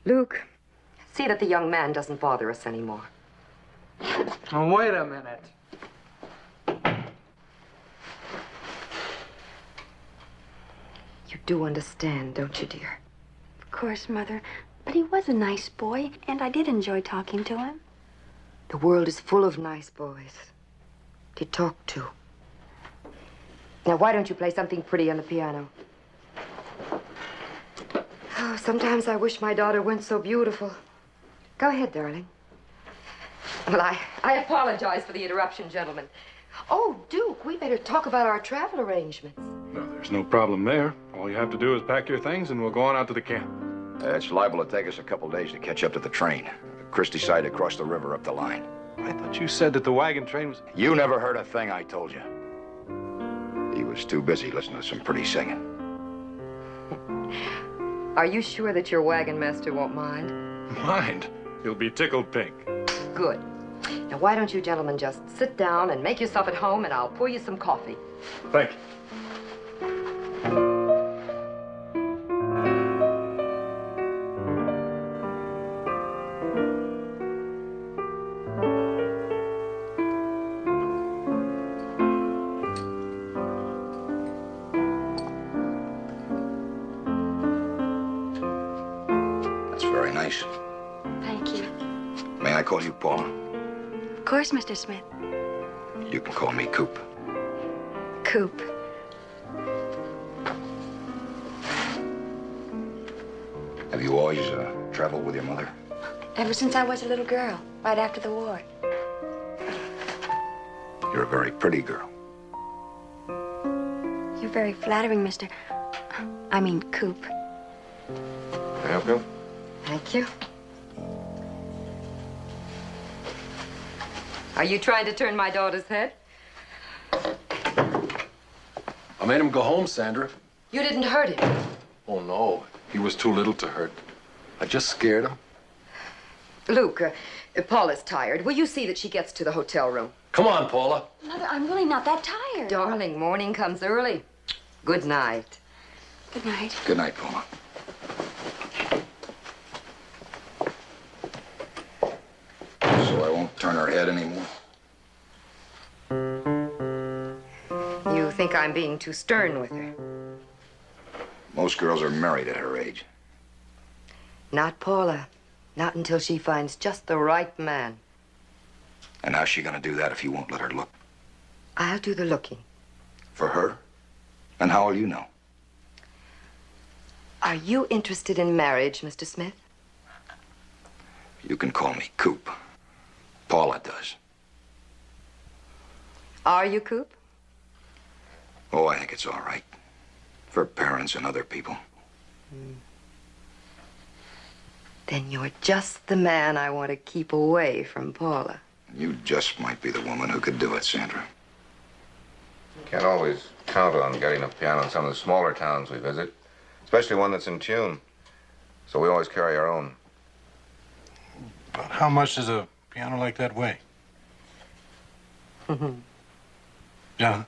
Luke, see that the young man doesn't bother us anymore. Now, wait a minute. You do understand, don't you, dear? Of course, Mother. But he was a nice boy, and I did enjoy talking to him. The world is full of nice boys to talk to. Now, why don't you play something pretty on the piano? Oh, sometimes I wish my daughter weren't so beautiful. Go ahead, darling. Well, I apologize for the interruption, gentlemen. Oh, Duke, we better talk about our travel arrangements. No, there's no problem there. All you have to do is pack your things and we'll go on out to the camp. It's liable to take us a couple days to catch up to the train. Chris decided to cross the river up the line. I thought you said that the wagon train was... You never heard a thing I told you. He was too busy listening to some pretty singing. Are you sure that your wagon master won't mind? Mind? He'll be tickled pink. Good. Now, why don't you gentlemen just sit down and make yourself at home, and I'll pour you some coffee. Thank you. That's very nice. Thank you. May I call you Paula? Of course, Mr. Smith. You can call me Coop. Coop. Have you always traveled with your mother? Ever since I was a little girl, right after the war. You're a very pretty girl. You're very flattering, I mean, Coop. Can I help you? Thank you. Are you trying to turn my daughter's head? I made him go home, Sandra. You didn't hurt him. Oh, no. He was too little to hurt. I just scared him. Luke, Paula's tired. Will you see that she gets to the hotel room? Come on, Paula. Mother, I'm really not that tired. Darling, morning comes early. Good night. Good night. Good night, Paula. turn her head anymore. You think I'm being too stern with her? Most girls are married at her age. Not Paula. Not until she finds just the right man. And how's she gonna do that if you won't let her look? I'll do the looking. For her? And how will you know? Are you interested in marriage, Mr. Smith? You can call me Coop. Paula does. Are you, Coop? Oh, I think it's all right. For parents and other people. Then you're just the man I want to keep away from Paula. You just might be the woman who could do it, Sandra. Can't always count on getting a piano in some of the smaller towns we visit, especially one that's in tune. So we always carry our own. But how much does a piano like that weigh? Yeah.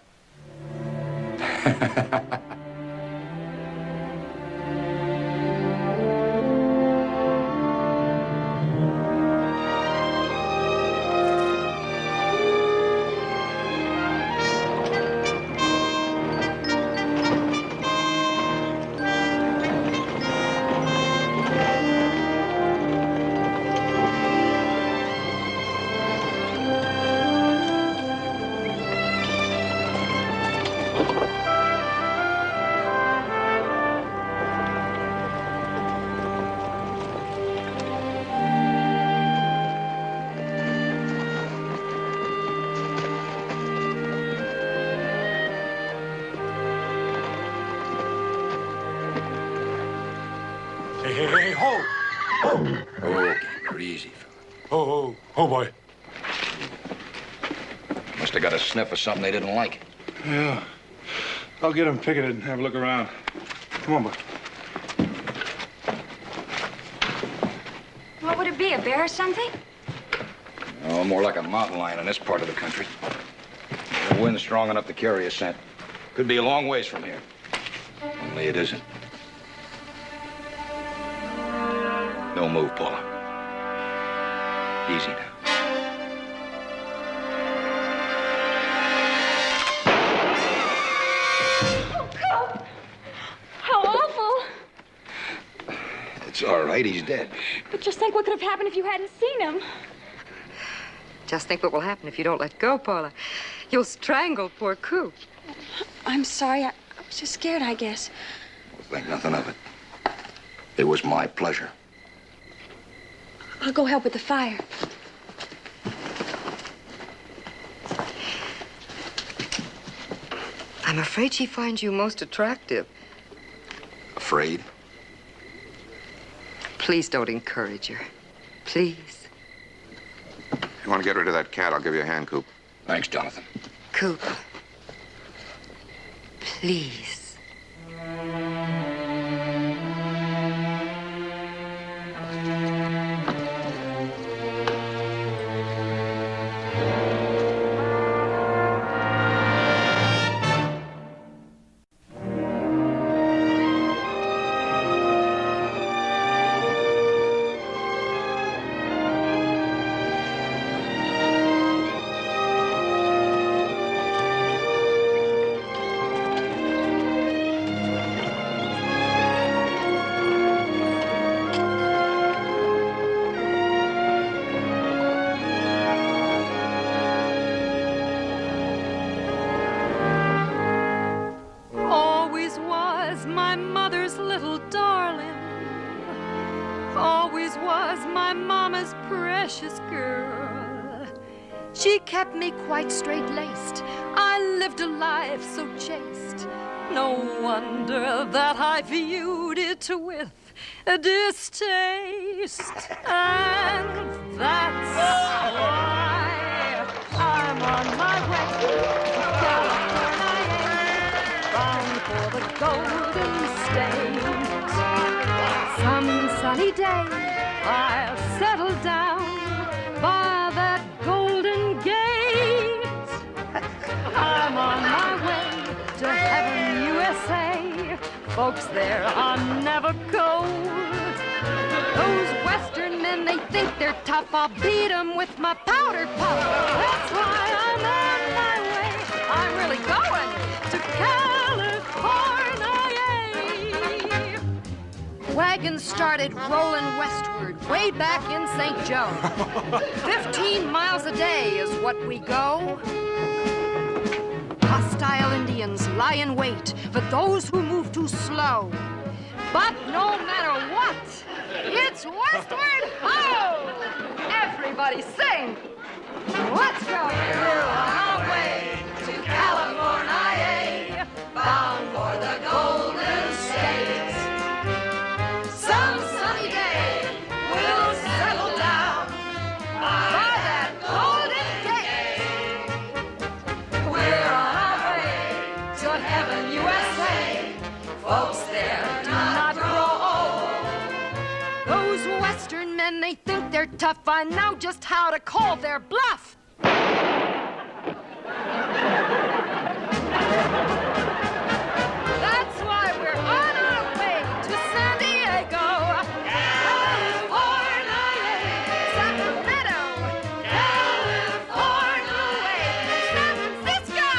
Hey, ho! Okay, pretty easy, fella. Oh, boy. Must have got a sniff of something they didn't like. Yeah. I'll get him picketed and have a look around. Come on, boy. What would it be, a bear or something? Oh, more like a mountain lion in this part of the country. The wind's strong enough to carry a scent. Could be a long ways from here. Only it isn't. Don't move, Paula. Easy now. Oh, Coop! How awful! It's all right, he's dead. But just think what could have happened if you hadn't seen him. Just think what will happen if you don't let go, Paula. You'll strangle poor Coop. I'm sorry. I was just scared, I guess. Think nothing of it. It was my pleasure. I'll go help with the fire. I'm afraid she finds you most attractive. Afraid? Please don't encourage her. Please. If you want to get rid of that cat, I'll give you a hand, Coop. Thanks, Jonathan. Coop. Please. Always was my mother's little darling. Always was my mama's precious girl. She kept me quite straight-laced. I lived a life so chaste. No wonder that I viewed it with a distaste. And that's why I'm on my way to California, bound for the Golden State. Some sunny day I'll settle down by that Golden Gate. I'm on my way to heaven, USA. Folks there are never cold. Those Western men men, they think they're tough. I'll beat them with my powder puff. That's why I'm on my way. I'm really going to California. Wagons started rolling westward, way back in St. Joe. 15 miles a day is what we go. Hostile Indians lie in wait for those who move too slow. But no matter what, it's westward ho! Everybody sing! Let's go! We're on our way to California, bound for the Golden State. Some sunny day, we'll settle down by that Golden Gate. We're on our way to heaven, USA. Folks there do not grow old. Those Western men, they think they're tough. I know just how to call their bluff. That's why we're on our way to San Diego, California, Sacramento, California, San Francisco,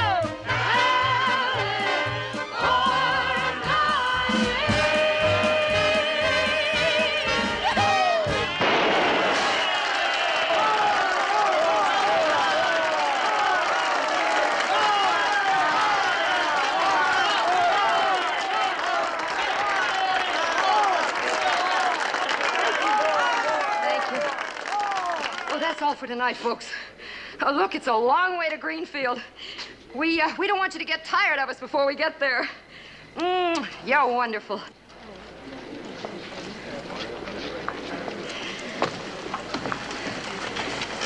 that's all for tonight, folks. Oh, look, it's a long way to Greenfield. We don't want you to get tired of us before we get there. You're wonderful.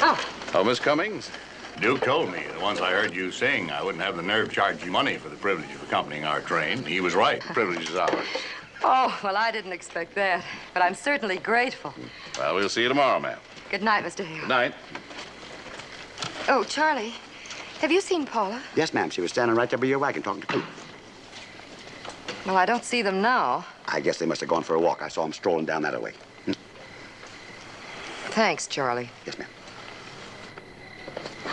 Oh, Miss Cummings, Duke told me that once I heard you sing, I wouldn't have the nerve to charge you money for the privilege of accompanying our train. He was right. The privilege is ours. Oh, well, I didn't expect that, but I'm certainly grateful. Well, we'll see you tomorrow, ma'am. Good night, Mr. Hale. Good night. Oh, Charlie, have you seen Paula? Yes, ma'am. She was standing right there by your wagon talking to Coop. Well, I don't see them now. I guess they must have gone for a walk. I saw them strolling down that way. Thanks, Charlie. Yes, ma'am.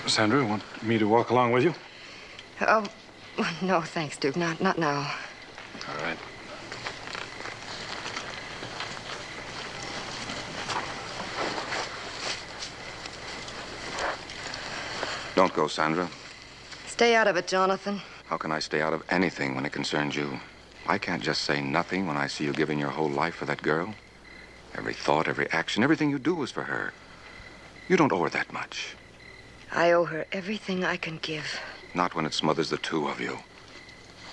Sandra, want me to walk along with you? Oh, no, thanks, Duke. Not now. All right. Don't go, Sandra. Stay out of it, Jonathan. How can I stay out of anything when it concerns you? I can't just say nothing when I see you giving your whole life for that girl. Every thought, every action, everything you do is for her. You don't owe her that much. I owe her everything I can give. Not when it smothers the two of you.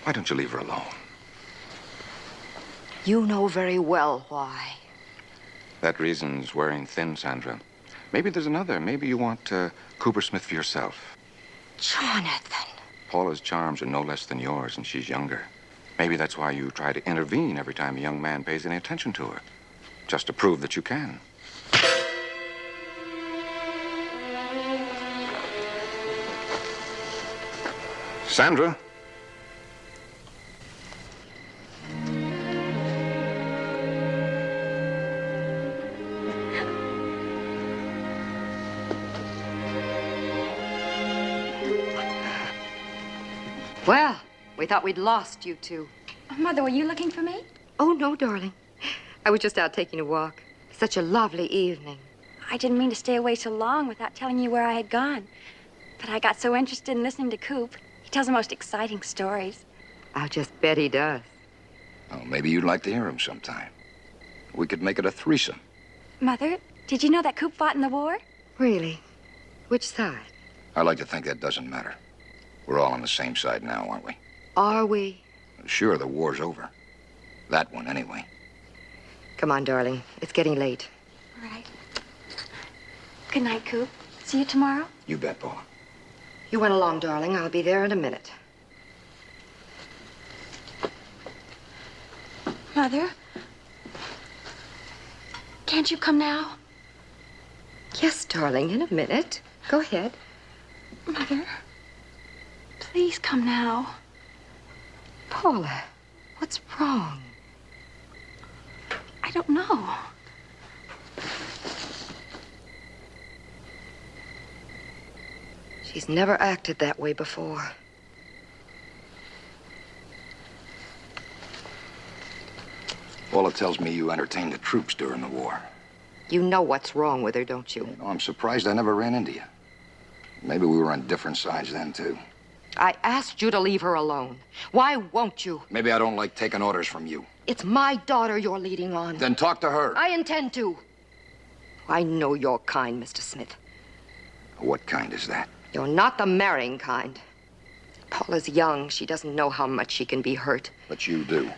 Why don't you leave her alone? You know very well why. That reason's wearing thin, Sandra. Maybe there's another. Maybe you want Cooper Smith for yourself. Jonathan. Paula's charms are no less than yours, and she's younger. Maybe that's why you try to intervene every time a young man pays any attention to her. Just to prove that you can. Sandra? Well, we thought we'd lost you two. Mother, were you looking for me? Oh, no, darling. I was just out taking a walk. Such a lovely evening. I didn't mean to stay away so long without telling you where I had gone. But I got so interested in listening to Coop. He tells the most exciting stories. I'll just bet he does. Oh, maybe you'd like to hear him sometime. We could make it a threesome. Mother, did you know that Coop fought in the war? Really? Which side? I like to think that doesn't matter. We're all on the same side now, aren't we? Are we? Sure, the war's over. That one, anyway. Come on, darling. It's getting late. All right. Good night, Coop. See you tomorrow? You bet, Paula. You went along, darling. I'll be there in a minute. Mother, can't you come now? Yes, darling, in a minute. Go ahead. Mother, please come now. Paula, what's wrong? I don't know. She's never acted that way before. Paula tells me you entertained the troops during the war. You know what's wrong with her, don't you? I'm surprised I never ran into you. Maybe we were on different sides then, too. I asked you to leave her alone. Why won't you? Maybe I don't like taking orders from you. It's my daughter you're leading on. Then talk to her. I intend to. I know your kind, Mr. Smith. What kind is that? You're not the marrying kind. Paula's young. She doesn't know how much she can be hurt. But you do.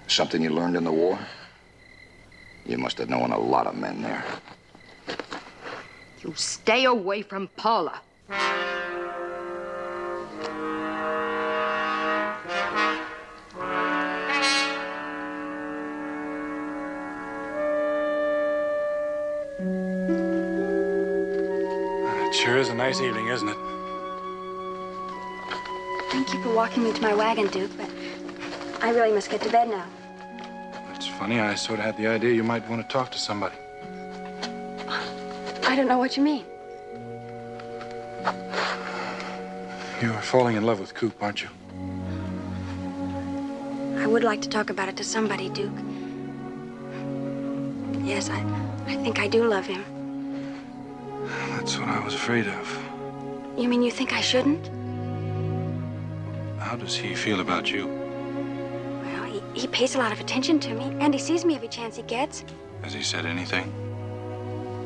Something you learned in the war? You must have known a lot of men there. You stay away from Paula. It sure is a nice evening, isn't it? Thank you for walking me to my wagon, Duke, but I really must get to bed now. It's funny, I sort of had the idea you might want to talk to somebody. I don't know what you mean. You're falling in love with Coop, aren't you? I would like to talk about it to somebody, Duke. Yes, I think I do love him. That's what I was afraid of. You mean you think I shouldn't? How does he feel about you? Well, he pays a lot of attention to me, and he sees me every chance he gets. Has he said anything?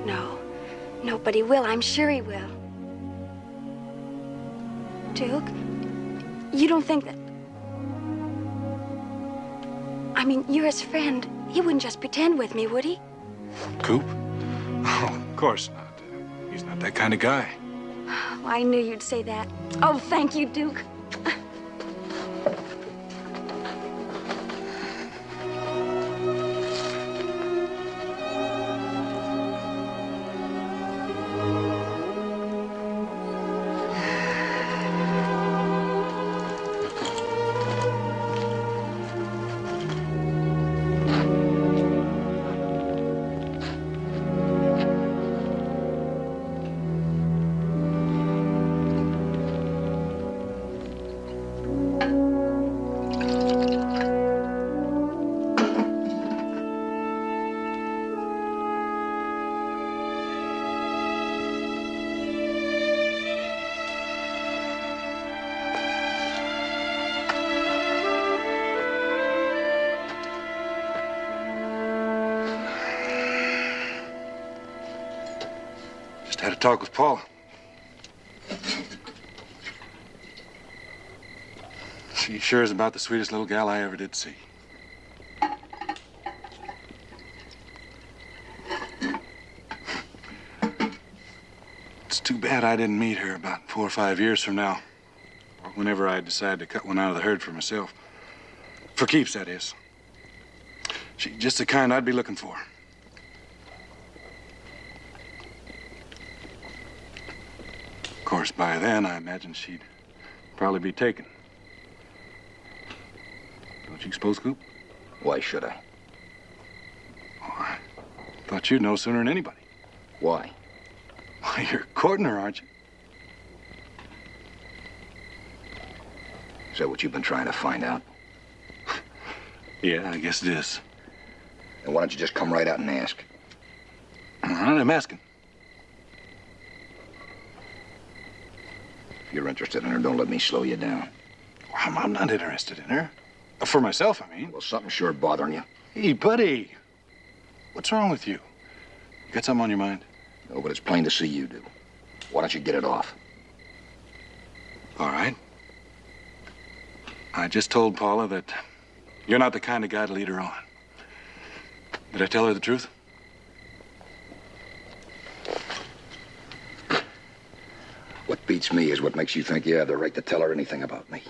No. No, but he will. I'm sure he will. Duke, you don't think that... I mean, you're his friend. He wouldn't just pretend with me, would he? Coop? Oh, of course not. He's not that kind of guy. Oh, I knew you'd say that. Oh, thank you, Duke. Had a talk with Paula. She sure is about the sweetest little gal I ever did see. It's too bad I didn't meet her about 4 or 5 years from now, or whenever I decide to cut one out of the herd for myself. For keeps, that is. She's just the kind I'd be looking for. Of course, by then, I imagine she'd probably be taken. Don't you suppose, Coop? Why should I? Oh, I thought you'd know sooner than anybody. Why? Why, you're courting her, aren't you? Is that what you've been trying to find out? Yeah, I guess it is. Then why don't you just come right out and ask? All right, I'm asking. If you're interested in her, don't let me slow you down. I'm not interested in her. For myself, I mean. Well, something's sure bothering you. Hey, buddy. What's wrong with you? You got something on your mind? No, but it's plain to see you do. Why don't you get it off? All right. I just told Paula that you're not the kind of guy to lead her on. Did I tell her the truth? What beats me is what makes you think you have the right to tell her anything about me.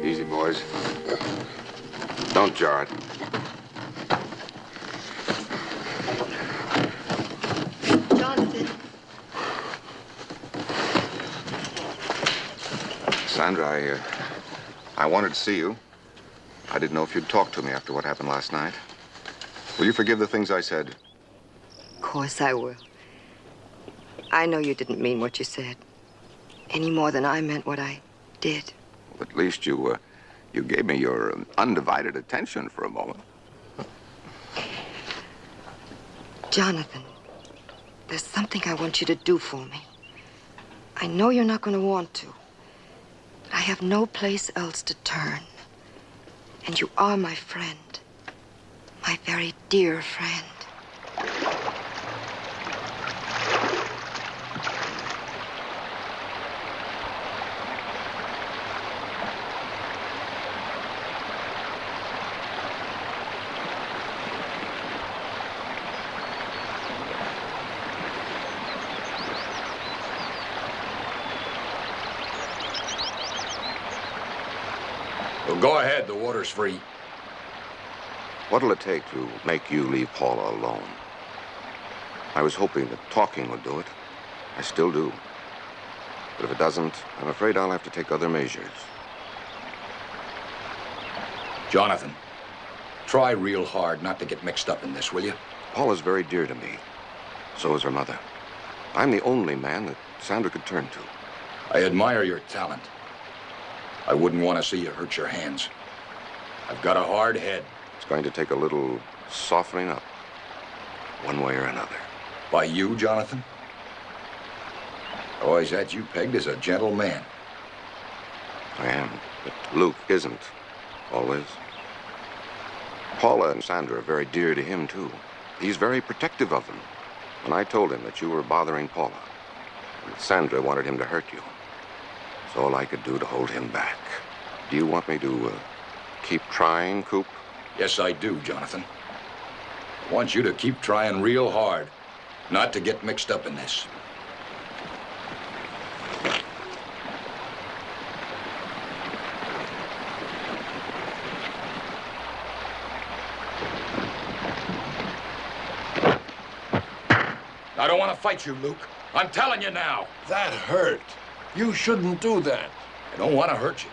Easy, boys. Don't jar it. Sandra, I wanted to see you. I didn't know if you'd talk to me after what happened last night. Will you forgive the things I said? Of course I will. I know you didn't mean what you said, any more than I meant what I did. Well, at least you gave me your undivided attention for a moment. Jonathan, there's something I want you to do for me. I know you're not going to want to, but I have no place else to turn. And you are my friend, my very dear friend. Well, go ahead. The water's free. What'll it take to make you leave Paula alone? I was hoping that talking would do it. I still do. But if it doesn't, I'm afraid I'll have to take other measures. Jonathan, try real hard not to get mixed up in this, will you? Paula's very dear to me. So is her mother. I'm the only man that Sandra could turn to. I admire your talent. I wouldn't want to see you hurt your hands. I've got a hard head. It's going to take a little softening up, one way or another. By you, Jonathan? I always had you pegged as a gentle man. I am, but Luke isn't, always. Paula and Sandra are very dear to him, too. He's very protective of them. When I told him that you were bothering Paula, and Sandra wanted him to hurt you, it's all I could do to hold him back. Do you want me to keep trying, Coop? Yes, I do, Jonathan. I want you to keep trying real hard not to get mixed up in this. I don't want to fight you, Luke. I'm telling you now. That hurt. You shouldn't do that. I don't want to hurt you.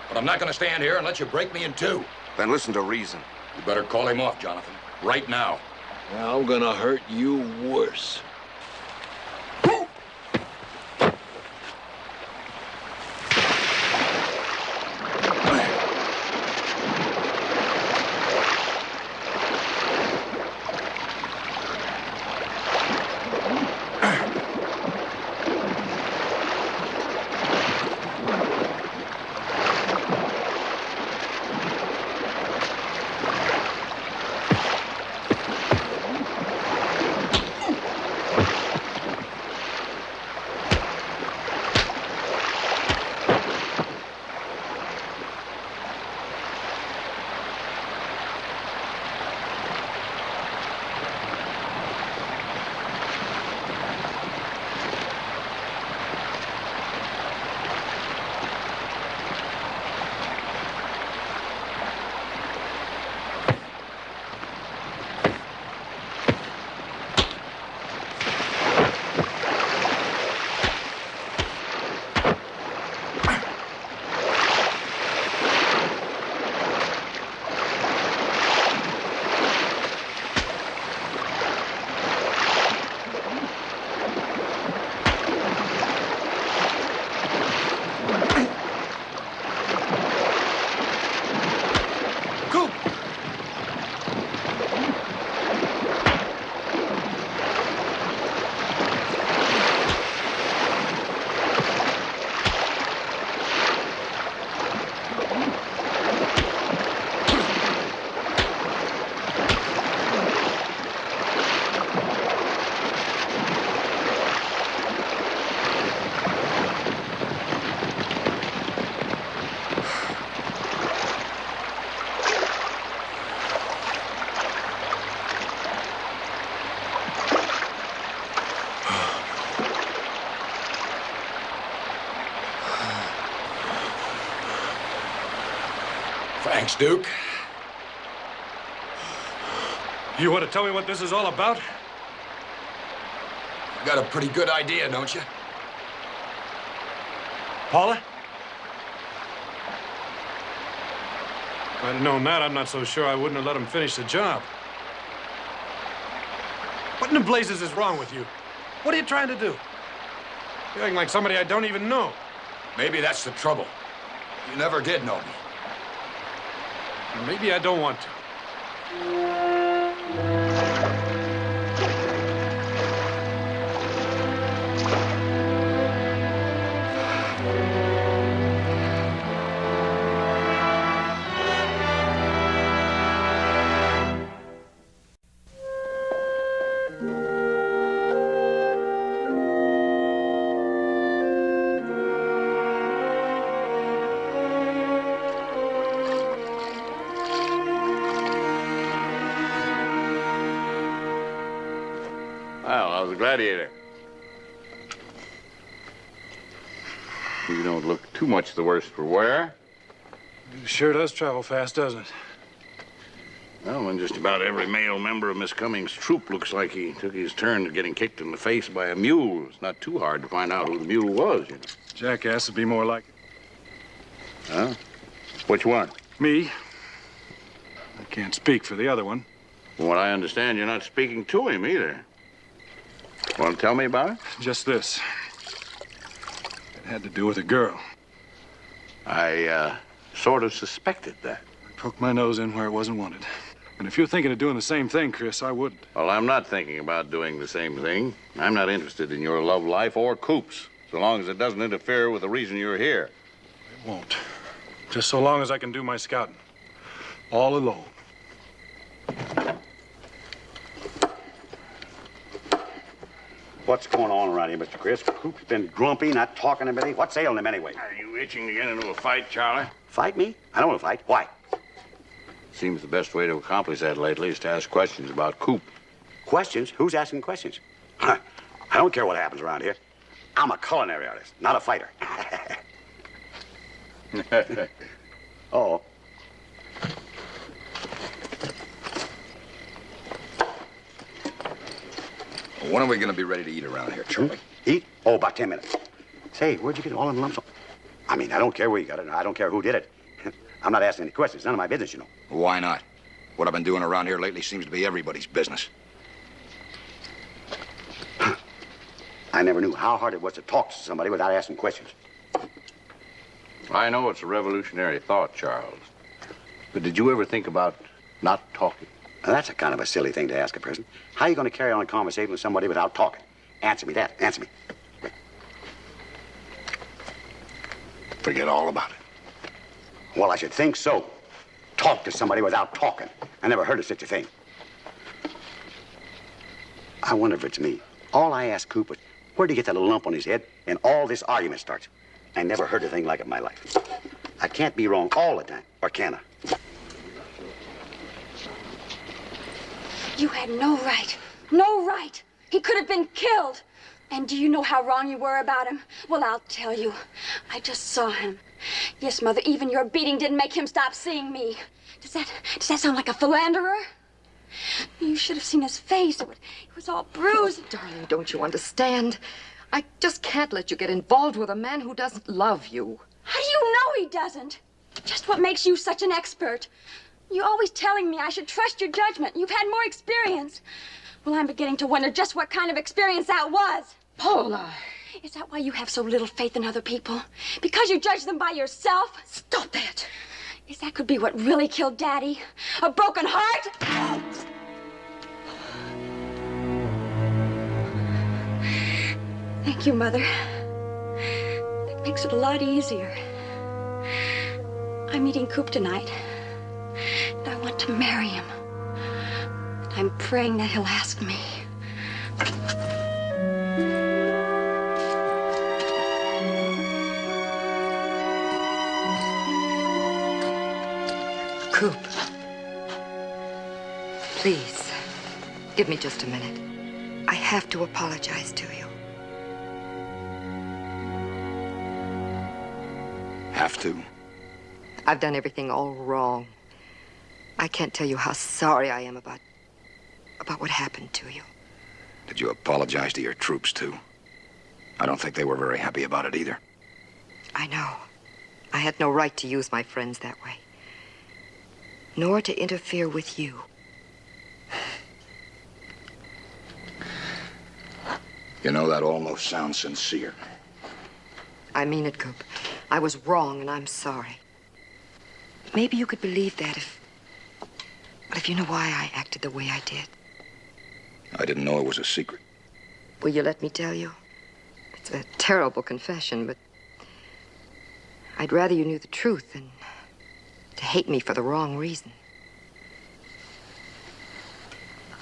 But I'm not going to stand here and let you break me in two. Then listen to reason. You better call him off, Jonathan. Right now. I'm gonna hurt you worse. Thanks, Duke. You want to tell me what this is all about? You got a pretty good idea, don't you? Paula? If I'd known that, I'm not so sure I wouldn't have let him finish the job. What in the blazes is wrong with you? What are you trying to do? You're acting like somebody I don't even know. Maybe that's the trouble. You never did know me. Or maybe I don't want to. Well, I was a gladiator. You don't look too much the worse for wear. It sure does travel fast, doesn't it? Well, when just about every male member of Miss Cummings' troop looks like he took his turn at getting kicked in the face by a mule, it's not too hard to find out who the mule was, you know. Jackass would be more like it. Huh? Which one? Me. I can't speak for the other one. From what I understand, you're not speaking to him either. Want to tell me about it? Just this. It had to do with a girl. I, sort of suspected that. I poked my nose in where it wasn't wanted. And if you're thinking of doing the same thing, Chris, I wouldn't. Well, I'm not thinking about doing the same thing. I'm not interested in your love life or Coop's, so long as it doesn't interfere with the reason you're here. It won't. Just so long as I can do my scouting. All alone. What's going on around here, Mr. Chris? Coop's been grumpy, not talking to me. What's ailing him anyway? Are you itching to get into a fight, Charlie? Fight me? I don't want to fight. Why? Seems the best way to accomplish that lately is to ask questions about Coop. Questions? Who's asking questions? I don't care what happens around here. I'm a culinary artist, not a fighter. Oh. When are we going to be ready to eat around here, Charlie? Eat? Oh, about 10 minutes. Say, where'd you get all them lumps? I mean, I don't care where you got it. I don't care who did it. I'm not asking any questions. It's none of my business, you know. Why not? What I've been doing around here lately seems to be everybody's business. I never knew how hard it was to talk to somebody without asking questions. I know it's a revolutionary thought, Charles. But did you ever think about not talking? Now, that's a kind of a silly thing to ask a person. How are you going to carry on a conversation with somebody without talking? Answer me that. Answer me. Forget all about it. Well, I should think so. Talk to somebody without talking. I never heard of such a thing. I wonder if it's me. All I asked Coop was, where'd he get that little lump on his head? And all this argument starts. I never heard a thing like it in my life. I can't be wrong all the time, or can I? You had no right. No right. He could have been killed. And do you know how wrong you were about him? Well, I'll tell you. I just saw him. Yes, Mother, even your beating didn't make him stop seeing me. Does that sound like a philanderer? You should have seen his face. It was all bruised. Oh, darling, don't you understand? I just can't let you get involved with a man who doesn't love you. How do you know he doesn't? Just what makes you such an expert. You're always telling me I should trust your judgment. You've had more experience. Well, I'm beginning to wonder just what kind of experience that was. Paula. Is that why you have so little faith in other people? Because you judge them by yourself? Stop that. Is that could be what really killed Daddy? A broken heart? Thank you, Mother. That makes it a lot easier. I'm meeting Coop tonight. And I want to marry him. And I'm praying that he'll ask me. Coop. Please, give me just a minute. I have to apologize to you. Have to? I've done everything all wrong. I can't tell you how sorry I am about what happened to you. Did you apologize to your troops, too? I don't think they were very happy about it either. I know. I had no right to use my friends that way. nor to interfere with you. You know, that almost sounds sincere. I mean it, Coop. I was wrong, and I'm sorry. Maybe you could believe that if you know why I acted the way I did. I didn't know it was a secret. Will you let me tell you? It's a terrible confession, but I'd rather you knew the truth than to hate me for the wrong reason.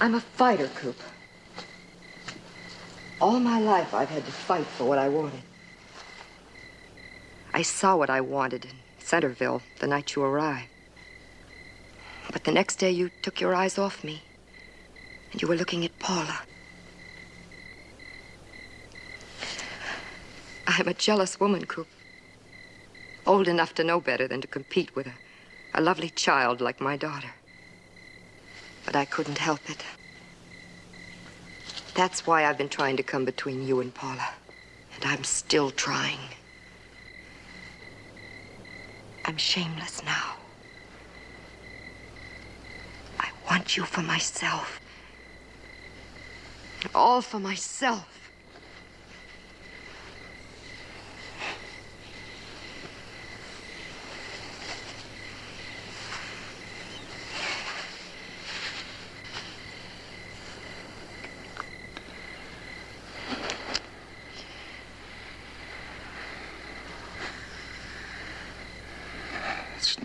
I'm a fighter, Coop. All my life, I've had to fight for what I wanted. I saw what I wanted in Centerville the night you arrived. But the next day, you took your eyes off me, and you were looking at Paula. I'm a jealous woman, Coop. Old enough to know better than to compete with a lovely child like my daughter. But I couldn't help it. That's why I've been trying to come between you and Paula. And I'm still trying. I'm shameless now. I want you for myself. All for myself.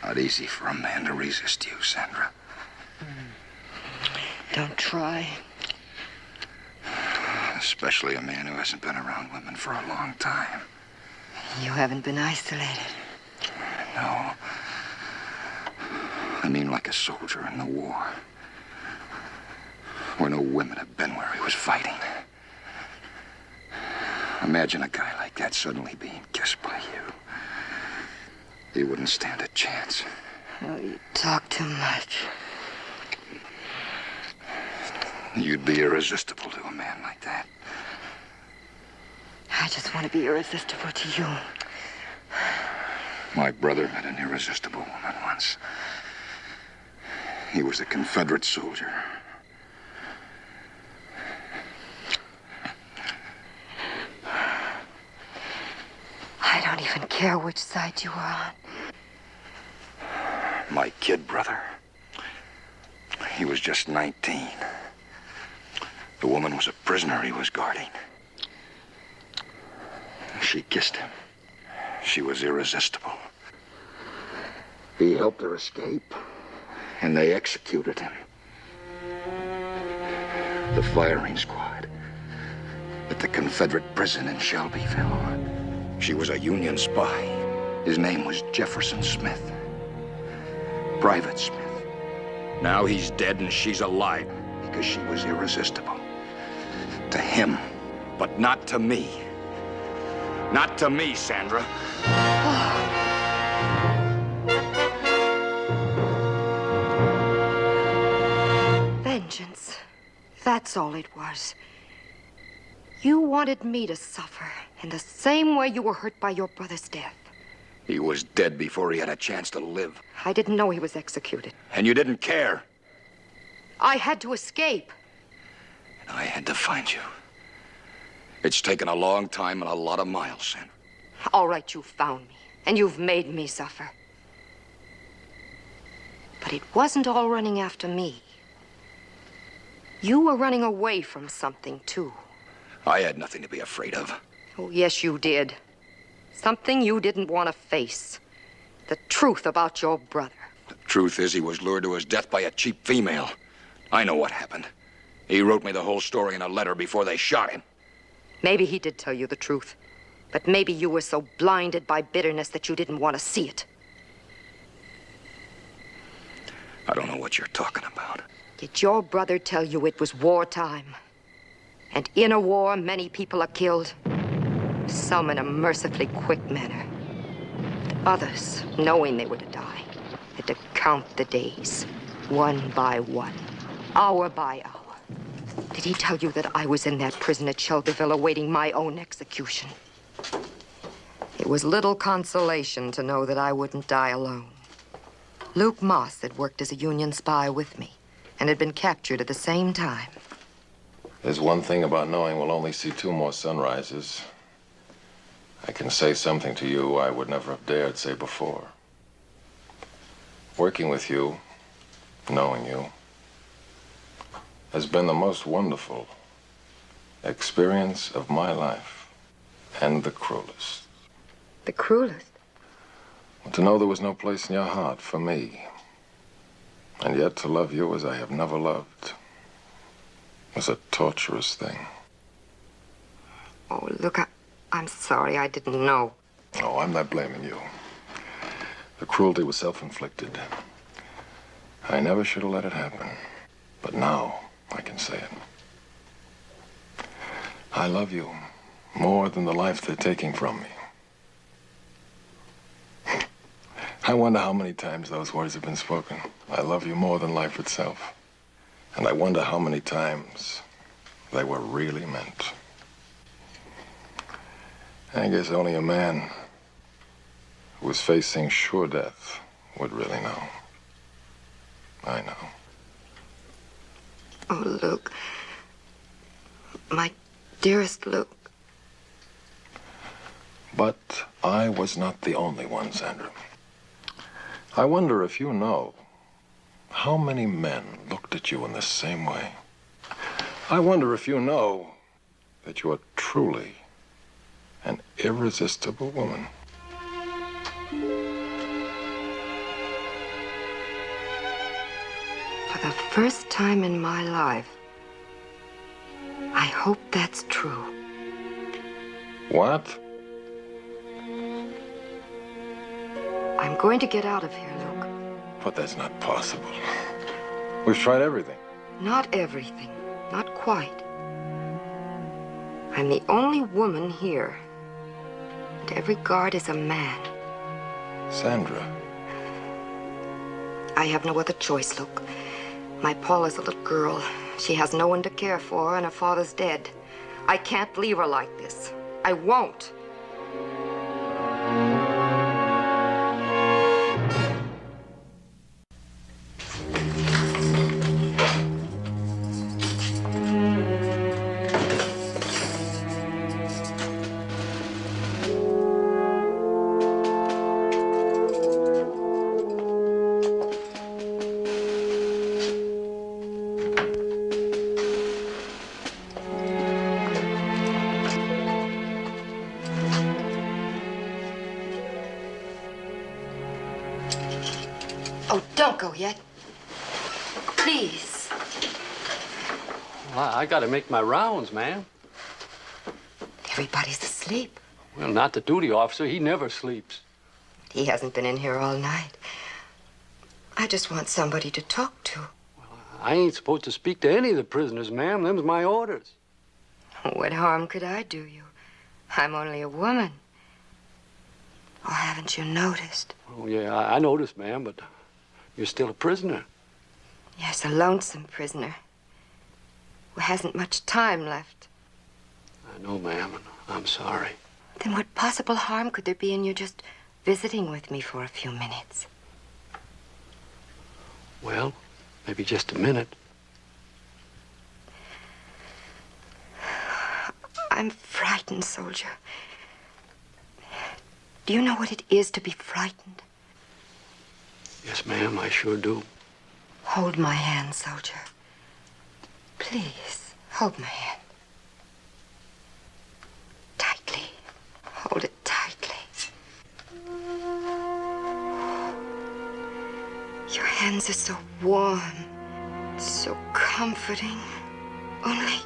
Not easy for a man to resist you, Sandra. Don't try. Especially a man who hasn't been around women for a long time. You haven't been isolated. No. I mean like a soldier in the war. Where no women have been where he was fighting. Imagine a guy like that suddenly being kissed by you. He wouldn't stand a chance. Oh, you talk too much. You'd be irresistible to a man like that. I just want to be irresistible to you. My brother met an irresistible woman once. He was a Confederate soldier. I don't even care which side you were on. My kid brother. He was just 19. The woman was a prisoner he was guarding. She kissed him. She was irresistible. He helped her escape, and they executed him. The firing squad at the Confederate prison in Shelbyville. She was a Union spy. His name was Jefferson Smith. Private Smith. Now he's dead and she's alive because she was irresistible. To him, but not to me. Not to me, Sandra. Vengeance. That's all it was. You wanted me to suffer in the same way you were hurt by your brother's death. He was dead before he had a chance to live. I didn't know he was executed. And you didn't care. I had to escape. And I had to find you. It's taken a long time and a lot of miles, Sandra. All right, you found me, and you've made me suffer. But it wasn't all running after me. You were running away from something, too. I had nothing to be afraid of. Oh, yes, you did. Something you didn't want to face. The truth about your brother. The truth is he was lured to his death by a cheap female. I know what happened. He wrote me the whole story in a letter before they shot him. Maybe he did tell you the truth. But maybe you were so blinded by bitterness that you didn't want to see it. I don't know what you're talking about. Did your brother tell you it was wartime? And in a war, many people are killed. Some in a mercifully quick manner. Others, knowing they were to die, had to count the days, one by one, hour by hour. Did he tell you that I was in that prison at Shelbyville awaiting my own execution? It was little consolation to know that I wouldn't die alone. Luke Moss had worked as a Union spy with me and had been captured at the same time. There's one thing about knowing we'll only see 2 more sunrises. I can say something to you I would never have dared say before. Working with you, knowing you, has been the most wonderful experience of my life, and the cruelest. The cruelest? To know there was no place in your heart for me, and yet to love you as I have never loved, was a torturous thing. Oh, look, I'm sorry. I didn't know. Oh, I'm not blaming you. The cruelty was self-inflicted. I never should have let it happen. But now I can say it. I love you more than the life they're taking from me. I wonder how many times those words have been spoken. I love you more than life itself. And I wonder how many times they were really meant. I guess only a man who was facing sure death would really know. I know. Oh, Luke. My dearest Luke. But I was not the only one, Sandra. I wonder if you know how many men looked at you in the same way. I wonder if you know that you are truly an irresistible woman. For the first time in my life, I hope that's true. What? I'm going to get out of here, Luke. But that's not possible. We've tried everything. Not everything. Not quite. I'm the only woman here. And every guard is a man. Sandra. I have no other choice, Luke. My Paula's a little girl. She has no one to care for, and her father's dead. I can't leave her like this. I won't. Oh, don't go yet. Please. Well, I gotta make my rounds, ma'am. Everybody's asleep. Well, not the duty officer. He never sleeps. He hasn't been in here all night. I just want somebody to talk to. I ain't supposed to speak to any of the prisoners, ma'am. Them's my orders. What harm could I do you? I'm only a woman. Oh, haven't you noticed? Oh, yeah, I noticed, ma'am, but you're still a prisoner. Yes, a lonesome prisoner who hasn't much time left. I know, ma'am, and I'm sorry. Then what possible harm could there be in you just visiting with me for a few minutes? Well, maybe just a minute. I'm frightened, soldier. Do you know what it is to be frightened? Yes, ma'am, I sure do. Hold my hand, soldier. Please, hold my hand. Tightly. Hold it tightly. Your hands are so warm, so comforting. Only...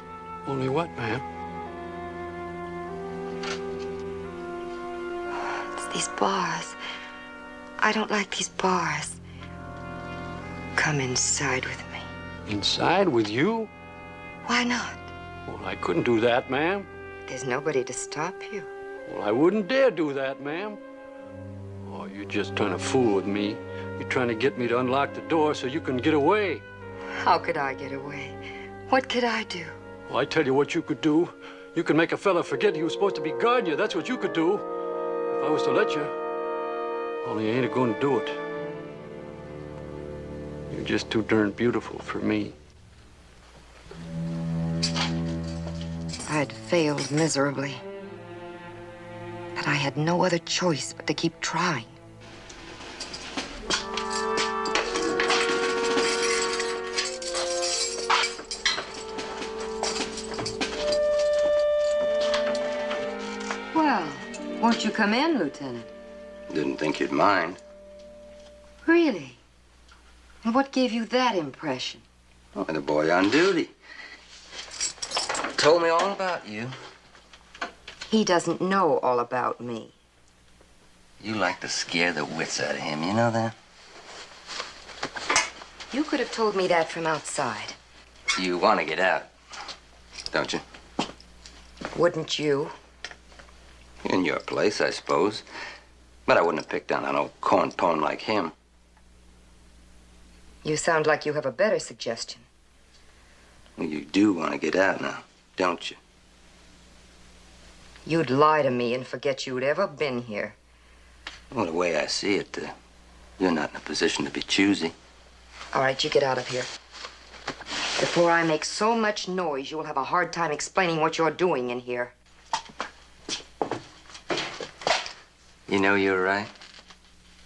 Only what, ma'am? It's these bars. I don't like these bars. Come inside with me. Inside with you? Why not? Well, I couldn't do that, ma'am. There's nobody to stop you. Well, I wouldn't dare do that, ma'am. Oh, you're just trying to fool with me. You're trying to get me to unlock the door so you can get away. How could I get away? What could I do? Well, I tell you what you could do. You could make a fella forget he was supposed to be guarding you. That's what you could do. If I was to let you. Only I ain't going to do it. You're just too darn beautiful for me. I had failed miserably. But I had no other choice but to keep trying. Well, won't you come in, Lieutenant? Didn't think you'd mind. Really? And what gave you that impression? Oh, the boy on duty. Told me all about you. He doesn't know all about me. You like to scare the wits out of him, you know that? You could have told me that from outside. You want to get out, don't you? Wouldn't you? In your place, I suppose. But I wouldn't have picked on an old corn pone like him. You sound like you have a better suggestion. Well, you do want to get out now, don't you? You'd lie to me and forget you'd ever been here. Well, the way I see it, you're not in a position to be choosy. All right, you get out of here. Before I make so much noise, you'll have a hard time explaining what you're doing in here. You know, you're right.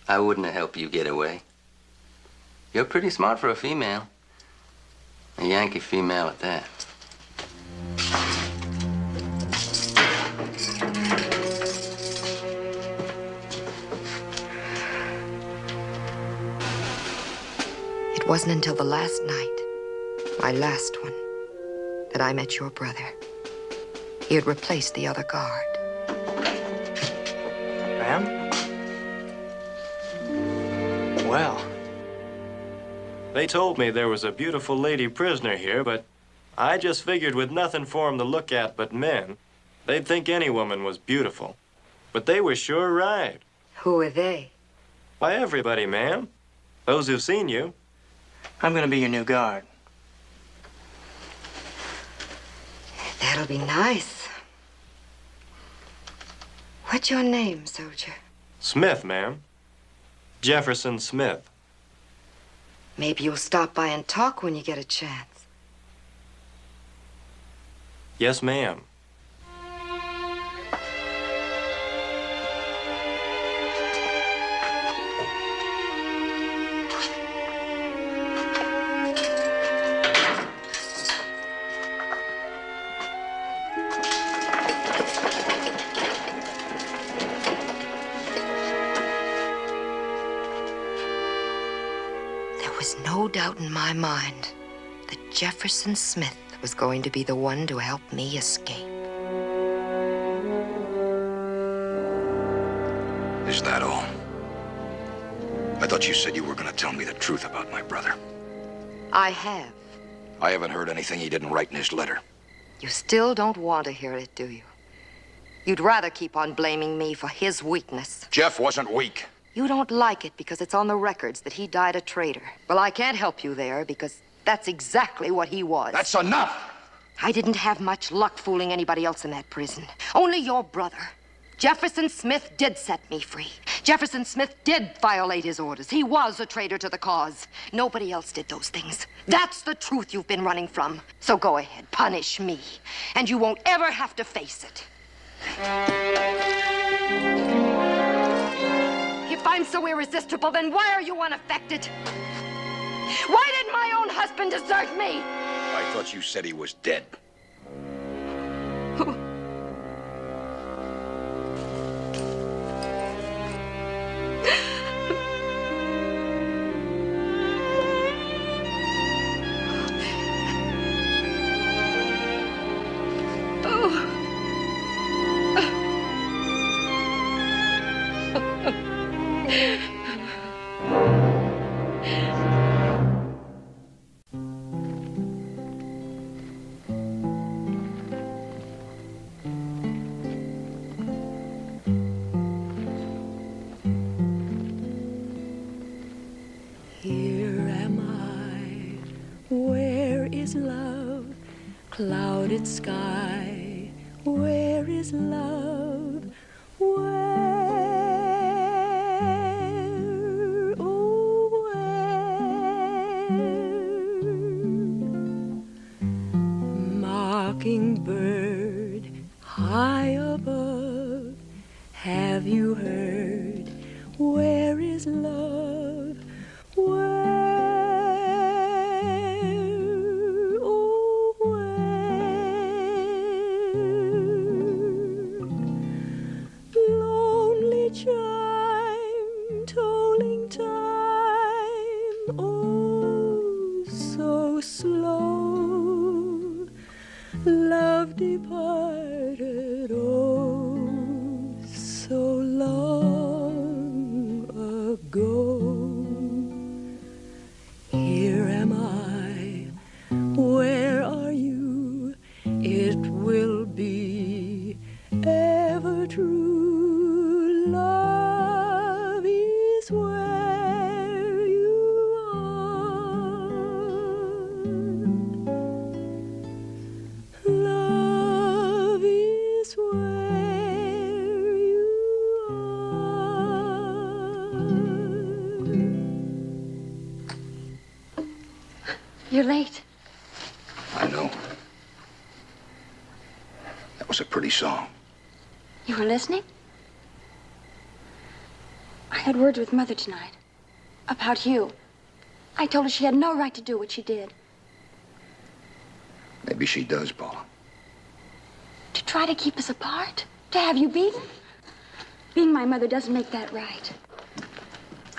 I wouldn't have helped you get away. You're pretty smart for a female. A Yankee female at that. It wasn't until the last night, my last one, that I met your brother. He had replaced the other guard. Ma'am? Well. They told me there was a beautiful lady prisoner here, but I just figured with nothing for 'em to look at but men, they'd think any woman was beautiful. But they were sure right. Who are they? Why, everybody, ma'am. Those who've seen you. I'm gonna be your new guard. That'll be nice. What's your name, soldier? Smith, ma'am. Jefferson Smith. Maybe you'll stop by and talk when you get a chance. Yes, ma'am. There was no doubt in my mind that Jefferson Smith was going to be the one to help me escape. Is that all? I thought you said you were going to tell me the truth about my brother. I have. I haven't heard anything he didn't write in his letter. You still don't want to hear it, do you? You'd rather keep on blaming me for his weakness. Jeff wasn't weak. You don't like it because it's on the records that he died a traitor. Well, I can't help you there because that's exactly what he was. That's enough! I didn't have much luck fooling anybody else in that prison. Only your brother. Jefferson Smith did set me free. Jefferson Smith did violate his orders. He was a traitor to the cause. Nobody else did those things. That's the truth you've been running from. So go ahead, punish me, and you won't ever have to face it. If I'm so irresistible, then why are you unaffected? Why did my own husband desert me? I thought you said he was dead. Here am I, where is love? Clouded sky, where is love? Where, oh, where departed oh so long ago. Here am I, where are you? It will be ever true. Love is where you are. Love is where you are. You're late. I know. That was a pretty song. You were listening? I had words with Mother tonight. About you. I told her she had no right to do what she did. Maybe she does, Paula. To try to keep us apart? To have you beaten? Being my mother doesn't make that right.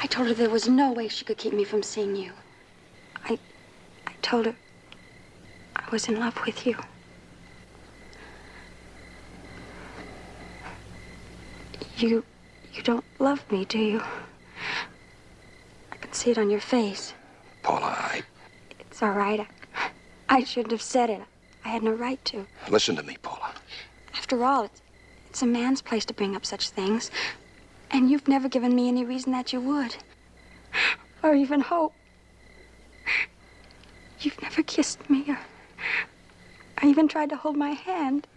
I told her there was no way she could keep me from seeing you. I told her I was in love with you. You don't love me, do you? I can see it on your face. Paula, It's all right. I shouldn't have said it. I had no right to. Listen to me, Paula. After all, it's a man's place to bring up such things. And you've never given me any reason that you would. Or even hope. You've never kissed me or even tried to hold my hand.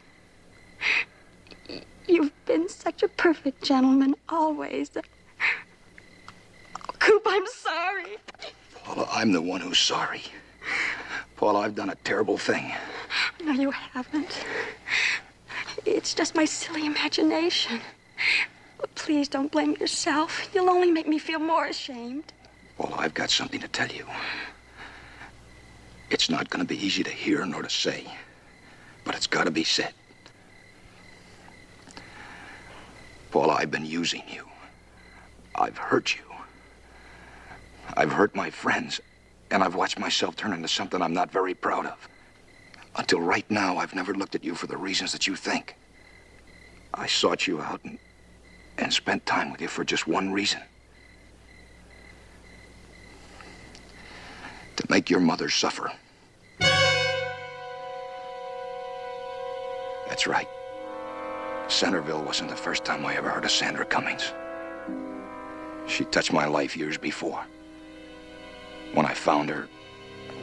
You've been such a perfect gentleman always. Oh, Coop, I'm sorry. Paula, I'm the one who's sorry. Paula, I've done a terrible thing. No, you haven't. It's just my silly imagination. Please don't blame yourself. You'll only make me feel more ashamed. Paula, I've got something to tell you. It's not going to be easy to hear nor to say, but it's got to be said. Paula, I've been using you. I've hurt you. I've hurt my friends, and I've watched myself turn into something I'm not very proud of. Until right now, I've never looked at you for the reasons that you think. I sought you out and spent time with you for just one reason. To make your mother suffer. That's right. Centerville wasn't the first time I ever heard of Sandra Cummings. She touched my life years before. When I found her,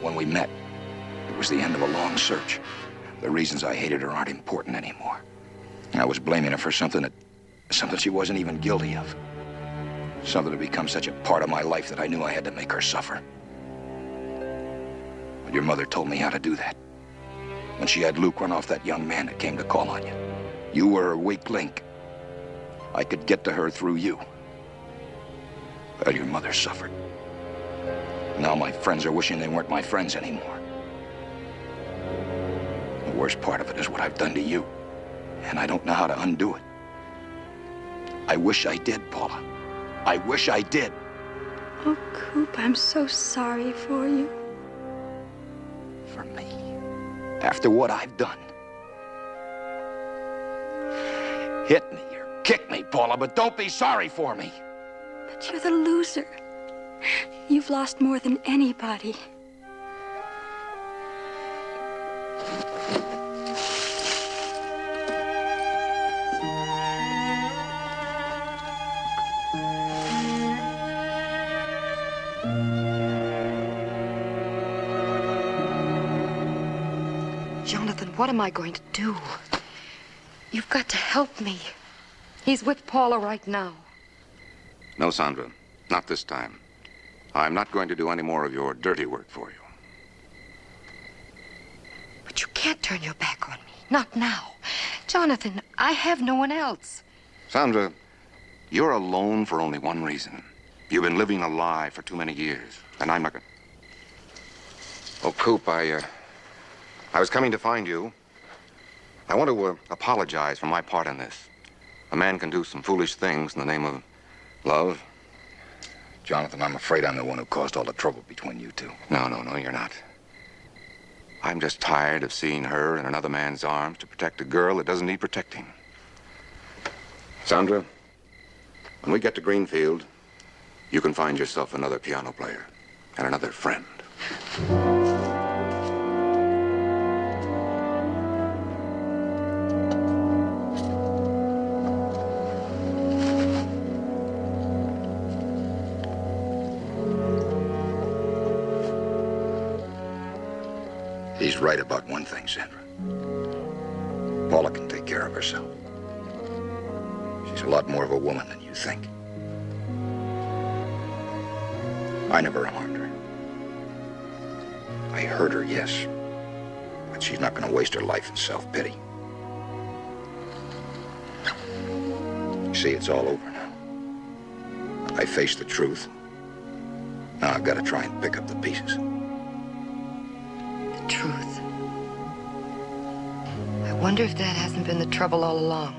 when we met, it was the end of a long search. The reasons I hated her aren't important anymore. I was blaming her for something she wasn't even guilty of. Something that become such a part of my life that I knew I had to make her suffer. But your mother told me how to do that. When she had Luke run off that young man that came to call on you. You were her weak link. I could get to her through you. But your mother suffered. Now my friends are wishing they weren't my friends anymore. The worst part of it is what I've done to you. And I don't know how to undo it. I wish I did, Paula. I wish I did. Oh, Coop, I'm so sorry for you. For me? After what I've done? Hit me or kick me, Paula, but don't be sorry for me. But you're the loser. You've lost more than anybody. Jonathan, what am I going to do? You've got to help me. He's with Paula right now. No, Sandra, not this time. I'm not going to do any more of your dirty work for you. But you can't turn your back on me. Not now. Jonathan, I have no one else. Sandra, you're alone for only one reason. You've been living a lie for too many years, and I'm not going... Oh, Coop, I was coming to find you. I want to apologize for my part in this. A man can do some foolish things in the name of love. Jonathan, I'm afraid I'm the one who caused all the trouble between you two. No, you're not. I'm just tired of seeing her in another man's arms to protect a girl that doesn't need protecting. Sandra, when we get to Greenfield, you can find yourself another piano player and another friend. He's right about one thing, Sandra. Paula can take care of herself. She's a lot more of a woman than you think. I never harmed her. I hurt her, yes. But she's not going to waste her life in self-pity. You see, it's all over now. I faced the truth. Now I've got to try and pick up the pieces. The truth. I wonder if that hasn't been the trouble all along.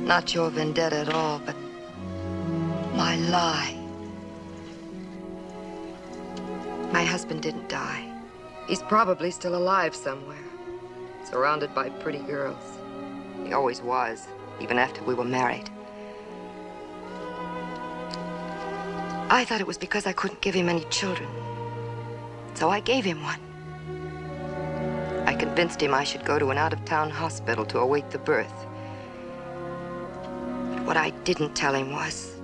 Not your vendetta at all, but my lie. My husband didn't die. He's probably still alive somewhere, surrounded by pretty girls. He always was, even after we were married. I thought it was because I couldn't give him any children. So I gave him one. I convinced him I should go to an out-of-town hospital to await the birth. But what I didn't tell him was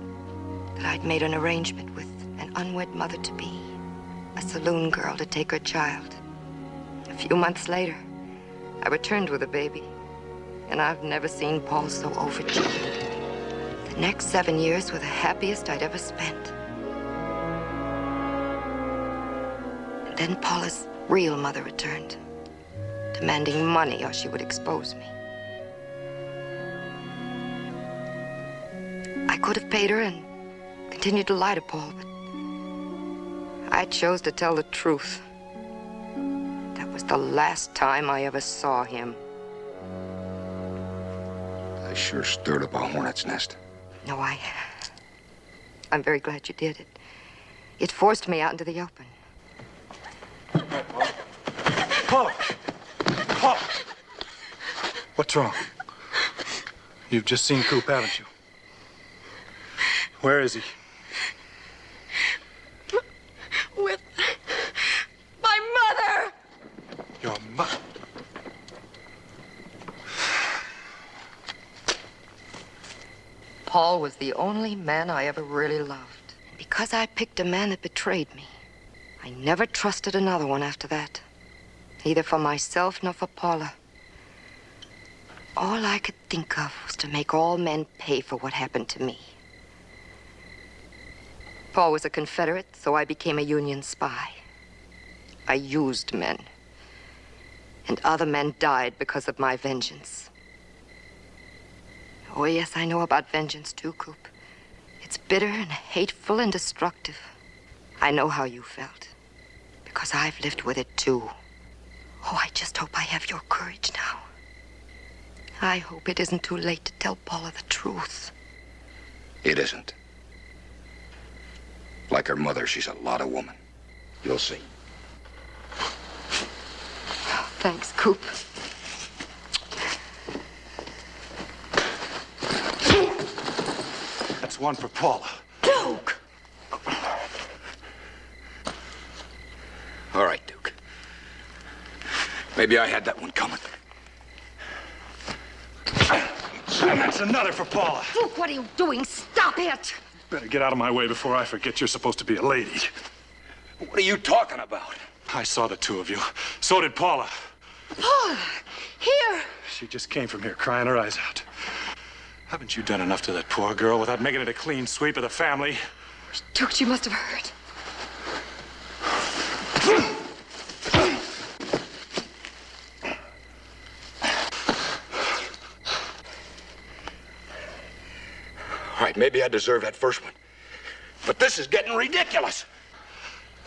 that I'd made an arrangement with an unwed mother-to-be, a saloon girl to take her child. A few months later, I returned with a baby, and I've never seen Paul so overjoyed. The next 7 years were the happiest I'd ever spent. And then Paula's real mother returned, demanding money or she would expose me. I could have paid her and continued to lie to Paul, but I chose to tell the truth. That was the last time I ever saw him. I sure stirred up a hornet's nest. No, I'm very glad you did it. It forced me out into the open. Paula! Paula! What's wrong? You've just seen Coop, haven't you? Where is he? With my mother! Your mother? Paul was the only man I ever really loved. And because I picked a man that betrayed me, I never trusted another one after that. Neither for myself nor for Paula. All I could think of was to make all men pay for what happened to me. Paul was a Confederate, so I became a Union spy. I used men. And other men died because of my vengeance. Oh, yes, I know about vengeance, too, Coop. It's bitter and hateful and destructive. I know how you felt, because I've lived with it, too. Oh, I just hope I have your courage now. I hope it isn't too late to tell Paula the truth. It isn't. Like her mother, she's a lot of woman. You'll see. Thanks, Coop. That's one for Paula. Duke! All right, Duke. Maybe I had that one coming. And that's another for Paula. Duke, what are you doing? Stop it! Better get out of my way before I forget you're supposed to be a lady. What are you talking about? I saw the two of you. So did Paula. Paula! Here! She just came from here crying her eyes out. Haven't you done enough to that poor girl without making it a clean sweep of the family? Duke, you must have heard. All right, maybe I deserve that first one. But this is getting ridiculous.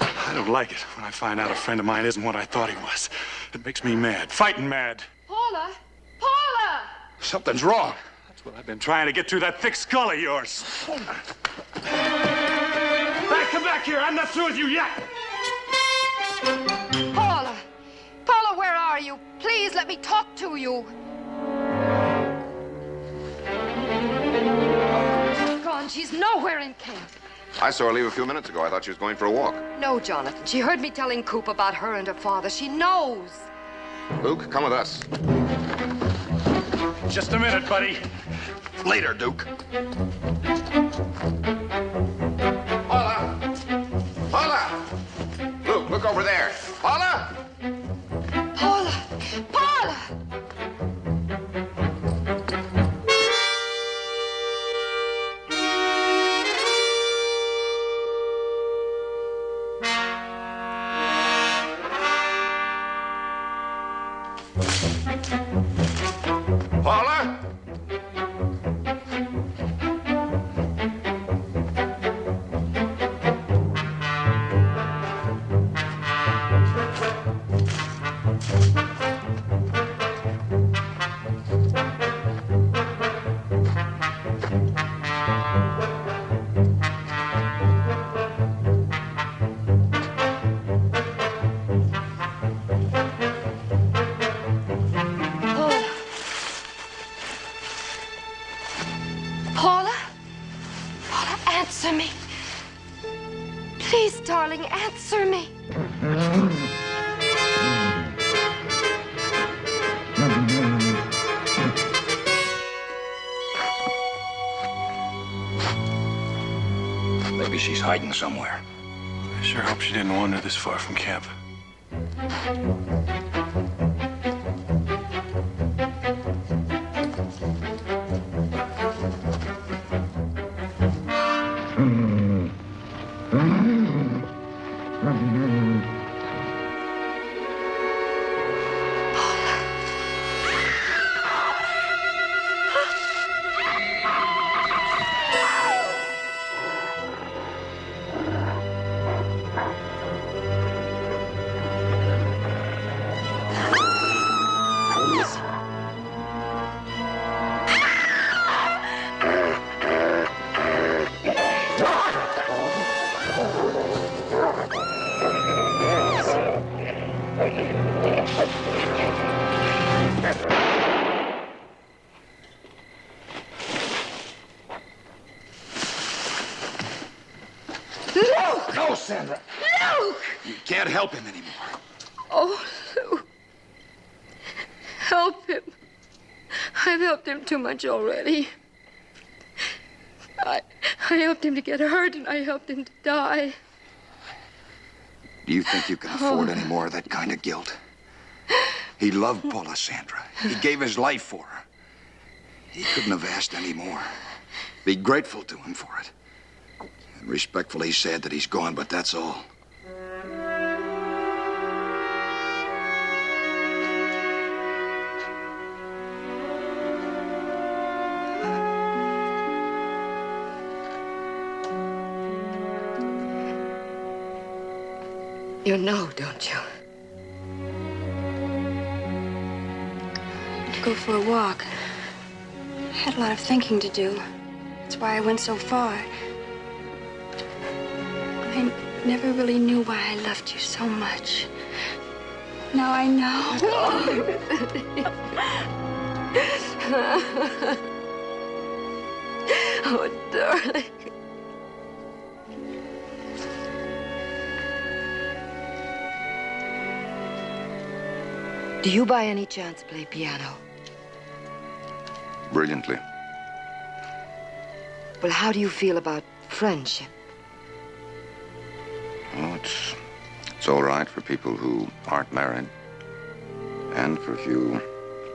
I don't like it when I find out a friend of mine isn't what I thought he was. It makes me mad, fighting mad. Paula! Paula! Something's wrong. That's what I've been trying to get through that thick skull of yours. Hey, come back here. I'm not through with you yet. Paula! let me talk to you. She's gone. She's nowhere in camp. I saw her leave a few minutes ago. I thought she was going for a walk. No, Jonathan. She heard me telling Coop about her and her father. She knows. Luke, come with us. Just a minute, buddy. Later, Duke. Paula! Luke, look over there. Paula! Paula! Paula! Paula? Paula? Paula, answer me. Please, darling, answer me. Maybe she's hiding somewhere. I sure hope she didn't wander this far from camp. Luke! No, Sandra. Luke! You can't help him anymore. Oh, Luke. Help him. I've helped him too much already. I helped him to get hurt, and I helped him to die. Do you think you can afford any more of that kind of guilt? He loved Paula, Sandra. He gave his life for her. He couldn't have asked any more. Be grateful to him for it. And respectfully sad that he's gone, but that's all. You know, don't you? To go for a walk. I had a lot of thinking to do. That's why I went so far. I never really knew why I loved you so much. Now I know. Oh, darling. Do you by any chance play piano? Brilliantly. Well, how do you feel about friendship? Oh, it's all right for people who aren't married. And for a few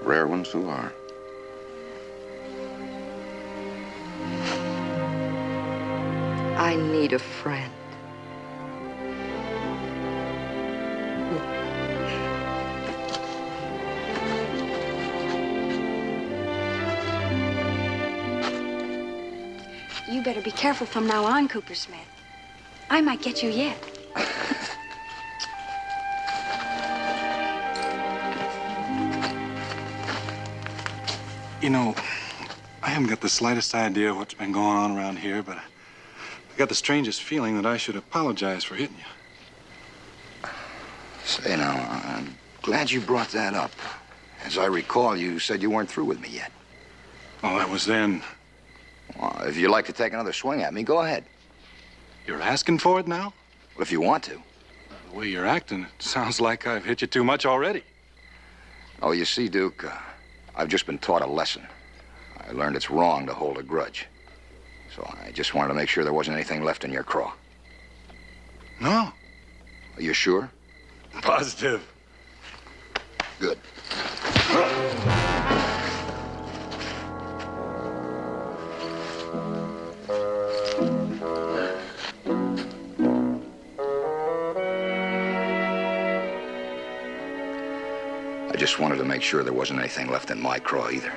rare ones who are. I need a friend. You better be careful from now on, Cooper Smith. I might get you yet. You know, I haven't got the slightest idea of what's been going on around here, but I got the strangest feeling that I should apologize for hitting you. Say now, I'm glad you brought that up. As I recall, you said you weren't through with me yet. Oh, that was then. Well, if you'd like to take another swing at me, go ahead. You're asking for it now? Well, if you want to. The way you're acting, it sounds like I've hit you too much already. Oh, you see, Duke, I've just been taught a lesson. I learned it's wrong to hold a grudge. So I just wanted to make sure there wasn't anything left in your craw. No. Are you sure? Positive. Good. I just wanted to make sure there wasn't anything left in my craw either.